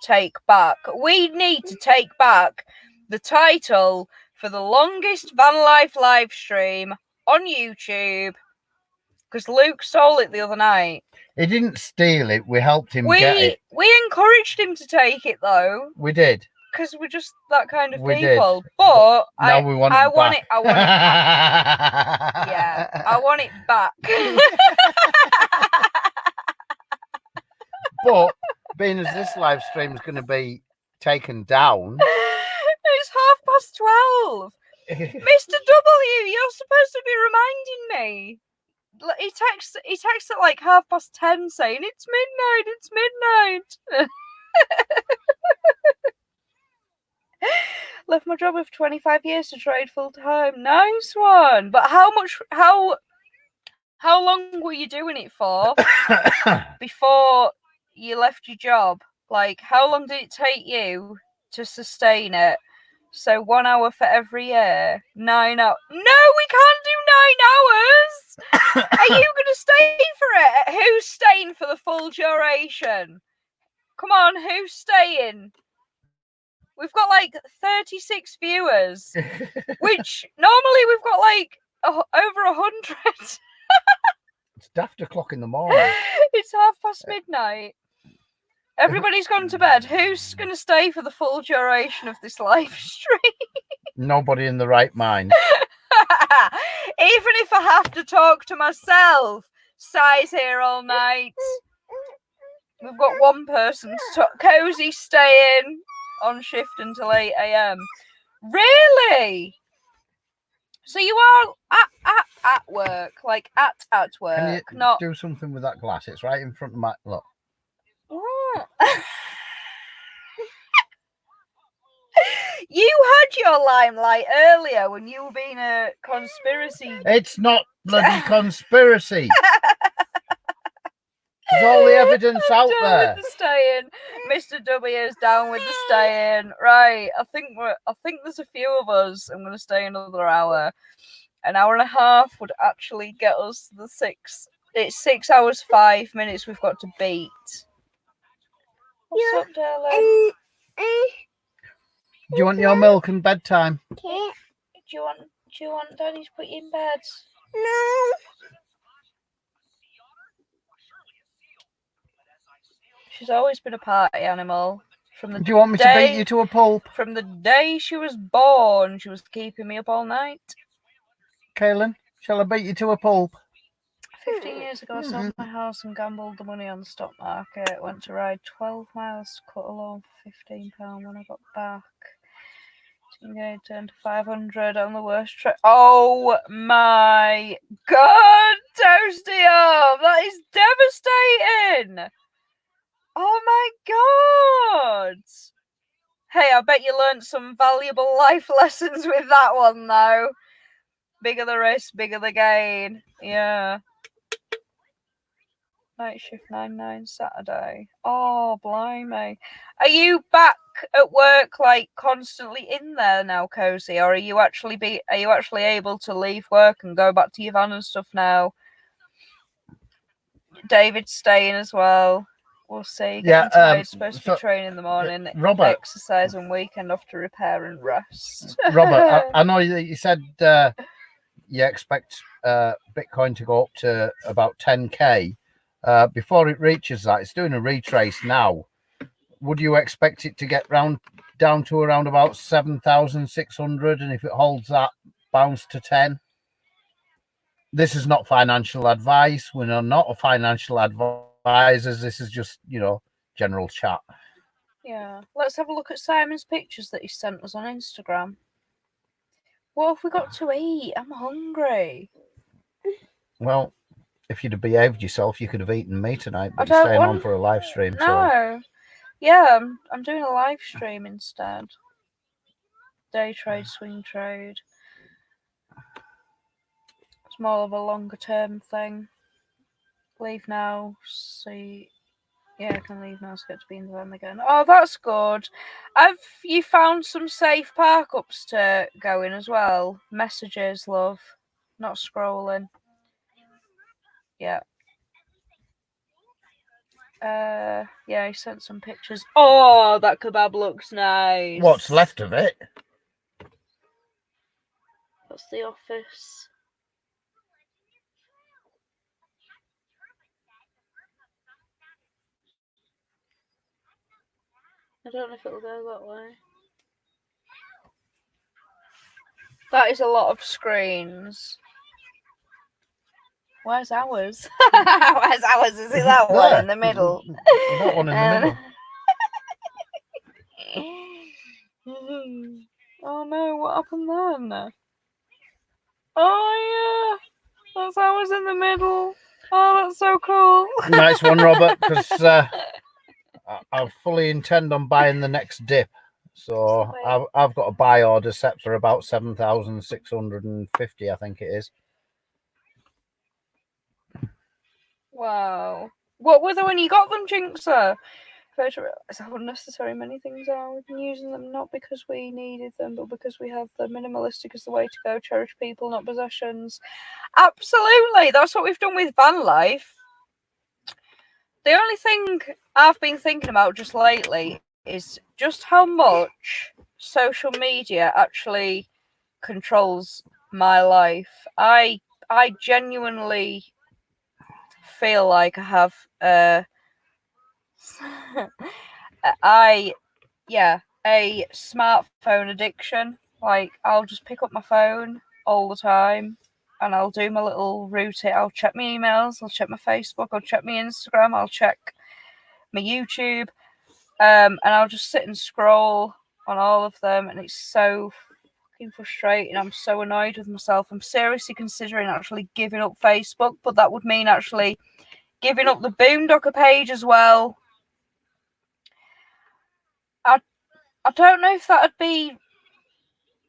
take back. We need to take back the title for the longest van life live stream on YouTube. Because Luke stole it the other night.
He didn't steal it. We helped him get it.
We encouraged him to take it, though.
We did.
Because we're just that kind of
we
people.
Did.
But
now we want
I
it
want
back.
it. I want it back. Yeah, I want it back.
But being as this live stream is going to be taken down,
it's 12:30. Mr. W, you're supposed to be reminding me. He texts at like 10:30 saying it's midnight. Left my job with 25 years to trade full time. Nice one. But how long were you doing it for before you left your job? Like, how long did it take you to sustain it? So 1 hour for every year. 9 hours. No, we can't do 9 hours. Are you going to stay for it? Who's staying for the full duration? Come on, who's staying? We've got like 36 viewers, which normally we've got like over 100.
It's daft o'clock in the morning.
It's midnight. Everybody's gone to bed. Who's going to stay for the full duration of this live stream?
Nobody in the right mind.
Even if I have to talk to myself. Si's here all night. We've got one person to talk. Cozy's staying on shift until 8 a.m. Really? So you are at work, like at work.
Can you
not
do something with that glass? It's right in front of my look.
You had your limelight earlier when you were being a conspiracy.
It's not bloody conspiracy. There's all the evidence out there.
With the staying. Mr. W is down with the staying. Right. I think there's a few of us. I'm gonna stay another hour. An hour and a half would actually get us the 6. It's 6 hours 5 minutes we've got to beat. What's up, darling?
Do you want your milk and bedtime?
Do you want Daddy to put you in bed?
No.
She's always been a party animal.
Do you want me to beat you to a pulp?
From the day she was born, she was keeping me up all night.
Kaylin, shall I beat you to a pulp?
15 years ago, I sold my house and gambled the money on the stock market. Went to ride 12 miles to cut a lawn for £15 when I got back. Turned to 500 on the worst trip. Oh my God, Toasty up! That is devastating! Oh my God! Hey, I bet you learned some valuable life lessons with that one, though. Bigger the risk, bigger the gain. Yeah. Night shift 9/9 Saturday. Oh, blimey. Are you back at work like constantly in there now, Cozy? Or are you actually able to leave work and go back to your van and stuff now? David's staying as well. We'll see.
Yeah,
tired. Supposed to be training in the morning.
Robert,
exercise on weekend off to repair and rest.
Robert, I know that you said you expect Bitcoin to go up to about 10k. Before it reaches that, it's doing a retrace now. Would you expect it to get down to around about 7,600, and if it holds that, bounce to 10? This is not financial advice. We're not a financial advisors. This is just, general chat.
Yeah. Let's have a look at Simon's pictures that he sent us on Instagram. What have we got to eat? I'm hungry.
Well, if you'd have behaved yourself, you could have eaten me tonight, but you're staying on for a live stream.
No. Yeah, I'm doing a live stream instead. Day trade, swing trade. It's more of a longer term thing. Leave now, see. Yeah, I can leave now to get to be in them again. Oh, that's good. Have you found some safe park ups to go in as well? Messages, love. Not scrolling. Yeah. Yeah, he sent some pictures. Oh, that kebab looks nice.
What's left of it?
That's the office. I don't know if it'll go that way. That is a lot of screens. Where's ours? Where's ours? Is it that one in the middle?
That one in the
middle. Oh no, what happened then? Oh yeah, that's ours in the middle. Oh, that's so cool.
Nice one, Robert, because I fully intend on buying the next dip. So I've got a buy order set for about 7,650, I think it is.
Wow. What were they when you got them, Jinxer? It's how unnecessary many things are. We've been using them not because we needed them, but because we have them. Minimalistic is the way to go. Cherish people, not possessions. Absolutely. That's what we've done with van life. The only thing I've been thinking about just lately is just how much social media actually controls my life. I genuinely feel like I have a smartphone addiction. Like, I'll just pick up my phone all the time and I'll do my little routine. I'll check my emails, I'll check my Facebook, I'll check my Instagram, I'll check my YouTube, and I'll just sit and scroll on all of them, and it's so fucking frustrating. I'm so annoyed with myself. I'm seriously considering actually giving up Facebook, but that would mean actually giving up the Boondocker page as well. I don't know if that'd be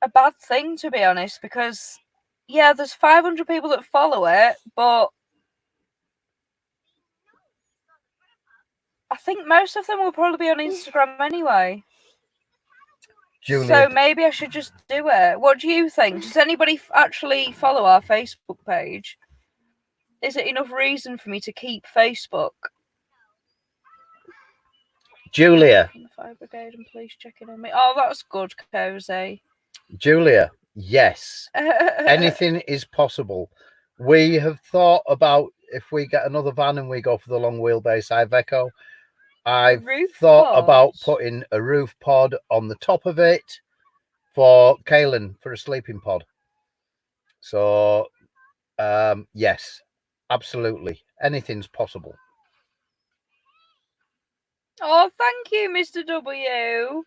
a bad thing, to be honest, because yeah, there's 500 people that follow it, but I think most of them will probably be on Instagram anyway.
Julia.
So maybe I should just do it. What do you think? Does anybody actually follow our Facebook page? Is it enough reason for me to keep Facebook?
Julia.
The fire brigade and police checking on me. Oh, that's good, Cozy.
Julia, yes. Anything is possible. We have thought about if we get another van and we go for the long wheelbase Iveco. I've thought about putting a roof pod on the top of it for Kaylin for a sleeping pod. So, yes, absolutely. Anything's possible.
Oh, thank you, Mr. W.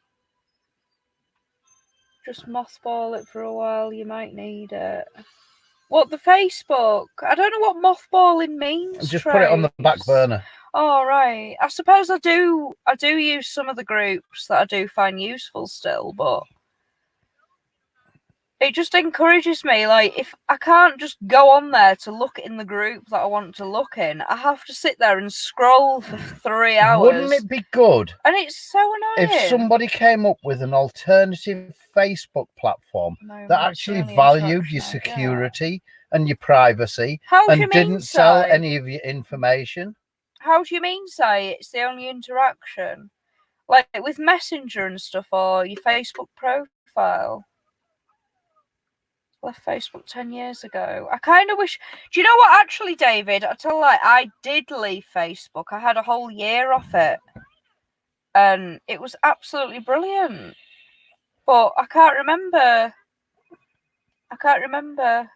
Just mothball it for a while. You might need it. What, the Facebook? I don't know what mothballing means.
Just put it on the back burner.
Oh, right. I suppose I do use some of the groups that I do find useful still, but it just encourages me. Like, if I can't just go on there to look in the group that I want to look in, I have to sit there and scroll for 3 hours.
Wouldn't it be good?
And it's so annoying.
If somebody came up with an alternative Facebook platform that actually valued your security and your privacy and didn't sell any of your information.
How do you mean, say it's the only interaction? Like with Messenger and stuff, or your Facebook profile? Left Facebook 10 years ago. I kind of wish. Do you know what? Actually, David, I tell you, like, I did leave Facebook. I had a whole year off it, and it was absolutely brilliant. But I can't remember. I can't remember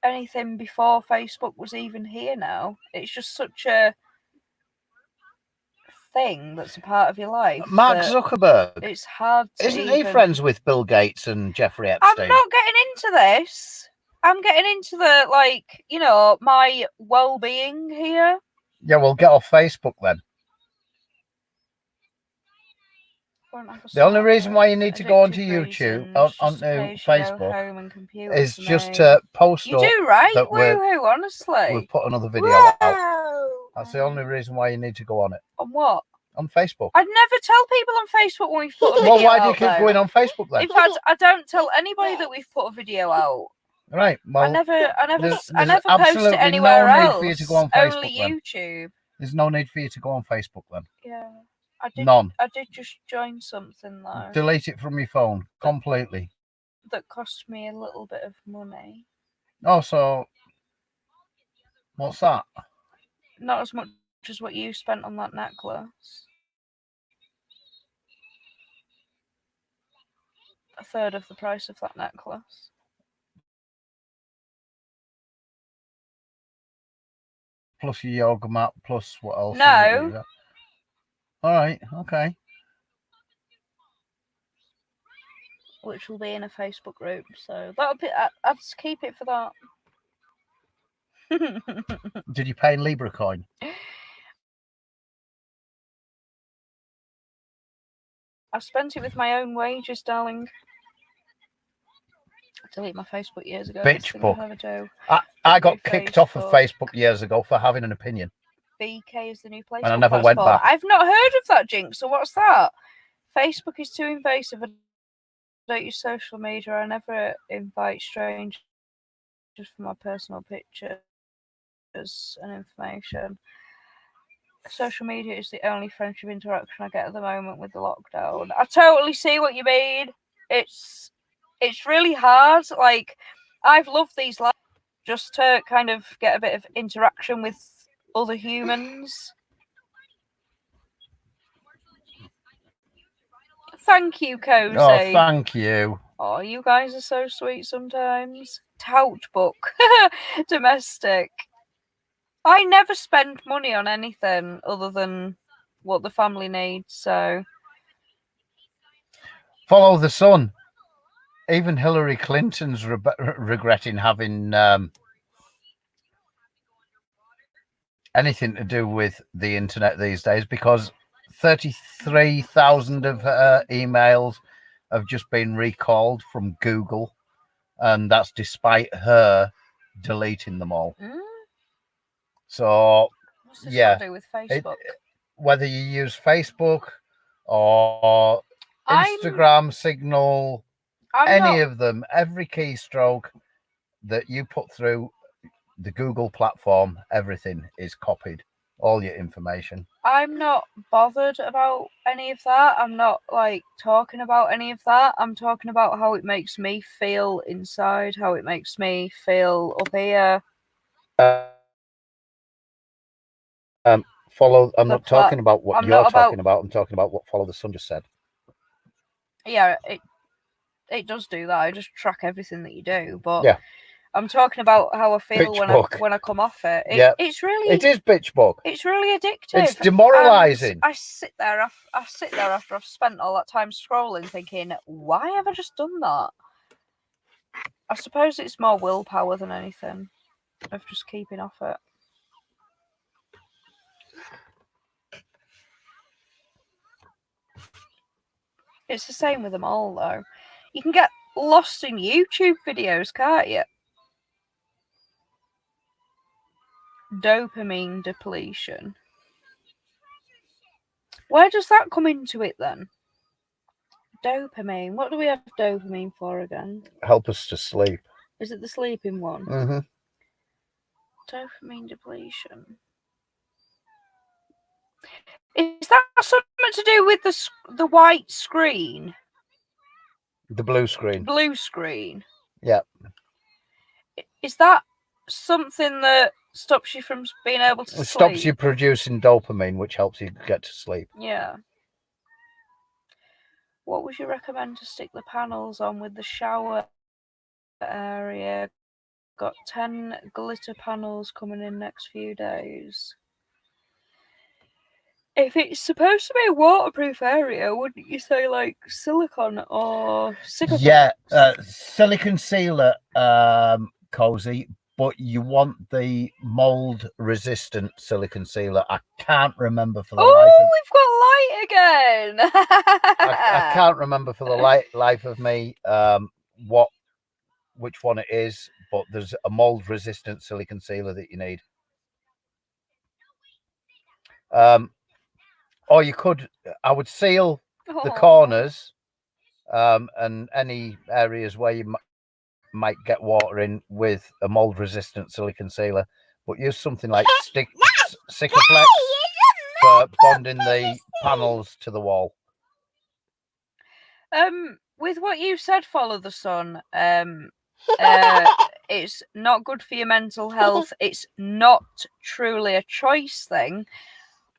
anything before Facebook was even here. Now it's just such a thing that's a part of your life.
Mark
that
Zuckerberg.
It's hard to
Isn't he
even-
friends with Bill Gates and Jeffrey Epstein?
I'm not getting into this. I'm getting into the, like, you know, my well-being here.
Yeah, well, get off Facebook then. The only reason why you need to go onto YouTube, onto Facebook, is just to post
You
up
do right,
that
woohoo, honestly.
we've put another video out. That's the only reason why you need to go on it.
On what?
On Facebook.
I'd never tell people on Facebook when we've put a video
Well, why do you
out,
keep
though.
going on Facebook then?
In fact, I don't tell anybody that we've put a video out.
Right. Well,
I never
there's
post it
absolutely
anywhere
no need
else.
for you to go on Facebook.
Only
then.
YouTube.
There's no need for you to go on Facebook then.
Yeah. I did,
None.
I did just join something though.
Delete it from your phone completely.
That cost me a little bit of money.
Oh, so what's that?
Not as much as what you spent on that necklace. A third of the price of that necklace.
Plus your yoga mat, plus what else?
No.
All right. Okay.
Which will be in a Facebook group, so that'll be. I'd just keep it for that.
Did you pay in Libra coin?
I spent it with my own wages, darling. I deleted my Facebook years ago.
Bitch book.
I'd do.
I got kicked off of Facebook years ago for having an opinion.
BK is the new place.
And I never went back.
I've not heard of that, Jinx. So what's that? Facebook is too invasive. I don't use social media. I never invite strangers for my personal pictures and information. Social media is the only friendship interaction I get at the moment with the lockdown. I totally see what you mean. It's really hard. Like, I've loved these lives just to kind of get a bit of interaction with other humans. Thank you, Cozy.
Oh, thank you.
Oh, you guys are so sweet sometimes. Tout book. Domestic. I never spend money on anything other than what the family needs, so.
Follow the sun. Even Hillary Clinton's regretting having anything to do with the internet these days, because 33,000 of her emails have just been recalled from Google, and that's despite her deleting them all. So,
What's this
yeah,
got to do with Facebook?
Whether you use Facebook or Instagram, Signal, any of them, every keystroke that you put through the Google platform, everything is copied, all your information.
I'm not bothered about any of that. I'm not like talking about any of that. I'm talking about how it makes me feel inside, how it makes me feel up here.
I'm not talking about what you're talking about. I'm talking about what Follow the Sun just said.
Yeah, it does do that. I just track everything that you do, but
yeah.
I'm talking about how I feel when I come off it. It's really.
It is bitch book.
It's really addictive.
It's demoralising.
I sit there after I've spent all that time scrolling, thinking, why have I just done that? I suppose it's more willpower than anything of just keeping off it. It's the same with them all, though. You can get lost in YouTube videos, can't you? Dopamine depletion. Where does that come into it then? Dopamine. What do we have dopamine for again?
Help us to sleep.
Is it the sleeping one?
Mm-hmm.
Dopamine depletion. Is that something to do with the white screen?
The blue screen.
Blue screen.
Yeah.
Is that something that stops you from being able to
It
sleep?
stops you producing dopamine, which helps you get to sleep.
Yeah. What would you recommend to stick the panels on with the shower area? Got 10 glitter panels coming in next few days. If it's supposed to be a waterproof area, wouldn't you say like silicone or Sikaflex?
Yeah, silicone sealer, Cozy, but you want the mold resistant silicone sealer. I can't remember for the life of
we've got light again.
I can't remember for the life of me which one it is, but there's a mold resistant silicone sealer that you need. Or you could, I would seal the corners and any areas where you might get water in with a mold resistant silicone sealer, but use something like Sikaflex for bonding the panels to the wall.
With what you said, follow the sun. It's not good for your mental health. It's not truly a choice thing.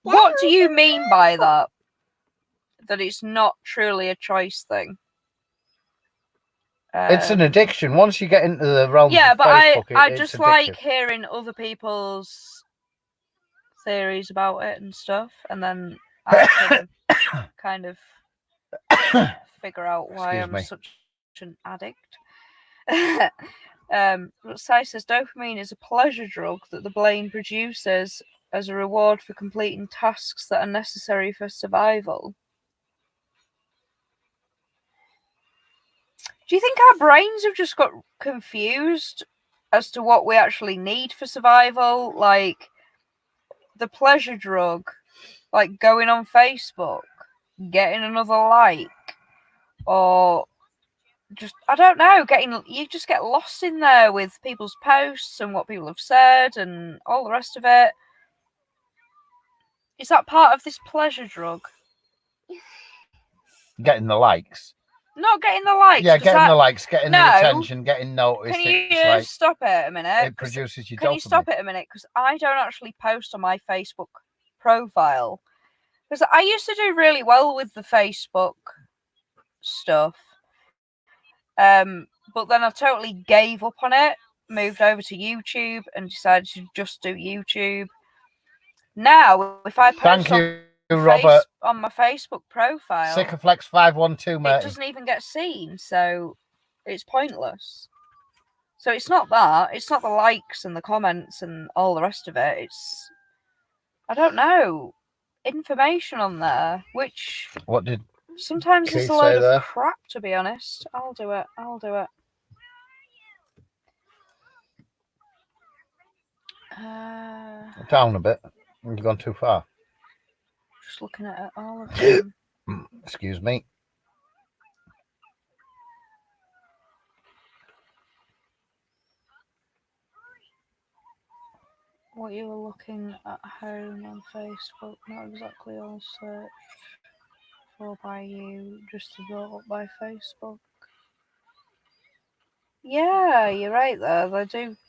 What do you mean by that? That it's not truly a choice thing?
It's an addiction. Once you get into the realm of Facebook,
I
it's
just
addictive.
like hearing other people's theories about it and stuff, and then I kind of figure out why I'm such an addict. Sai says dopamine is a pleasure drug that the brain produces as a reward for completing tasks that are necessary for survival. Do you think our brains have just got confused as to what we actually need for survival? Like the pleasure drug, like going on Facebook, getting another like, or just, I don't know, you just get lost in there with people's posts and what people have said and all the rest of it. Is that part of this pleasure drug?
Getting the likes.
Not getting the likes.
Yeah, getting the likes, getting the attention, getting noticed.
Can you stop it a minute?
It produces your dopamine.
Can you stop it a minute? Because I don't actually post on my Facebook profile. Because I used to do really well with the Facebook stuff. But then I totally gave up on it, moved over to YouTube and decided to just do YouTube. Now, if I post
Robert,
on my Facebook profile,
Sikaflex 512, mate.
it doesn't even get seen, so it's pointless. So it's not that. It's not the likes and the comments and all the rest of it. It's, I don't know, information on there, which
what did
sometimes
Keith
is a load
say
of crap, to be honest. I'll do it.
Down a bit. You've gone too far.
Just looking at all of them.
Excuse me.
What you were looking at home on Facebook, not exactly all search for by you, just brought up by Facebook. Yeah, you're right there.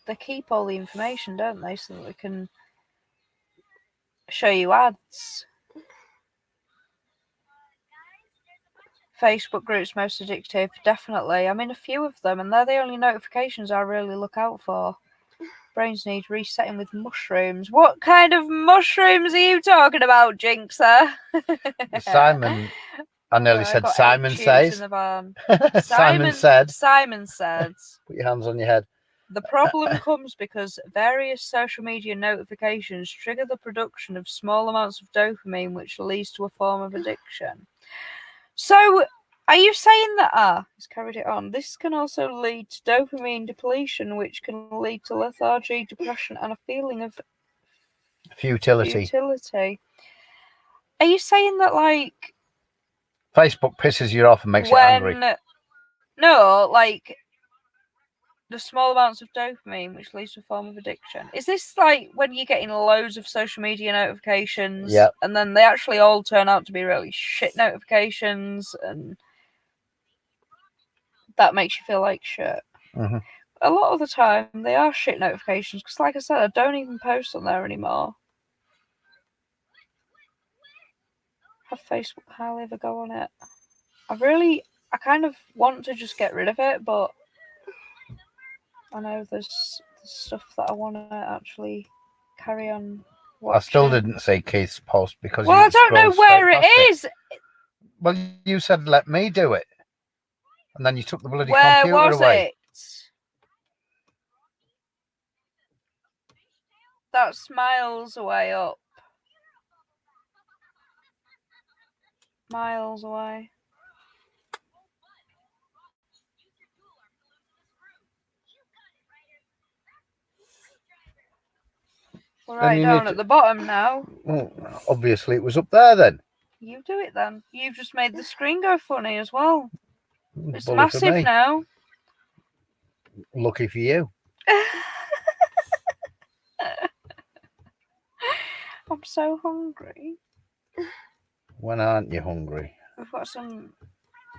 They keep all the information, don't they, so that they can show you ads. Facebook groups most addictive, definitely. I'm in a few of them, and they're the only notifications I really look out for. Brains need resetting with mushrooms. What kind of mushrooms are you talking about, Jinxer?
Simon. I nearly said Simon says.
Simon
said.
Simon said.
Put your hands on your head.
The problem comes because various social media notifications trigger the production of small amounts of dopamine, which leads to a form of addiction. So, are you saying that, let's carry it on, this can also lead to dopamine depletion, which can lead to lethargy, depression, and a feeling of
futility.
Are you saying that, like,
Facebook pisses you off and makes you angry?
No, like, the small amounts of dopamine, which leads to a form of addiction. Is this like when you're getting loads of social media notifications, and then they actually all turn out to be really shit notifications, and that makes you feel like shit?
Mm-hmm.
A lot of the time, they are shit notifications because, like I said, I don't even post on there anymore. Have Facebook hardly ever go on it. I kind of want to just get rid of it, but I know there's stuff that I want to actually carry on watching.
I still didn't see Keith's post because
I don't know where it is.
Well, you said let me do it, and then you took the bloody
Where
computer
was
away.
it? That's miles away up. Miles away. We're right down at the bottom now.
Well, obviously, it was up there then.
You do it then. You've just made the screen go funny as well. It's
Bully for
massive
me.
now.
Lucky for you.
I'm so hungry.
When aren't you hungry?
We've got some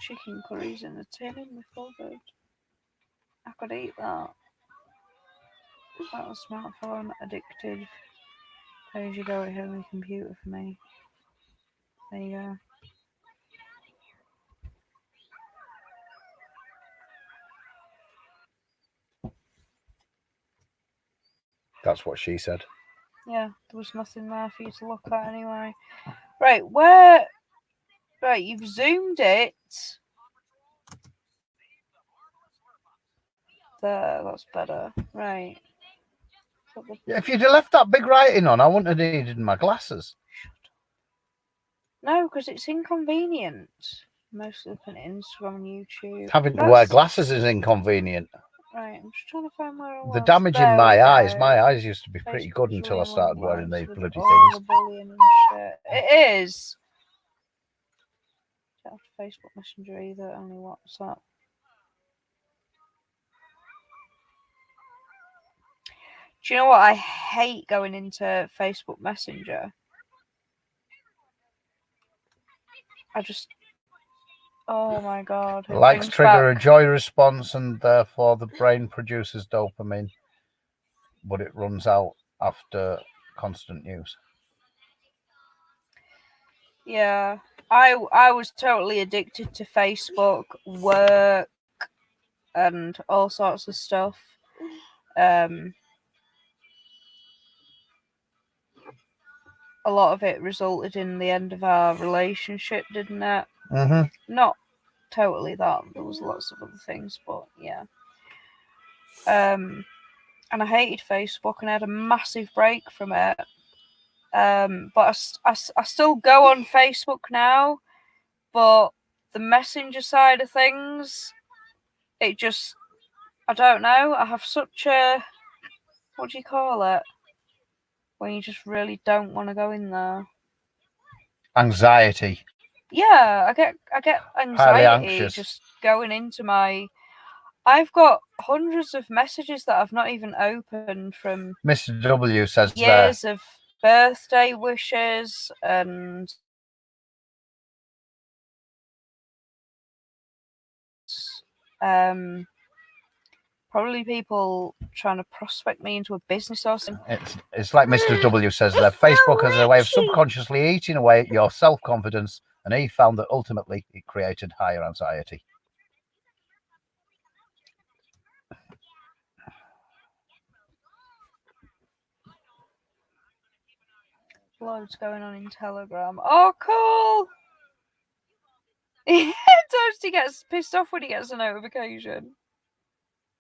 chicken curries in the tin in the cupboard. I could eat that. That was smartphone addicted. Pay as you go at home computer for me. There you go.
That's what she said.
Yeah, there was nothing there for you to look at anyway. Right, where? Right, you've zoomed it. There, that's better. Right.
If you'd have left that big writing on, I wouldn't have needed my glasses.
No, because it's inconvenient. Mostly looking at Instagram and YouTube.
Having to wear glasses is inconvenient.
Right, I'm just trying to find where I was.
The damage in my eyes used to be pretty good until I started wearing these bloody things.
The bullying and shit. It is. Don't have Facebook Messenger either, only WhatsApp. Do you know what? I hate going into Facebook Messenger. Oh my god.
Likes trigger a joy response and therefore the brain produces dopamine, but it runs out after constant use.
Yeah, I was totally addicted to Facebook, work, and all sorts of stuff. A lot of it resulted in the end of our relationship, didn't it?
Mm-hmm.
Not totally that. There was lots of other things, but yeah. And I hated Facebook, and I had a massive break from it. But I still go on Facebook now, but the messenger side of things, it just, I don't know. I have such a, what do you call it? When you just really don't want to go in there.
Anxiety.
Yeah, I get anxiety just going into my. I've got hundreds of messages that I've not even opened from
Mr. W says
years of birthday wishes and probably people trying to prospect me into a business or something.
It's like Mr. W says there. Facebook has a way of subconsciously eating away at your self-confidence, and he found that ultimately it created higher anxiety.
Loads going on in Telegram. Oh, cool! Toasty gets pissed off when he gets a notification.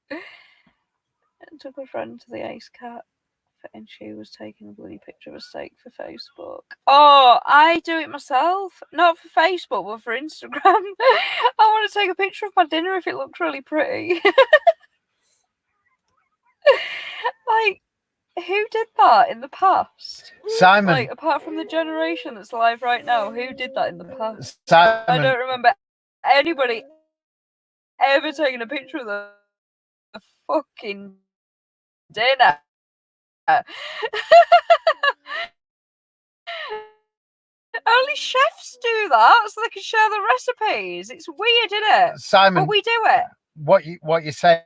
And took a friend to the Ace Cat, and she was taking a bloody picture of a steak for Facebook. Oh, I do it myself. Not for Facebook, but for Instagram. I want to take a picture of my dinner if it looks really pretty. Like, who did that in the past?
Simon.
Like, apart from the generation that's alive right now, who did that in the past?
Simon.
I don't remember anybody ever taking a picture of the fucking dinner. Only chefs do that so they can share the recipes. It's weird, isn't it?
Simon,
but we do it.
What you say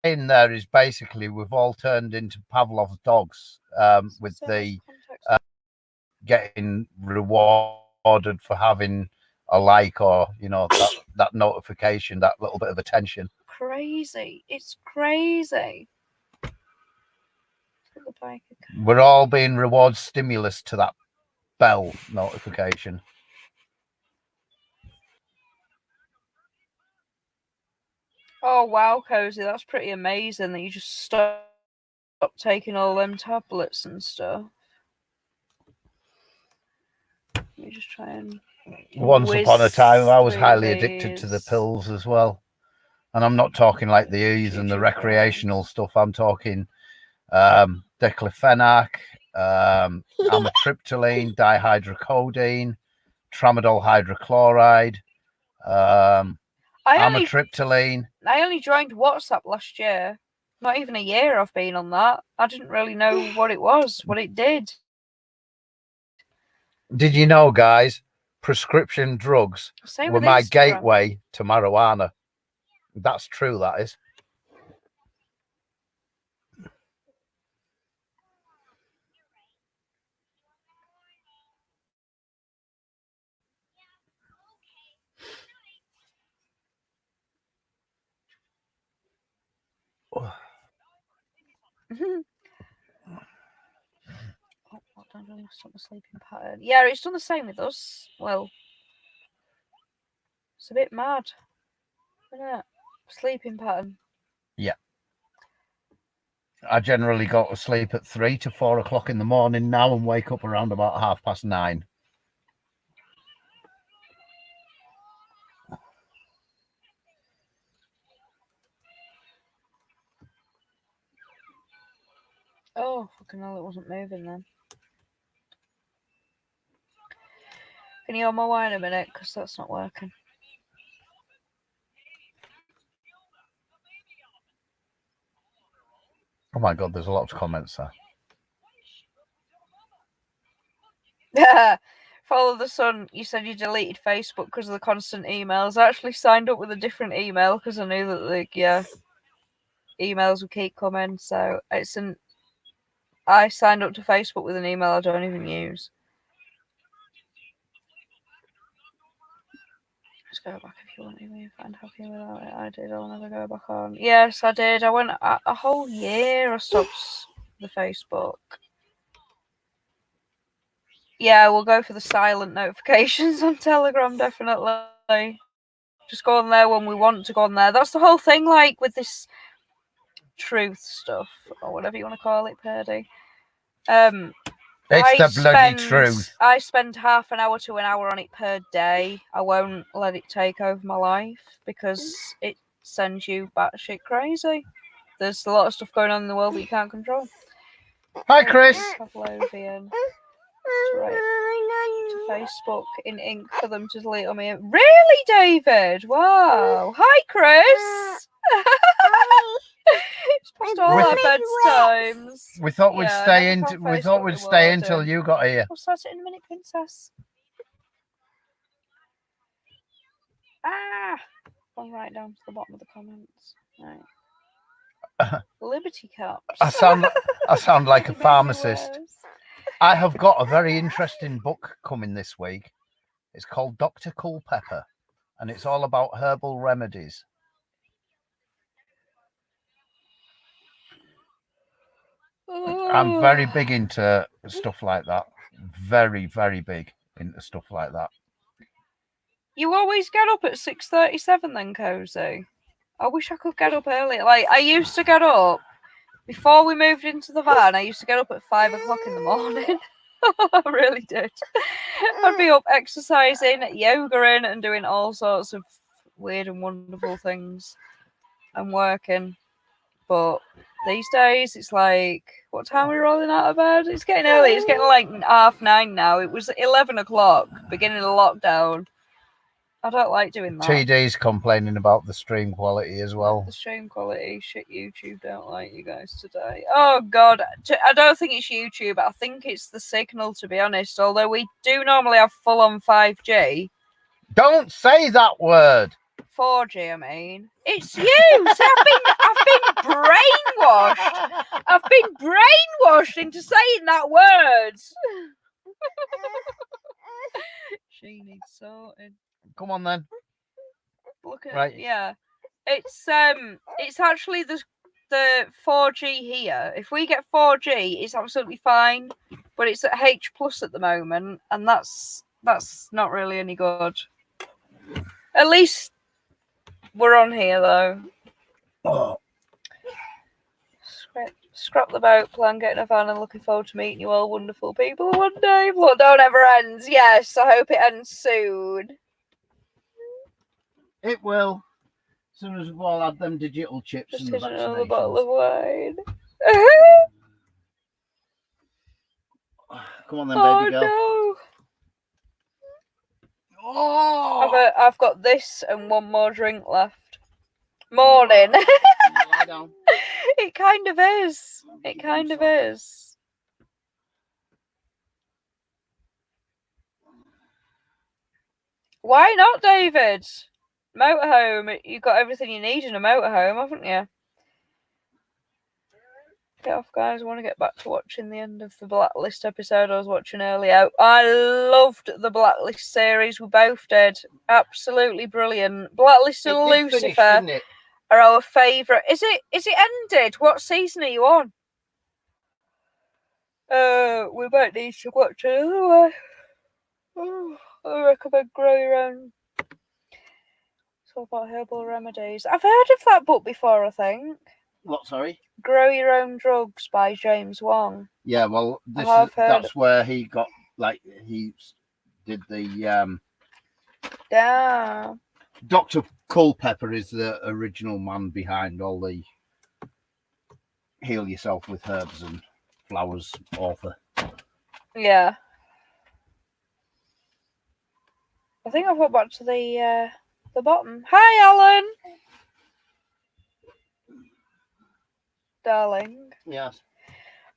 saying there is basically we've all turned into Pavlov's dogs with the getting rewarded for having a like or that notification, that little bit of attention.
Crazy. It's crazy.
We're all being reward stimulus to that bell notification.
Oh wow, Cozy, that's pretty amazing that you just stopped taking all them tablets and stuff. Let me just try and
Once upon a time I was highly addicted to the pills as well. And I'm not talking like the E's and the recreational stuff. I'm talking diclofenac, amitriptyline, dihydrocodeine, tramadol hydrochloride, amitriptyline.
I only joined WhatsApp last year. Not even a year I've been on that. I didn't really know what it was, what it did.
Did you know, guys, prescription drugs were my gateway to marijuana? That's true, that is.
Stop the sleeping pattern. Yeah, it's done the same with us. Well, it's a bit mad, isn't it? Sleeping pattern.
Yeah. I generally go to sleep at 3 to 4 o'clock in the morning now and wake up around about 9:30.
Oh, fucking hell, it wasn't moving then. Can you hold my wine a minute? Because that's not working.
Oh my God, there's a lot of comments
there. Follow the sun. You said you deleted Facebook because of the constant emails. I actually signed up with a different email because I knew that emails would keep coming. So I signed up to Facebook with an email I don't even use. Let's go back if you want me to find happy without it. I did. I'll never go back on. Yes, I did. I went a whole year. I stopped the Facebook. Yeah, we'll go for the silent notifications on Telegram, definitely. Just go on there when we want to go on there. That's the whole thing, like, with this truth stuff, or whatever you want to call it, Purdy.
It's the bloody truth.
I spend half an hour to an hour on it per day. I won't let it take over my life because it sends you batshit crazy. There's a lot of stuff going on in the world that you can't control.
Hi, Chris.
Pavlovian. To Facebook in ink for them to delete on me. Really, David? Wow. Hi, Chris. It's past all our bedtimes.
We thought we'd stay in. We thought we'd stay until you got here.
I'll start it in a minute, princess. I'll write down to the bottom of the comments. Right. Liberty Cups.
I sound like a pharmacist. I have got a very interesting book coming this week. It's called Dr. Culpepper, and it's all about herbal remedies. I'm very big into stuff like that. Very, very big into stuff like that.
You always get up at 6:37 then, Cozy? I wish I could get up earlier. Like, I used to get up, before we moved into the van, I used to get up at 5 o'clock in the morning. I really did. I'd be up exercising, yogaing, and doing all sorts of weird and wonderful things and working. But these days, it's like, what time are we rolling out of bed? It's getting early. It's getting like 9:30 now. It was 11 o'clock, beginning of lockdown. I don't like doing that.
TD's complaining about the stream quality as well.
The stream quality, shit, YouTube don't like you guys today. Oh, God. I don't think it's YouTube. I think it's the signal, to be honest. Although we do normally have full-on 5G.
Don't say that word.
4G, I mean. It's you! See, I've been brainwashed. I've been brainwashed into saying that word. She needs sorting.
Come on then.
Look at
Right.
yeah. It's actually the 4G here. If we get 4G, it's absolutely fine. But it's at H+ at the moment, and that's not really any good. At least we're on here though.
Oh.
Scrap the boat plan, getting a van, and looking forward to meeting you all wonderful people one day. Lockdown never ends. Yes, I hope it ends soon.
It will. As soon as we've all had them digital chips
Just
and the
taking another
vaccinations.
bottle of wine.
Come on then, baby girl.
No.
Oh!
I've got this and one more drink left. Morning.
Lie down.
It kind of is. It kind of is. Why not, David? Motorhome. You've got everything you need in a motorhome, haven't you? Get off, guys. I want to get back to watching the end of the Blacklist episode I was watching earlier. I loved the Blacklist series. We both did. Absolutely brilliant. Blacklist and Lucifer are our favourite. Is it ended? What season are you on? We might need to watch it otherwise. I recommend Grow Your Own. It's all about herbal remedies. I've heard of that book before, I think.
What, sorry?
Grow Your Own Drugs by James Wong.
Yeah, well, that's where he got, like, he did the...
Yeah.
Dr. Culpepper is the original man behind all the heal yourself with herbs and flowers author.
Yeah. I think I've got back to the bottom. Hi, Alan. Darling.
Yes.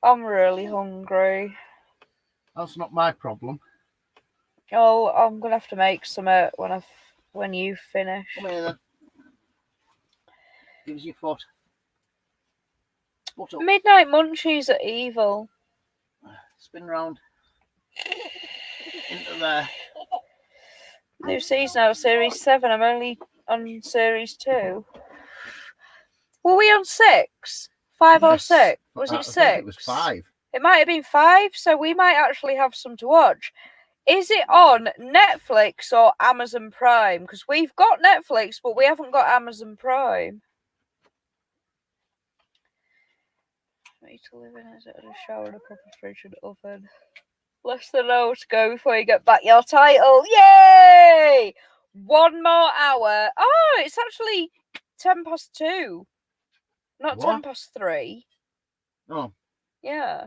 I'm really hungry.
That's not my problem.
Oh, I'm gonna have to make some when you finish.
Come here then. Give us your foot. What up?
Midnight Munchies are evil.
Spin round. Into there.
New season out, series 7. I'm only on series 2. Were we on 6? 5 or 6? Was it 6?
I think it was 5.
It might have been 5, so we might actually have some to watch. Is it on Netflix or Amazon Prime? Because we've got Netflix, but we haven't got Amazon Prime. Me to live in is a shower and a proper fridge and oven. Less than an hour to go before you get back your title. Yay! 1 more hour. Oh, it's actually 2:10. Not
What?
3:10.
Oh.
Yeah.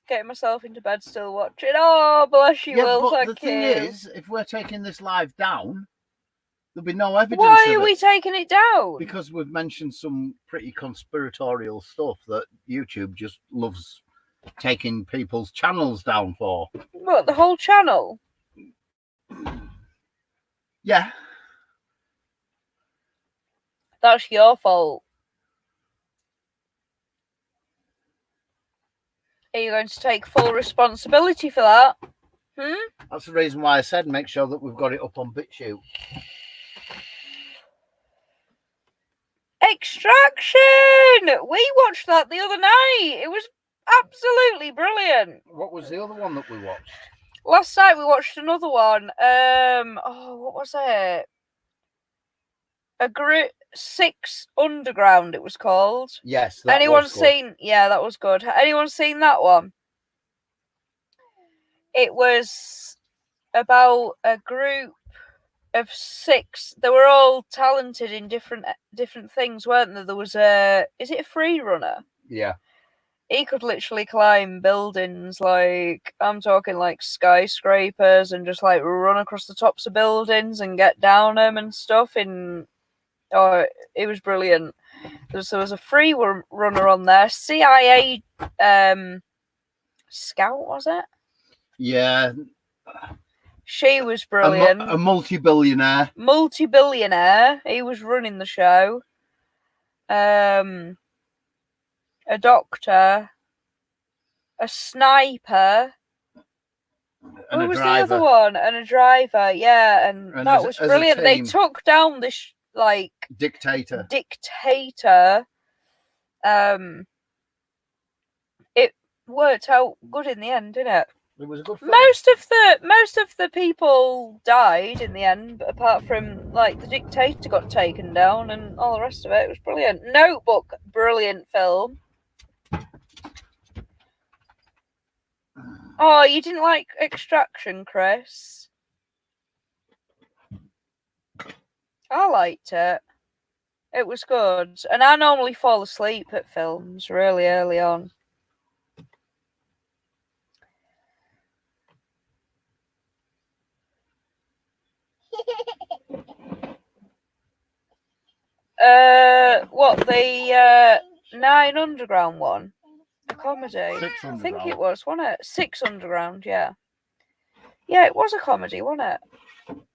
Getting myself into bed still watching. Oh, bless you,
Yeah,
Will.
but
Thank
the thing
you.
is, if we're taking this live down, there'll be no evidence.
Why
of
are we
it.
taking it down?
Because we've mentioned some pretty conspiratorial stuff that YouTube just loves taking people's channels down for.
What, the whole channel?
Yeah.
That's your fault. Are you going to take full responsibility for that?
That's the reason why I said make sure that we've got it up on BitChute.
Extraction! We watched that the other night. It was absolutely brilliant.
What was the other one that we watched?
Last night we watched another one. What was it? A Group 6 Underground, it was called.
Yes, that
Anyone
was good.
seen? Yeah, that was good. Anyone seen that one? It was about a group of 6. They were all talented in different things, weren't they? There was is it a free runner?
Yeah.
He could literally climb buildings, like, I'm talking like skyscrapers, and just like run across the tops of buildings and get down them and stuff. Oh, it was brilliant. There was a free runner on there. CIA scout, was it?
Yeah.
She was brilliant.
A multi-billionaire.
Multi-billionaire. He was running the show. A doctor. A sniper.
And
Who
a
was
driver.
the other one? And a driver, yeah. And that
as
was
a
brilliant. They
team.
took down this, like...
Dictator.
It worked out good in the end, didn't it?
It was a good film.
Most of the people died in the end, but apart from like the dictator got taken down and all the rest of it. It was brilliant. Notebook, brilliant film. Oh, you didn't like Extraction, Chris? I liked it. It was good. And I normally fall asleep at films really early on. What, the 9 Underground one? A comedy? I think it was, wasn't it? 6 Underground, yeah. Yeah, it was a comedy, wasn't it?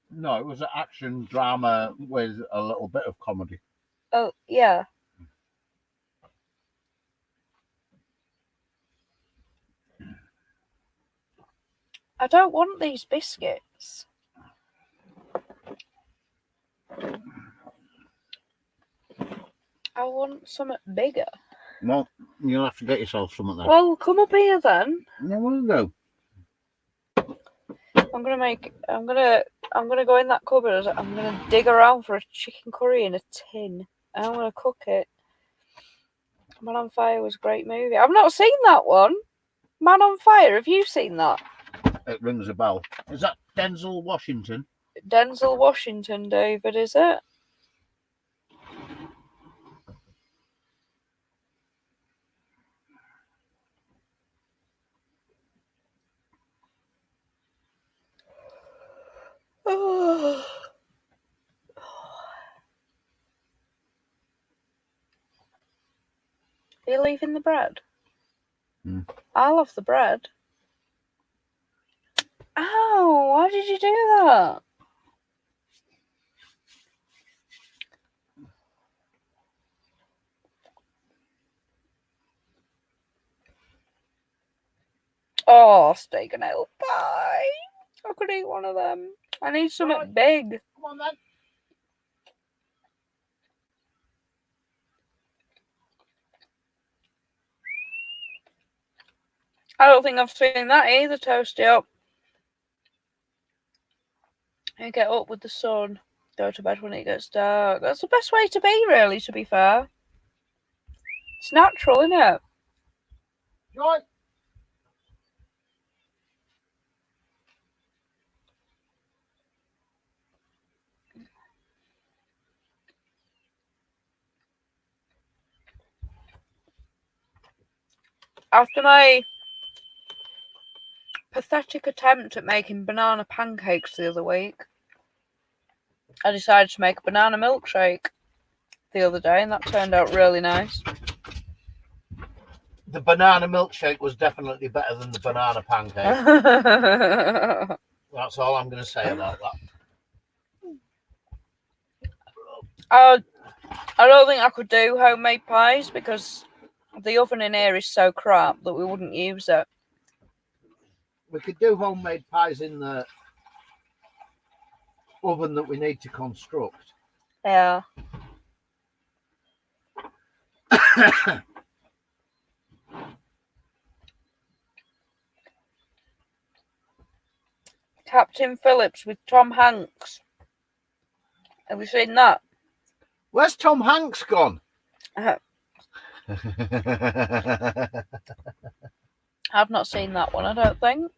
No, it was an action drama with a little bit of comedy.
Oh, yeah. I don't want these biscuits. I want something bigger.
Well, you'll have to get yourself something there.
Well, come up here then.
No, we'll go.
I'm gonna go in that cupboard. I'm gonna dig around for a chicken curry in a tin. And I'm gonna cook it. Man on Fire was a great movie. I've not seen that one. Man on Fire, have you seen that?
It rings a bell. Is that Denzel Washington?
Denzel Washington, David, is it? Oh. Are you leaving the bread? I love the bread. Ow, why did you do that? Oh, steak and ale pie. I could eat one of them. I need something big.
Come on then.
I don't think I've seen that either, Toasty Up. You get up with the sun, go to bed when it gets dark. That's the best way to be, really, to be fair. It's natural, isn't it?
Right.
After my pathetic attempt at making banana pancakes the other week, I decided to make a banana milkshake the other day, and that turned out really nice.
The banana milkshake was definitely better than the banana pancake. That's all I'm going to say about that.
I don't think I could do homemade pies because the oven in here is so crap that we wouldn't use it.
We could do homemade pies in the oven that we need to construct.
Yeah. Captain Phillips with Tom Hanks. Have you seen that?
Where's Tom Hanks gone?
I've not seen that one, I don't think.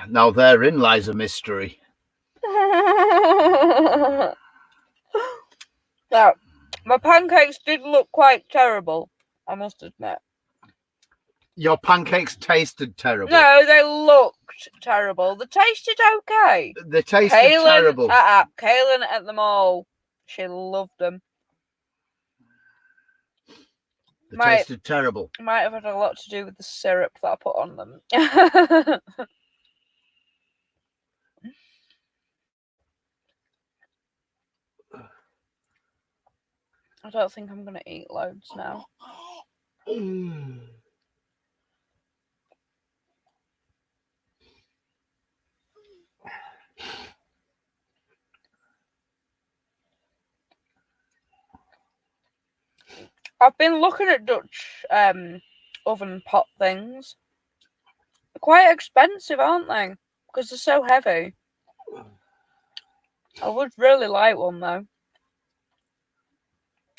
Now therein lies a mystery.
Now, my pancakes did look quite terrible, I must admit.
Your pancakes tasted terrible.
No, they looked terrible. They tasted okay.
They tasted terrible.
Kaylin at the mall, she loved them.
They tasted terrible.
Might have had a lot to do with the syrup that I put on them. I don't think I'm going to eat loads now. I've been looking at Dutch oven pot things. They're quite expensive, aren't they? Because they're so heavy. I would really like one, though.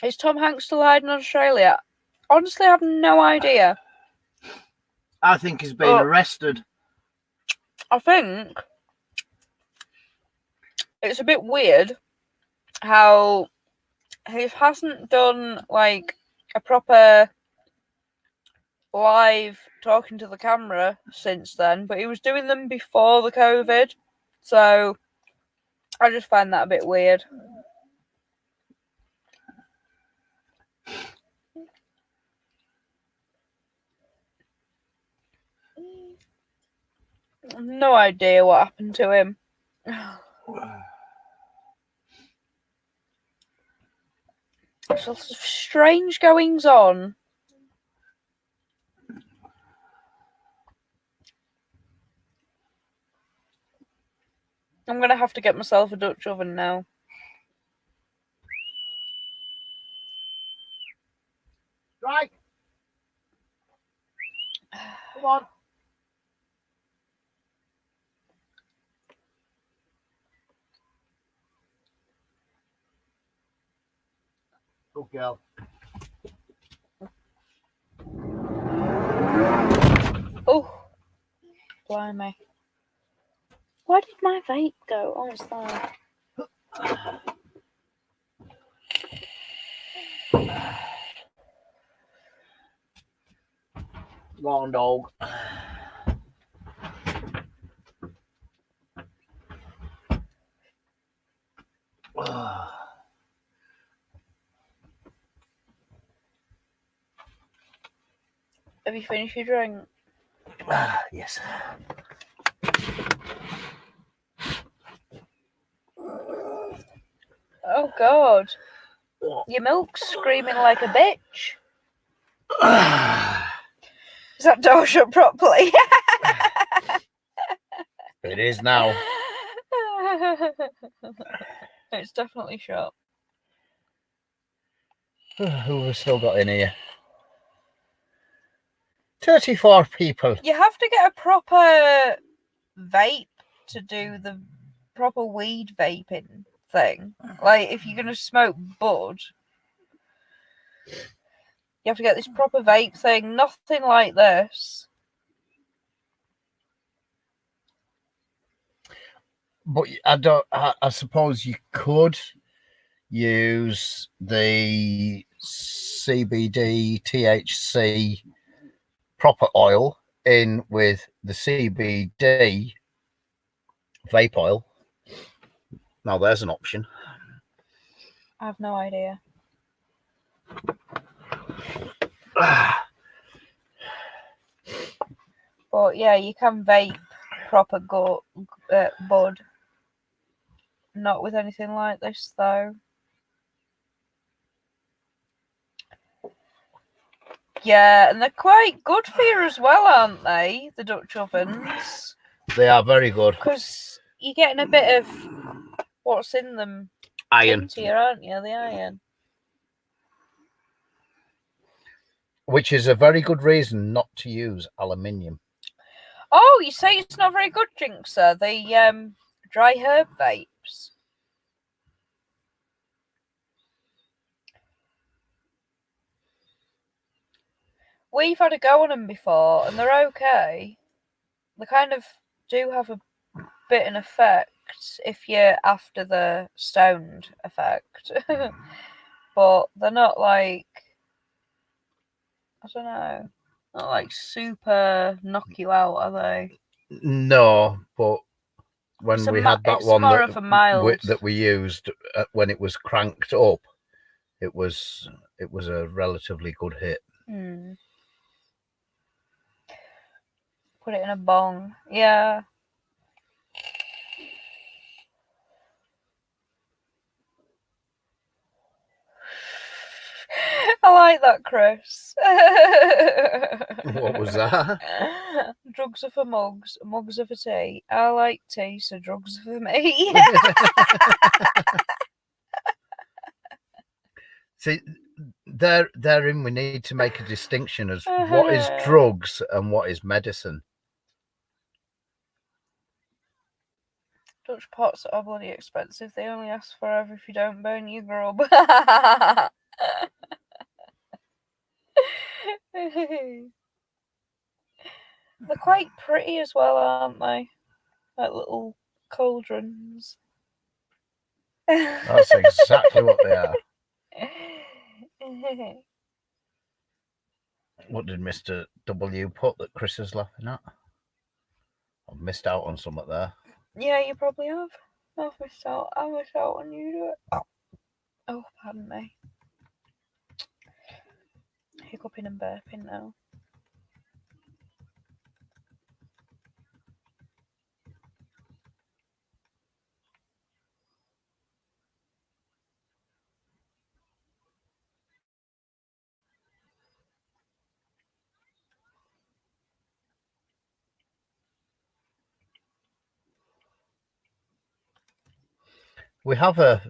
Is Tom Hanks still hiding in Australia? Honestly, I have no idea.
I think he's been arrested.
I think it's a bit weird how he hasn't done like a proper live talking to the camera since then, but he was doing them before the COVID, so I just find that a bit weird. No idea what happened to him. There's lots of strange goings on. I'm going to have to get myself a Dutch oven now.
Right. Come on. Good girl.
Oh, blimey. Where did my vape go? Oh, it's there.
Come on, dog.
Have you finished your drink?
Yes.
Oh, God. Your milk's screaming like a bitch. Is that door shut properly?
It is now.
It's definitely shut.
Who have we still got in here? 34 people.
You have to get a proper vape to do the proper weed vaping thing. Like, if you're going to smoke bud, you have to get this proper vape thing. Nothing like this.
But I suppose you could use the CBD THC proper oil in with the CBD vape oil. Now there's an option.
I have no idea. But yeah, you can vape proper bud. Not with anything like this, though. Yeah, and they're quite good for you as well, aren't they? The Dutch ovens.
They are very good.
Because you're getting a bit of what's in them.
Iron.
Into you, aren't you? The iron.
Which is a very good reason not to use aluminium.
Oh, you say it's not very good, Jinxer. The dry herb vapes. We've had a go on them before, and they're okay. They kind of do have a bit an effect if you're after the stoned effect. But they're not like, I don't know, not like super knock you out, are they?
No, but when we had that one that we used when it was cranked up, it was a relatively good hit.
Put it in a bong. Yeah. I like that, Chris.
What was that?
Drugs are for mugs, mugs are for tea. I like tea, so drugs are for me.
See, therein we need to make a distinction as what is drugs and what is medicine.
Dutch pots are bloody expensive. They only ask forever if you don't burn your grub. They're quite pretty as well, aren't they? Like little cauldrons.
That's exactly what they are. What did Mr. W put that Chris is laughing at? I've missed out on something there.
Yeah, you probably have. I've missed out. I missed out when you do it. Oh, pardon me. Hiccuping and burping now.
We have a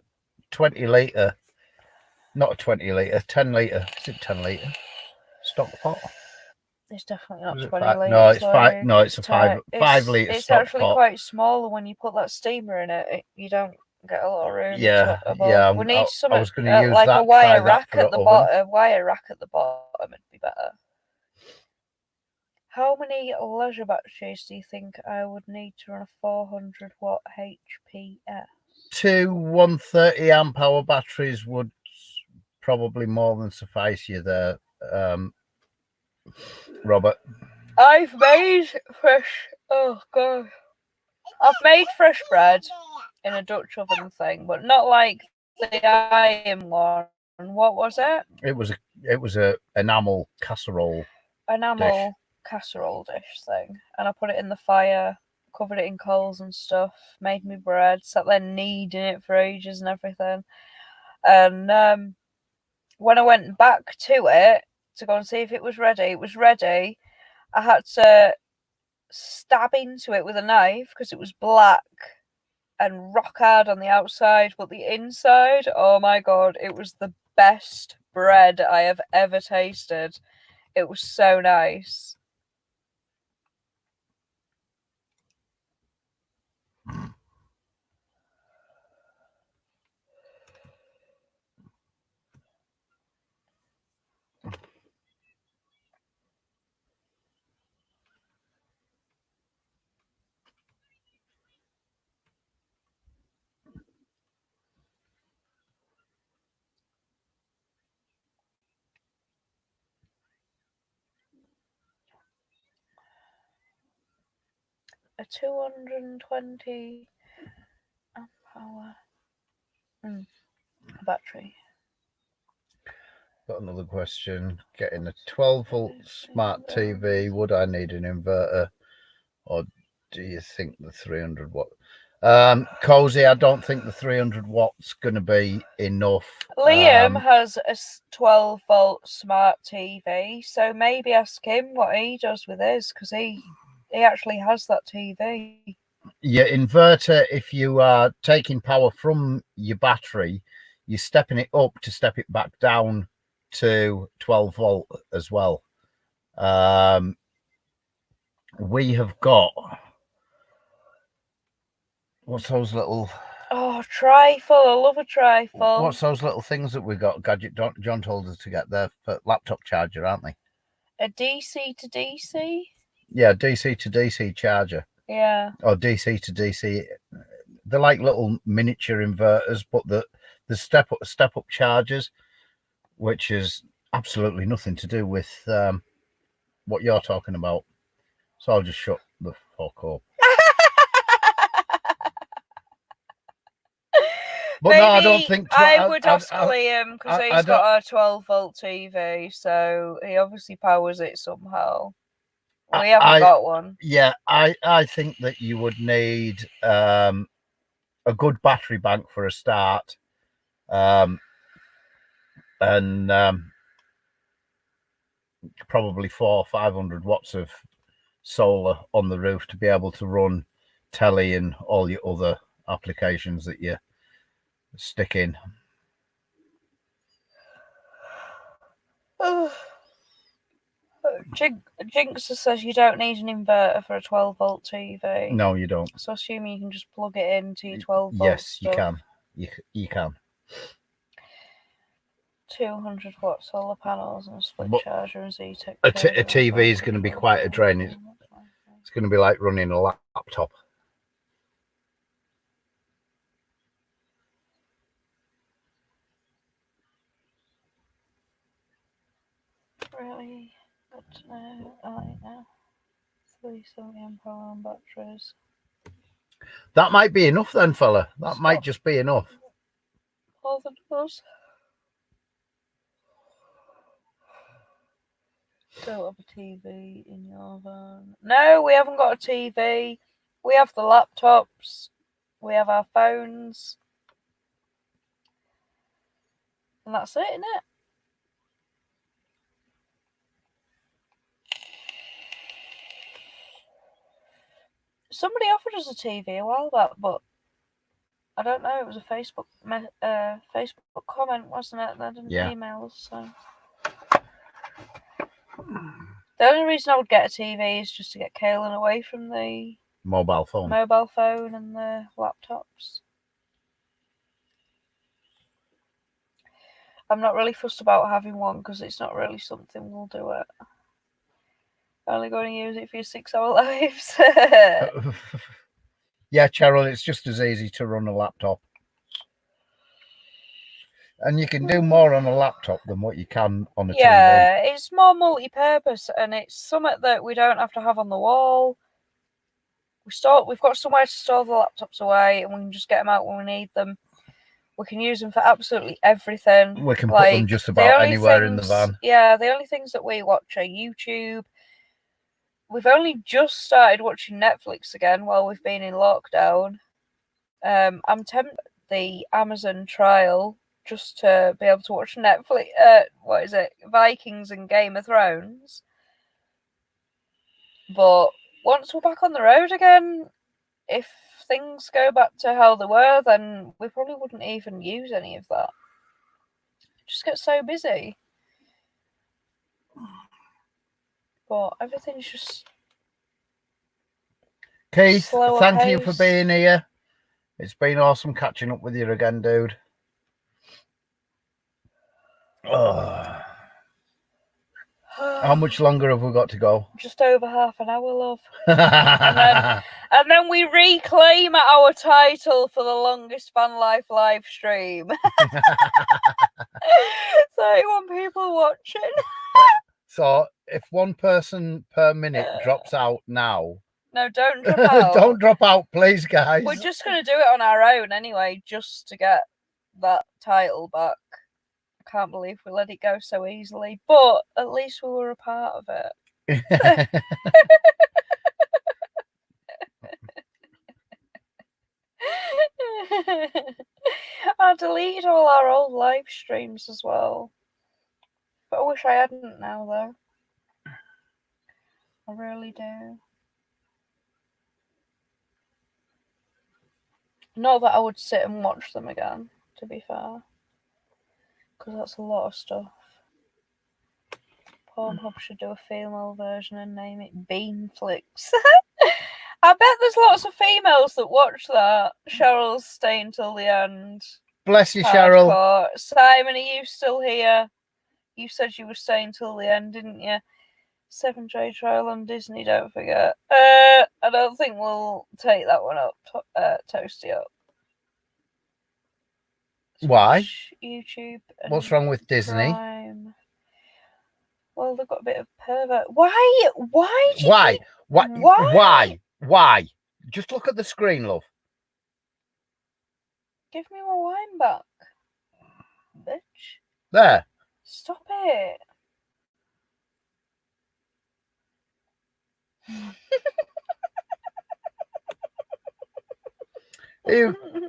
20 litre, not a 20 litre, 10 litre. Is it 10 litre stock pot?
It's definitely not
Is it
20
five?
litres.
No, it's
like,
five. No, it's a five
it's,
litre
It's
stock
actually
pot.
quite small, and when you put that steamer in it, you don't get a lot of room.
Yeah,
above.
yeah.
We need some
I was going to use
like
that,
a wire
try that
rack
for
at
an
the
oven.
bottom. A wire rack at the bottom would be better. How many leisure batteries do you think I would need to run a 400 watt HPS?
2 130 amp hour batteries would probably more than suffice you there, Robert.
I've made fresh. Oh god, I've made fresh bread in a Dutch oven thing, but not like the iron one. What was it?
It was a enamel casserole.
Enamel casserole dish thing, and I put it in the fire, covered it in coals and stuff, made me bread, sat there kneading it for ages and everything. And when I went back to it to go and see if it was ready. I had to stab into it with a knife because it was black and rock hard on the outside, but the inside, oh my god, it was the best bread I have ever tasted. It was so nice. A 220 amp hour battery.
Got another question. Getting a 12-volt smart TV, would I need an inverter, or do you think the 300 watt? Cozy, I don't think the 300 watts going to be enough.
Liam has a 12-volt smart TV, so maybe ask him what he does with his, because he actually has that TV.
Your inverter, if you are taking power from your battery, you're stepping it up to step it back down to 12 volt as well. We have got, what's those little...
Oh, trifle. I love a trifle.
What's those little things that we got? Gadget John told us to get there for laptop charger, aren't they?
A DC to DC?
Yeah, DC to DC charger.
Yeah.
Or DC to DC. They're like little miniature inverters, but the step up chargers, which is absolutely nothing to do with what you're talking about. So I'll just shut the fuck up. But
maybe
no, I don't think.
I would ask Liam, because he's got a 12-volt TV, so he obviously powers it somehow. We haven't got one.
Yeah, I think that you would need a good battery bank for a start, and probably 400 or 500 watts of solar on the roof to be able to run telly and all your other applications that you stick in.
Jinx says you don't need an inverter for a 12-volt TV.
No, you don't.
So assuming you can just plug it into your 12-volt
Yes, you
stuff.
can. You can. 200
200-watt solar panels and a split
But
charger and Z-Tech.
a TV is going to be quite a drain. It's going to be like running a laptop.
Really? Good to know. I like that. 370 amp hour on batteries.
That might be enough then, fella. That might just be enough.
All the doors. Don't have a TV in your van. No, we haven't got a TV. We have the laptops. We have our phones. And that's it, isn't it? Somebody offered us a TV a while back, but I don't know. It was a Facebook comment, wasn't it? They didn't email us. So the only reason I would get a TV is just to get Kaylin away from the
mobile phone
and the laptops. I'm not really fussed about having one because it's not really something we'll do it. Only going to use it for your 6-hour lives.
Yeah, Cheryl, it's just as easy to run a laptop. And you can do more on a laptop than what you can on a TV.
Yeah, it's more multi-purpose and it's something that we don't have to have on the wall. We've got somewhere to store the laptops away and we can just get them out when we need them. We can use them for absolutely everything.
We can put them just about anywhere in the van.
Yeah, the only things that we watch are YouTube. We've only just started watching Netflix again while we've been in lockdown. I'm tempted the Amazon trial just to be able to watch Netflix. What is it? Vikings and Game of Thrones. But once we're back on the road again, if things go back to how they were, then we probably wouldn't even use any of that. Just get so busy. But everything's just
Keith, thank you for being here. It's been awesome catching up with you again, dude. Oh. How much longer have we got to go?
Just over half an hour, love. and then we reclaim our title for the longest van life live stream. 31 people watching.
So if one person per minute drops out now.
No, don't drop out.
Don't drop out, please, guys.
We're just going to do it on our own anyway, just to get that title back. I can't believe we let it go so easily, but at least we were a part of it. I deleted all our old live streams as well. But I wish I hadn't now, though. I really do. Not that I would sit and watch them again, to be fair. Because that's a lot of stuff. Pornhub should do a female version and name it Beanflix. I bet there's lots of females that watch that. Cheryl's staying till the end.
Bless you,
Hardcore.
Cheryl.
Simon, are you still here? You said you were staying till the end, didn't you? 7J trial on Disney, don't forget. I don't think we'll take that one up. Toasty up.
Why?
YouTube.
What's wrong with Disney?
Prime. Well, they've got a bit of pervert. Why?
Why? Just look at the screen, love.
Give me my wine back, bitch.
There.
Stop it.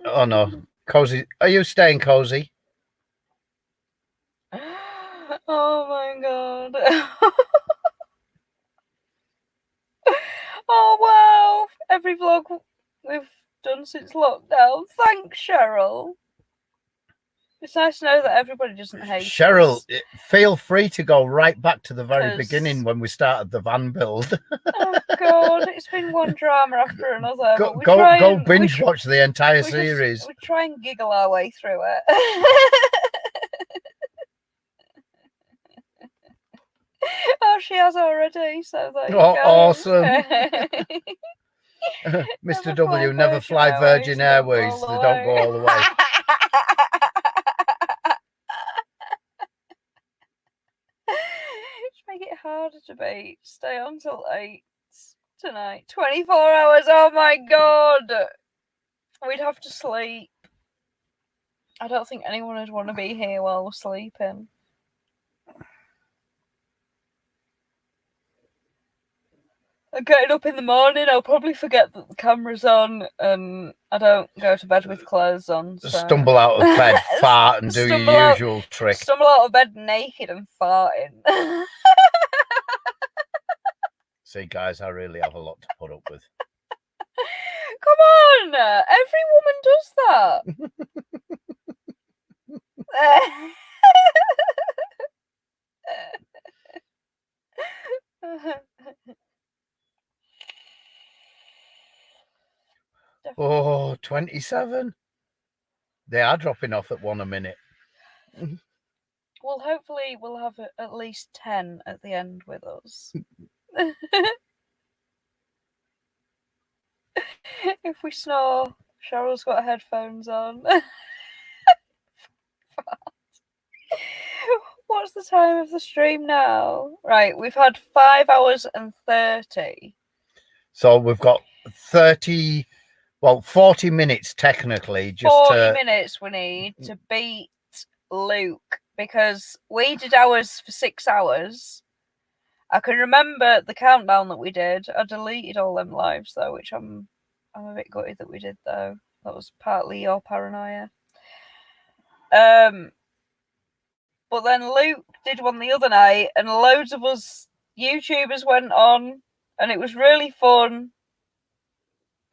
Oh no, cozy. Are you staying cozy?
Oh my god. every vlog we've done since lockdown. Thanks, Cheryl. It's nice to know that everybody doesn't hate
Cheryl,
us.
feel free to go right back to the very
'Cause-
beginning when we started the van build.
Oh God, it's been one drama after another.
Go,
but we
go,
try
go
and,
binge watch the entire
we
series.
we try and giggle our way through it. Oh, she has already, so there you go.
Awesome. Mr.
Never
W,
fly
never fly Virgin Airways. They don't go all the way.
Just make it harder to beat. Stay on till 8 tonight. 24 hours. Oh my God. We'd have to sleep. I don't think anyone would want to be here while we're sleeping. I'm getting up in the morning. I'll probably forget that the camera's on, and I don't go to bed with clothes on. So.
Stumble out of bed, fart, and do your usual trick.
Stumble out of bed naked and farting.
See, guys, I really have a lot to put up with.
Come on! Every woman does that.
Oh, 27. They are dropping off at 1 a minute.
Well, hopefully we'll have at least 10 at the end with us. If we snore, Cheryl's got headphones on. What's the time of the stream now? Right, we've had 5 hours and 30.
So we've got 40 minutes technically. Just
40 minutes we need to beat Luke, because we did ours for 6 hours. I can remember the countdown that we did. I deleted all them lives though, which I'm a bit gutted that we did though. That was partly your paranoia. But then Luke did one the other night, and loads of us YouTubers went on, and it was really fun.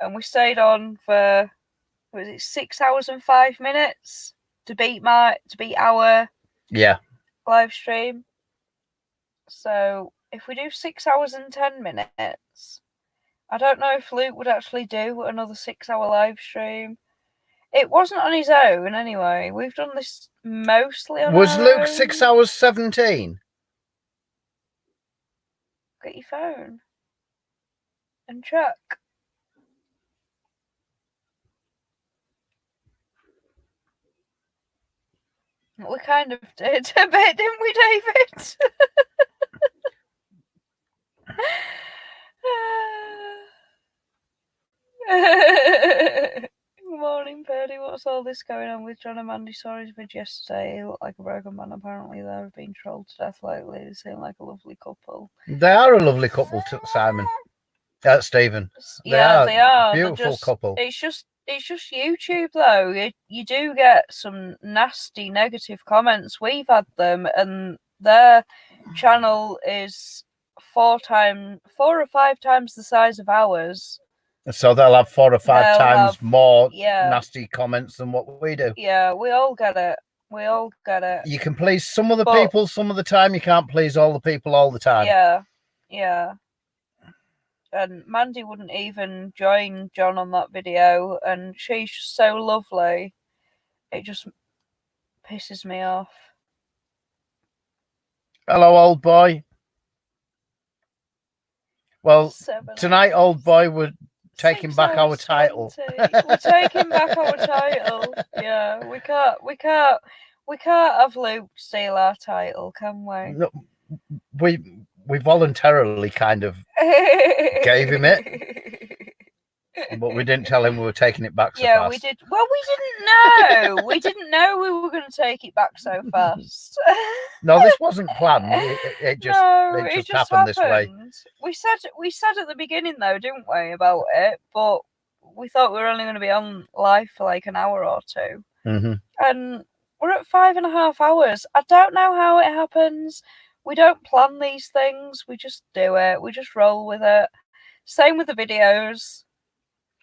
And we stayed on for, was it 6 hours and 5 minutes to beat our live stream. So if we do 6 hours and 10 minutes, I don't know if Luke would actually do another 6 hour live stream. It wasn't on his own anyway. We've done this mostly on
Was
our
Luke
own.
6 hours 17?
Get your phone and check. We kind of did a bit, didn't we, David? Good morning, Purdy. What's all this going on with John and Mandy? Saw his vid yesterday. He looked like a broken man. Apparently, they've been trolled to death lately. They seem like a lovely couple.
They are a lovely couple, Simon. Stephen. They are. Beautiful couple.
It's just YouTube though. You do get some nasty negative comments. We've had them, and their channel is 4 or 5 times the size of ours.
So they'll have 4 or 5 times more nasty comments than what we do.
Yeah, we all get it. We all get it.
You can please some of the people some of the time. You can't please all the people all the time.
Yeah. And Mandy wouldn't even join John on that video, and she's just so lovely. It just pisses me off.
Hello, old boy. Well, tonight, old boy, we're taking back our title.
We're taking back our title. Yeah, we can't have Luke steal our title, can we?
No, we voluntarily kind of gave him it, but we didn't tell him we were taking it back so fast.
We did. Well, we didn't know. We didn't know we were going to take it back so fast.
No, this wasn't planned. It just happened this way.
We said at the beginning though, didn't we, about it? But we thought we were only going to be on live for like an hour or two, and we're at 5.5 hours. I don't know how it happens. We don't plan these things. We just do it. We just roll with it. Same with the videos.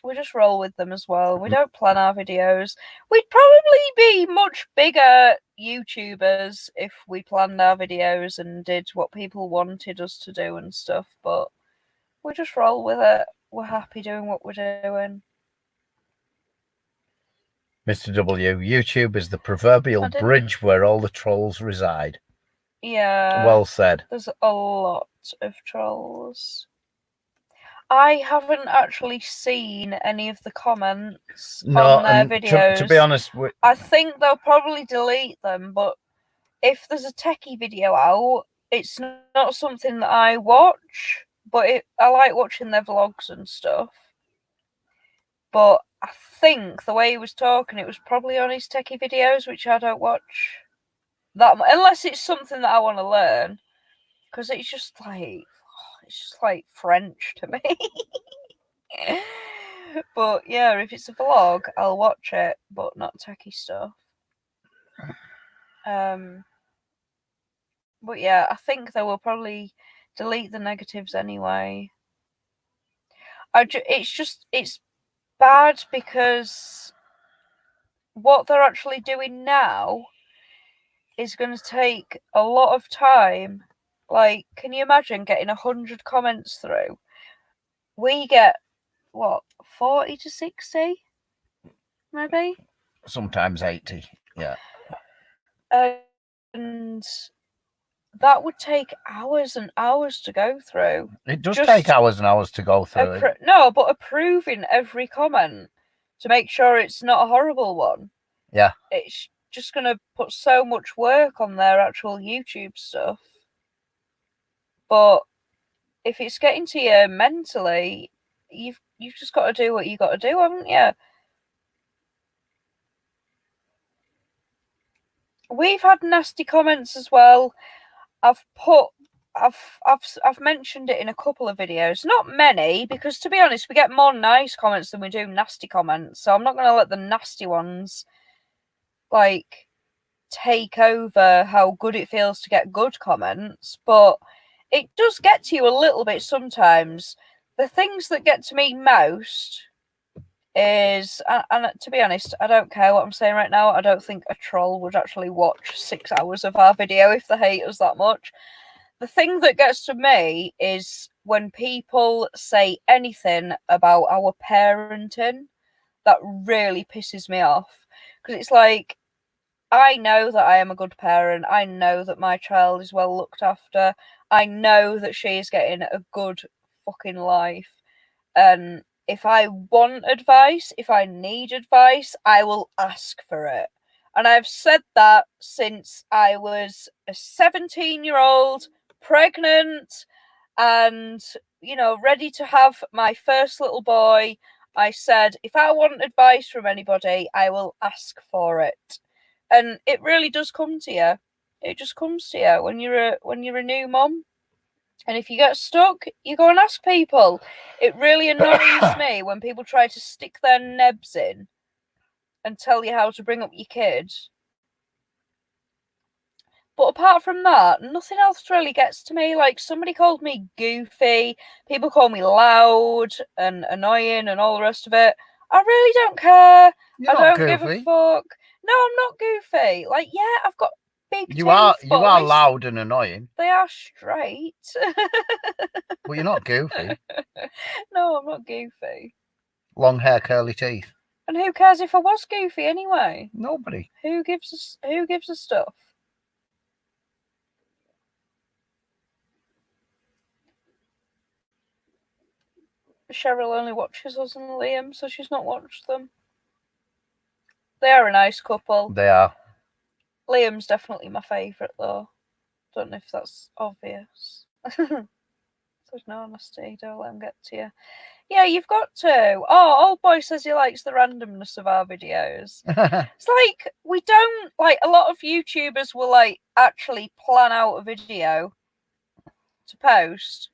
we just roll with them as well. We don't plan our videos. We'd probably be much bigger YouTubers if we planned our videos and did what people wanted us to do and stuff, but we just roll with it. We're happy doing what we're doing.
Mr. W, YouTube is the proverbial bridge where all the trolls reside.
Yeah.
Well said.
There's a lot of trolls. I haven't actually seen any of the comments on their videos.
To be honest,
I think they'll probably delete them, but if there's a techie video out, it's not something that I watch, but I like watching their vlogs and stuff. But I think the way he was talking, it was probably on his techie videos, which I don't watch that much, unless it's something that I want to learn, because it's just like French to me. But yeah, if it's a vlog, I'll watch it, but not techie stuff. But yeah, I think they will probably delete the negatives anyway. It's bad because what they're actually doing now is going to take a lot of time. Like, can you imagine getting 100 comments through? We get, what, 40 to 60? Maybe?
Sometimes 80, yeah.
And that would take hours and hours to go through.
It does take hours and hours to go through.
No, but approving every comment to make sure it's not a horrible one.
Yeah.
It's just going to put so much work on their actual YouTube stuff. But if it's getting to you mentally, you've just got to do what you got to do, haven't you? We've had nasty comments as well. I've mentioned it in a couple of videos. Not many, because to be honest, we get more nice comments than we do nasty comments. So I'm not going to let the nasty ones like take over how good it feels to get good comments. But it does get to you a little bit sometimes. The things that get to me most is, and to be honest, I don't care what I'm saying right now. I don't think a troll would actually watch 6 hours of our video if they hate us that much. The thing that gets to me is when people say anything about our parenting. That really pisses me off, because it's like, I know that I am a good parent. I know that my child is well looked after. I know that she is getting a good fucking life. And if I want advice, if I need advice, I will ask for it. And I've said that since I was a 17-year-old, pregnant, and, ready to have my first little boy. I said, if I want advice from anybody, I will ask for it. And it really does come to you. It just comes to you when you're a new mum. And if you get stuck, you go and ask people. It really annoys me when people try to stick their nebs in and tell you how to bring up your kid. But apart from that, nothing else really gets to me. Like, somebody called me goofy. People call me loud and annoying and all the rest of it. I really don't care. I don't give a fuck. No, I'm not goofy. Like, yeah, I've got big teeth.
You are loud and annoying.
They are straight.
Well, you're not goofy.
No, I'm not goofy.
Long hair, curly teeth.
And who cares if I was goofy anyway?
Nobody.
Who gives a stuff? Cheryl only watches us and Liam, so she's not watched them. They are a nice couple.
They are.
Liam's definitely my favourite, though. Don't know if that's obvious. There's no honesty. Don't let him get to you. Yeah, you've got to. Oh, old boy says he likes the randomness of our videos. It's like, we don't, like, a lot of YouTubers will, like, actually plan out a video to post.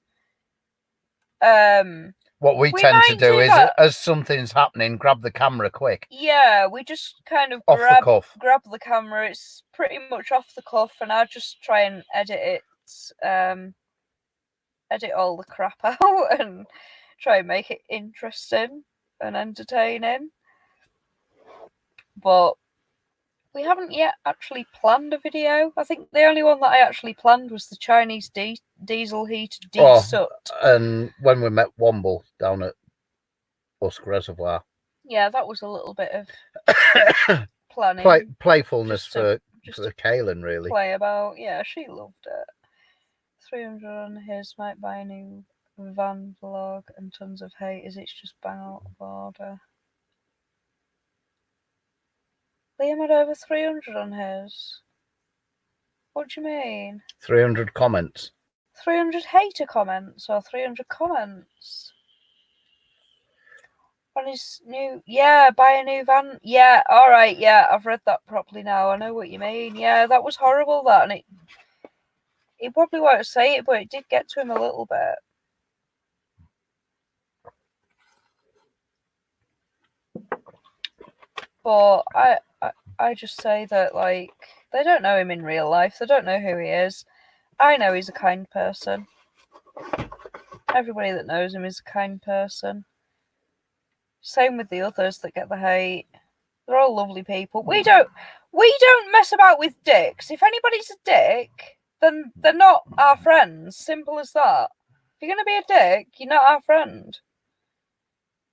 What we tend to do is, as something's happening, grab the camera quick.
Yeah, we just kind of grab the camera. It's pretty much off the cuff, and I just try and edit all the crap out and try and make it interesting. and entertaining. But we haven't yet actually planned a video. I think the only one that I actually planned was the Chinese diesel heated de-soot.
And when we met Womble down at Usk Reservoir.
Yeah, that was a little bit of planning.
Playfulness
Just
for
to
Kaylin, really.
play about. Yeah, she loved it. 300 on his might buy a new van vlog and tons of haters. It's just bang out of order. Liam had over 300 on his. What do you mean?
300 comments.
300 hater comments or 300 comments? On his new, yeah, buy a new van. Yeah, all right, yeah, I've read that properly now. I know what you mean. Yeah, that was horrible, that, and he probably won't say it, but it did get to him a little bit. But I just say that, like, they don't know him in real life. They don't know who he is. I know he's a kind person. Everybody that knows him is a kind person. Same with the others that get the hate. They're all lovely people. We don't mess about with dicks. If anybody's a dick, then they're not our friends. Simple as that. If you're gonna be a dick, you're not our friend.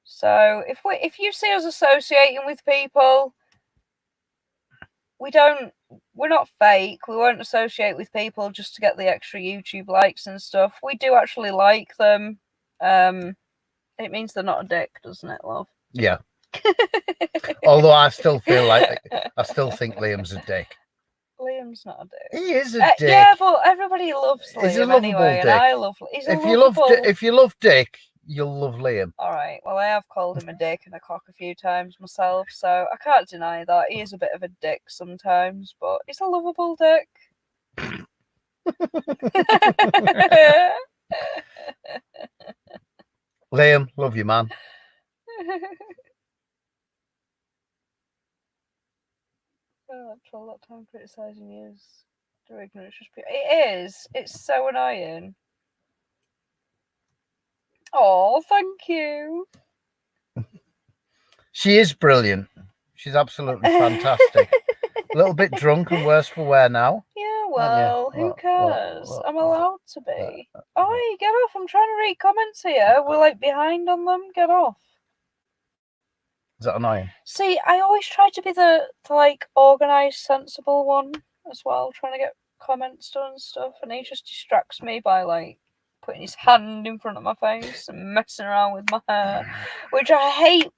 So if you see us associating with people, we're not fake. We won't associate with people just to get the extra YouTube likes and stuff. We do actually like them. It means they're not a dick, doesn't it, love?
Yeah. Although I still think Liam's a dick.
Liam's not a dick.
He is a dick.
Yeah, but everybody loves Liam
He's a lovable
anyway,
dick.
and I love. He's
if you love Dick, you'll love Liam.
All right. Well, I have called him a dick and a cock a few times myself, so I can't deny that he is a bit of a dick sometimes, but he's a lovable dick.
Liam, love you, man.
All that time criticizing you is too ignorant. It is. It's so annoying. Oh, thank you.
She is brilliant. She's absolutely fantastic. A little bit drunk and worse for wear now.
Yeah, well, who cares? I'm allowed to be. Oh, get off. I'm trying to read comments here. We're like behind on them. Get off.
Is that annoying?
See, I always try to be the like organised, sensible one as well, trying to get comments done and stuff, and he just distracts me by like putting his hand in front of my face and messing around with my hair, which I hate.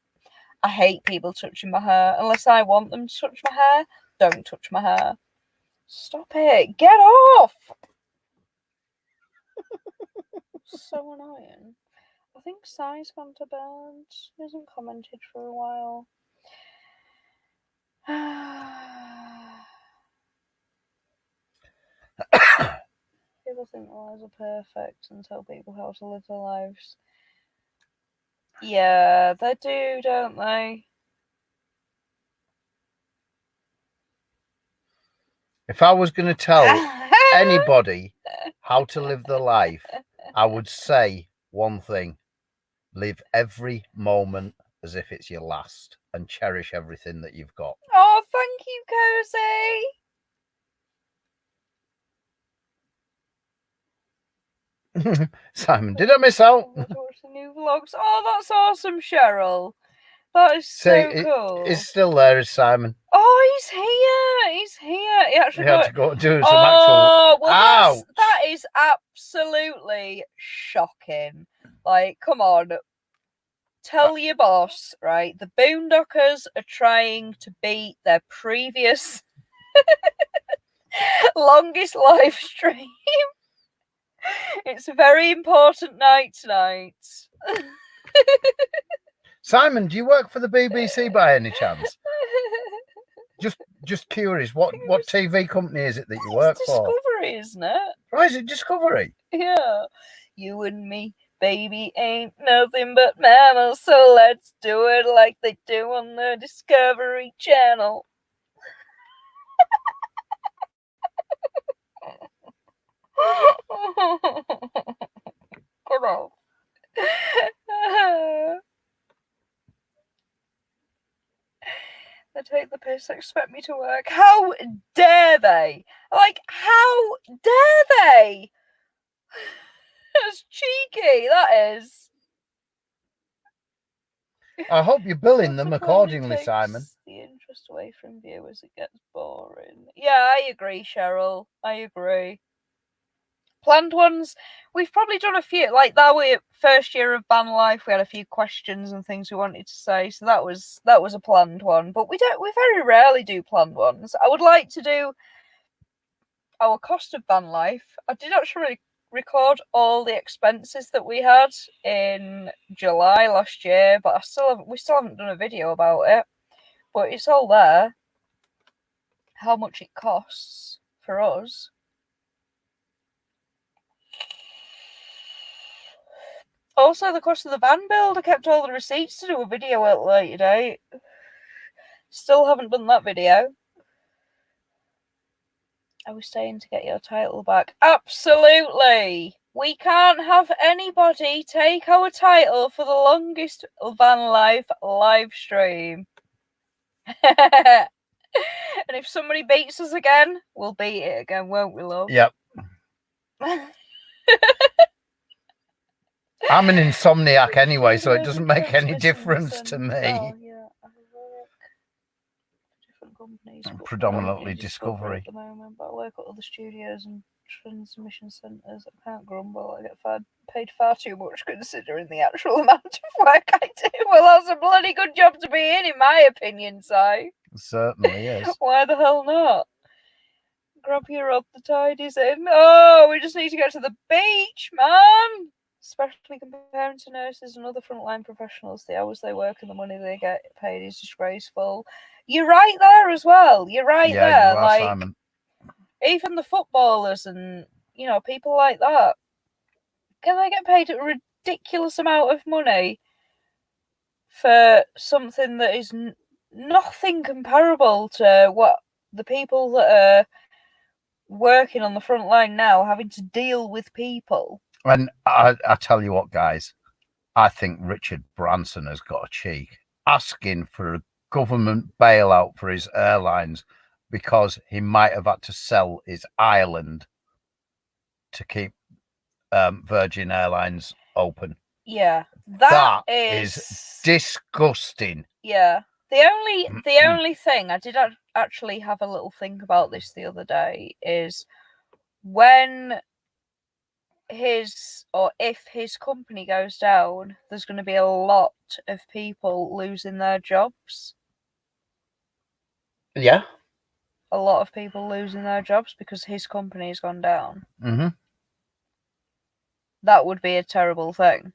I hate people touching my hair unless I want them to touch my hair. Don't touch my hair. Stop it. Get off. So annoying. I think Sai's gone to bed. He hasn't commented for a while. People think lives are perfect and tell people how to live their lives. Yeah, they do, don't they?
If I was going to tell anybody how to live their life, I would say one thing. Live every moment as if it's your last and cherish everything that you've got.
Oh, thank you, Cozy.
Simon, did I miss out?
Watch the new vlogs. Oh, that's awesome, Cheryl. That is so cool.
It's still there, is Simon.
Oh, he's here. He's here. He actually
had to go do some
actual. Well,
ouch.
that is absolutely shocking. Like, come on. Tell your boss, right? The Boondockers are trying to beat their previous longest live stream. It's a very important night tonight.
Simon, do you work for the BBC by any chance? Just curious, what TV company is it that you work for?
Discovery, isn't it?
Oh, is it Discovery?
Yeah. You and me, baby, ain't nothing but mammals, so let's do it like they do on the Discovery Channel. Come on. therapist expect me to work? How dare they? Like, how dare they? That's cheeky, that is.
I hope you're billing them
Autoplay
accordingly,
takes
Simon.
the interest away from viewers, it gets boring. Yeah, I agree, Cheryl. I agree. Planned ones, we've probably done a few. Like that first year of van life, we had a few questions and things we wanted to say, so that was a planned one. But we very rarely do planned ones. I would like to do our cost of van life. I did actually record all the expenses that we had in July last year, but we still haven't done a video about it. But it's all there. How much it costs for us. Also, the cost of the van build. I kept all the receipts to do a video at a later date. Still haven't done that video. Are we staying to get your title back? Absolutely! We can't have anybody take our title for the longest van life live stream. And if somebody beats us again, we'll beat it again, won't we, love?
Yep. I'm an insomniac anyway, so it doesn't make any difference to me.
Oh, yeah. Companies,
Predominantly Discovery.
at the moment, but I work at other studios and transmission centres. I can't grumble. I get paid far too much considering the actual amount of work I do. Well, that's a bloody good job to be in my opinion, Si.
It certainly is.
Why the hell not? Grab your up, the tide is in. Oh, we just need to get to the beach, man. Especially comparing to nurses and other frontline professionals, the hours they work and the money they get paid is disgraceful. You're right there as well. You're right there.
You are,
like
Simon.
Even the footballers and people like that, can they get paid a ridiculous amount of money for something that is nothing comparable to what the people that are working on the front line now having to deal with people?
And I tell you what, guys, I think Richard Branson has got a cheek asking for a government bailout for his airlines because he might have had to sell his island to keep Virgin Airlines open.
Yeah, that
is disgusting.
Yeah, the only thing I did actually have a little think about this the other day is when if his company goes down, there's going to be a lot of people losing their jobs.
Yeah.
A lot of people losing their jobs because his company has gone down.
Mm-hmm.
That would be a terrible thing.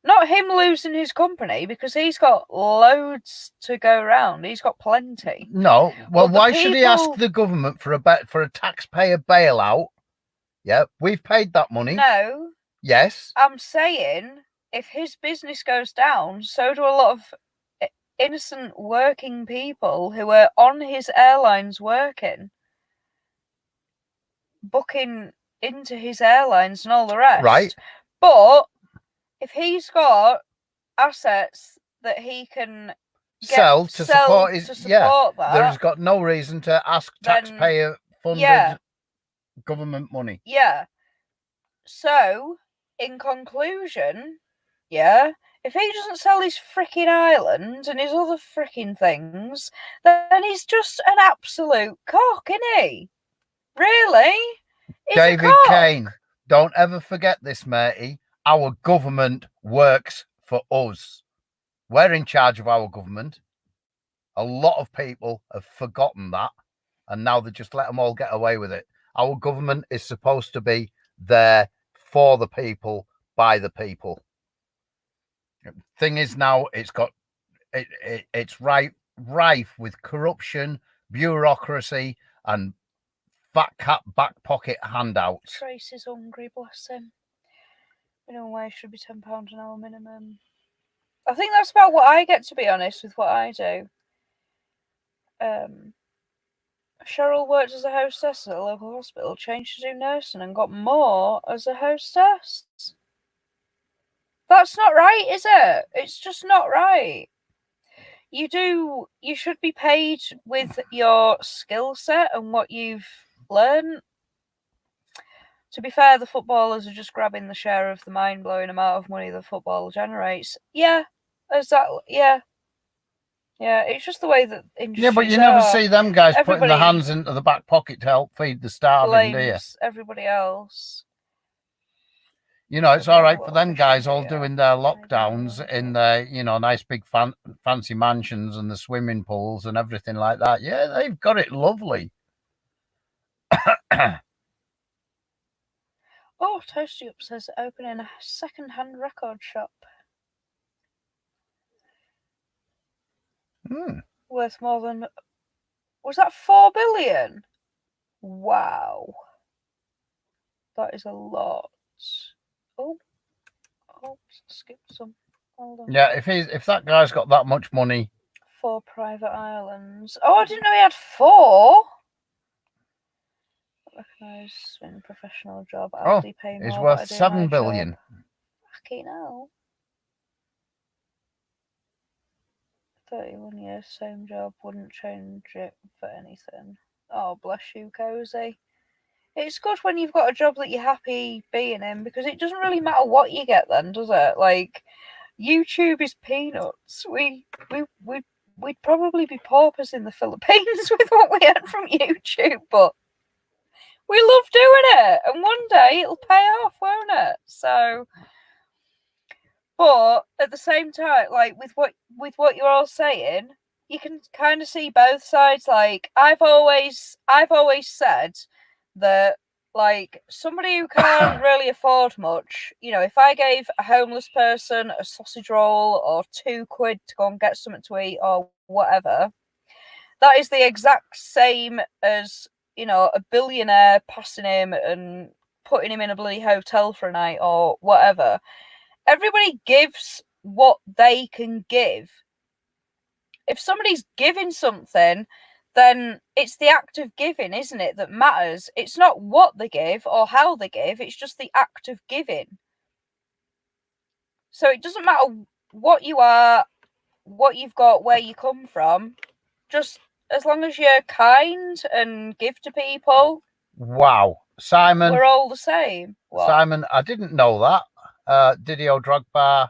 Not him losing his company because he's got loads to go around. He's got plenty.
No, well, why should he ask the government for a taxpayer bailout? Yeah, we've paid that money.
No.
Yes.
I'm saying if his business goes down, so do a lot of innocent working people who are on his airlines working, booking into his airlines and all the rest.
Right.
But if he's got assets that he can
sell to support
that,
there's got no reason to ask taxpayer funded government money.
Yeah. So, in conclusion, if he doesn't sell his freaking island and his other freaking things, then he's just an absolute cock, isn't he? Really? He's
David Kane, don't ever forget this, matey. Our government works for us. We're in charge of our government. A lot of people have forgotten that, and now they just let them all get away with it. Our government is supposed to be there for the people, by the people. Thing is now it's rife with corruption, bureaucracy, and fat cat back pocket handouts.
Trace is hungry, bless him. Minimum wage should be £10 an hour minimum. I think that's about what I get, to be honest, with what I do. Cheryl worked as a hostess at a local hospital, changed to do nursing and got more as a hostess. That's not right, is it? It's just not right. You should be paid with your skill set and what you've learned. To be fair, the footballers are just grabbing the share of the mind-blowing amount of money the football generates. Yeah, exactly. Yeah, it's just the way that industries
Yeah, but you never
are.
see them guys putting
Everybody
their hands into the back pocket to help feed the starving, do you?
blames everybody else.
You know, it's all right for them guys all doing their lockdowns in their, nice big fancy mansions and the swimming pools and everything like that. Yeah, they've got it lovely.
Oh, Toasty Up says opening a second-hand record shop. Worth more than... Was that 4 billion? Wow. That is a lot. Oh, skipped some. Hold on.
Yeah, if that guy's got that much money.
4 private islands. Oh, I didn't know he had 4. Recognised in professional job. Aldi pay more,
he's
but
worth
I do
7
my
billion.
job. Fucking hell. 31 years, same job, wouldn't change it for anything. Oh, bless you, Cozy. It's good when you've got a job that you're happy being in, because it doesn't really matter what you get then, does it? Like, YouTube is peanuts. We'd probably be paupers in the Philippines with what we had from YouTube, but we love doing it, and one day it'll pay off, won't it? So, but at the same time, like with what you're all saying, you can kind of see both sides. Like I've always said that, like, somebody who can't really afford much, if I gave a homeless person a sausage roll or £2 to go and get something to eat or whatever, that is the exact same as, a billionaire passing him and putting him in a bloody hotel for a night or whatever. Everybody gives what they can give. If somebody's giving something, then it's the act of giving, isn't it, that matters? It's not what they give or how they give, it's just the act of giving. So it doesn't matter what you are, what you've got, where you come from, just as long as you're kind and give to people.
Wow. Simon.
We're all the same. What?
Simon, I didn't know that. Didier Drogba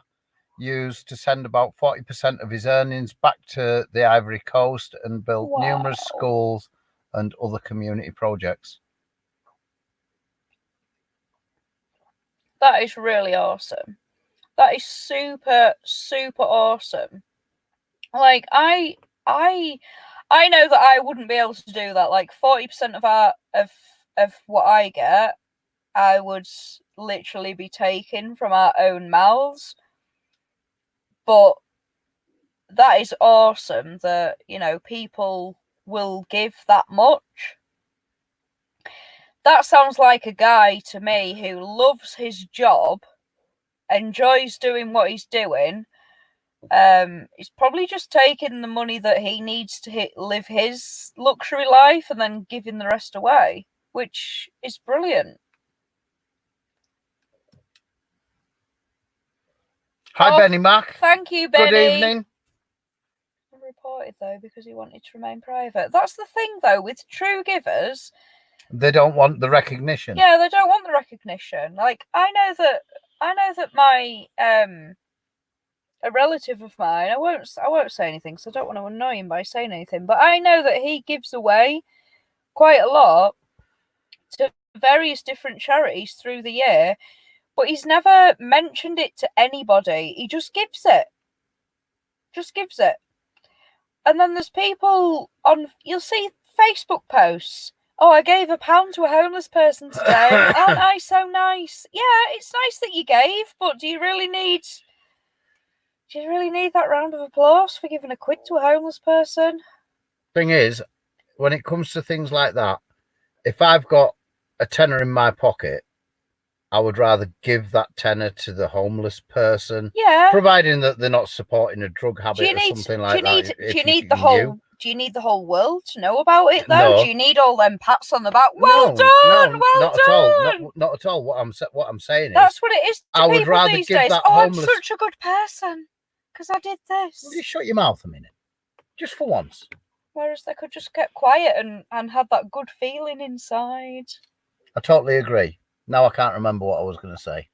used to send about 40% of his earnings back to the Ivory Coast and built numerous schools and other community projects.
That is really awesome. That is super, super awesome. Like, I know that I wouldn't be able to do that. Like 40% of what I get, I would literally be taking from our own mouths. But that is awesome that, people will give that much. That sounds like a guy to me who loves his job, enjoys doing what he's doing. He's probably just taking the money that he needs to live his luxury life and then giving the rest away, which is brilliant.
Hi, Benny Mac.
Thank you, Benny.
Good evening.
Reported though because he wanted to remain private. That's the thing though with true givers.
They don't want the recognition.
Yeah, they don't want the recognition. Like I know that my a relative of mine, I won't say anything because I don't want to annoy him by saying anything, but I know that he gives away quite a lot to various different charities through the year, but he's never mentioned it to anybody. He just gives it. And then there's people you'll see Facebook posts. Oh, I gave £1 to a homeless person today. Aren't I so nice? Yeah, it's nice that you gave, but do you really need that round of applause for giving £1 to a homeless person?
Thing is, when it comes to things like that, if I've got a tenner in my pocket, I would rather give that tenner to the homeless person.
Yeah.
Providing that they're not supporting a drug habit or something like that.
Do you need the whole world to know about it though?
No.
Do you need all them pats on the back? Well done.
Not at all. Not at all. What I'm saying is,
that's what it is.
I would rather
these
give
days.
that
I'm
homeless.
such a good person because I did this.
Will you shut your mouth a minute? Just for once.
Whereas they could just get quiet and have that good feeling inside.
I totally agree. Now I can't remember what I was going to say.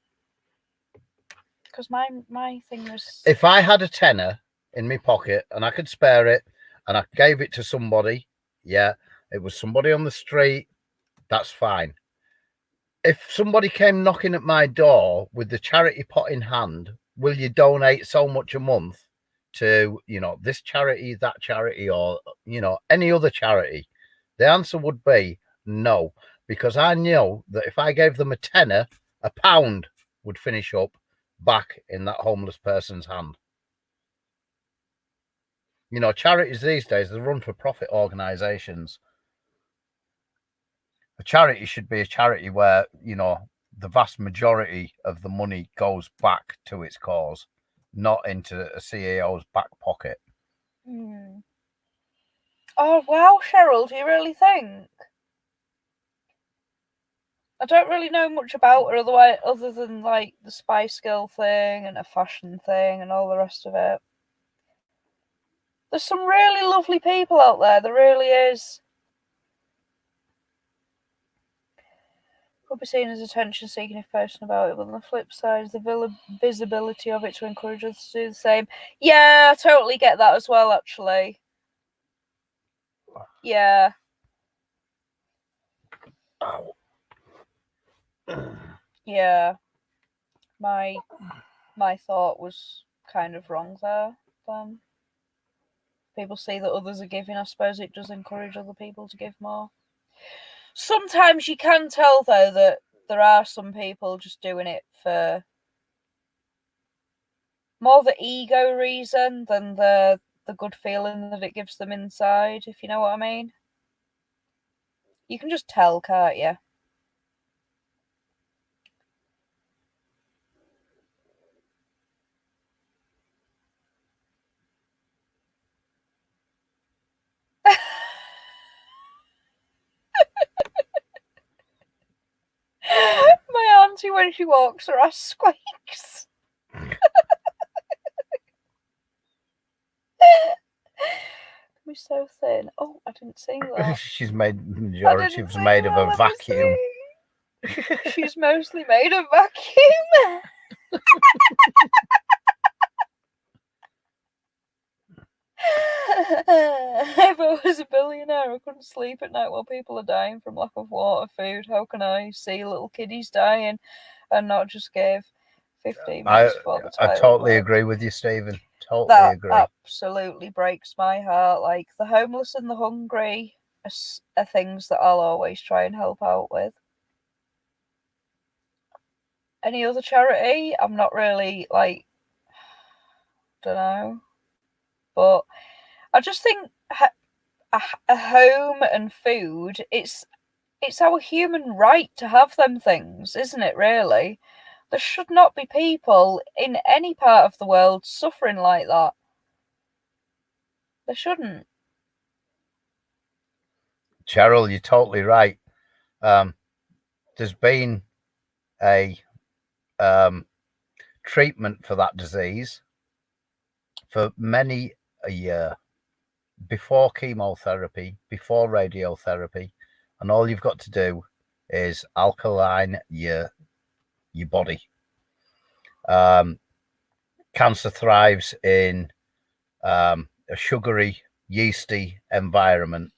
Because my thing was...
If I had a tenner in my pocket and I could spare it and I gave it to somebody, yeah, it was somebody on the street, that's fine. If somebody came knocking at my door with the charity pot in hand, will you donate so much a month to, you know, this charity, that charity, or, you know, any other charity? The answer would be no, because I know that if I gave them a tenner, a pound would finish up back in that homeless person's hand. You know, charities these days, they're run for profit organisations. A charity should be a charity where, you know, the vast majority of the money goes back to its cause, not into a CEO's back pocket.
Oh, wow, Cheryl, do you really think? I don't really know much about her other than, like, the Spice Girl thing and a fashion thing and all the rest of it. There's some really lovely people out there. There really is. Could be seen as attention-seeking if posting about it, but on the flip side is the visibility of it to encourage others to do the same. Yeah, I totally get that as well, actually. Yeah. Yeah. My thought was kind of wrong there. People see that others are giving, I suppose it does encourage other people to give more. Sometimes you can tell, though, that there are some people just doing it for more the ego reason than the good feeling that it gives them inside, if you know what I mean. You can just tell, can't you? My auntie, when she walks, her ass squeaks. We're so thin. Oh, I didn't see that.
She's made, majority was made of a vacuum.
She's mostly made of vacuum. If I was a billionaire, I couldn't sleep at night while people are dying from lack of water, food. How can I see little kiddies dying and not just give 15 minutes for the toilet?
I totally agree with you, Stephen. Totally
that
agree.
Absolutely breaks my heart. Like, the homeless and the hungry are things that I'll always try and help out with. Any other charity, I'm not really, like, don't know. But I just think a home and food, it's our human right to have them things, isn't it, really? There should not be people in any part of the world suffering like that. There shouldn't.
Cheryl, you're totally right. There's been a treatment for that disease for many a year, before chemotherapy, before radiotherapy, and all you've got to do is alkaline your body. Cancer thrives in a sugary, yeasty environment.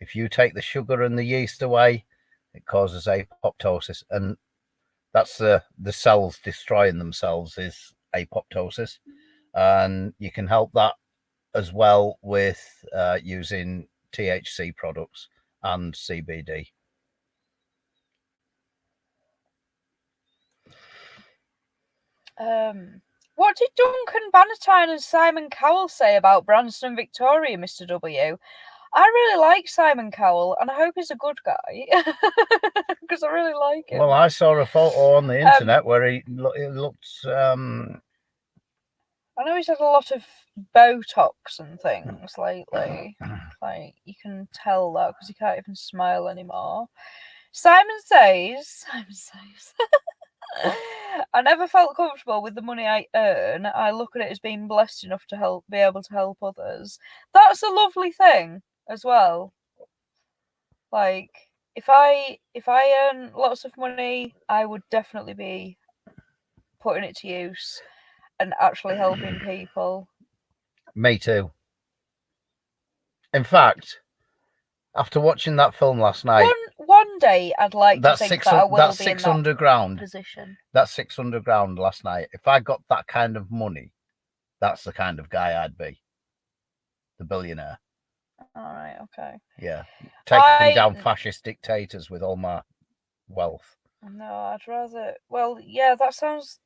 If you take the sugar and the yeast away, it causes apoptosis, and that's the cells destroying themselves, is apoptosis. And you can help that as well with using THC products and CBD.
What did Duncan Bannatyne and Simon Cowell say about Branston and Victoria, Mr. W? I really like Simon Cowell, and I hope he's a good guy, because I really like him.
Well, I saw a photo on the internet where he looked...
I know he's had a lot of Botox and things lately. Like, you can tell that because he can't even smile anymore. Simon says I never felt comfortable with the money I earn. I look at it as being blessed enough to be able to help others. That's a lovely thing as well. Like, if I earn lots of money, I would definitely be putting it to use and actually helping people.
Me too. In fact, after watching that film last night,
one day I'd like to think that I will
that's
be
600
in that
grand.
position.
That's 600 grand last night. If I got that kind of money, that's the kind of guy I'd be. The billionaire.
All right, okay.
Yeah. Taking down fascist dictators with all my wealth.
No, I'd rather. Well, yeah, that sounds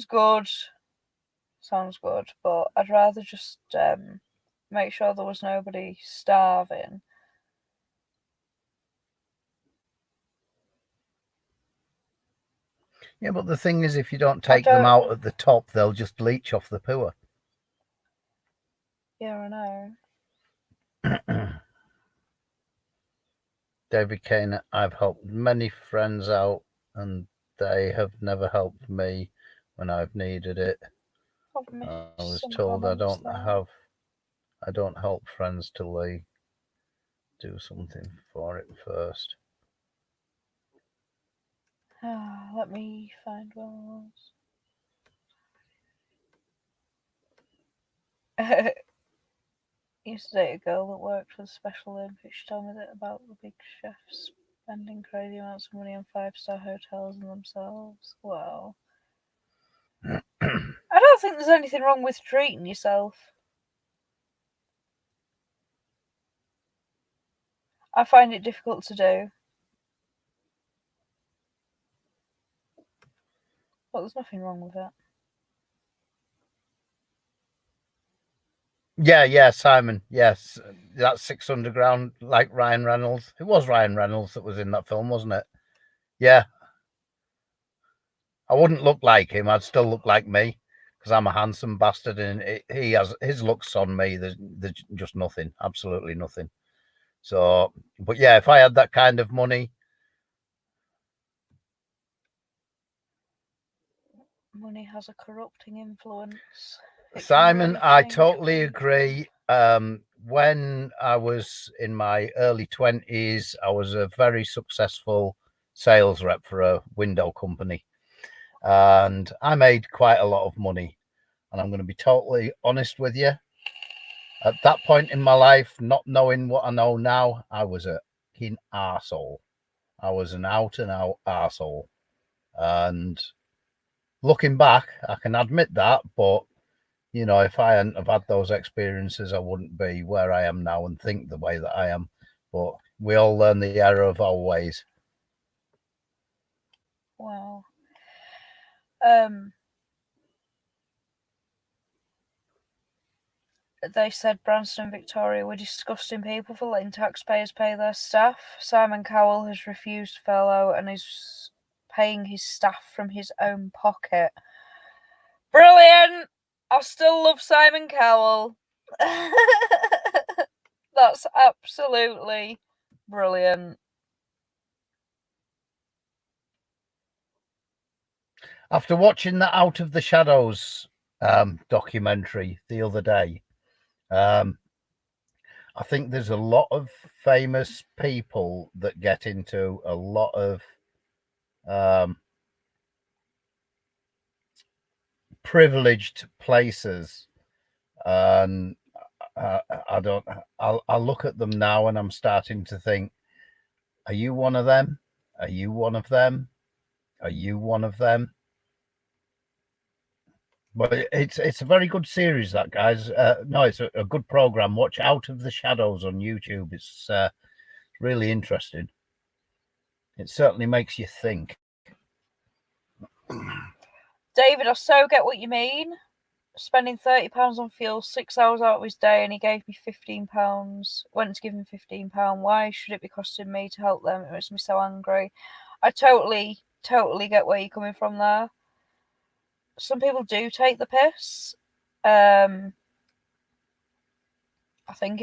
good. Sounds good, but I'd rather just make sure there was nobody starving.
Yeah, but the thing is, if you don't take them out at the top, they'll just leach off the poor.
Yeah, I know.
David Kane, I've helped many friends out, and they have never helped me when I've needed it. I was told I don't help friends till they do something for it first.
Let me find one. Used to date a girl that worked for the Special Olympics. She told me that about the big chefs spending crazy amounts of money on 5-star hotels and themselves. Wow. I don't think there's anything wrong with treating yourself. I find it difficult to do. But there's nothing wrong with it.
Yeah, Simon. Yes, that's 600 grand, like Ryan Reynolds. It was Ryan Reynolds that was in that film, wasn't it? Yeah. I wouldn't look like him. I'd still look like me because I'm a handsome bastard, and he has his looks on me. There's just nothing, absolutely nothing. So, but yeah, if I had that kind of money.
Money has a corrupting influence.
Simon, I totally agree. When I was in my early 20s, I was a very successful sales rep for a window company, and I made quite a lot of money. And I'm going to be totally honest with you. At that point in my life, not knowing what I know now, I was a fucking arsehole. I was an out-and-out arsehole. And looking back, I can admit that, but you know, if I hadn't have had those experiences, I wouldn't be where I am now and think the way that I am. But we all learn the error of our ways.
Wow. They said Branston and Victoria were disgusting people for letting taxpayers pay their staff. Simon Cowell has refused fellow and is paying his staff from his own pocket. Brilliant! I still love Simon Cowell. That's absolutely brilliant.
After watching the Out of the Shadows documentary the other day, I think there's a lot of famous people that get into a lot of privileged places, and I'll look at them now and I'm starting to think, are you one of them? Are you one of them? Are you one of them? But it's a very good series, that, guys. No, it's a good program. Watch Out of the Shadows on YouTube. It's really interesting. It certainly makes you think.
David, I so get what you mean. Spending £30 on fuel, 6 hours out of his day, and he gave me £15. Went to give him £15. Why should it be costing me to help them? It makes me so angry. I totally get where you're coming from there. Some people do take the piss. I think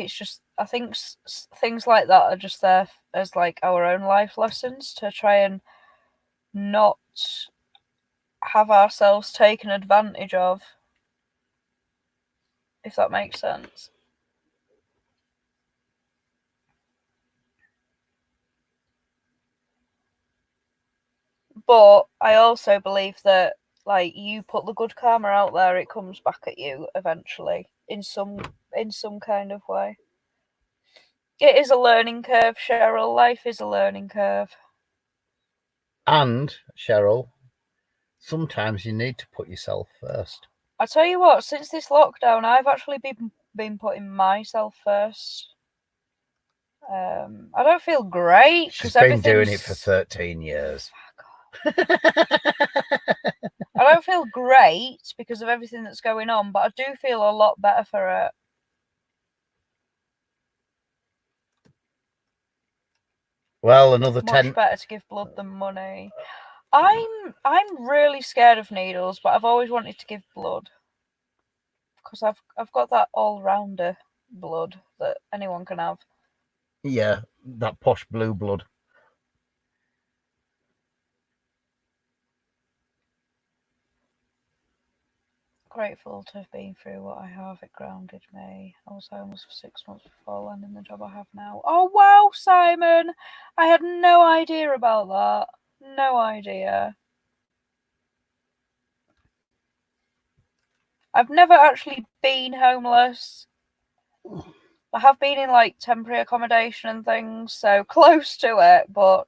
things like that are just there as like our own life lessons to try and not have ourselves taken advantage of, if that makes sense. But I also believe that, like, you put the good karma out there, it comes back at you eventually in some kind of way. It is a learning curve, Cheryl. Life is a learning curve.
And Cheryl, sometimes you need to put yourself first.
I tell you what, since this lockdown, I've actually been putting myself first. I don't feel great.
She's been doing it for 13 years.
I don't feel great because of everything that's going on, but I do feel a lot better for it.
Well, another
Much better to give blood than money. I'm really scared of needles, but I've always wanted to give blood because I've got that all-rounder blood that anyone can have.
Yeah, that posh blue blood.
Grateful to have been through what I have. It grounded me. I was homeless for 6 months before landing the job I have now. Oh wow, Simon! I had no idea about that. No idea. I've never actually been homeless. I have been in like temporary accommodation and things, so close to it, but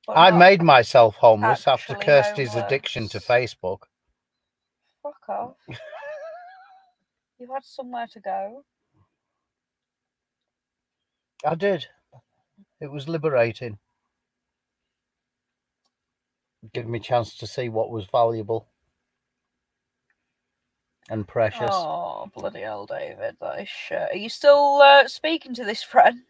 I made myself homeless after
actually
Kirsty's
homeless.
addiction to Facebook.
Fuck off. You had somewhere to go.
I did. It was liberating. Gave me a chance to see what was valuable and precious.
Oh, bloody hell, David. That is shit. Are you still speaking to this friend?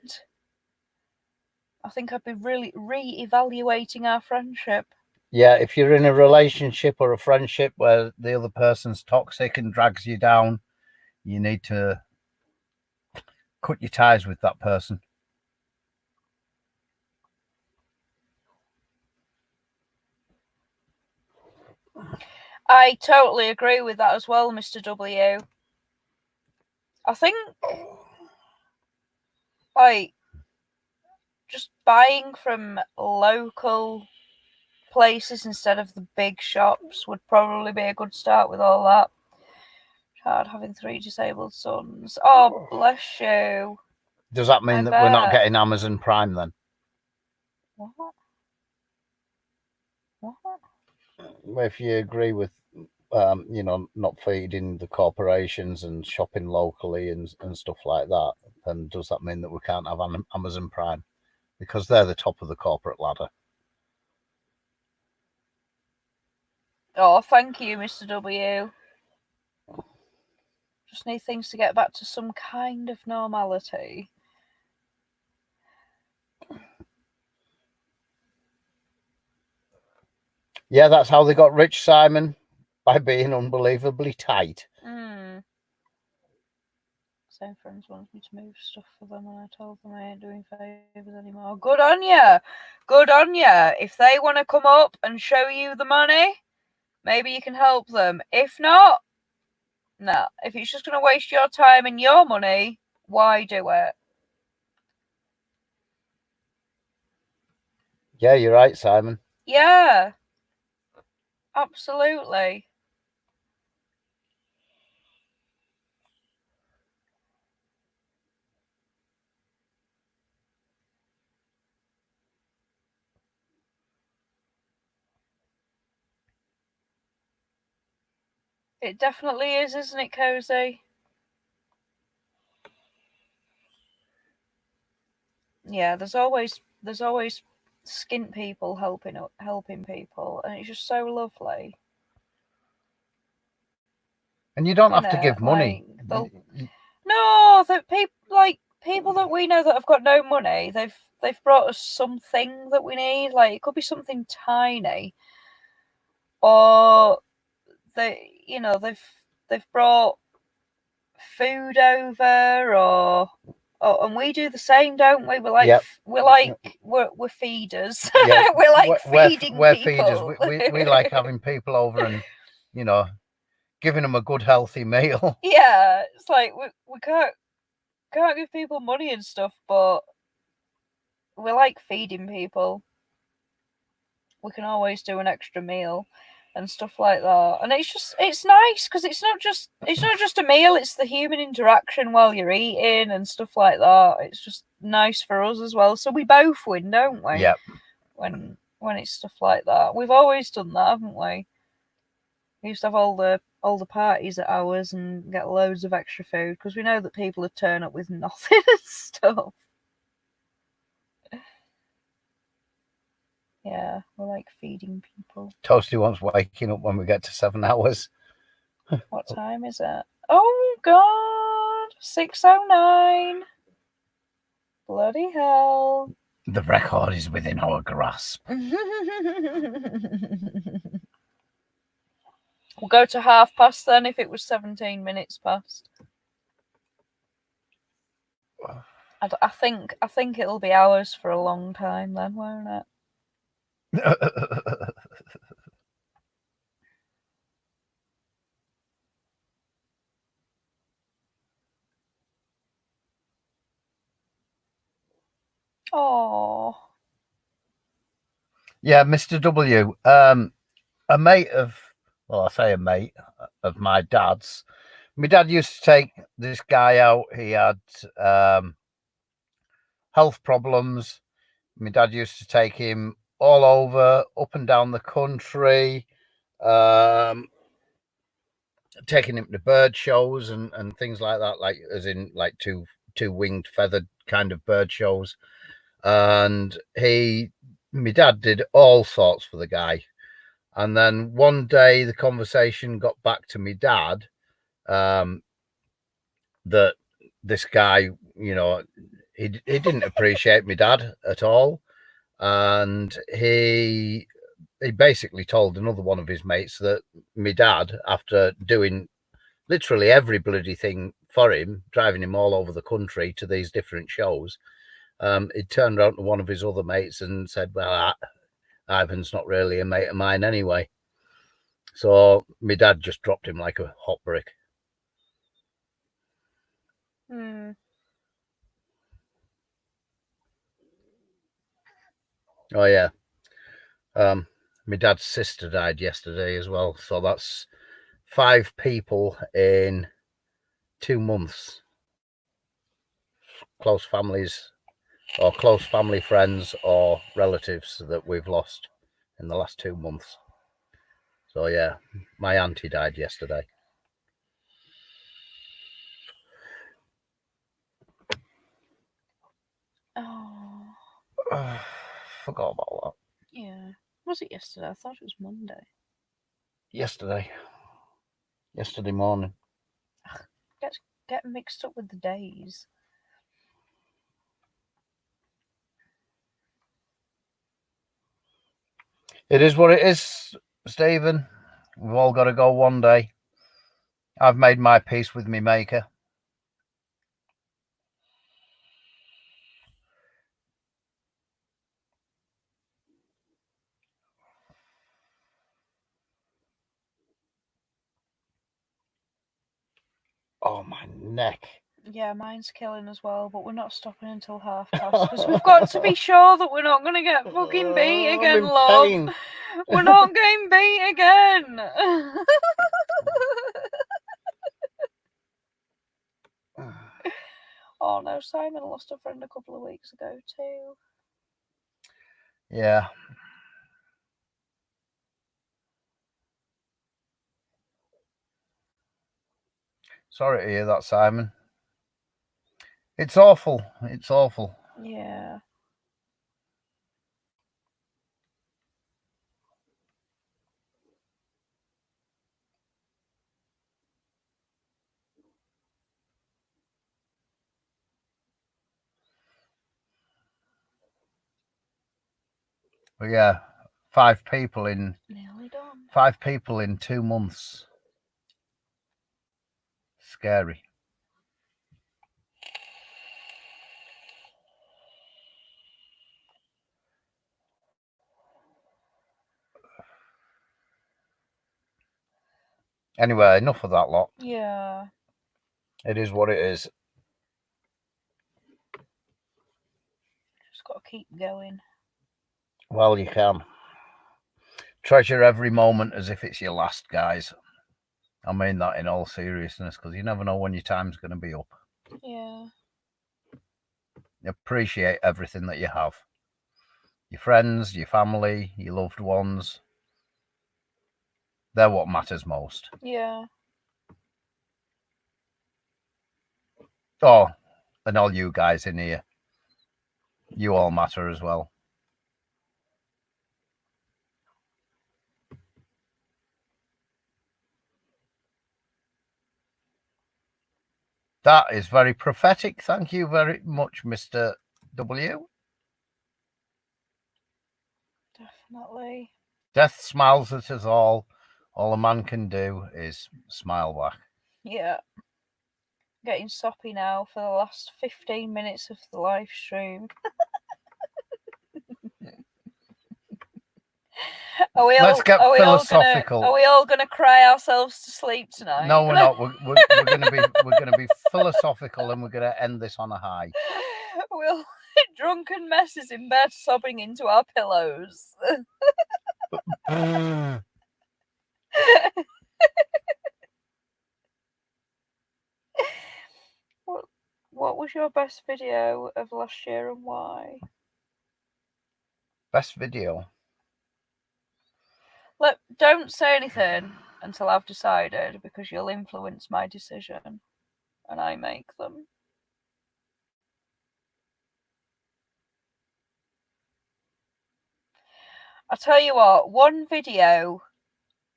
I think I'd be really re-evaluating our friendship.
Yeah, if you're in a relationship or a friendship where the other person's toxic and drags you down, you need to cut your ties with that person.
I totally agree with that as well, Mr. W. I think, like, just buying from local places instead of the big shops would probably be a good start with all that. Child having 3 disabled sons. Oh, bless you.
Does that mean that we're not getting Amazon Prime then?
What?
If you agree with, not feeding the corporations and shopping locally and stuff like that, then does that mean that we can't have Amazon Prime? Because they're the top of the corporate ladder.
Oh, thank you, Mr. W. Just need things to get back to some kind of normality.
Yeah, that's how they got rich, Simon, by being unbelievably tight.
Same friends wanted me to move stuff for them, and I told them I ain't doing favours anymore. Good on ya. Good on ya. If they want to come up and show you the money, maybe you can help them. If not, no. If it's just going to waste your time and your money, why do it?
Yeah, you're right, Simon.
Yeah. Absolutely. It definitely is, isn't it, Cozy? Yeah, there's always skint people helping people, and it's just so lovely.
And you don't have to give money.
No, people that we know that have got no money, they've brought us something that we need. Like, it could be something tiny, or they've brought food over, or Oh, and we do the same, don't we? We're like,
Yep.
we're feeders.
Yeah,
we're like feeding
we're
people.
feeders. We like having people over and, you know, giving them a good healthy meal.
Yeah, it's like we can't give people money and stuff, but we like feeding people. We can always do an extra meal and stuff like that, and it's nice because it's not just a meal, it's the human interaction while you're eating and stuff like that. It's just nice for us as well, so we both win, don't we?
Yep.
When it's stuff like that, we've always done that, haven't we? We used to have all the parties at ours and get loads of extra food because we know that people would turn up with nothing and stuff. Yeah, we like feeding people.
Toasty wants waking up when we get to 7 hours.
What time is it? Oh God, 6:09. Bloody hell.
The record is within our grasp.
We'll go to past then if it was 17 minutes past. I think it'll be hours for a long time then, won't it? Oh.
Yeah, Mr. W. A mate of, well, I say a mate of my dad's. My dad used to take this guy out. He had health problems. My dad used to take him all over, up and down the country, taking him to bird shows and things like that, like as in like two winged feathered kind of bird shows. And my dad did all sorts for the guy. And then one day the conversation got back to my dad that this guy, you know, he didn't appreciate my dad at all. And he basically told another one of his mates that my dad, after doing literally every bloody thing for him, driving him all over the country to these different shows, he turned around to one of his other mates and said, well, Ivan's not really a mate of mine anyway. So my dad just dropped him like a hot brick. Oh yeah. My dad's sister died yesterday as well, so that's 5 people in 2 months. Close families or close family friends or relatives that we've lost in the last 2 months. So yeah, my auntie died yesterday.
Oh.
Forgot about that.
Yeah. Was it yesterday? I thought it was Monday.
Yesterday morning.
Get mixed up with the days.
It is what it is, Stephen. We've all got to go one day. I've made my peace with me maker. Oh, my neck.
Yeah, mine's killing as well, but we're not stopping until past because we've got to be sure that we're not going to get fucking beat again, love.
Pain.
We're not getting beat again. Oh no, Simon lost a friend a couple of weeks ago too.
Yeah. Sorry to hear that, Simon. It's awful. It's awful.
Yeah.
But yeah, 5 people in
Nearly done.
5 people in 2 months. Scary. Anyway, enough of that lot.
Yeah.
It is what it is.
Just got to keep going.
Well, you can. Treasure every moment as if it's your last, guys. I mean that in all seriousness, because you never know when your time's going to be up.
Yeah.
Appreciate everything that you have. Your friends, your family, your loved ones. They're what matters most.
Yeah.
Oh, and all you guys in here. You all matter as well. That is very prophetic. Thank you very much, Mr. W.
Definitely.
Death smiles at us all. All a man can do is smile back.
Yeah. Getting soppy now for the last 15 minutes of the live stream.
Let's get philosophical.
Are we all gonna cry ourselves to sleep tonight?
No, we're not. We're gonna be philosophical, and we're gonna end this on a high.
We'll drunken messes in bed sobbing into our pillows. What was your best video of last year and why?
Best video?
Look, don't say anything until I've decided, because you'll influence my decision and I make them. I'll tell you what, one video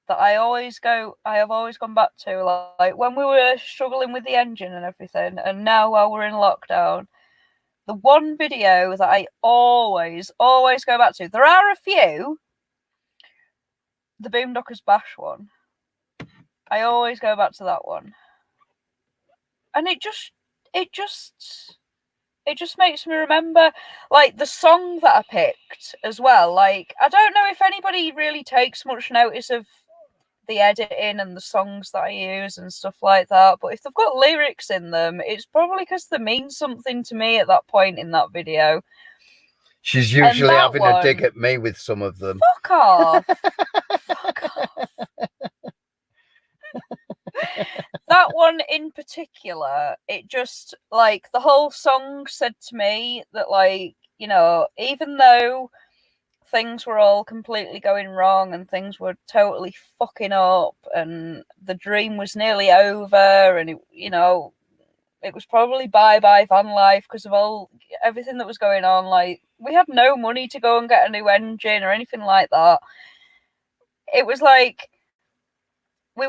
that I have always gone back to, like when we were struggling with the engine and everything, and now while we're in lockdown, the one video that I always go back to, there are a few, the Boondockers Bash one. I always go back to that one. And it just makes me remember, like, the song that I picked as well. Like, I don't know if anybody really takes much notice of the editing and the songs that I use and stuff like that, but if they've got lyrics in them, it's probably because they mean something to me at that point in that video.
She's usually having a dig at me with some of them.
Fuck off. Fuck off. That one in particular, it just, like, the whole song said to me that, like, you know, even though things were all completely going wrong and things were totally fucking up and the dream was nearly over and, it was probably bye-bye van life because of everything that was going on. Like, we had no money to go and get a new engine or anything like that. It was like we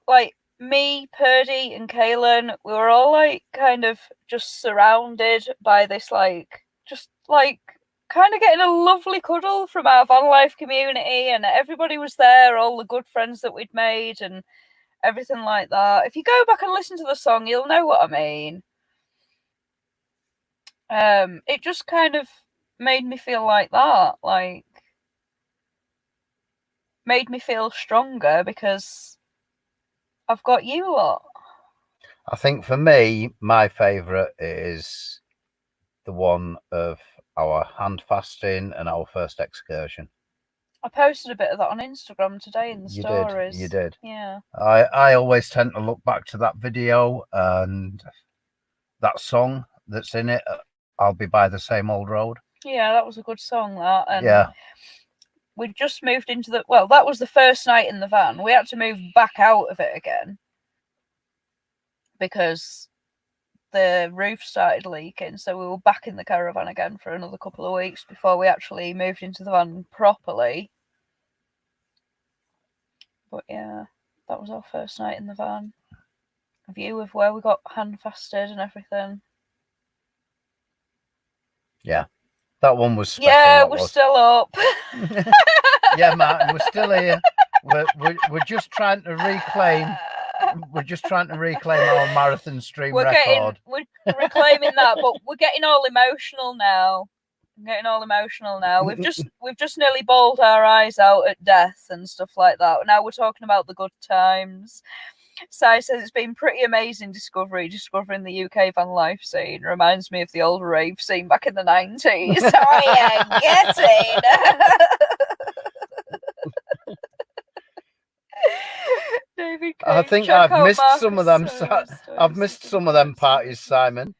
like, me, Purdy and Kaylin, we were all, like, kind of just surrounded by this, like, just, like, kind of getting a lovely cuddle from our van life community, and everybody was there, all the good friends that we'd made and everything like that. If you go back and listen to the song, you'll know what I mean. It just kind of made me feel like that, like, made me feel stronger because I've got you lot.
I think for me, my favourite is the one of our hand fasting and our first excursion.
I posted a bit of that on Instagram today in the stories.
You did.
Yeah.
I always tend to look back to that video and that song that's in it, I'll Be by the Same Old Road.
Yeah, that was a good song, that. And
yeah.
We just moved into that was the first night in the van. We had to move back out of it again because the roof started leaking, so we were back in the caravan again for another couple of weeks before we actually moved into the van properly. But yeah, that was our first night in the van. A view of where we got hand fasted and everything.
Yeah, that one was special.
Yeah, we're still up.
Yeah, Martin, we're still here. We're just trying to reclaim. We're just trying to reclaim our marathon stream record.
We're reclaiming that, but we're getting all emotional now. I'm getting all emotional now. We've just nearly bawled our eyes out at death and stuff like that. Now we're talking about the good times. Sai says it's been pretty amazing discovering the UK van life scene. Reminds me of the old rave scene back in the 90s. Oh yeah, getting. David King,
I think
check
I've
out
missed some of them.
Marcus,
I've missed some of them parties, Simon.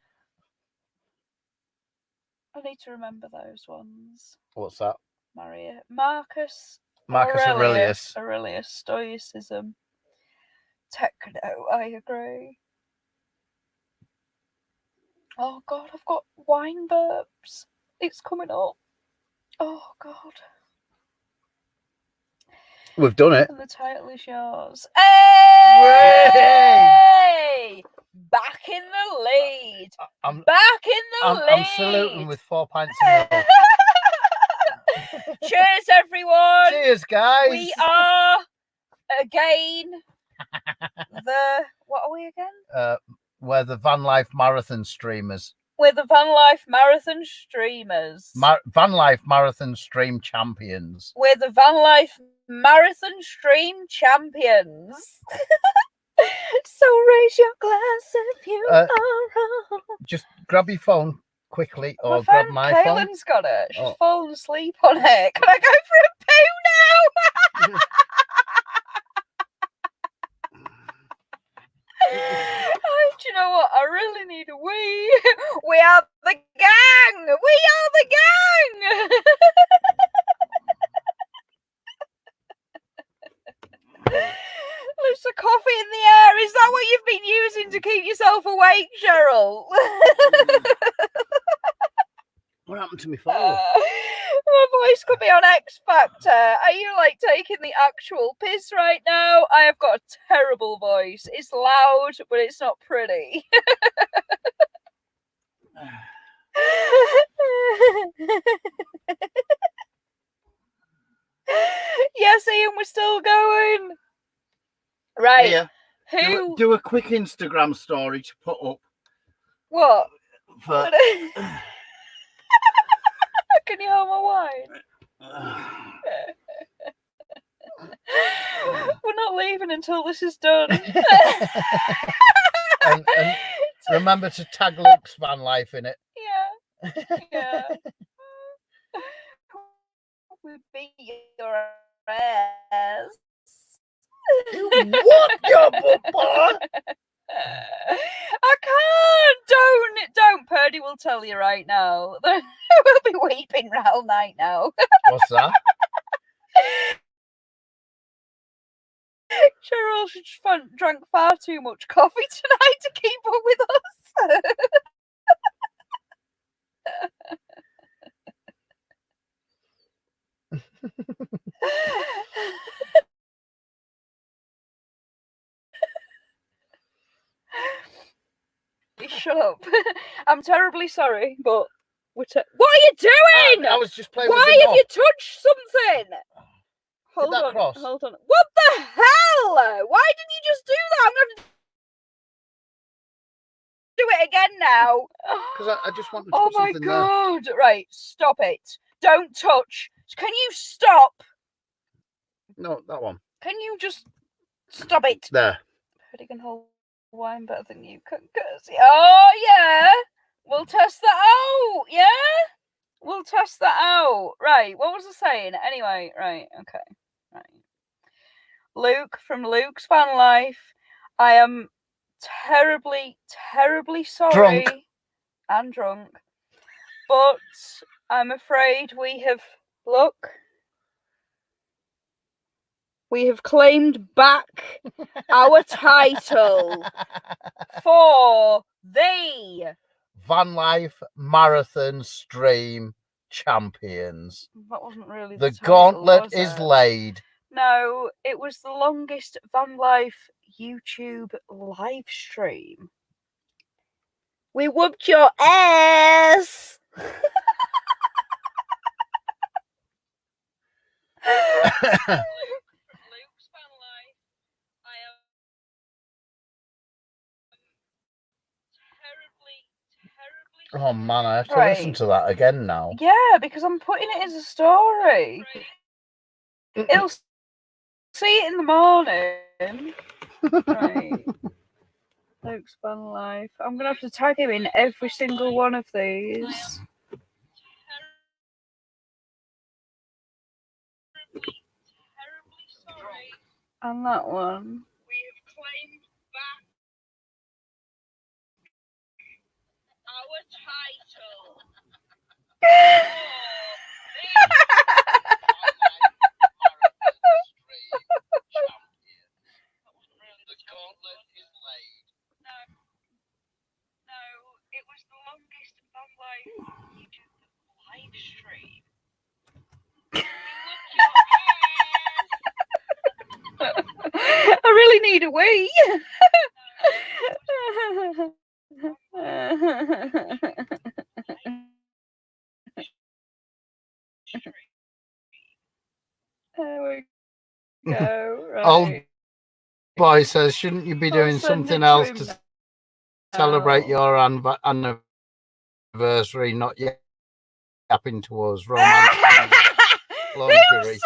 I need to remember those ones.
What's that?
Marcus Aurelius, Stoicism, Techno, I agree. Oh God, I've got wine burps. It's coming up. Oh God.
We've done it.
And the title is yours. Hey! Back in the lead.
I'm saluting with 4 pints of milk.
Cheers, everyone.
Cheers, guys.
We are again what are we again?
We're the Van Life Marathon streamers.
We're the Van Life Marathon streamers.
Van Life Marathon stream champions.
We're the Van Life Marathon stream champions. So raise your glass if you are wrong.
Just grab your phone quickly, or grab my phone.
Caitlin's got it. She's fallen asleep on it. Can I go for a poo now? Oh, do you know what? I really need a wee. We are the gang. We are the gang. There's a coffee in the air. Is that what you've been using to keep yourself awake, Cheryl?
What happened to my phone?
My voice could be on X Factor. Are you like taking the actual piss right now? I have got a terrible voice. It's loud, but it's not pretty. Yes, Ian, we're still going. Right.
Yeah.
Who?
Do a quick Instagram story to put up.
What?
For...
Can you hold my wine? We're not leaving until this is done.
and remember to tag Luke's van life in it.
Yeah. We beat your ass.
You what, your papa?
I can't. Don't. Purdy will tell you right now. We'll be weeping all night now.
What's that?
Cheryl drank far too much coffee tonight to keep up with us. Shut up. I'm terribly sorry, but what are you doing?
I was just playing.
Why have you touched something? Hold on. What the hell? Why didn't you just do that? I'm going to do it again now.
Because I just wanted to
Oh
put
my
something
God. There. Right, stop it. Don't touch. Can you stop?
No, that one.
Can you just stop it?
There.
Purdy can hold wine better than you can, Kirsty. Oh, yeah. We'll test that out. Yeah? We'll test that out. Right. What was I saying? Anyway, right. Okay. Right. Luke from Luke's Van Life. I am terribly, terribly sorry. And drunk. But I'm afraid we have claimed back our title for the
Van Life Marathon Stream Champions.
That wasn't really
the
title,
gauntlet is
it?
laid.
No, it was the longest Van Life YouTube live stream. We whooped your ass.
Oh man, I have to
Right.
listen to that again now.
Yeah, because I'm putting it as a story. He'll see it in the morning. Right. Luke's Van Life. I'm gonna have to tag him in every single one of these. And that one. We have claimed back our title. No, it was the longest Van Life live stream. I really need a wee. There we go. Right.
Old boy says, shouldn't you be doing something else to celebrate your anniversary, not yapping to us? Romance.
Who said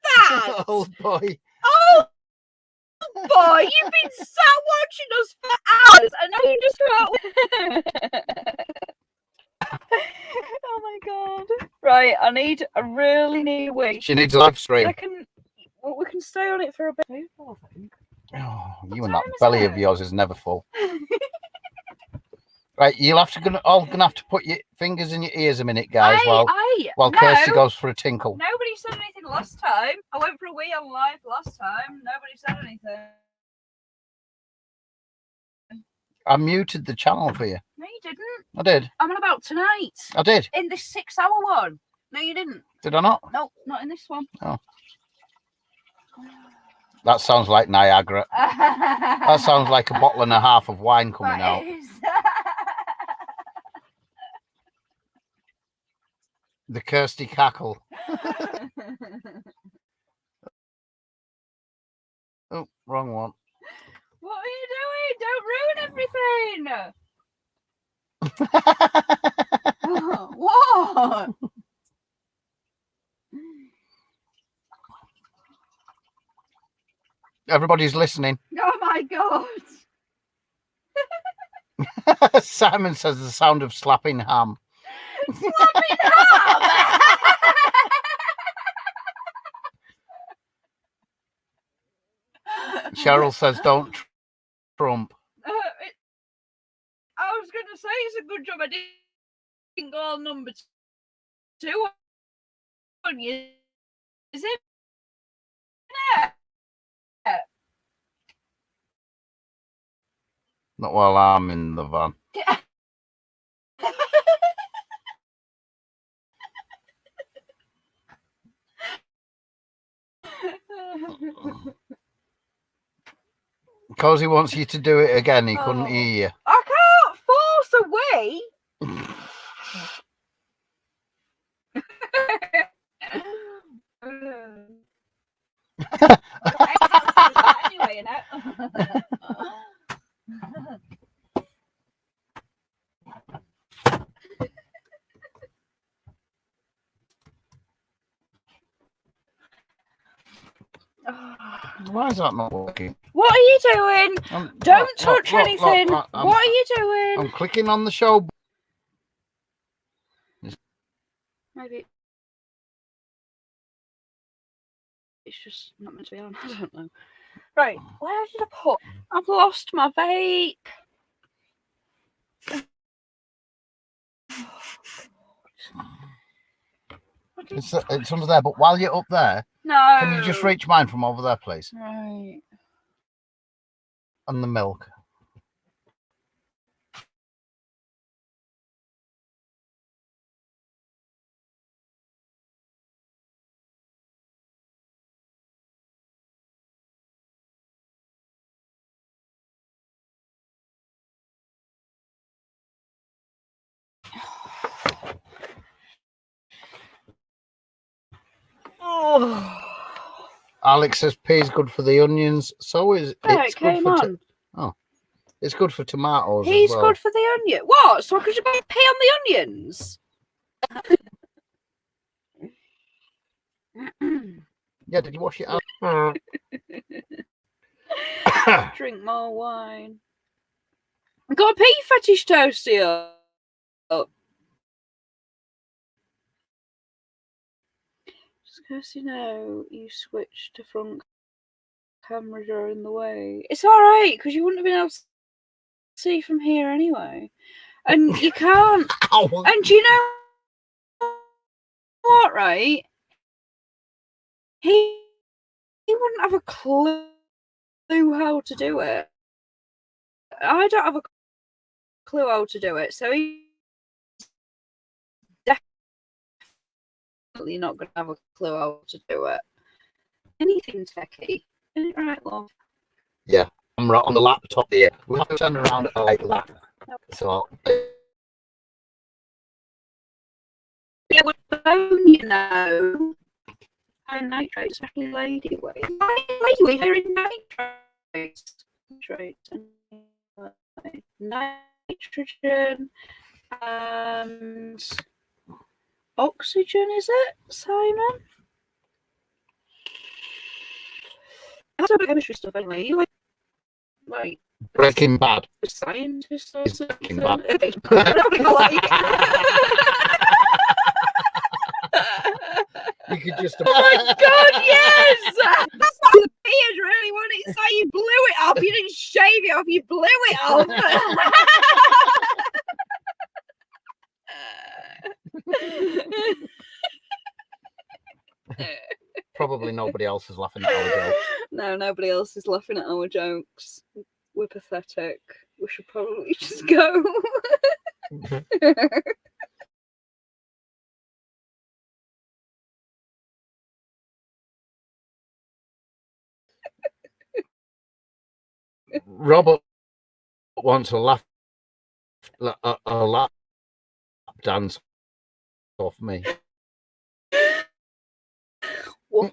that?
Old boy.
Oh boy, you've been sat watching us for hours, and now you just oh my god! Right, I really need a wee.
She needs a live stream.
We can stay on it for a bit.
Oh, you and that belly of yours is never full. Right, you'll have to gonna have to put your fingers in your ears a minute, guys, while Kirsty goes for a tinkle.
Nobody said anything last time. I went for a wee on live last time. Nobody said anything.
I muted the channel for you.
No, you didn't.
I did.
I'm on about tonight.
I did.
In this 6-hour one. No, you didn't.
Did I not?
No, not in this one.
Oh. That sounds like Niagara. That sounds like a bottle and a half of wine coming out. The Kirsty cackle. Oh, wrong one.
What are you doing? Don't ruin everything. What?
Everybody's listening.
Oh my god.
Simon says the sound of slapping ham.
Slapping ham.
Cheryl says don't trump.
I was going to say it's a good job I didn't go on number 2 on you. Is it?
Not while I'm in the van. Cozy wants you to do it again. He couldn't hear you.
I can't force a way. Anyway, you know.
Why is that not working?
What are you doing? Don't touch anything. What are you doing?
I'm clicking on the show.
Maybe it's just not meant to be on. I don't know. Right, where did I put? I've lost my vape.
It's under there, but while you're up there,
no.
Can you just reach mine from over there, please?
Right.
And the milk.
Oh.
Alex says pea is good for the onions. So is
it good
for
on.
Oh. It's good for tomatoes
He's
as well.
good for the onion. What? So could you go pee on the onions?
Yeah, did you wash it out?
Drink more wine. Got a pee fetish, Toasty up. Just because you know you switched to front camera during the way. It's alright, because you wouldn't have been able to see from here anyway. And you can't. And you know what, right? He wouldn't have a clue how to do it. I don't have a clue how to do it, so he's definitely not going to have a clue how to do it. Anything techie, isn't it right, love?
Yeah, I'm right on the laptop here. We have to turn around like that. So.
Yeah, with the phone, you know. And nitrate, especially ladyweight. Ladyweight, they're in nitrates. Nitrogen and oxygen, is it, Simon? That's about chemistry stuff anyway. You like
Breaking Bad.
a scientist or
It's
something?
Breaking Bad. You could just.
Oh my god, yes! That's what the beard really wanted. It's like you blew it off. You didn't shave it off, you blew it off.
Probably nobody else is laughing at our jokes.
No, nobody else is laughing at our jokes. We're pathetic. We should probably just go.
Robert wants a lap dance off me.
What?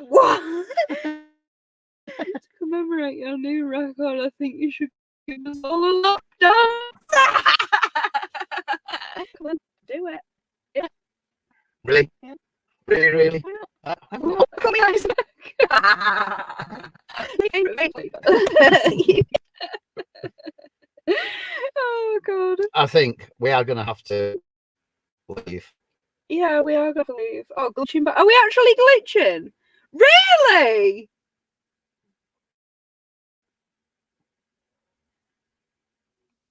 What? To commemorate your new record, I think you should give us all a lap dance. Come on, do it. Yeah.
Really?
Yeah.
Really?
Call me Isaac. Oh god.
I think we are going to have to leave.
Yeah, we are gonna leave. Oh, glitching back. Are we actually glitching? Really?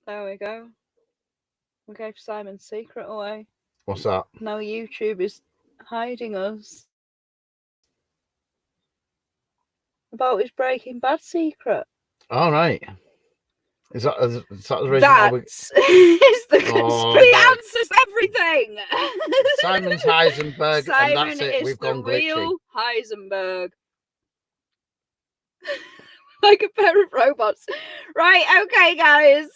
There we go. We gave Simon's secret away.
What's that?
Now YouTube is hiding us. About his Breaking Bad secret.
All right. Is that the reason?
That's is the conspiracy.
Oh,
Answers everything.
Simon's Heisenberg,
Simon
and that's it.
is
We've
the
gone glitchy.
real Heisenberg. Like a pair of robots. Right, okay, guys.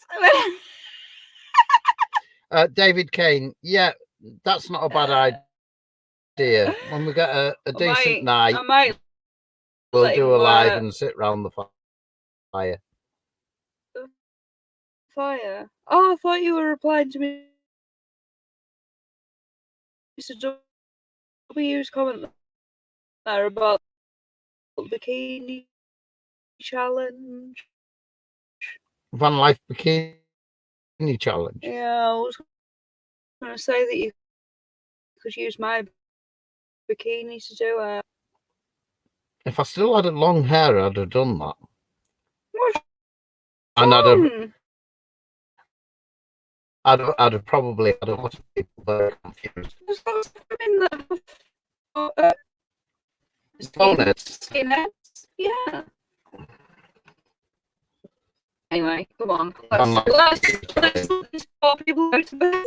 David Kane, yeah, that's not a bad idea. When we get a decent night,
I might
we'll do a live and sit round the fire.
Fire. Oh, I thought you were replying to me. Mr. W's comment there about the bikini challenge.
Van Life Bikini Challenge.
Yeah, I was going to say that you could use my bikini to do it.
If I still had long hair, I'd have done that.
What's
And
wrong?
I'd have probably had a lot of people very confused.
There's lots of them in there.
Bonus.
Skinheads. Yeah. Anyway, come on.
Van Life
Let's let these poor people go to bed.